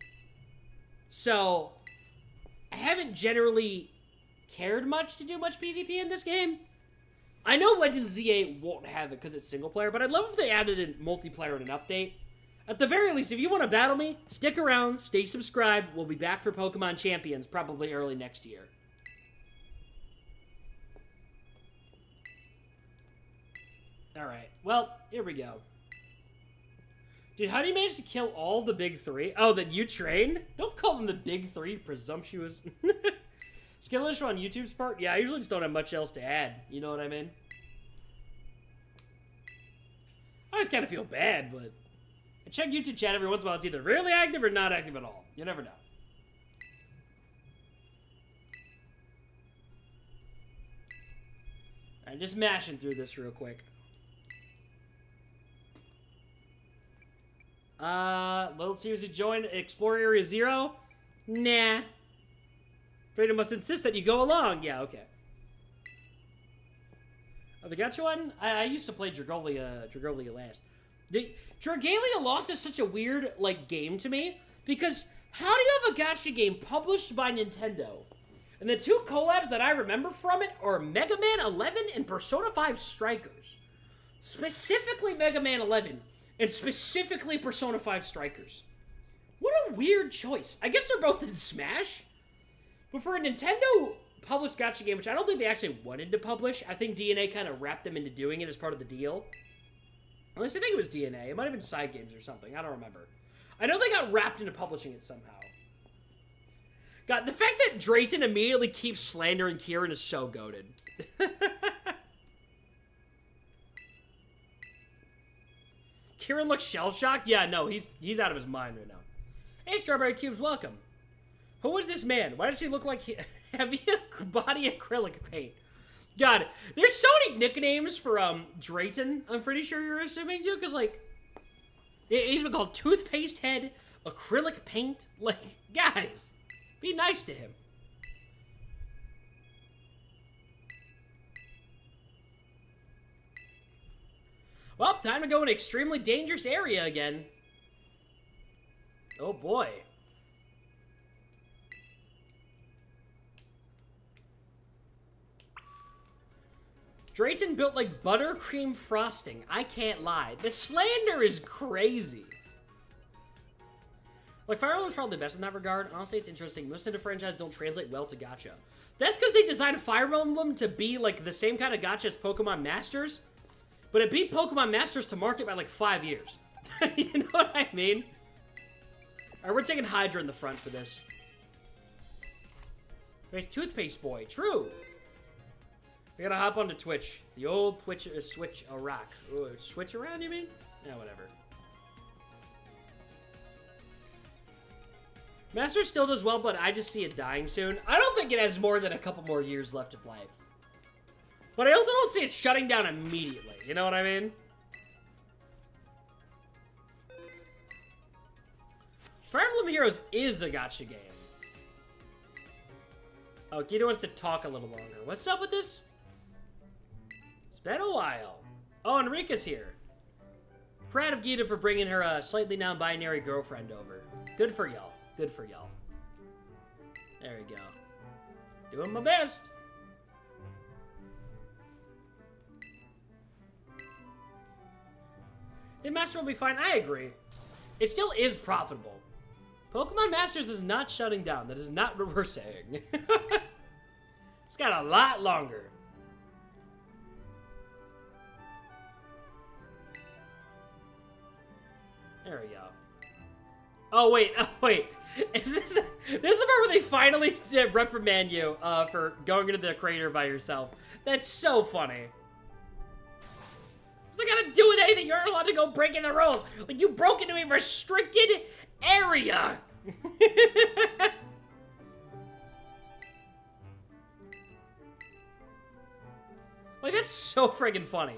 So, I haven't generally cared much to do much PvP in this game. I know Legends of Z8 won't have it because it's single player, but I'd love if they added in multiplayer in an update. At the very least, if you want to battle me, stick around, stay subscribed. We'll be back for Pokemon Champions probably early next year. Alright, well, here we go. Dude, how do you manage to kill all the big three? Oh, that you trained? Don't call them the big three, presumptuous. Skill issue on YouTube's part? Yeah, I usually just don't have much else to add. You know what I mean? I always kind of feel bad, but... I check YouTube chat every once in a while. It's either really active or not active at all. You never know. Alright, just mashing through this real quick. Little teams who join Explore Area 0? Nah. Freedom must insist that you go along. Yeah, okay. Oh, the gacha one? I used to play Dragalia last. Dragalia Lost is such a weird, like, game to me. Because how do you have a gacha game published by Nintendo? And the two collabs that I remember from it are Mega Man 11 and Persona 5 Strikers. Specifically Mega Man 11. And specifically Persona 5 Strikers. What a weird choice. I guess they're both in Smash. But for a Nintendo published gacha game, which I don't think they actually wanted to publish, I think DNA kind of wrapped them into doing it as part of the deal. At least I think it was DNA. It might have been side games or something. I don't remember. I know they got wrapped into publishing it somehow. God, the fact that Drayton immediately keeps slandering Kieran is so goated. Kieran looks shell-shocked? Yeah, no, he's out of his mind right now. Hey, Strawberry Cubes, welcome. Who is this man? Why does he look like heavy body acrylic paint? God, there's so many nicknames for Drayton, I'm pretty sure you're assuming too, because like, he's been called Toothpaste Head, Acrylic Paint. Like, guys, be nice to him. Well, time to go in an extremely dangerous area again. Oh boy. Drayton built like buttercream frosting. I can't lie. The slander is crazy. Like, Fire Emblem's probably the best in that regard. Honestly, it's interesting. Most Nintendo franchises don't translate well to gacha. That's because they designed Fire Emblem to be like the same kind of gacha as Pokemon Masters. But it beat Pokemon Masters to market by like 5 years. You know what I mean? Alright, we're taking Hydra in the front for this. There's Toothpaste Boy. True. We gotta hop onto Twitch. The old Twitch switch a rock. Ooh, switch around, you mean? Yeah, whatever. Master still does well, but I just see it dying soon. I don't think it has more than a couple more years left of life. But I also don't see it shutting down immediately. You know what I mean? Fire Emblem Heroes is a gacha game. Oh, Gita wants to talk a little longer. What's up with this? It's been a while. Oh, Enrica's here. Proud of Gita for bringing her slightly non-binary girlfriend over. Good for y'all. Good for y'all. There we go. Doing my best. The Master will be fine. I agree. It still is profitable. Pokemon Masters is not shutting down. That is not what we're saying. It's got a lot longer. There we go. Oh wait, Is this the part where they finally reprimand you for going into the crater by yourself? That's so funny. What's that got to do with anything? You're not allowed to go breaking the rules. Like, you broke into a restricted area. Like, that's so friggin' funny.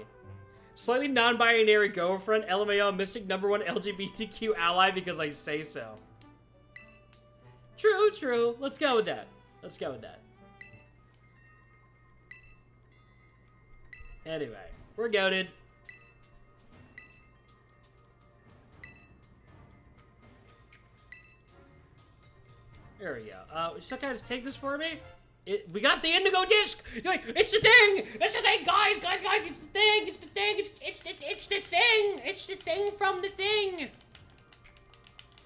Slightly non-binary girlfriend, LMAO, Mystic #1 LGBTQ ally because I say so. True, true. Let's go with that. Let's go with that. Anyway, we're goated. There we go. So guys, take this for me. We got the indigo disc. It's the thing. It's the thing, guys. It's the thing. It's the thing. It's the thing. It's the thing from the thing.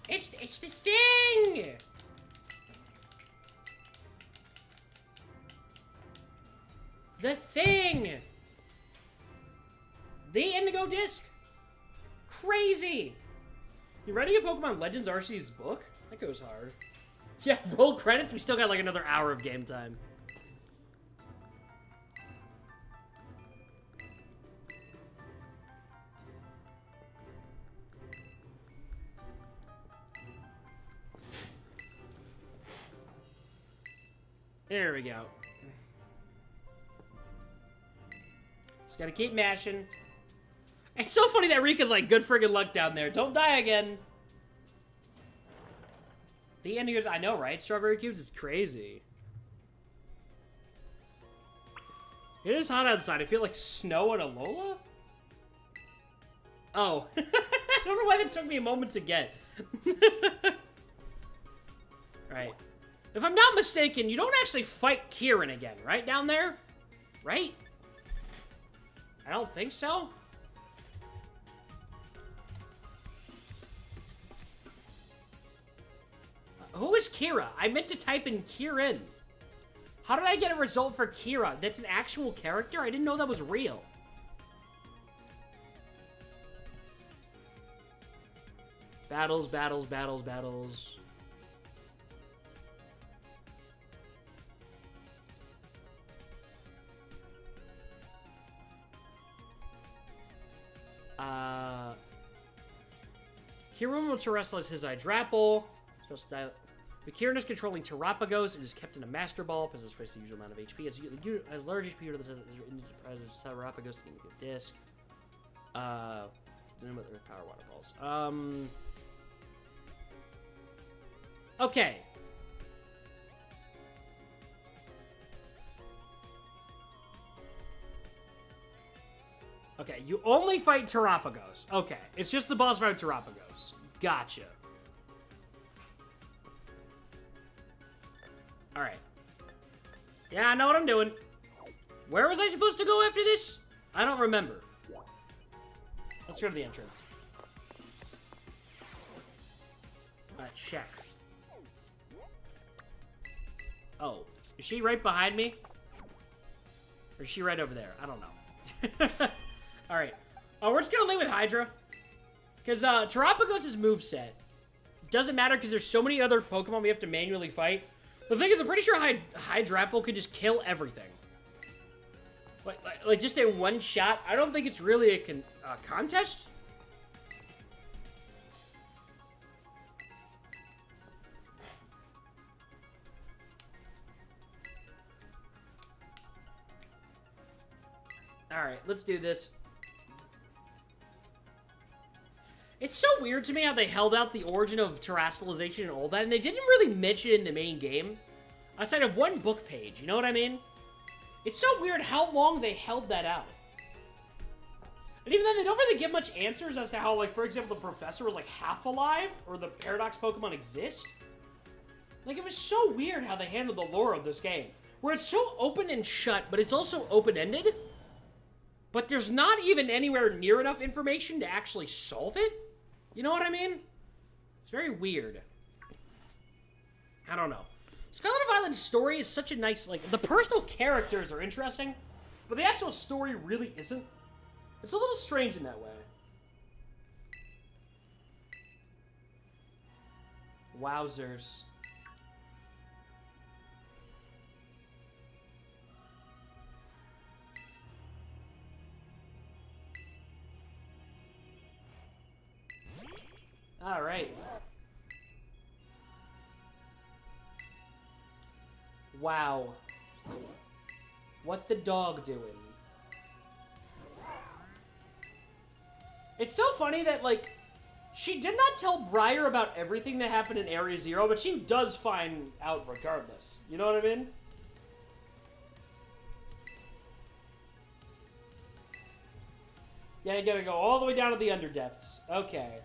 It's the thing. The thing. The indigo disc. Crazy. You writing a Pokemon Legends Arceus book? That goes hard. Yeah, roll credits. We still got like another hour of game time. There we go. Just gotta keep mashing. It's so funny that Rika's like, good friggin' luck down there. Don't die again. The ending, I know, right? Strawberry Cubes is crazy. It is hot outside. I feel like snow at Alola? Oh. I don't know why that took me a moment to get. Right. If I'm not mistaken, you don't actually fight Kieran again, right? Down there? Right? I don't think so. Who is Kira? I meant to type in Kieran. How did I get a result for Kira? That's an actual character? I didn't know that was real. Battles, battles, battles, battles. Kieran wants to wrestle as his Hydrapple. But Kieran is controlling Terrapagos and is kept in a Master Ball because it's wastes the usual amount of HP. As large HP to the Terrapagos can get Disc. Then with the Power Water Balls. Okay. Okay, you only fight Terrapagos. Okay, it's just the boss fight of Terrapagos. Gotcha. Alright. Yeah, I know what I'm doing. Where was I supposed to go after this? I don't remember. Let's go to the entrance. Check. Oh, is she right behind me? Or is she right over there? I don't know. Alright. Oh, we're just gonna leave with Hydra. Because Terrapagos' moveset doesn't matter because there's so many other Pokemon we have to manually fight. The thing is, I'm pretty sure Hydrapple could just kill everything. Like just in one shot. I don't think it's really a contest. Alright, let's do this. It's so weird to me how they held out the origin of terrestrialization and all that, and they didn't really mention it in the main game. Outside of one book page, you know what I mean? It's so weird how long they held that out. And even then, they don't really give much answers as to how, like, for example, the professor was, like, half alive, or the Paradox Pokemon exist. Like, it was so weird how they handled the lore of this game. Where it's so open and shut, but it's also open-ended. But there's not even anywhere near enough information to actually solve it. You know what I mean? It's very weird. I don't know. Scarlet of Island's story is such a nice, like, the personal characters are interesting, but the actual story really isn't. It's a little strange in that way. Wowzers. All right. Wow. What the dog doing? It's so funny that, like, she did not tell Briar about everything that happened in Area Zero, but she does find out regardless. You know what I mean? Yeah, you gotta go all the way down to the Underdepths. Okay.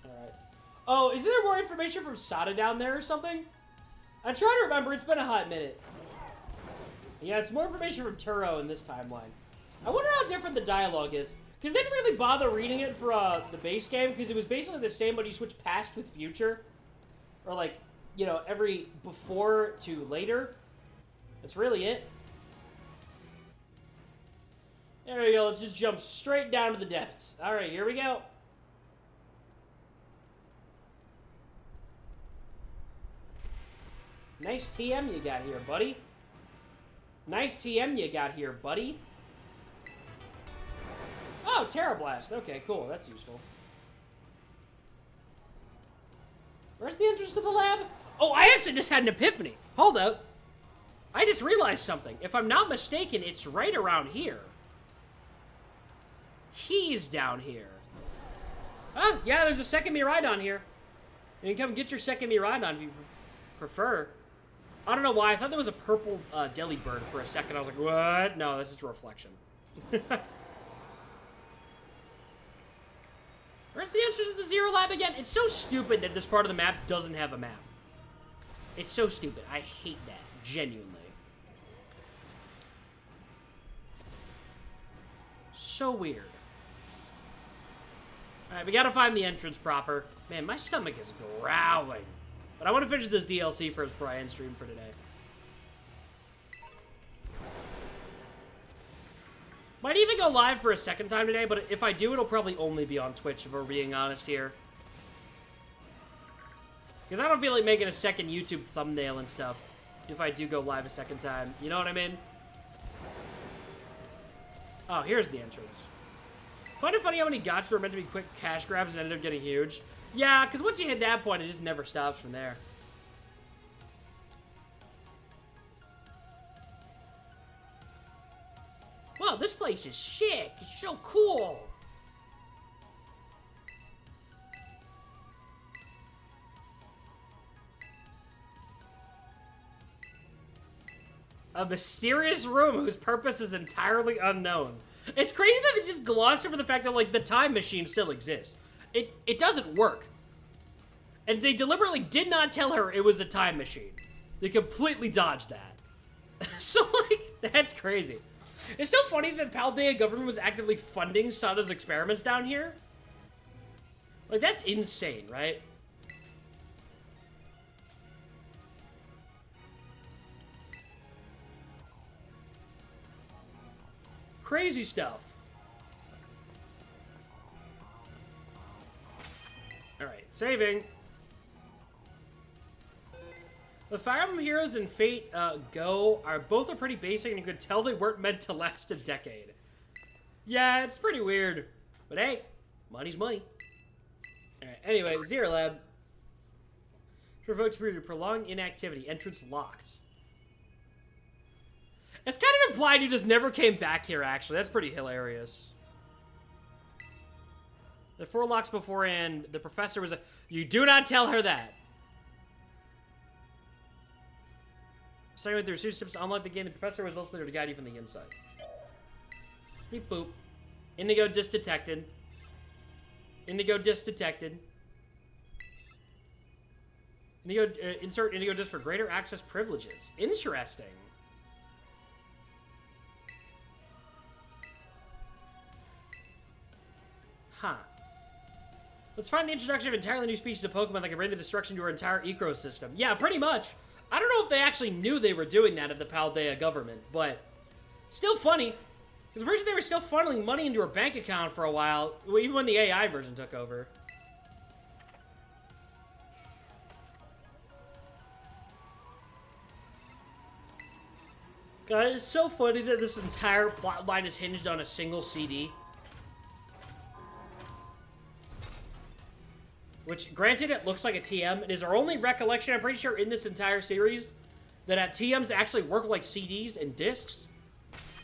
Alright. Oh, is there more information from Sada down there or something? I'm trying to remember. It's been a hot minute. Yeah, it's more information from Turo in this timeline. I wonder how different the dialogue is. Because they didn't really bother reading it for the base game, because it was basically the same, but you switch past with future. Or, like, you know, every before to later. That's really it. There we go. Let's just jump straight down to the depths. Alright, here we go. Nice TM you got here, buddy. Nice TM you got here, buddy. Oh, Tera Blast. Okay, cool. That's useful. Where's the entrance to the lab? Oh, I actually just had an epiphany. Hold up. I just realized something. If I'm not mistaken, it's right around here. He's down here. Ah, yeah, there's a second Miraidon here. You can come get your second Miraidon if you prefer. I don't know why. I thought there was a purple Delibird for a second. I was like, what? No, this is a reflection. Where's the entrance to the Zero Lab again? It's so stupid that this part of the map doesn't have a map. It's so stupid. I hate that. Genuinely. So weird. Alright, we gotta find the entrance proper. Man, my stomach is growling. But I want to finish this DLC first before I end stream for today. Might even go live for a second time today, but if I do, it'll probably only be on Twitch, if we're being honest here. Because I don't feel like making a second YouTube thumbnail and stuff if I do go live a second time. You know what I mean? Oh, here's the entrance. Find it funny how many gotchas were meant to be quick cash grabs and ended up getting huge. Yeah, because once you hit that point, it just never stops from there. Wow, this place is sick. It's so cool. A mysterious room whose purpose is entirely unknown. It's crazy that they just gloss over the fact that, like, the time machine still exists. It doesn't work. And they deliberately did not tell her it was a time machine. They completely dodged that. So, like, that's crazy. It's still funny that Paldea government was actively funding Sada's experiments down here. Like, that's insane, right? Crazy stuff. Alright, saving. The Fire Emblem Heroes and Fate Go are both pretty basic, and you could tell they weren't meant to last a decade. Yeah, it's pretty weird. But hey, money's money. Alright, anyway, Zero Lab. Provokes period of prolonged inactivity. Entrance locked. It's kind of implied you just never came back here, actually. That's pretty hilarious. The 4 locks beforehand, the professor was a... You do not tell her that! Starting with the receiver steps to unlock the game, the professor was also there to guide you from the inside. Beep boop. Indigo disc detected. Indigo disc detected. Indigo, insert indigo disc for greater access privileges. Interesting. Huh. Let's find the introduction of entirely new species of Pokemon that can bring the destruction to our entire ecosystem. Yeah, pretty much. I don't know if they actually knew they were doing that at the Paldea government, but still funny. Because I'm pretty sure they were still funneling money into her bank account for a while, even when the AI version took over. Guys, it's so funny that this entire plot line is hinged on a single CD. Which, granted, it looks like a TM. It is our only recollection, I'm pretty sure, in this entire series that TMs actually work like CDs and discs.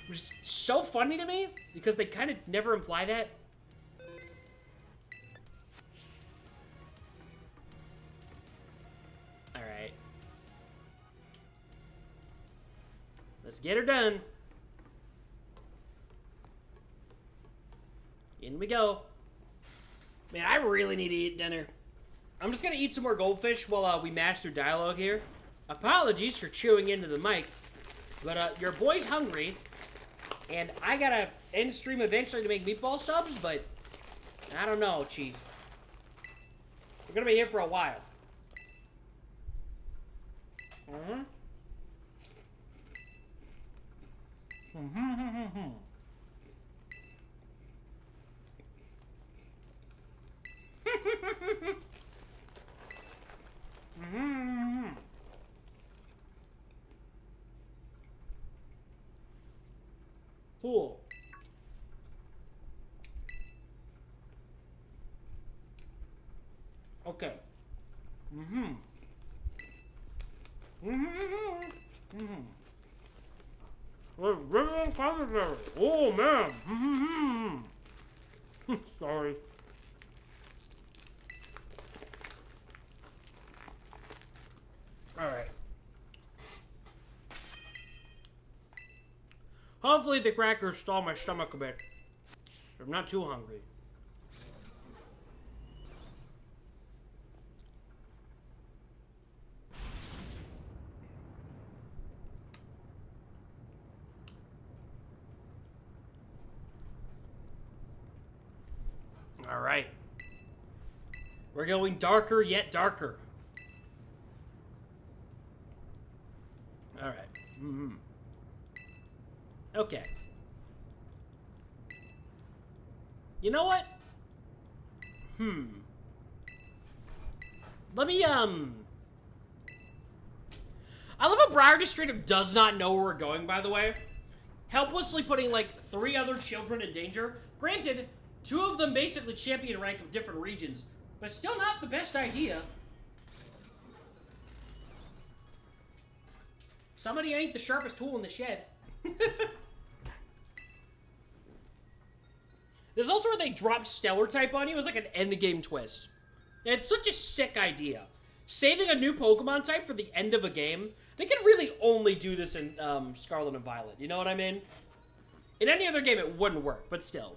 Which is so funny to me, because they kind of never imply that. Alright. Let's get her done. In we go. Man, I really need to eat dinner. I'm just gonna eat some more goldfish while we mash through dialogue here. Apologies for chewing into the mic, but your boy's hungry, and I gotta end stream eventually to make meatball subs, but I don't know, Chief. We're gonna be here for a while. Cool. Okay. Oh man. Sorry. All right. Hopefully the crackers stall my stomach a bit. I'm not too hungry. All right. We're going darker yet darker. All right. Okay. You know what? Let me, I love how Briar just straight up does not know where we're going, by the way. Helplessly putting, like, 3 other children in danger. Granted, 2 of them basically champion rank of different regions, but still not the best idea. Somebody ain't the sharpest tool in the shed. There's also where they drop Stellar type on you. It was like an endgame twist. And it's such a sick idea. Saving a new Pokemon type for the end of a game. They could really only do this in Scarlet and Violet. You know what I mean? In any other game, it wouldn't work, but still.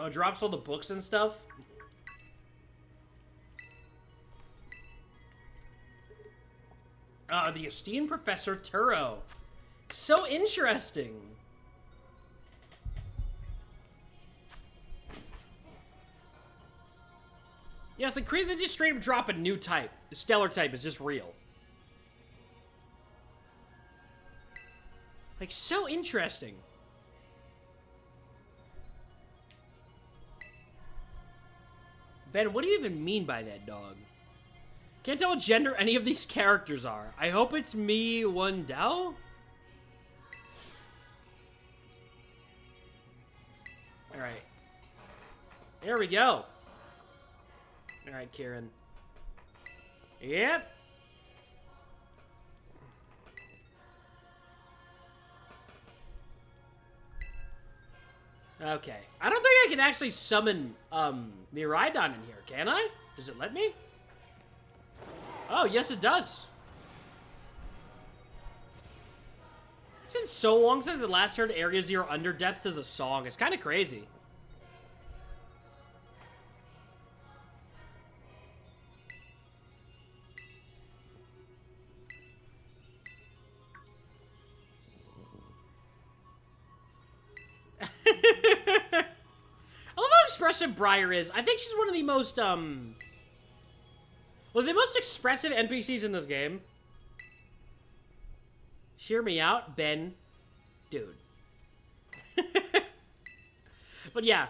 Oh, it drops all the books and stuff? The esteemed Professor Turo. So interesting. Yeah, it's like crazy they just straight up drop a new type. The Stellar type is just real. Like, so interesting. Ben, what do you even mean by that, dog? Can't tell what gender any of these characters are. I hope it's me, one Dao? Alright. There we go. Alright, Kieran. Yep. Okay. I don't think I can actually summon, Miraidon in here, can I? Does it let me? Oh, yes it does. It's been so long since I last heard Area Zero Under Depths as a song. It's kind of crazy. I love how expressive Briar is. I think she's one of the most, well, the most expressive NPCs in this game. Hear me out, Ben. Dude. But yeah,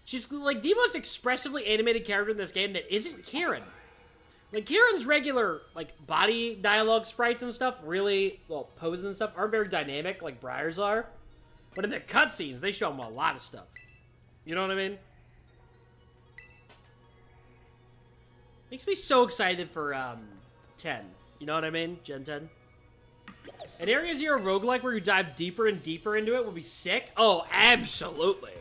she's like the most expressively animated character in this game that isn't Kieran. Like, Kieran's regular, like, body dialogue sprites and stuff really, well, poses and stuff aren't very dynamic like Briar's are. But in the cutscenes, they show him a lot of stuff. You know what I mean? Makes me so excited for, 10. You know what I mean? Gen 10. An Area Zero roguelike where you dive deeper and deeper into it will be sick. Oh, absolutely.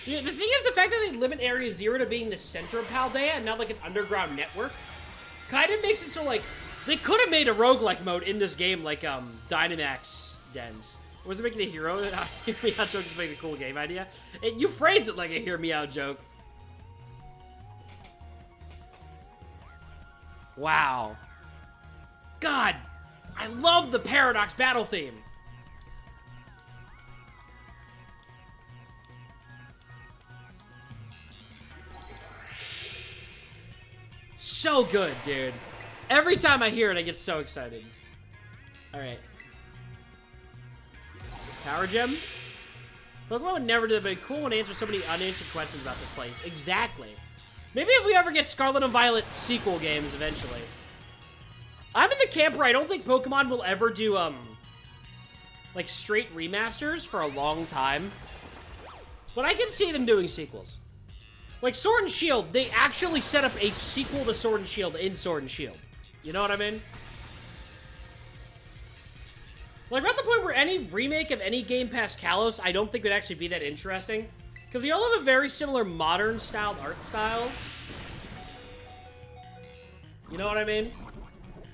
Yeah, the thing is, the fact that they limit Area Zero to being the center of Paldea and not like an underground network kind of makes it so, like, they could have made a roguelike mode in this game like, Dynamax Dens. Was it making a hero? Hear me out joke is making a cool game idea. You phrased it like a hear me out joke. Wow. God, I love the Paradox battle theme. So good, dude. Every time I hear it, I get so excited. All right. Power Gem? Pokemon would never do it, but cool and answer so many unanswered questions about this place. Exactly. Maybe if we ever get Scarlet and Violet sequel games eventually. I'm in the camp where I don't think Pokemon will ever do, like, straight remasters for a long time. But I can see them doing sequels. Like, Sword and Shield, they actually set up a sequel to Sword and Shield in Sword and Shield. You know what I mean? Like, we're at the point where any remake of any game past Kalos, I don't think would actually be that interesting. Because they all have a very similar modern-styled art style. You know what I mean?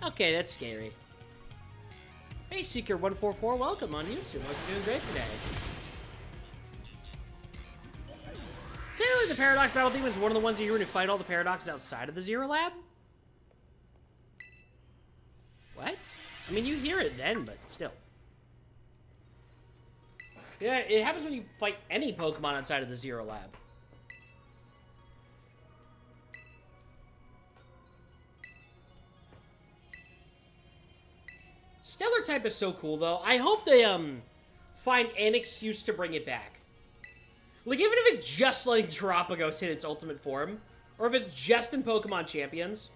Okay, that's scary. Hey, Seeker144, welcome on YouTube. Hope you're doing great today. Technically, the Paradox battle theme is one of the ones you hear when you fight all the paradoxes outside of the Zero Lab? What? I mean, you hear it then, but still. Yeah, it happens when you fight any Pokemon outside of the Zero Lab. Stellar type is so cool, though. I hope they, find an excuse to bring it back. Like, even if it's just letting Terapagos hit its ultimate form, or if it's just in Pokemon Champions,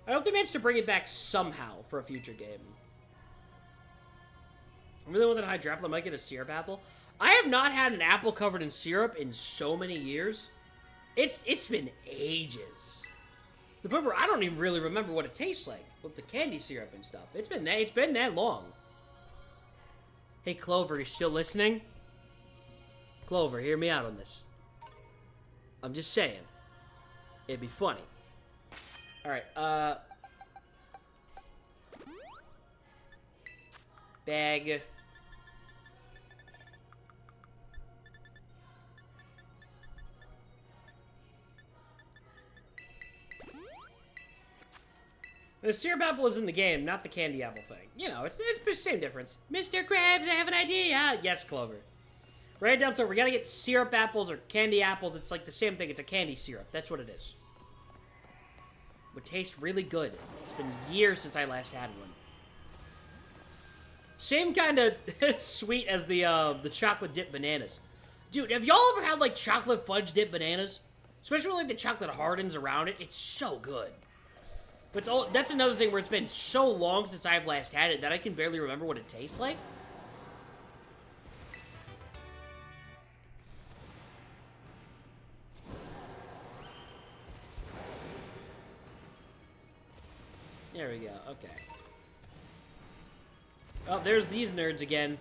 I hope they manage to bring it back somehow for a future game. I really want that Hydrapple. I might get a syrup apple. I have not had an apple covered in syrup in so many years. It's been ages. The point where I don't even really remember what it tastes like with the candy syrup and stuff. It's been that long. Hey Clover, you still listening? Clover, hear me out on this. I'm just saying. It'd be funny. Alright, bag. The syrup apple is in the game, not the candy apple thing. You know, it's the same difference. Mr. Krabs, I have an idea. Yes, Clover. Write it down, so we gotta get syrup apples or candy apples. It's like the same thing. It's a candy syrup. That's what it is. Would taste really good. It's been years since I last had one. Same kind of sweet as the chocolate dipped bananas. Dude, have y'all ever had like chocolate fudge dipped bananas? Especially when like the chocolate hardens around it. It's so good. But that's another thing where it's been so long since I've last had it that I can barely remember what it tastes like. There we go, okay. Oh, there's these nerds again.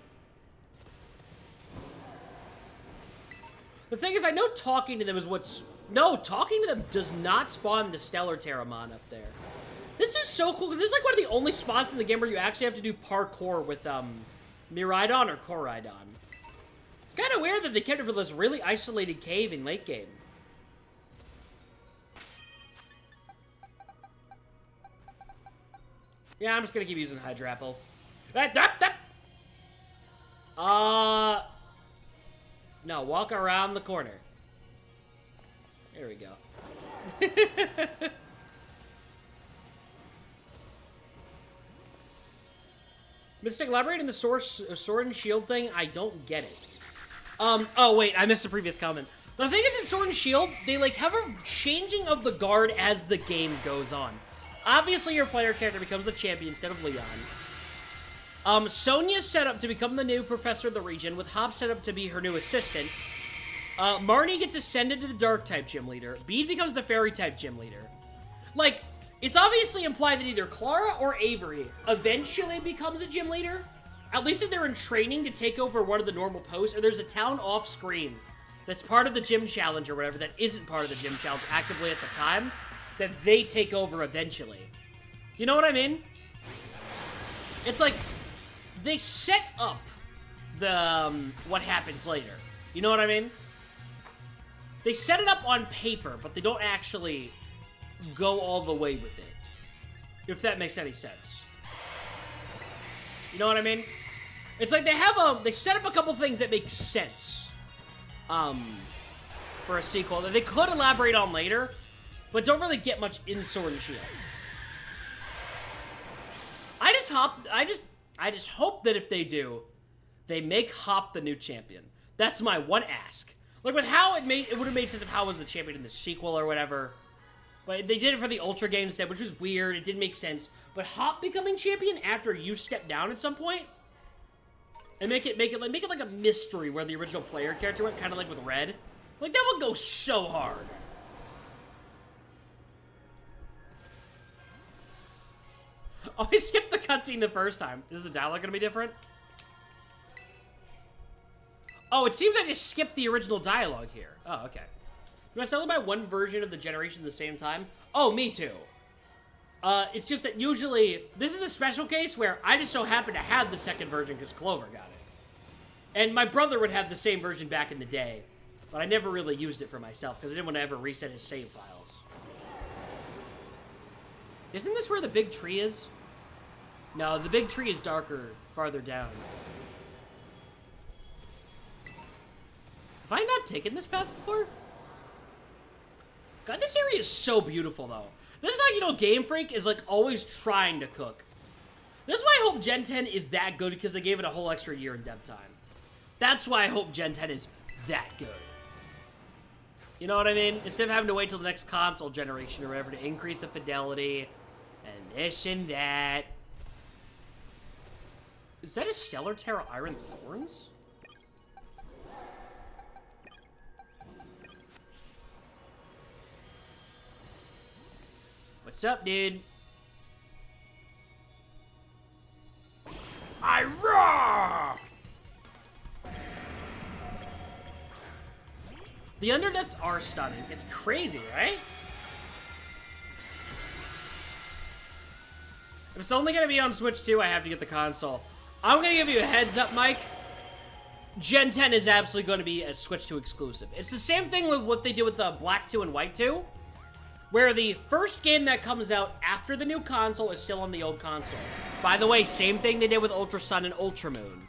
The thing is, I know talking to them is what's... No, talking to them does not spawn the Stellar Terramon up there. This is so cool, because this is like one of the only spots in the game where you actually have to do parkour with, Miraidon or Koraidon. It's kind of weird that they kept it for this really isolated cave in late game. Yeah, I'm just gonna keep using Hydrapple. No, walk around the corner. There we go. Mystic, elaborate on the sword and shield thing. I don't get it. Oh wait, I missed the previous comment. The thing is, in Sword and Shield, they like have a changing of the guard as the game goes on. Obviously, your player character becomes the champion instead of Leon. Sonia's set up to become the new professor of the region, with Hop set up to be her new assistant. Marnie gets ascended to the Dark-type gym leader. Bede becomes the Fairy-type gym leader. Like, it's obviously implied that either Clara or Avery eventually becomes a gym leader. At least if they're in training to take over one of the normal posts, or there's a town off-screen that's part of the gym challenge or whatever that isn't part of the gym challenge actively at the time, that they take over eventually. You know what I mean? It's like, they set up the, what happens later. You know what I mean? They set it up on paper, but they don't actually go all the way with it. If that makes any sense. You know what I mean? It's like they set up a couple things that make sense. For a sequel that they could elaborate on later, but don't really get much in Sword and Shield. I just hope that if they do, they make Hop the new champion. That's my one ask. Like with how it would have made sense if Hop was the champion in the sequel or whatever. But they did it for the Ultra game instead, which was weird. It didn't make sense. But Hop becoming champion after you step down at some point, and make it like a mystery where the original player character went, kind of like with Red. Like that would go so hard. Oh, I skipped the cutscene the first time. Is the dialogue gonna be different? Oh, it seems I just skipped the original dialogue here. Oh, okay. Do I sell buy one version of the generation at the same time? Oh, me too. It's just that usually, this is a special case where I just so happen to have the second version because Clover got it. And my brother would have the same version back in the day, but I never really used it for myself because I didn't want to ever reset his save files. Isn't this where the big tree is? No, the big tree is darker, farther down. Have I not taken this path before? God, this area is so beautiful, though. This is how you know Game Freak is, like, always trying to cook. This is why I hope Gen 10 is that good, because they gave it a whole extra year in dev time. That's why I hope Gen 10 is that good. You know what I mean? Instead of having to wait till the next console generation or whatever to increase the fidelity, and this and that. Is that a Stellar Tera Iron Thorns? What's up, dude? I roar! The underdepths are stunning. It's crazy, right? If it's only gonna be on Switch 2, I have to get the console. I'm gonna give you a heads up, Mike. Gen 10 is absolutely gonna be a Switch 2 exclusive. It's the same thing with what they did with the Black 2 and White 2. Where the first game that comes out after the new console is still on the old console. By the way, same thing they did with Ultra Sun and Ultra Moon.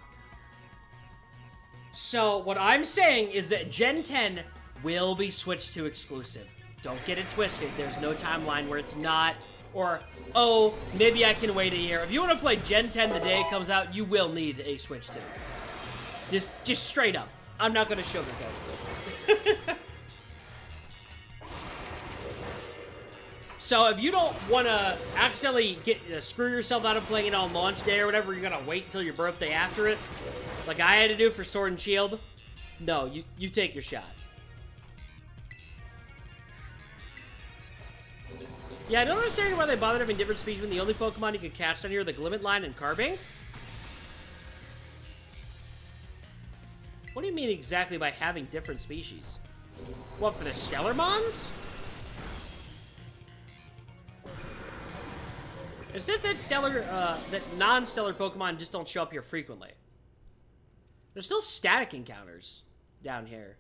So, what I'm saying is that Gen 10 will be Switch 2 exclusive. Don't get it twisted. There's no timeline where it's not. Or, oh, maybe I can wait a year. If you want to play Gen 10 the day it comes out, you will need a Switch 2. Just straight up. I'm not going to sugarcoat it. So if you don't want to accidentally screw yourself out of playing it on launch day or whatever, you're going to wait until your birthday after it, like I had to do for Sword and Shield, no, you take your shot. Yeah, I don't understand why they bothered having different species when the only Pokemon you could catch down here are the Glimmet and Carbink. What do you mean exactly by having different species? What, for the Stellarmons? It says that that non-stellar Pokemon just don't show up here frequently. There's still static encounters down here.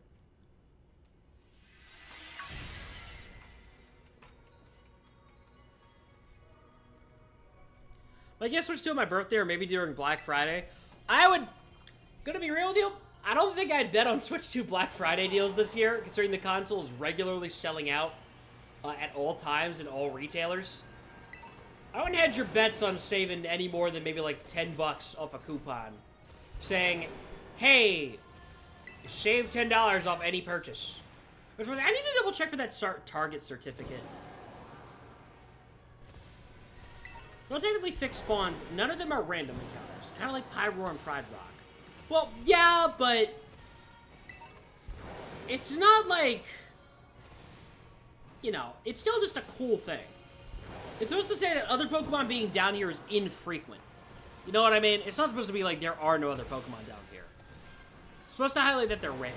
I guess switch to on my birthday or maybe during Black Friday. Gonna be real with you, I don't think I'd bet on Switch 2 Black Friday deals this year, considering the console is regularly selling out at all times in all retailers. I wouldn't hedge your bets on saving any more than maybe like 10 bucks off a coupon. Saying, hey, save $10 off any purchase. Which was, I need to double check for that Target certificate. Don't technically fix spawns. None of them are random encounters. Kind of like Pyroar and Pride Rock. Well, yeah, but it's not like, you know, it's still just a cool thing. It's supposed to say that other Pokemon being down here is infrequent. You know what I mean? It's not supposed to be like there are no other Pokemon down here. It's supposed to highlight that they're rare.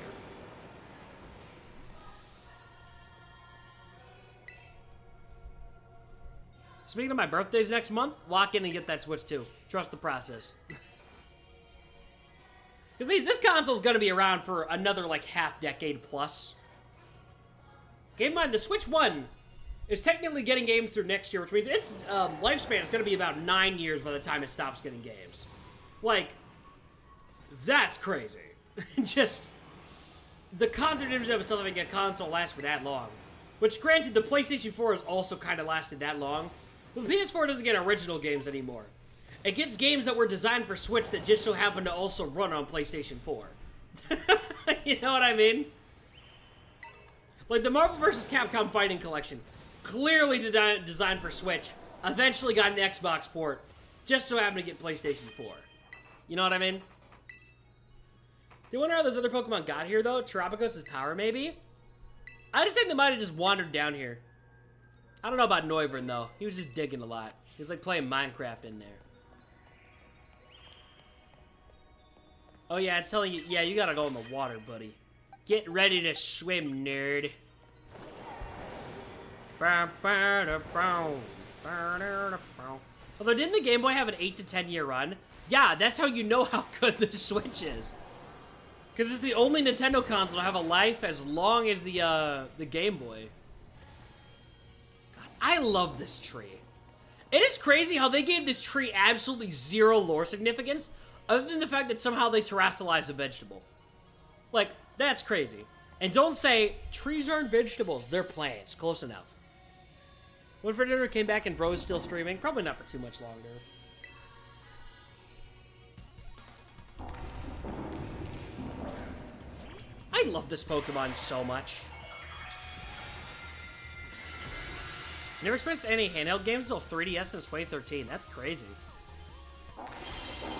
Speaking of my birthdays next month, lock in and get that Switch 2. Trust the process. Because this console's going to be around for another, like, half-decade plus. Keep in mind, the Switch 1 is technically getting games through next year, which means its lifespan is going to be about 9 years by the time it stops getting games. Like, that's crazy. Just, the concept of itself having a console lasts for that long. Which, granted, the PlayStation 4 has also kind of lasted that long. But the PS4 doesn't get original games anymore. It gets games that were designed for Switch that just so happen to also run on PlayStation 4. You know what I mean? Like the Marvel vs. Capcom Fighting Collection. Clearly designed for Switch. Eventually got an Xbox port. Just so happened to get PlayStation 4. You know what I mean? Do you wonder how those other Pokemon got here, though? Terapagos' power, maybe? I just think they might have just wandered down here. I don't know about Noivern, though. He was just digging a lot. He was like playing Minecraft in there. Oh, yeah, it's telling you, yeah, you gotta go in the water, buddy. Get ready to swim, nerd. Although, didn't the Game Boy have an 8 to 10 year run? Yeah, that's how you know how good the Switch is. Because it's the only Nintendo console to have a life as long as the Game Boy. God, I love this tree. It is crazy how they gave this tree absolutely zero lore significance, other than the fact that somehow they terrestrialized a vegetable. Like, that's crazy. And don't say, trees aren't vegetables, they're plants. Close enough. When for dinner came back and bro is still streaming, probably not for too much longer. I love this Pokemon so much. Never experienced any handheld games until 3DS since 2013. That's crazy.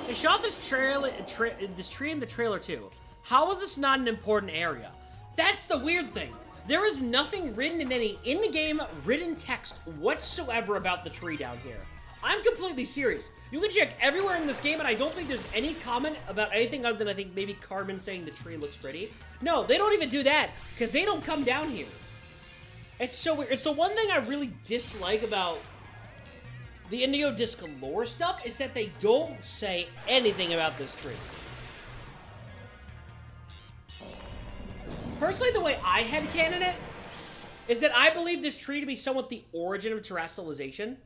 They shot this tree in the trailer too. How is this not an important area? That's the weird thing. There is nothing written in any in-game written text whatsoever about the tree down here. I'm completely serious. You can check everywhere in this game, and I don't think there's any comment about anything other than I think maybe Carmen saying the tree looks pretty. No, they don't even do that, because they don't come down here. It's so weird. It's the one thing I really dislike about the Indigo Disc lore stuff is that they don't say anything about this tree. Personally, the way I headcanon it is that I believe this tree to be somewhat the origin of terrestrialization.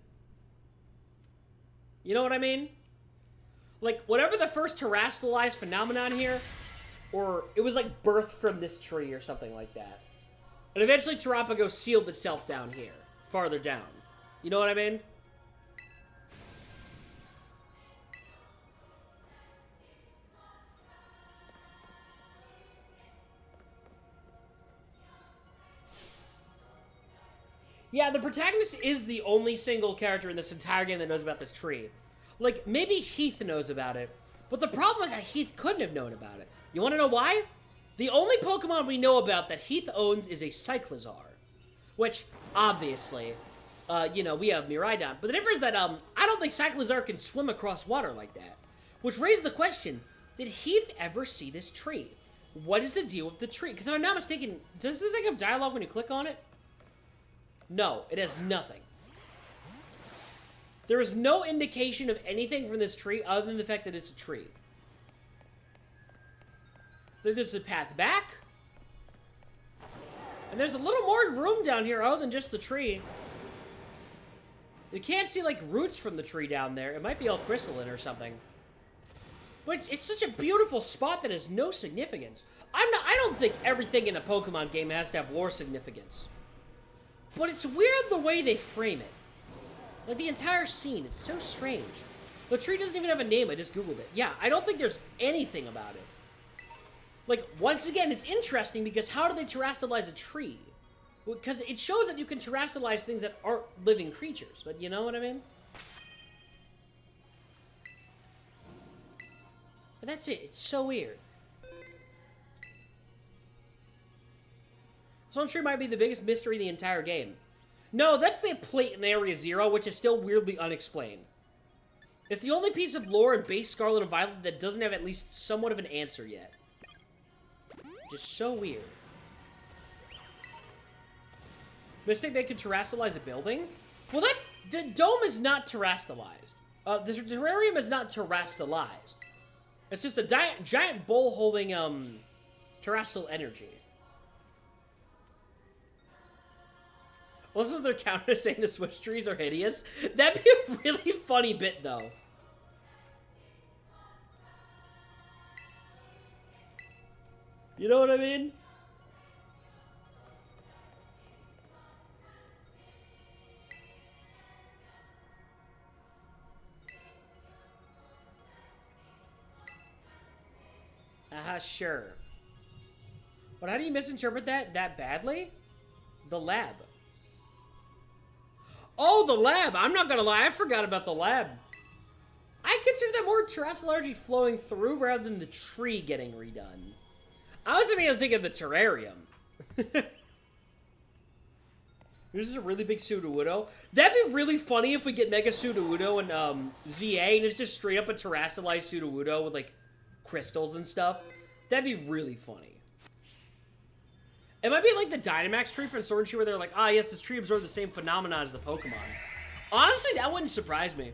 You know what I mean? Like, whatever the first terrestrialized phenomenon here, or it was like birthed from this tree or something like that. And eventually Terapagos sealed itself down here, farther down. You know what I mean? Yeah, the protagonist is the only single character in this entire game that knows about this tree. Like, maybe Heath knows about it, but the problem is that Heath couldn't have known about it. You want to know why? The only Pokemon we know about that Heath owns is a Cyclizar, which, obviously, you know, we have Miraidon. But the difference is that, I don't think Cyclizar can swim across water like that. Which raises the question, did Heath ever see this tree? What is the deal with the tree? Because if I'm not mistaken, does this thing have dialogue when you click on it? No, it has nothing. There is no indication of anything from this tree other than the fact that it's a tree. Then there's a path back. And there's a little more room down here other than just the tree. You can't see, like, roots from the tree down there. It might be all crystalline or something. But it's such a beautiful spot that has no significance. I don't think everything in a Pokemon game has to have lore significance. But it's weird the way they frame it. Like, the entire scene, it's so strange. The tree doesn't even have a name, I just googled it. Yeah, I don't think there's anything about it. Like, once again, it's interesting because how do they terrestrialize a tree? Because it shows that you can terrestrialize things that aren't living creatures, but you know what I mean? But that's it, it's so weird. This tree might be the biggest mystery in the entire game. No, that's the plate in Area Zero, which is still weirdly unexplained. It's the only piece of lore in base Scarlet and Violet that doesn't have at least somewhat of an answer yet. Just so weird. Mistake they could terrestrialize a building? Well, the dome is not terrestrialized. The terrarium is not terrestrialized. It's just a giant bowl holding, terrestrial energy. Also, their counter saying the switch trees are hideous. That'd be a really funny bit, though. You know what I mean? Sure. But how do you misinterpret that badly? The lab. Oh, the lab! I'm not gonna lie, I forgot about the lab. I consider that more terrestrial energy flowing through rather than the tree getting redone. I was even thinking of the terrarium. This is a really big Sudowoodo. That'd be really funny if we get Mega Sudowoodo and ZA and it's just straight up a terrestrialized Sudowoodo with like crystals and stuff. That'd be really funny. It might be like the Dynamax tree from Sword and Shield where they're like, ah, yes, this tree absorbed the same phenomenon as the Pokemon. Honestly, that wouldn't surprise me.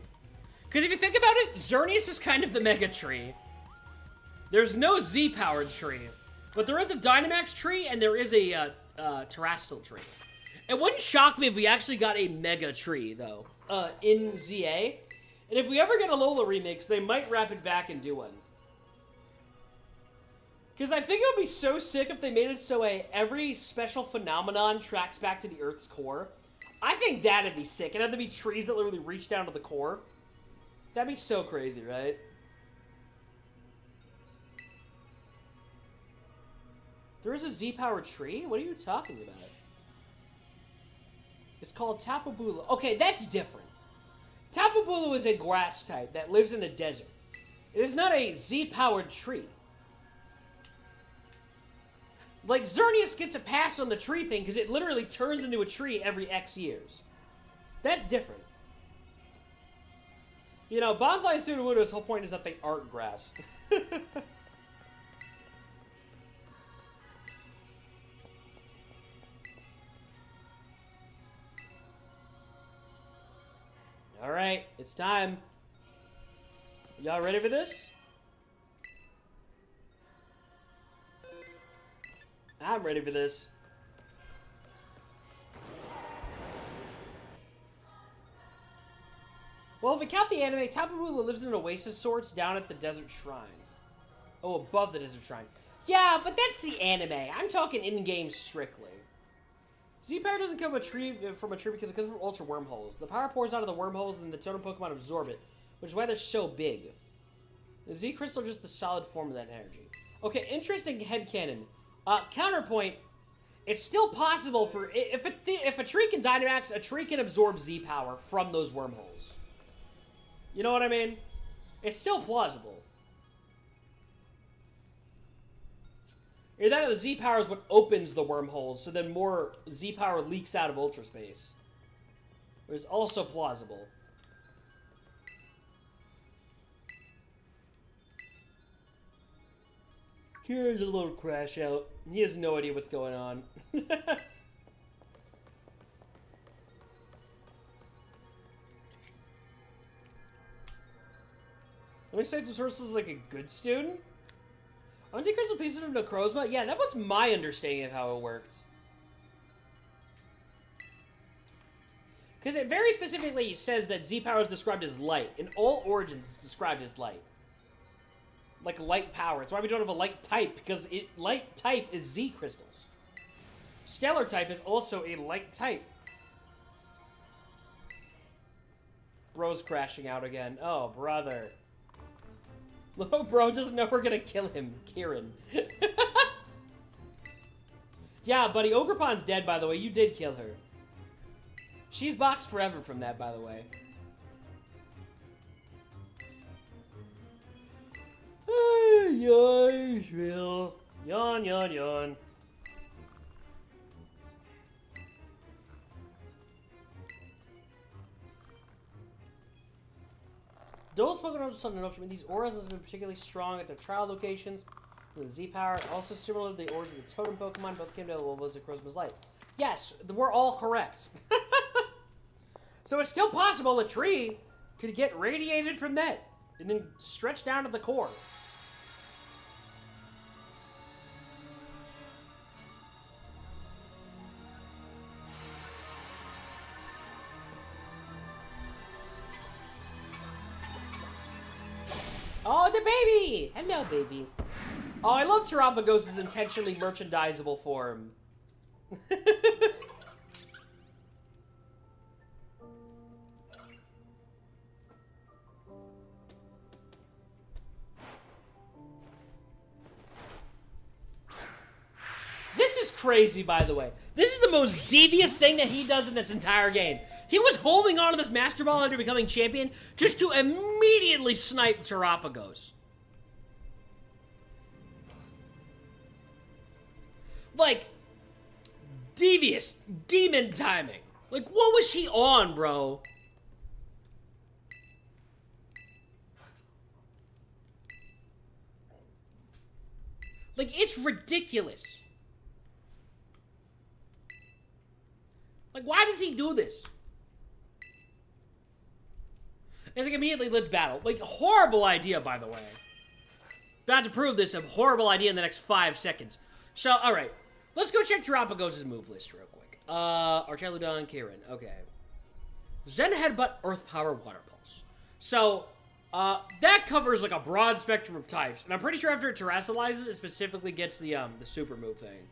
Because if you think about it, Xerneas is kind of the Mega Tree. There's no Z-powered tree. But there is a Dynamax tree and there is a Terrestrial tree. It wouldn't shock me if we actually got a Mega Tree, though, in ZA. And if we ever get a Lola remix, they might wrap it back and do one. Because I think it would be so sick if they made it so every special phenomenon tracks back to the Earth's core. I think that'd be sick. It'd have to be trees that literally reach down to the core. That'd be so crazy, right? There is a Z-powered tree? What are you talking about? It's called Tapu Bulu. Okay, that's different. Tapu Bulu is a grass type that lives in a desert. It is not a Z-powered tree. Like, Xerneas gets a pass on the tree thing because it literally turns into a tree every X years. That's different. You know, Bonsai and Sudowoodo's whole point is that they aren't grass. Alright, it's time. Y'all ready for this? I'm ready for this. Well, if we count the anime, Tapu Bulu lives in an oasis sorts down at the desert shrine. Oh, above the desert shrine. Yeah, but that's the anime. I'm talking in-game strictly. Z-Power doesn't come from a tree because it comes from ultra wormholes. The power pours out of the wormholes and the totem Pokemon absorb it, which is why they're so big. The Z-Crystal is just the solid form of that energy. Okay, interesting headcanon. Counterpoint, it's still possible for... If a tree can Dynamax, a tree can absorb Z-Power from those wormholes. You know what I mean? It's still plausible. Either that or the Z-Power is what opens the wormholes, so then more Z-Power leaks out of Ultra Space. is also plausible. Here's a little crash out. He has no idea what's going on. Let me cite some sources like a good student. I want to take crystal pieces of Necrozma. Yeah, that was my understanding of how it worked. Because it very specifically says that Z power is described as light. In all origins, it's described as light. Like light power. That's why we don't have a light type, because light type is Z crystals. Stellar type is also a light type. Bro's crashing out again. Oh, brother. Look, bro doesn't know we're gonna kill him. Kieran. Yeah, buddy. Ogreppon's dead, by the way. You did kill her. She's boxed forever from that, by the way. Yawn, yawn, yawn. Dual spoken of Sun and Ultraman, these auras must have been particularly strong at their trial locations. With Z power, also similar to the auras of the totem Pokemon, both came to the levels of Crozma's light. Yes, we're all correct. So it's still possible a tree could get radiated from that and then stretch down to the core. Oh, the baby! Hello, baby. Oh, I love Terapagos' intentionally merchandisable form. This is crazy, by the way. This is the most devious thing that he does in this entire game. He was holding on to this Master Ball after becoming champion just to immediately snipe Terapagos. Like, devious demon timing. Like, what was he on, bro? Like, it's ridiculous. Like, why does he do this? It's like, immediately, let's battle. Like, horrible idea, by the way. About to prove this, a horrible idea in the next 5 seconds. So, alright. Let's go check Terapagos' move list real quick. Archaludon, Kieran. Okay. Zen Headbutt, Earth Power, Water Pulse. So, that covers, like, a broad spectrum of types. And I'm pretty sure after it terrestrializes, it specifically gets the super move thing.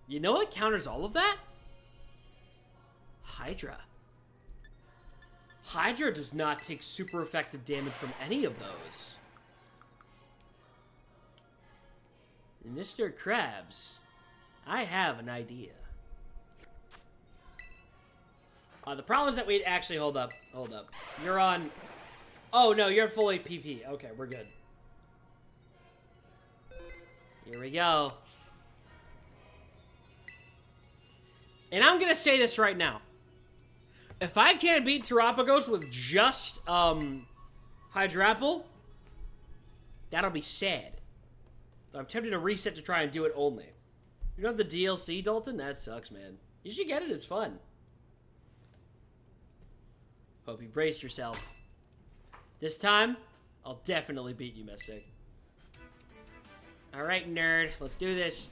You know what counters all of that? Hydra. Hydra does not take super effective damage from any of those. Mr. Krabs, I have an idea. The problem is that we actually, hold up. You're on, oh no, you're fully PP. Okay, we're good. Here we go. And I'm gonna say this right now. If I can't beat Terapagos with just, Hydrapple, that'll be sad. But I'm tempted to reset to try and do it only. You don't have the DLC, Dalton? That sucks, man. You should get it, it's fun. Hope you braced yourself. This time, I'll definitely beat you, Mystic. Alright, nerd, let's do this.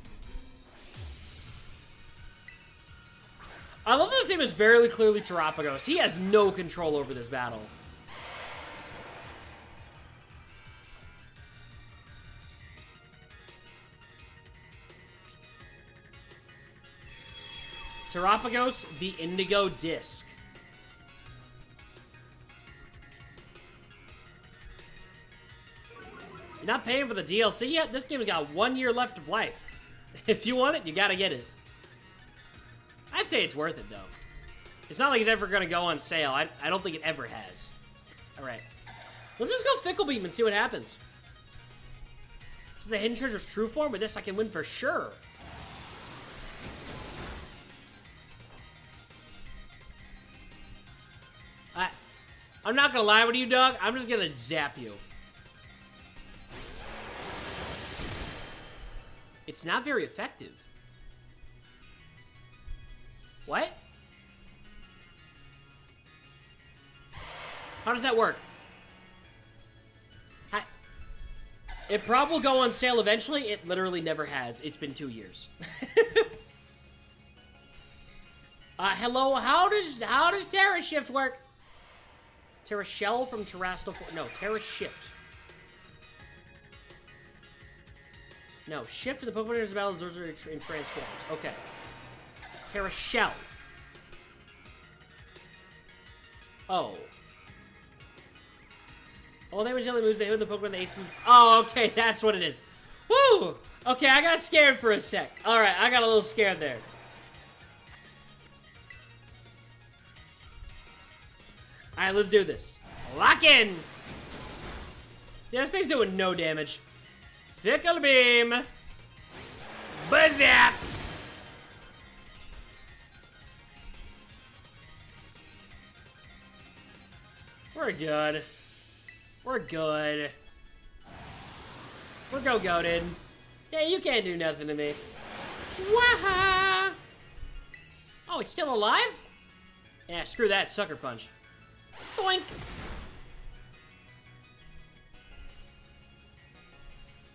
I love that the theme is very clearly Terapagos. He has no control over this battle. Terapagos, the Indigo Disc. You're not paying for the DLC yet? This game's got 1 year left of life. If you want it, you gotta get it. I'd say it's worth it, though. It's not like it's ever gonna go on sale. I don't think it ever has. Alright. Let's just go Fickle Beam and see what happens. This is the Hidden Treasure's true form. With this, I can win for sure. I'm not gonna lie with you, dog. I'm just gonna zap you. It's not very effective. What? How does that work? It probably will go on sale eventually. It literally never has. It's been 2 years. Hello. How does Tera Shift work? Tera Shell from Terrestrial. No, Tera Shift. No, Shift for the Pokemon enters the battle and transforms. Okay. Tera Shell. Oh. All damage only moves they hit the Pokemon the 8th move. Oh, okay, that's what it is. Woo! Okay, I got scared for a sec. Alright, I got a little scared there. Alright, let's do this. Lock in! Yeah, this thing's doing no damage. Fickle Beam! Buzzap! We're good. We're good. We're go-goated. Yeah, you can't do nothing to me. Waha! Oh, it's still alive? Yeah, screw that. Sucker Punch. Boink!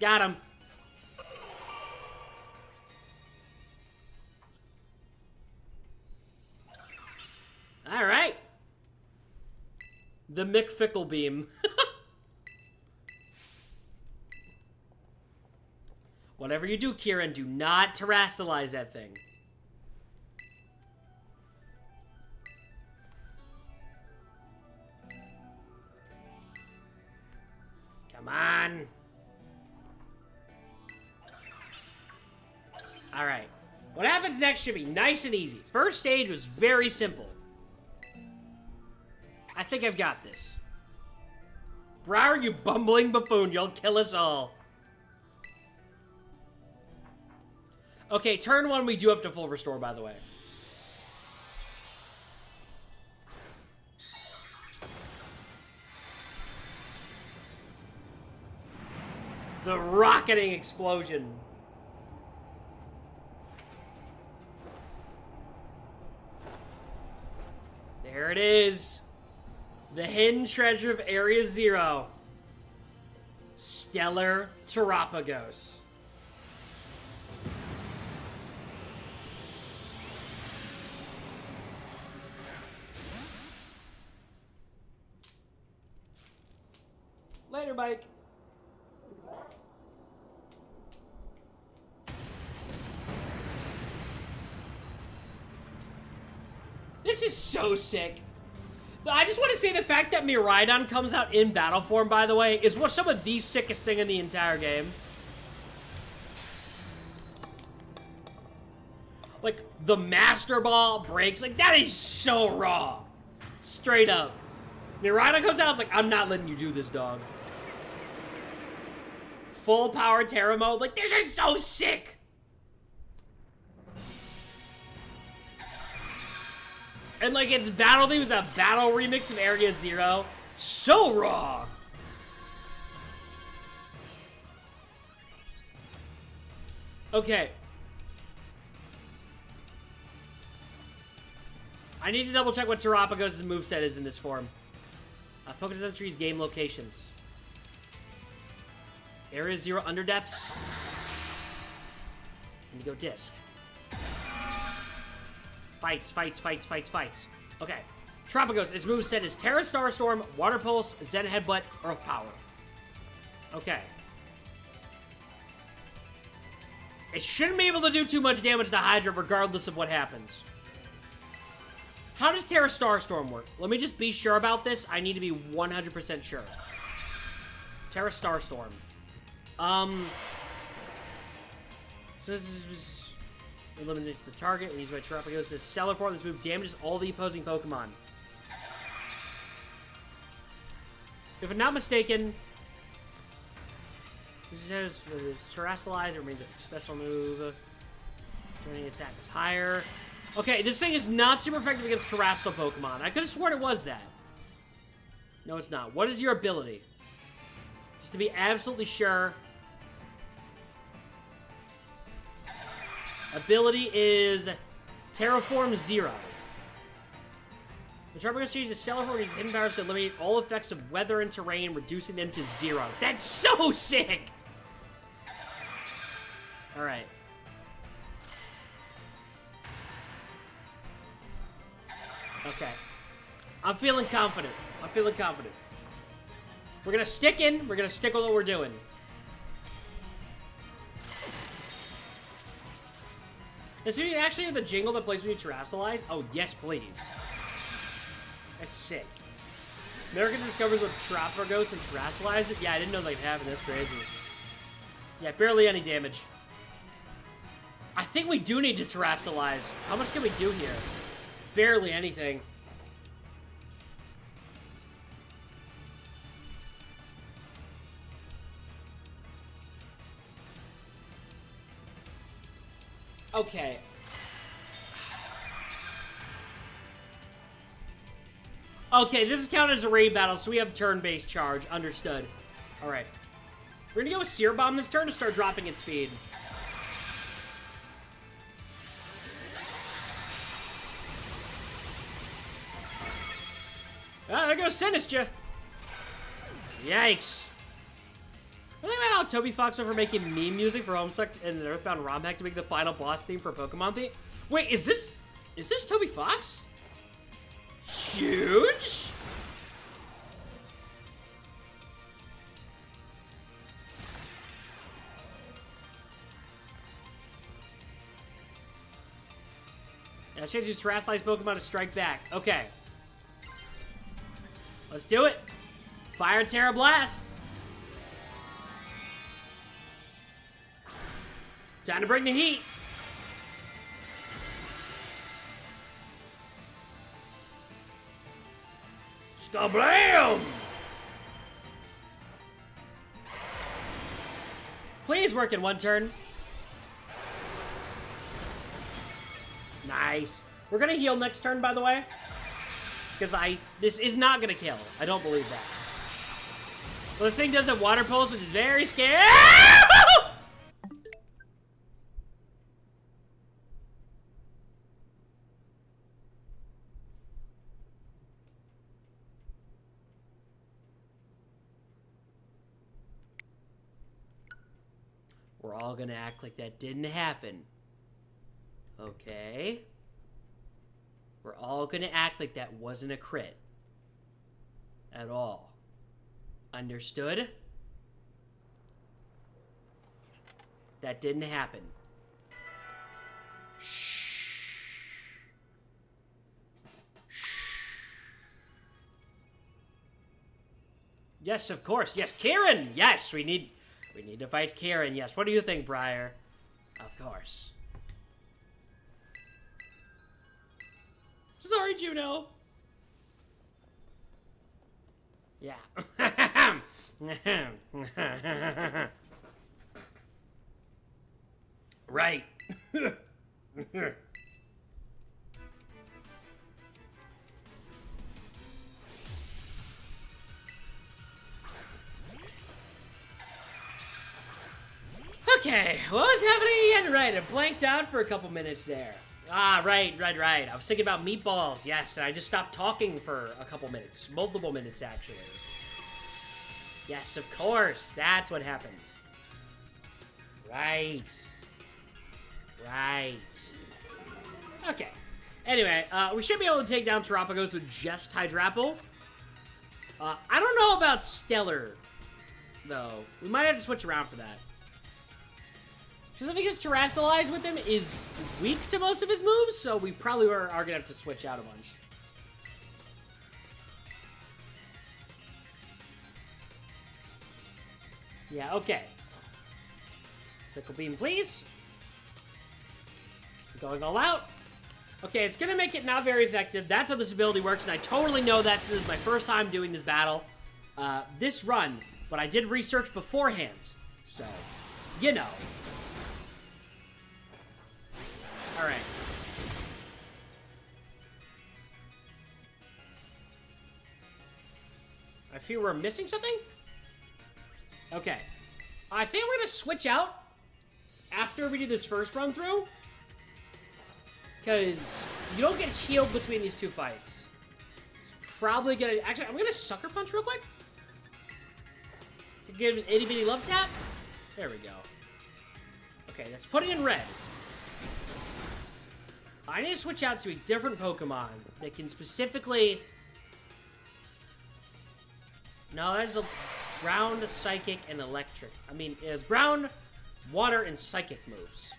Got him. Alright. The McFickle Beam. Whatever you do, Kieran, do not terrestrialize that thing. Come on. Alright. What happens next should be nice and easy. First stage was very simple. I think I've got this. Briar, you bumbling buffoon. You'll kill us all. Okay, turn 1, we do have to full restore, by the way. The rocketing explosion. There it is. The hidden treasure of Area 0. Stellar Terapagos. Later, Mike. This is so sick. I just want to say the fact that Miraidon comes out in battle form, by the way, is what some of the sickest thing in the entire game. Like, the Master Ball breaks. Like, that is so raw. Straight up. Miraidon comes out, it's like, I'm not letting you do this, dog. Full power Tera mode. Like, this is so sick. And like its battle theme was a battle remix of Area 0. So raw. Okay. I need to double check what Terapagos' moveset is in this form. Pokémon Century's game locations. Area 0 Underdepths. Indigo Disc. Fights. Okay. Terapagos, its moveset is Tera Starstorm, Water Pulse, Zen Headbutt, Earth Power. Okay. It shouldn't be able to do too much damage to Hydra regardless of what happens. How does Tera Starstorm work? Let me just be sure about this. I need to be 100% sure. Tera Starstorm. So this is... eliminates the target when used by Terapagos. This stellar form, this move damages all the opposing Pokemon. If I'm not mistaken... This says Terrestrialize, it remains a special move. Any attack is higher. Okay, this thing is not super effective against terrestrial Pokemon. I could have sworn it was that. No, it's not. What is your ability? Just to be absolutely sure. Ability is Terraform 0. The Charmander changes stellar form uses hidden powers to eliminate all effects of weather and terrain, reducing them to 0. That's so sick! Alright. Okay. I'm feeling confident. I'm feeling confident. We're gonna stick in. We're gonna stick with what we're doing. Is it actually the jingle that plays when you terrestrialize? Oh, yes, please. That's sick. American discovers what Trapper Ghost and terrestrialize it? Yeah, I didn't know they could happen. That's crazy. Yeah, barely any damage. I think we do need to terrestrialize. How much can we do here? Barely anything. Okay. Okay, this is counted as a raid battle, so we have turn-based charge. Understood. Alright. We're gonna go with Sear Bomb this turn to start dropping its speed. Ah, there goes Sinistra. Yikes. I think about how Toby Fox over making meme music for Homestuck and an Earthbound ROM hack to make the final boss theme for Pokemon theme. Wait, is this Toby Fox? Huge? Yeah, chance to use Terrestrialized Pokemon to strike back. Okay. Let's do it. Fire Tera Blast. Time to bring the heat. Skablam! Please work in one turn. Nice. We're gonna heal next turn, by the way. Because this is not gonna kill. I don't believe that. Well, this thing does have Water Pulse, which is very scary. We're all gonna act like that didn't happen. Okay. We're all gonna act like that wasn't a crit. At all. Understood? That didn't happen. Shh. Yes, of course. Yes, Karen! Yes, we need to fight Karen. Yes. What do you think, Briar? Of course. Sorry, Juno. Yeah. Right. Okay, what was happening again? Right, I blanked out for a couple minutes there. Ah, right. I was thinking about meatballs, yes, and I just stopped talking for a couple minutes. Multiple minutes, actually. Yes, of course, that's what happened. Right. Okay. Anyway, we should be able to take down Terapagos with just Hydrapple. I don't know about Stellar, though. We might have to switch around for that. Because I think his Terrestrialize with him is weak to most of his moves, so we probably are going to have to switch out a bunch. Yeah, okay. Fickle Beam, please. Going all out. Okay, it's going to make it not very effective. That's how this ability works, and I totally know that since this is my first time doing this battle. This run, but I did research beforehand. So, you know. Alright. I feel we're missing something? Okay. I think we're gonna switch out after we do this first run through. Because you don't get healed between these two fights. It's probably gonna... Actually, I'm gonna Sucker Punch real quick. Give an itty bitty love tap. There we go. Okay, that's putting in red. I need to switch out to a different Pokemon that can specifically... No, that's a ground, psychic, and electric. I mean, it has ground, water, and psychic moves.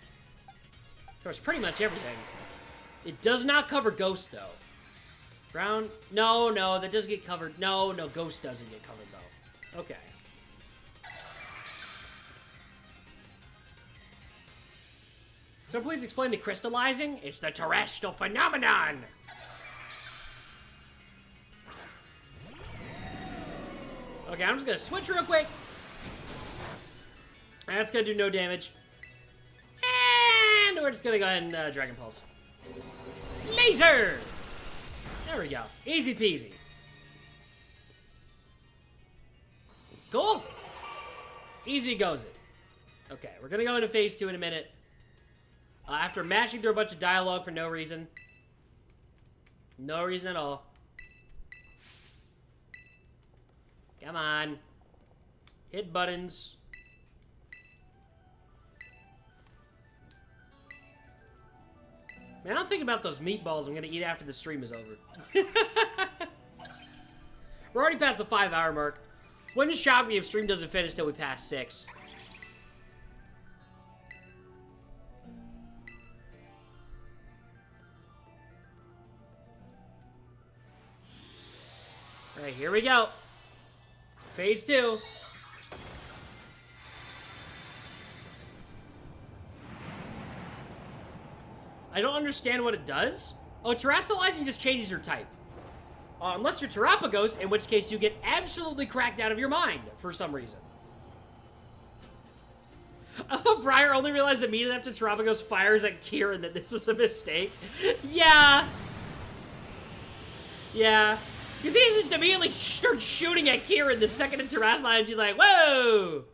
So it's pretty much everything. It does not cover ghost, though. Ground... No, that doesn't get covered. No, ghost doesn't get covered, though. Okay. So please explain the crystallizing. It's the terrestrial phenomenon. Okay, I'm just gonna switch real quick. That's gonna do no damage. And we're just gonna go ahead and Dragon Pulse. Laser! There we go. Easy peasy. Cool. Easy goes it. Okay, we're gonna go into phase 2 in a minute. After mashing through a bunch of dialogue for no reason. No reason at all. Come on. Hit buttons. Man, I'm thinking about those meatballs I'm gonna eat after the stream is over. We're already past the 5-hour mark. Wouldn't shock me if stream doesn't finish till we pass 6. Alright, here we go. Phase 2. I don't understand what it does. Oh, terrestrializing just changes your type. Unless you're Terapagos, in which case you get absolutely cracked out of your mind for some reason. I thought Briar only realized immediately after Terapagos fires at Kieran that this was a mistake. Yeah. Yeah. You see, he just immediately starts shooting at Kieran the second it terrestrializes, and she's like, whoa!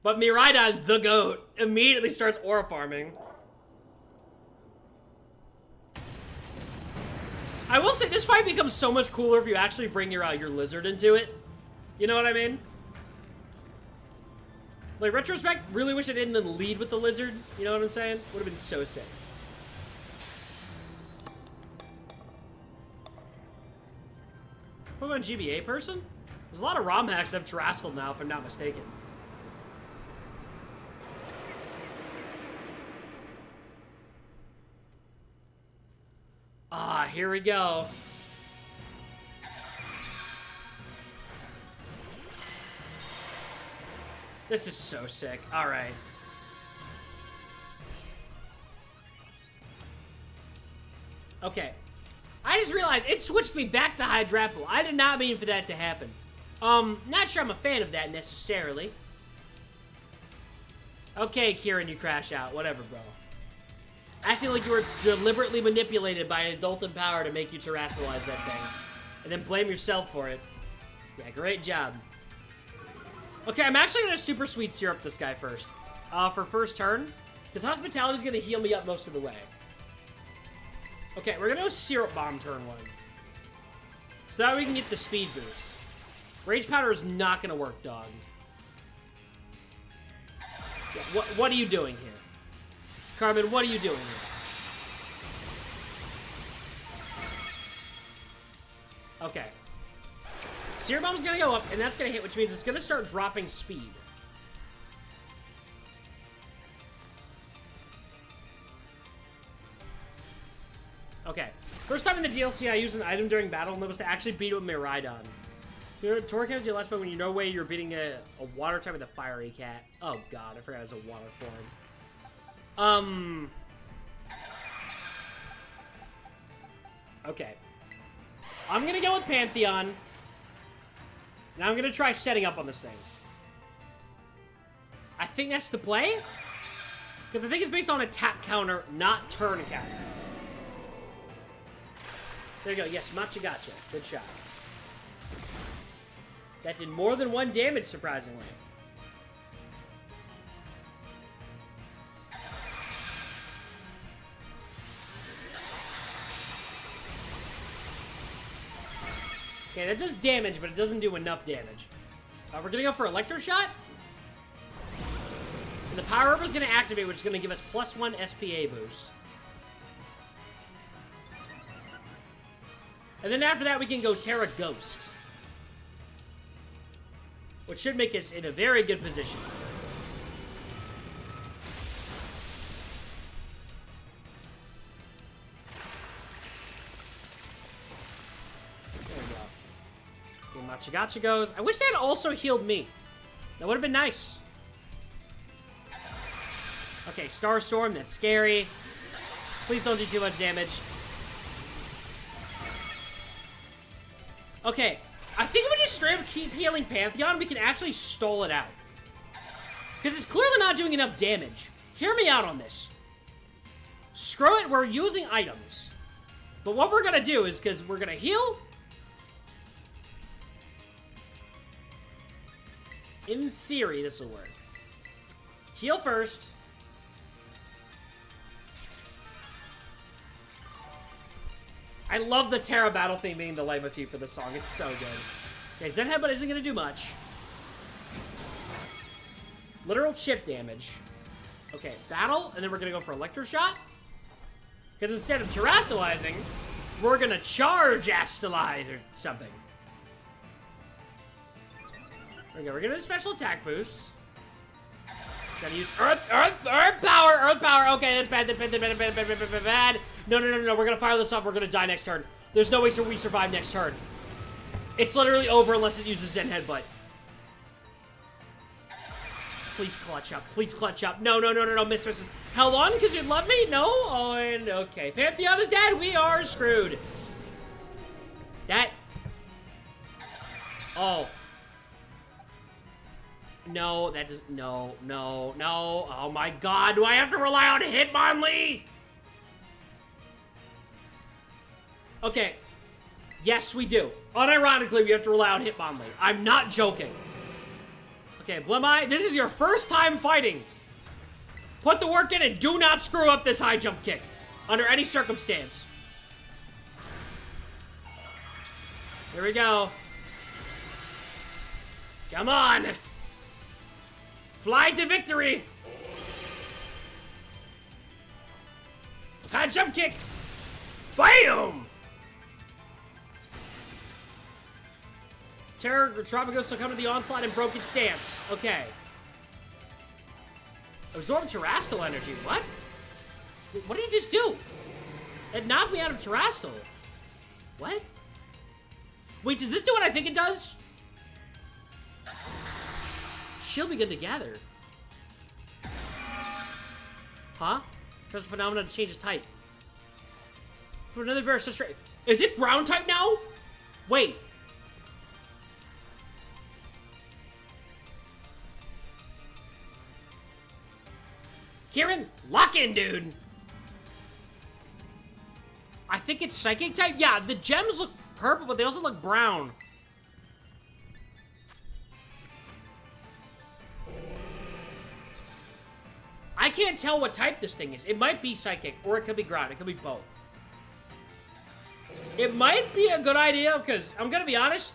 But Miraidon, the goat, immediately starts aura farming. I will say, this fight becomes so much cooler if you actually bring your lizard into it. You know what I mean? Like, retrospect, really wish I didn't lead with the lizard. You know what I'm saying? Would have been so sick. Pokemon GBA person? There's a lot of ROM hacks that have Terrascal now, if I'm not mistaken. Ah, here we go. This is so sick. Alright. Okay. I just realized it switched me back to Hydrapple. I did not mean for that to happen. Not sure I'm a fan of that necessarily. Okay, Kieran, you crash out. Whatever, bro. Acting like you were deliberately manipulated by an adult in power to make you terrestrialize that thing. And then blame yourself for it. Yeah, great job. Okay, I'm actually gonna super sweet syrup this guy first. For first turn. Because hospitality's gonna heal me up most of the way. Okay, we're gonna go Syrup Bomb turn 1. So that way we can get the speed boost. Rage Powder is not gonna work, dog. Yeah, what are you doing here? Carmen, what are you doing here? Okay. Syrup Bomb's gonna go up, and that's gonna hit, which means it's gonna start dropping speed. Okay. First time in the DLC I used an item during battle, and that was to actually beat it with Miraidon. So, Torque has your last point when no way you're beating a water type with a fiery cat. Oh god, I forgot it was a water form. Okay. I'm gonna go with Pantheon. Now I'm gonna try setting up on this thing. I think that's the play. Because I think it's based on attack counter, not turn counter. There you go. Yes, Macha gotcha. Good shot. That did more than 1 damage, surprisingly. Okay, that does damage, but it doesn't do enough damage. We're gonna go for Electro Shot. And the Power Herb is gonna activate, which is gonna give us +1 SPA boost. And then after that, we can go Tera Ghost. Which should make us in a very good position. There we go. Okay, Machagacha goes. I wish that had also healed me. That would have been nice. Okay, Star Storm, that's scary. Please don't do too much damage. Okay, I think if we just straight up keep healing Pantheon, we can actually stall it out. Because it's clearly not doing enough damage. Hear me out on this. Screw it, we're using items. But what we're gonna do is, because we're gonna heal. In theory, this will work. Heal first. I love the Tera battle theme being the leitmotif for this song. It's so good. Okay, Zen Headbutt isn't going to do much. Literal chip damage. Okay, battle, and then we're going to go for Electro Shot. Because instead of Terastallizing, we're going to charge Astalize or something. There we go. We're going to do special attack boost. Gotta use Earth Power. Okay, that's bad. That's bad. No. We're gonna fire this off. We're gonna die next turn. There's no way we survive next turn. It's literally over unless it uses Zen Headbutt. Please clutch up. Please clutch up. No. Miss. How long? Because you love me? No? Oh, and okay. Pantheon is dead. We are screwed. That. Oh. No, that does. No. Oh my god, do I have to rely on Hitmonlee? Okay. Yes, we do. Unironically, we have to rely on Hitmonlee. I'm not joking. Okay, Blemeye, this is your first time fighting. Put the work in and do not screw up this high jump kick. Under any circumstance. Here we go. Come on. Fly to victory! High jump kick! BAM! Tera Tropico succumbed to the onslaught and broke its stance. Okay. Absorb Terastal energy. What? What did he just do? It knocked me out of Terastal. What? Wait, does this do what I think it does? She'll begin to gather. Huh? There's a phenomenon to change its type. For another bear so straight. Is it ground type now? Wait. Kieran, lock in, dude. I think it's psychic type. Yeah, the gems look purple, but they also look brown. I can't tell what type this thing is. It might be psychic, or it could be ground. It could be both. It might be a good idea, because I'm going to be honest.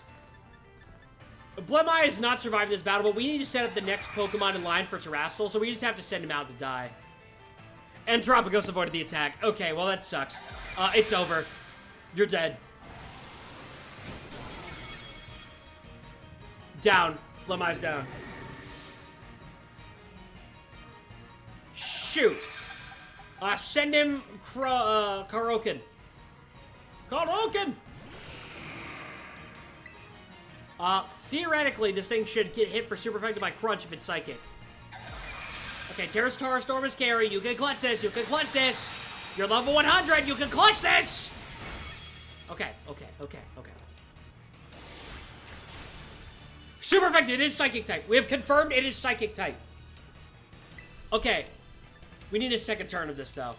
Blemeye has not survived this battle, but we need to set up the next Pokemon in line for Terastal, so we just have to send him out to die. And Tropicos avoided the attack. Okay, well, that sucks. It's over. You're dead. Down. Blemeye's down. Shoot. Send him Karoken. Theoretically, this thing should get hit for super effective by Crunch if it's psychic. Okay, Tera's Star Storm is carry. You can clutch this. You can clutch this. You're level 100. You can clutch this. Okay. Super effective. It is psychic type. We have confirmed it is psychic type. Okay. We need a second turn of this, though.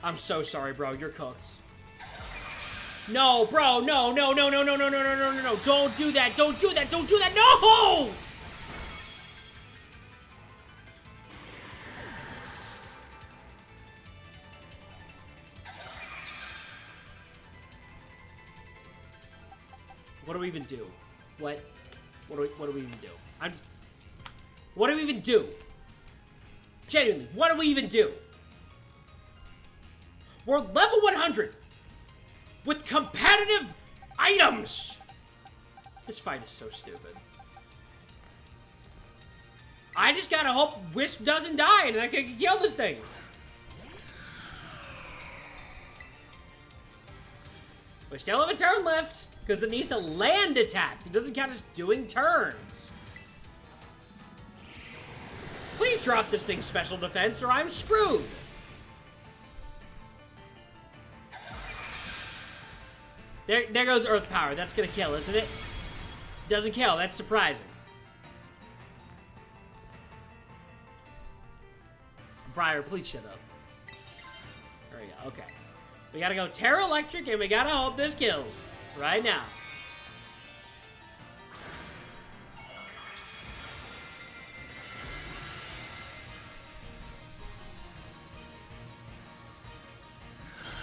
I'm so sorry, bro. You're cooked. No, bro. No, no, no, no, no, no, no, no, no, no, no. Don't do that. Don't do that. Don't do that. No! What do we even do? What do we even do? What do we even do? Genuinely, what do we even do? We're level 100 with competitive items. This fight is so stupid. I just gotta hope Wisp doesn't die and I can kill this thing. We still have a turn left. Because it needs to land attacks. It doesn't count as doing turns. Please drop this thing's special defense or I'm screwed. There goes Earth Power. That's going to kill, isn't it? Doesn't kill. That's surprising. Briar, please shut up. There we go. Okay. We got to go Tera Electric and we got to hope this kills. Right now.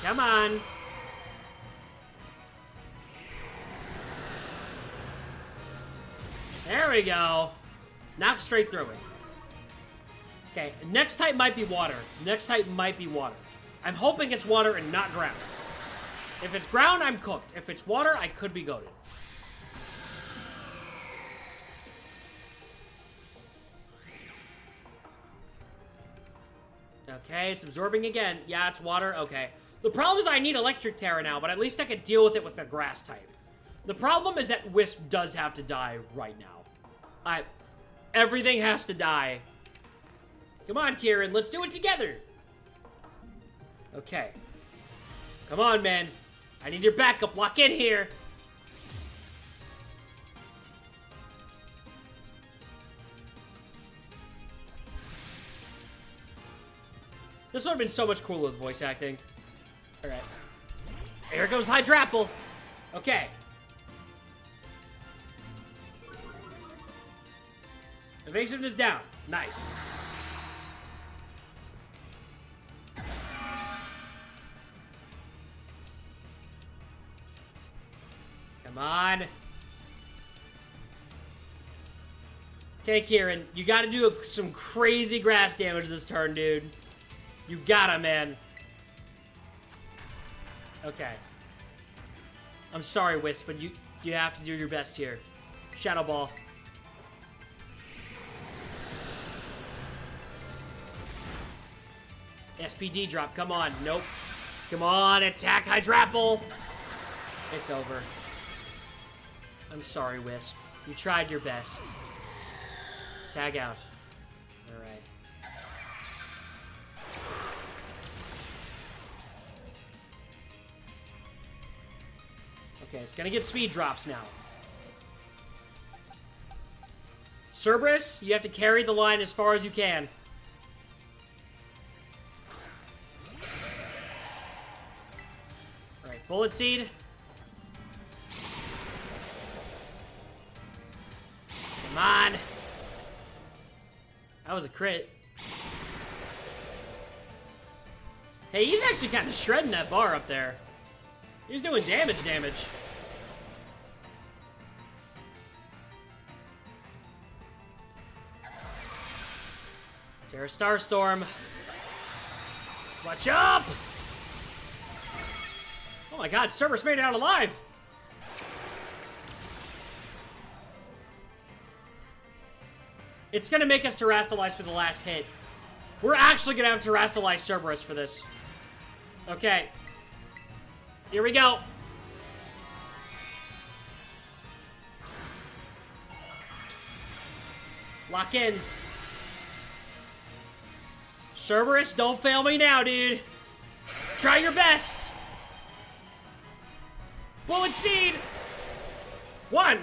Come on. There we go. Knock straight through it. Okay, next type might be water. Next type might be water. I'm hoping it's water and not ground. If it's ground, I'm cooked. If it's water, I could be goated. Okay, it's absorbing again. Yeah, it's water. Okay. The problem is I need electric Tera now, but at least I could deal with it with the grass type. The problem is that Wisp does have to die right now. Everything has to die. Come on, Kieran. Let's do it together. Okay. Come on, man. I need your backup. Lock in here. This would have been so much cooler with voice acting. Alright. Here goes Hydrapple. Okay. Evasiveness down. Nice. Come on. Okay, Kieran, you gotta do some crazy grass damage this turn, dude. You gotta, man. Okay. I'm sorry, Wisp, but you have to do your best here. Shadow Ball. SPD drop, come on. Nope. Come on, attack Hydrapple. It's over. I'm sorry, Wisp. You tried your best. Tag out. Alright. Okay, it's gonna get speed drops now. Cerberus, you have to carry the line as far as you can. Alright, Bullet Seed. Come on. That was a crit. Hey, he's actually kind of shredding that bar up there. He's doing damage. Tera Starstorm. Watch up! Oh my god, Cerberus made it out alive! It's gonna make us Terrastalize for the last hit. We're actually gonna have Terrastalize Cerberus for this. Okay. Here we go. Lock in. Cerberus, don't fail me now, dude. Try your best. Bullet Seed. 1,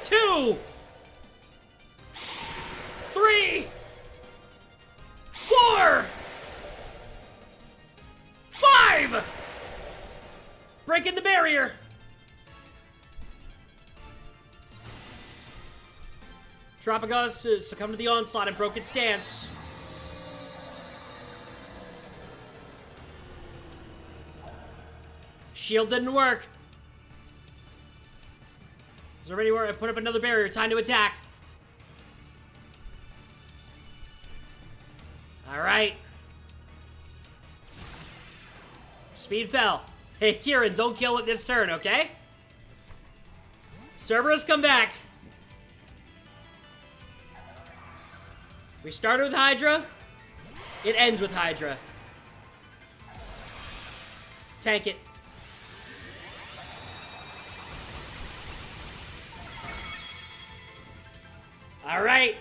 2. 3, 4, 5! Breaking the barrier! Tropicos succumbed to the onslaught and broke its stance. Shield didn't work. There's already where I put up another barrier. Time to attack. Alright. Speed fell. Hey, Kieran, don't kill it this turn, okay? Cerberus, come back. We started with Hydra. It ends with Hydra. Tank it. All right.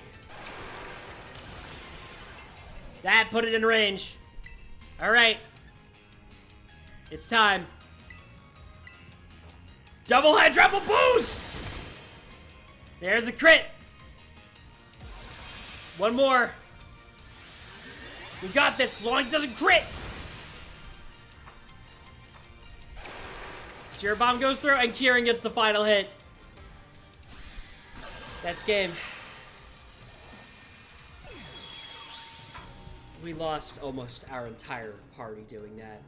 That put it in range. All right. It's time. Double Hydrople boost! There's a crit. One more. We got this. As long as it doesn't crit. Seer Bomb goes through and Kieran gets the final hit. That's game. We lost almost our entire party doing that.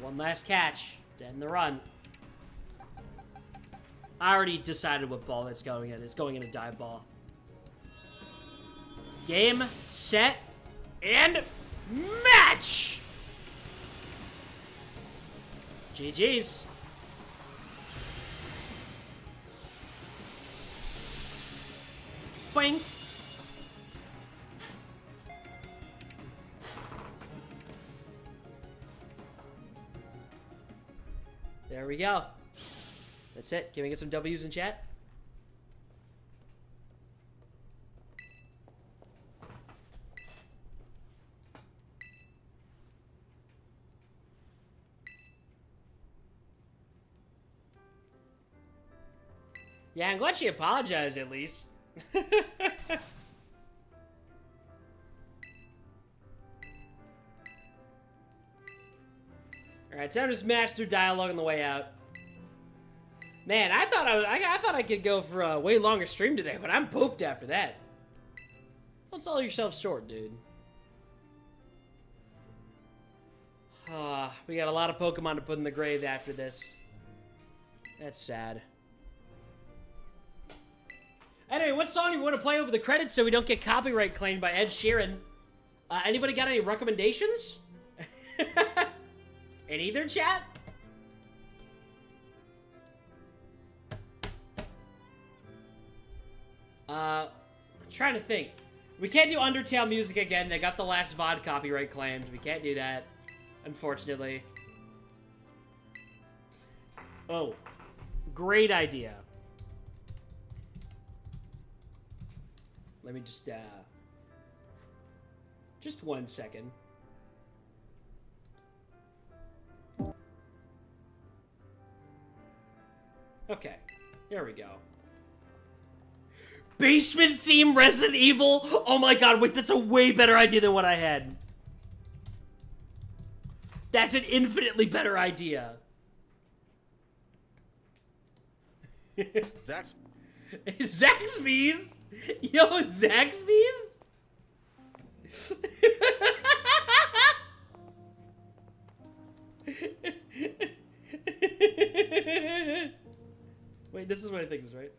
One last catch to end the run. I already decided what ball that's going in. It's going in a dive ball. Game, set, and match! GG's. Boing. There we go. That's it. Can we get some W's in chat? Yeah, I'm glad she apologized at least. Alright, time to smash through dialogue on the way out. Man, I thought I could go for a way longer stream today, but I'm pooped after that. Don't sell yourself short, dude. We got a lot of Pokemon to put in the grave after this. That's sad. Anyway, what song do you want to play over the credits so we don't get copyright claimed by Ed Sheeran? Anybody got any recommendations? In either chat? I'm trying to think. We can't do Undertale music again. They got the last VOD copyright claimed. We can't do that, unfortunately. Oh, great idea. Let me just 1 second. Okay, there we go. Basement theme Resident Evil? Oh my god, wait, that's a way better idea than what I had. That's an infinitely better idea. Zaxby's? Yo, Zaxby's? Wait, this is what I think is right.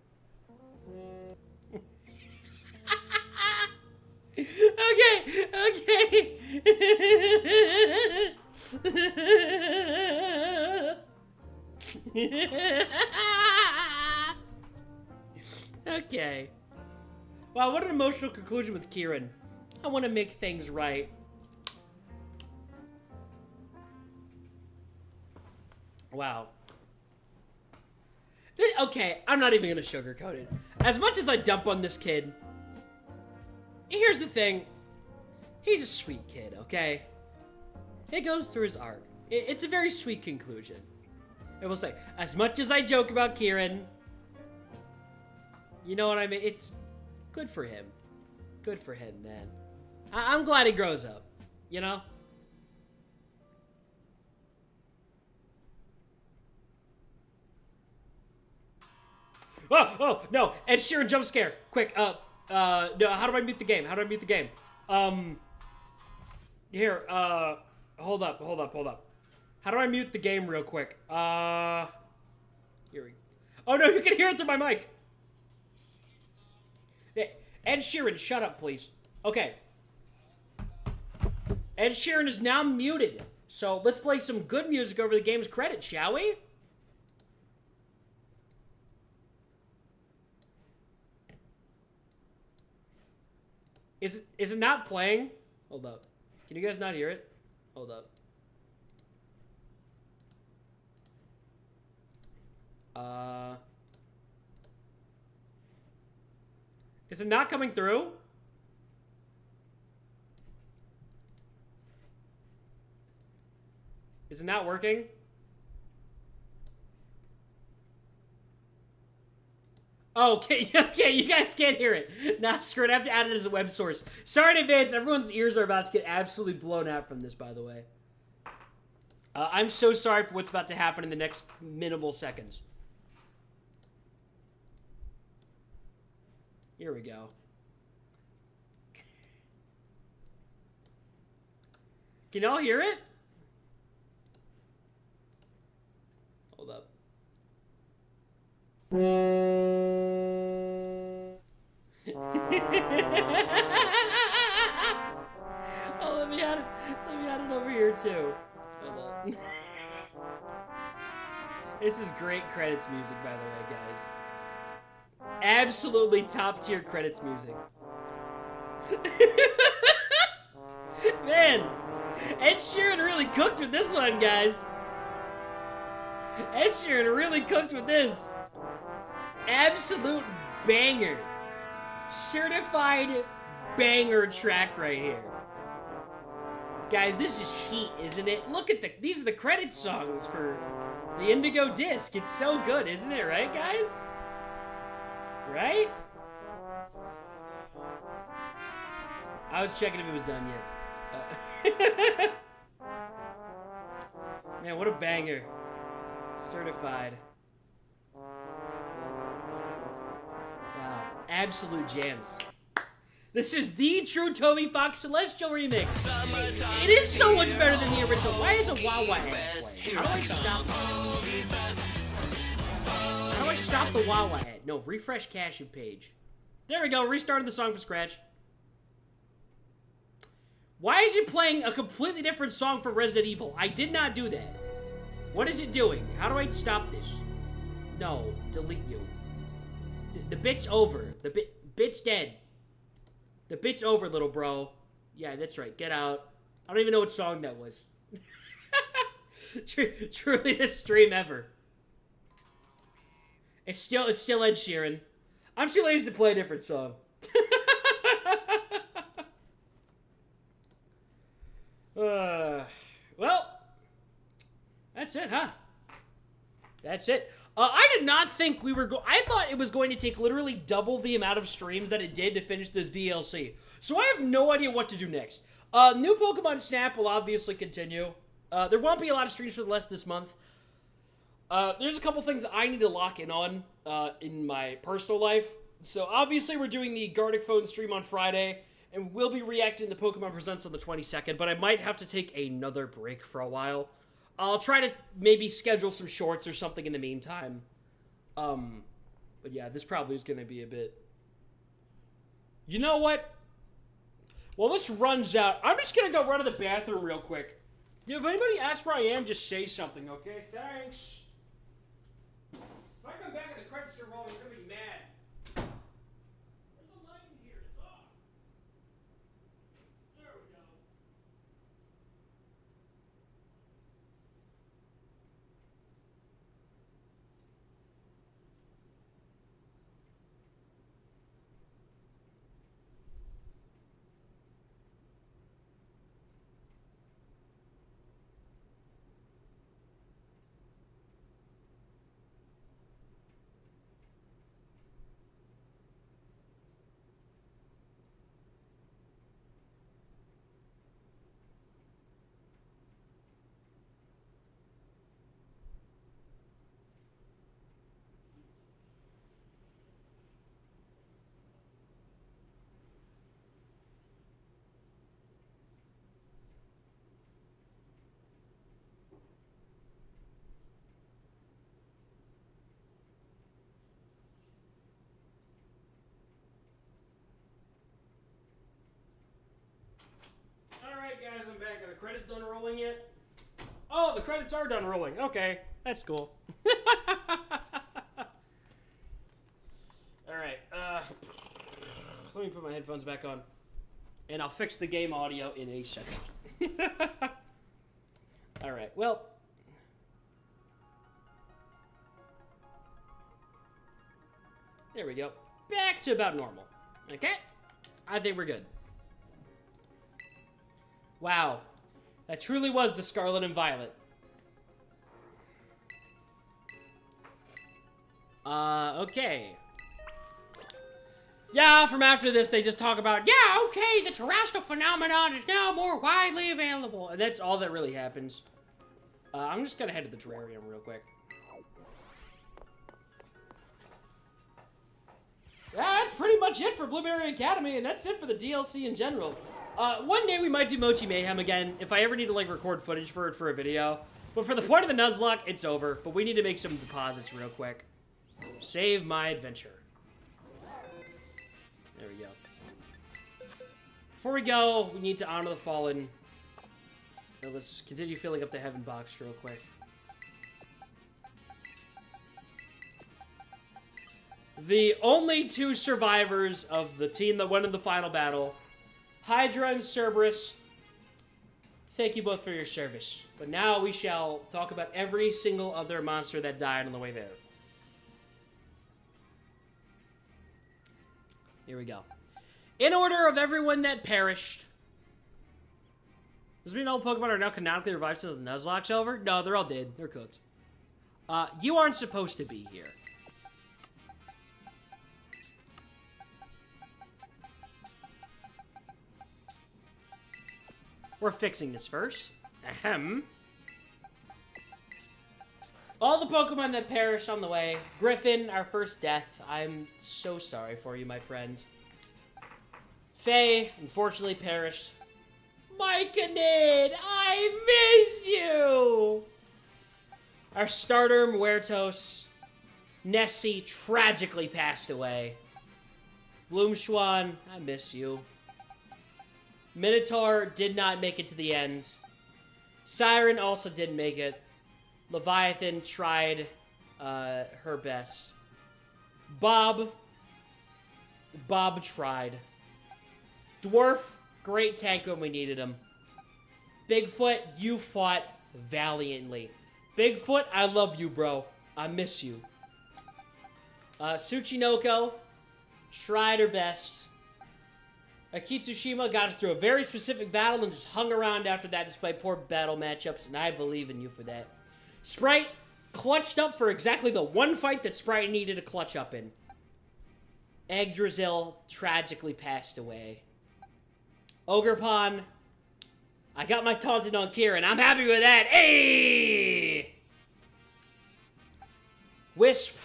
Okay, okay. Okay. Wow, what an emotional conclusion with Kieran. I want to make things right. Wow. Okay, I'm not even gonna sugarcoat it. As much as I dump on this kid, here's the thing. He's a sweet kid, okay? It goes through his arc. It's a very sweet conclusion. I will say, as much as I joke about Kieran, you know what I mean? It's good for him. Good for him, man. I'm glad he grows up, you know? Oh, no, Ed Sheeran jump scare. Quick, no, how do I mute the game? How do I mute the game? Here, hold up. How do I mute the game real quick? Here we go. Oh no, you can hear it through my mic. Ed Sheeran, shut up, please. Okay. Ed Sheeran is now muted. So let's play some good music over the game's credits, shall we? Is it not playing? Hold up. Can you guys not hear it? Hold up. Is it not coming through? Is it not working? Oh, okay, you guys can't hear it. Nah, screw it, I have to add it as a web source. Sorry in advance, everyone's ears are about to get absolutely blown out from this, by the way. I'm so sorry for what's about to happen in the next minimal seconds. Here we go. Can y'all hear it? Hold up. Oh, let me add it over here too. Hold up. This is great credits music, by the way, guys. Absolutely top tier credits music. Man, Ed Sheeran really cooked with this one, guys. Ed Sheeran really cooked with this. Absolute banger. Certified banger track right here. Guys, this is heat, isn't it? Look at these are the credit songs for the Indigo disc. It's so good, isn't it, right, guys? Right? I was checking if it was done yet. Man, what a banger. Certified. Wow. Absolute jams. This is the true Toby Fox Celestial remix. It is so much better than the original. Why is a Wawa ad playing? How do I stop that? How do I stop the Wawa ad? No, refresh cache page. There we go. Restarted the song from scratch. Why is it playing a completely different song from Resident Evil? I did not do that. What is it doing? How do I stop this? No, delete you. The bit's over. The bit's dead. The bit's over, little bro. Yeah, that's right. Get out. I don't even know what song that was. Truly the stream ever. It's still Ed Sheeran. I'm too lazy to play a different song. Well, that's it, huh? That's it. I did not think we were I thought it was going to take literally double the amount of streams that it did to finish this DLC. So I have no idea what to do next. New Pokemon Snap will obviously continue. There won't be a lot of streams for the rest of this month. There's a couple things that I need to lock in on in my personal life. So obviously we're doing the Gartic Phone stream on Friday, and we'll be reacting to Pokemon Presents on the 22nd, but I might have to take another break for a while. I'll try to maybe schedule some shorts or something in the meantime. But yeah, this probably is going to be a bit... You know what? Well, this runs out. I'm just going to go run to the bathroom real quick. Yeah, if anybody asks where I am, just say something, okay? Thanks. If I come back and the credits are rolling, I'm going to be mad. Where's the light in here? It's off. There we go. Alright guys, I'm back. Are the credits done rolling yet? Oh, the credits are done rolling. Okay, that's cool. Alright, let me put my headphones back on. And I'll fix the game audio in a second. Alright, well. There we go. Back to about normal. Okay? I think we're good. Wow. That truly was the Scarlet and Violet. Okay. Yeah, from after this, they just talk about, yeah, okay, the terrestrial phenomenon is now more widely available. And that's all that really happens. I'm just gonna head to the terrarium real quick. Yeah, that's pretty much it for Blueberry Academy, and that's it for the DLC in general. One day we might do Mochi Mayhem again, if I ever need to, like, record footage for it for a video. But for the point of the Nuzlocke, it's over. But we need to make some deposits real quick. Save my adventure. There we go. Before we go, we need to honor the fallen. Now let's continue filling up the heaven box real quick. The only two survivors of the team that went in the final battle, Hydra and Cerberus, thank you both for your service. But now we shall talk about every single other monster that died on the way there. Here we go. In order of everyone that perished. Does it mean all Pokemon are now canonically revived since the Nuzlocke's over? No, they're all dead. They're cooked. You aren't supposed to be here. We're fixing this first. Ahem. All the Pokemon that perished on the way. Griffin, our first death. I'm so sorry for you, my friend. Faye, unfortunately, perished. Myconid, I miss you! Our starter, Muertos. Nessie tragically passed away. Bloomschwan, I miss you. Minotaur did not make it to the end. Siren also didn't make it. Leviathan tried her best. Bob tried. Dwarf, great tank when we needed him. Bigfoot, you fought valiantly. Bigfoot, I love you, bro. I miss you. Tsuchinoko tried her best. Akitsushima got us through a very specific battle and just hung around after that despite poor battle matchups, and I believe in you for that. Sprite clutched up for exactly the one fight that Sprite needed to clutch up in. Yggdrasil tragically passed away. Ogerpon, I got my taunted on Kieran. I'm happy with that. Hey! Wisp,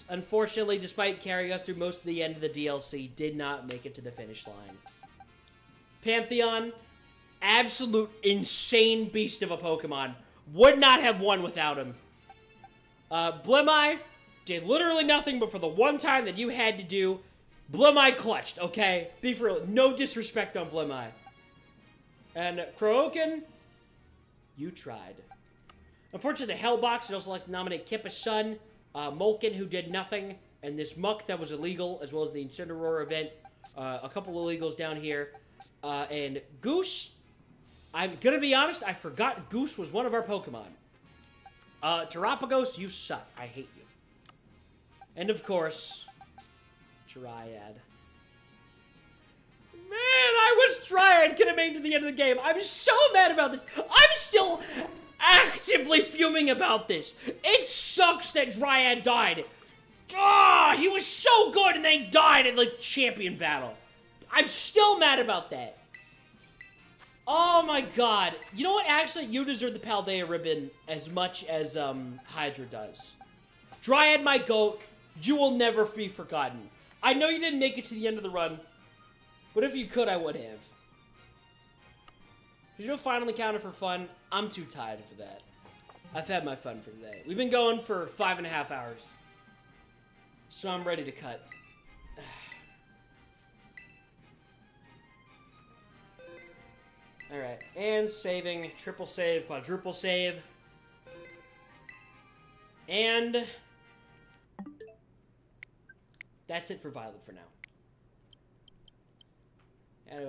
unfortunately, despite carrying us through most of the end of the DLC, did not make it to the finish line. Pantheon, absolute insane beast of a Pokemon. Would not have won without him. Blimeye did literally nothing, but for the one time that you had to do, Blimeye clutched, okay? Be for real. No disrespect on Blimeye. And Kroaken, you tried. Unfortunately, the Hellbox would also like to nominate Kippa's son, Molken, who did nothing, and this Muck that was illegal, as well as the Incineroar event. A couple of illegals down here. And Goose, I'm gonna be honest, I forgot Goose was one of our Pokemon. Terapagos, you suck. I hate you. And of course, Dryad. Man, I wish Dryad could have made it to the end of the game. I'm so mad about this. I'm still actively fuming about this. It sucks that Dryad died. Ah, he was so good and then he died in, like, champion battle. I'm still mad about that. Oh my god. You know what? Actually, you deserve the Paldea ribbon as much as Hydra does. Dryad, my goat, you will never be forgotten. I know you didn't make it to the end of the run, but if you could, I would have. Did you do a final encounter for fun? I'm too tired for that. I've had my fun for today. We've been going for 5.5 hours. So I'm ready to cut. Alright, And saving. Triple save, quadruple save. And that's it for Violet for now. How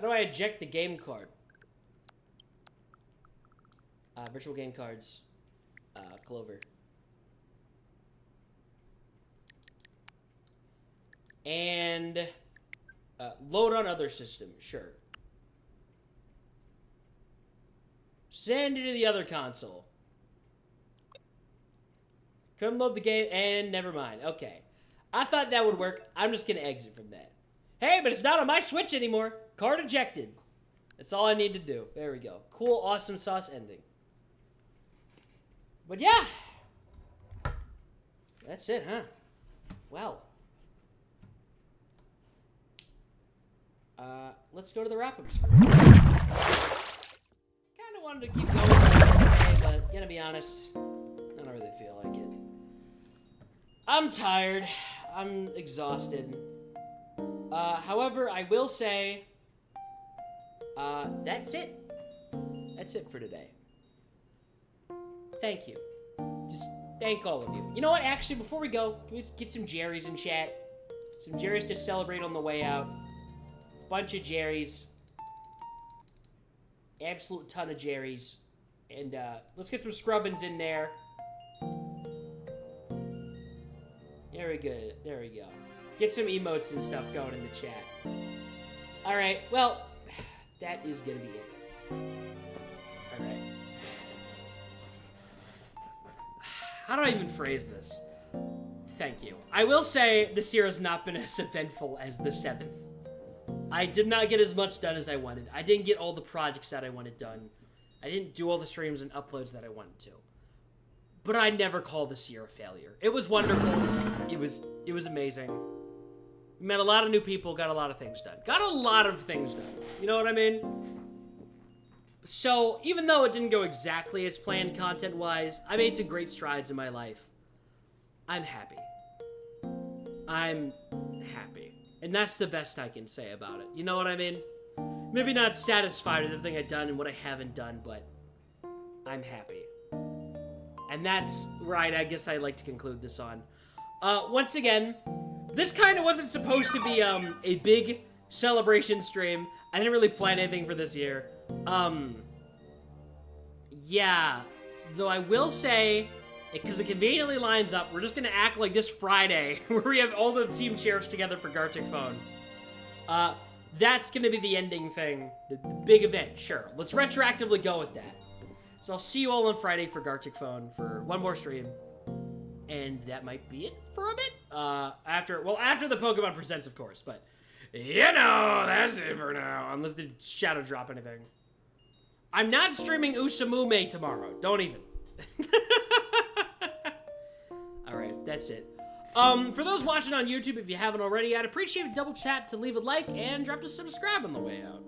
do I eject the game card? Virtual game cards. Clover. And load on other system, sure. Send it to the other console. Couldn't load the game, and never mind. Okay. I thought that would work. I'm just gonna exit from that. Hey, but it's not on my Switch anymore. Card ejected. That's all I need to do. There we go. Cool, awesome sauce ending. But yeah. That's it, huh? Well. Let's go to the wrap-up screen. Kinda wanted to keep going today, but gonna be honest, I don't really feel like it. I'm tired. I'm exhausted. However, I will say, that's it. That's it for today. Thank you. Just thank all of you. You know what? Actually, before we go, can we get some Jerry's in chat? Some Jerry's to celebrate on the way out. Bunch of Jerry's. Absolute ton of Jerry's. And, let's get some Scrubbins in there. There we go. There we go. Get some emotes and stuff going in the chat. Alright, well, that is gonna be it. Alright. How do I even phrase this? Thank you. I will say this year has not been as eventful as the 7th. I did not get as much done as I wanted. I didn't get all the projects that I wanted done. I didn't do all the streams and uploads that I wanted to. But I never call this year a failure. It was wonderful. It was amazing. We met a lot of new people, got a lot of things done. Got a lot of things done. You know what I mean? So, even though it didn't go exactly as planned content-wise, I made some great strides in my life. I'm happy. I'm happy. And that's the best I can say about it. You know what I mean? Maybe not satisfied with everything I've done and what I haven't done, but I'm happy. And that's right, I guess I'd like to conclude this on. Once again, this kind of wasn't supposed to be a big celebration stream. I didn't really plan anything for this year. Yeah, though I will say, because it conveniently lines up, we're just gonna act like this Friday, where we have all the team chairs together for Gartic Phone. That's gonna be the ending thing, the big event, sure. Let's retroactively go with that. So I'll see you all on Friday for Gartic Phone for one more stream. And that might be it for a bit. After the Pokemon Presents, of course, but you know, that's it for now, unless they shadow drop anything. I'm not streaming Usamume tomorrow, don't even. Alright, that's it. For those watching on YouTube, if you haven't already, I'd appreciate a double tap to leave a like and drop a subscribe on the way out.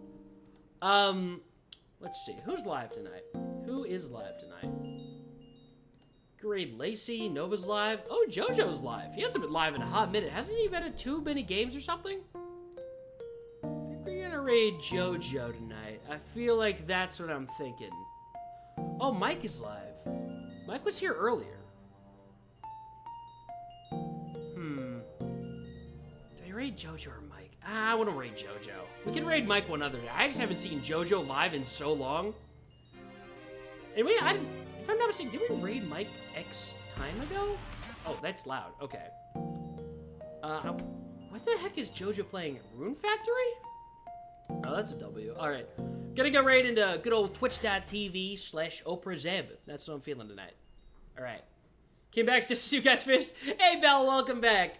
Let's see, who's live tonight? Who is live tonight? Great, Lacey, Nova's live. Oh, JoJo's live. He hasn't been live in a hot minute. Hasn't he been at too many games or something? I think we're gonna raid JoJo tonight. I feel like that's what I'm thinking. Oh, Mike is live. Mike was here earlier. Do I raid JoJo or Mike? I want to raid JoJo. We can raid Mike one other day. I just haven't seen JoJo live in so long. And if I'm not mistaken, did we raid Mike X time ago? Oh, that's loud. Okay. What the heck is JoJo playing? Rune Factory? Oh, that's a W. All right. Gonna go raid into good old twitch.tv/OprahZeb. That's what I'm feeling tonight. All right. Came back just to see you guys finished. Hey, Belle, welcome back.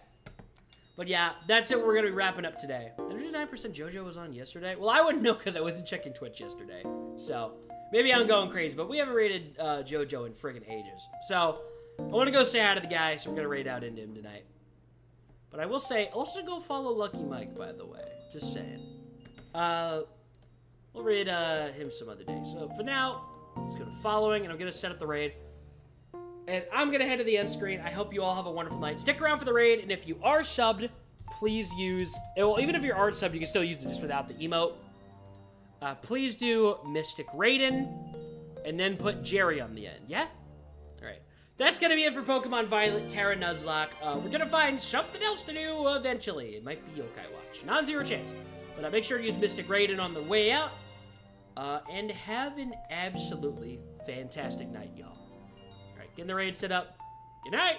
But yeah, that's it. We're gonna be wrapping up today. 99% JoJo was on yesterday. Well, I wouldn't know because I wasn't checking Twitch yesterday. So maybe I'm going crazy, but we haven't raided JoJo in friggin' ages. So I want to go say hi to the guy, so we're gonna raid out into him tonight. But I will say, also go follow Lucky Mike, by the way. Just saying. We'll raid him some other day. So for now, let's go to following, and I'm gonna set up the raid. And I'm gonna head to the end screen. I hope you all have a wonderful night. Stick around for the raid, and if you are subbed, please use... Well, even if you aren't subbed, you can still use it just without the emote. please do Mystic Raiden, and then put Jerry on the end, yeah? Alright. That's gonna be it for Pokemon Violet, Tera, Nuzlocke. We're gonna find something else to do eventually. It might be Yokai Watch. Non-zero chance. But make sure to use Mystic Raiden on the way out. And have an absolutely fantastic night, y'all. Alright, getting the raid set up. Good night!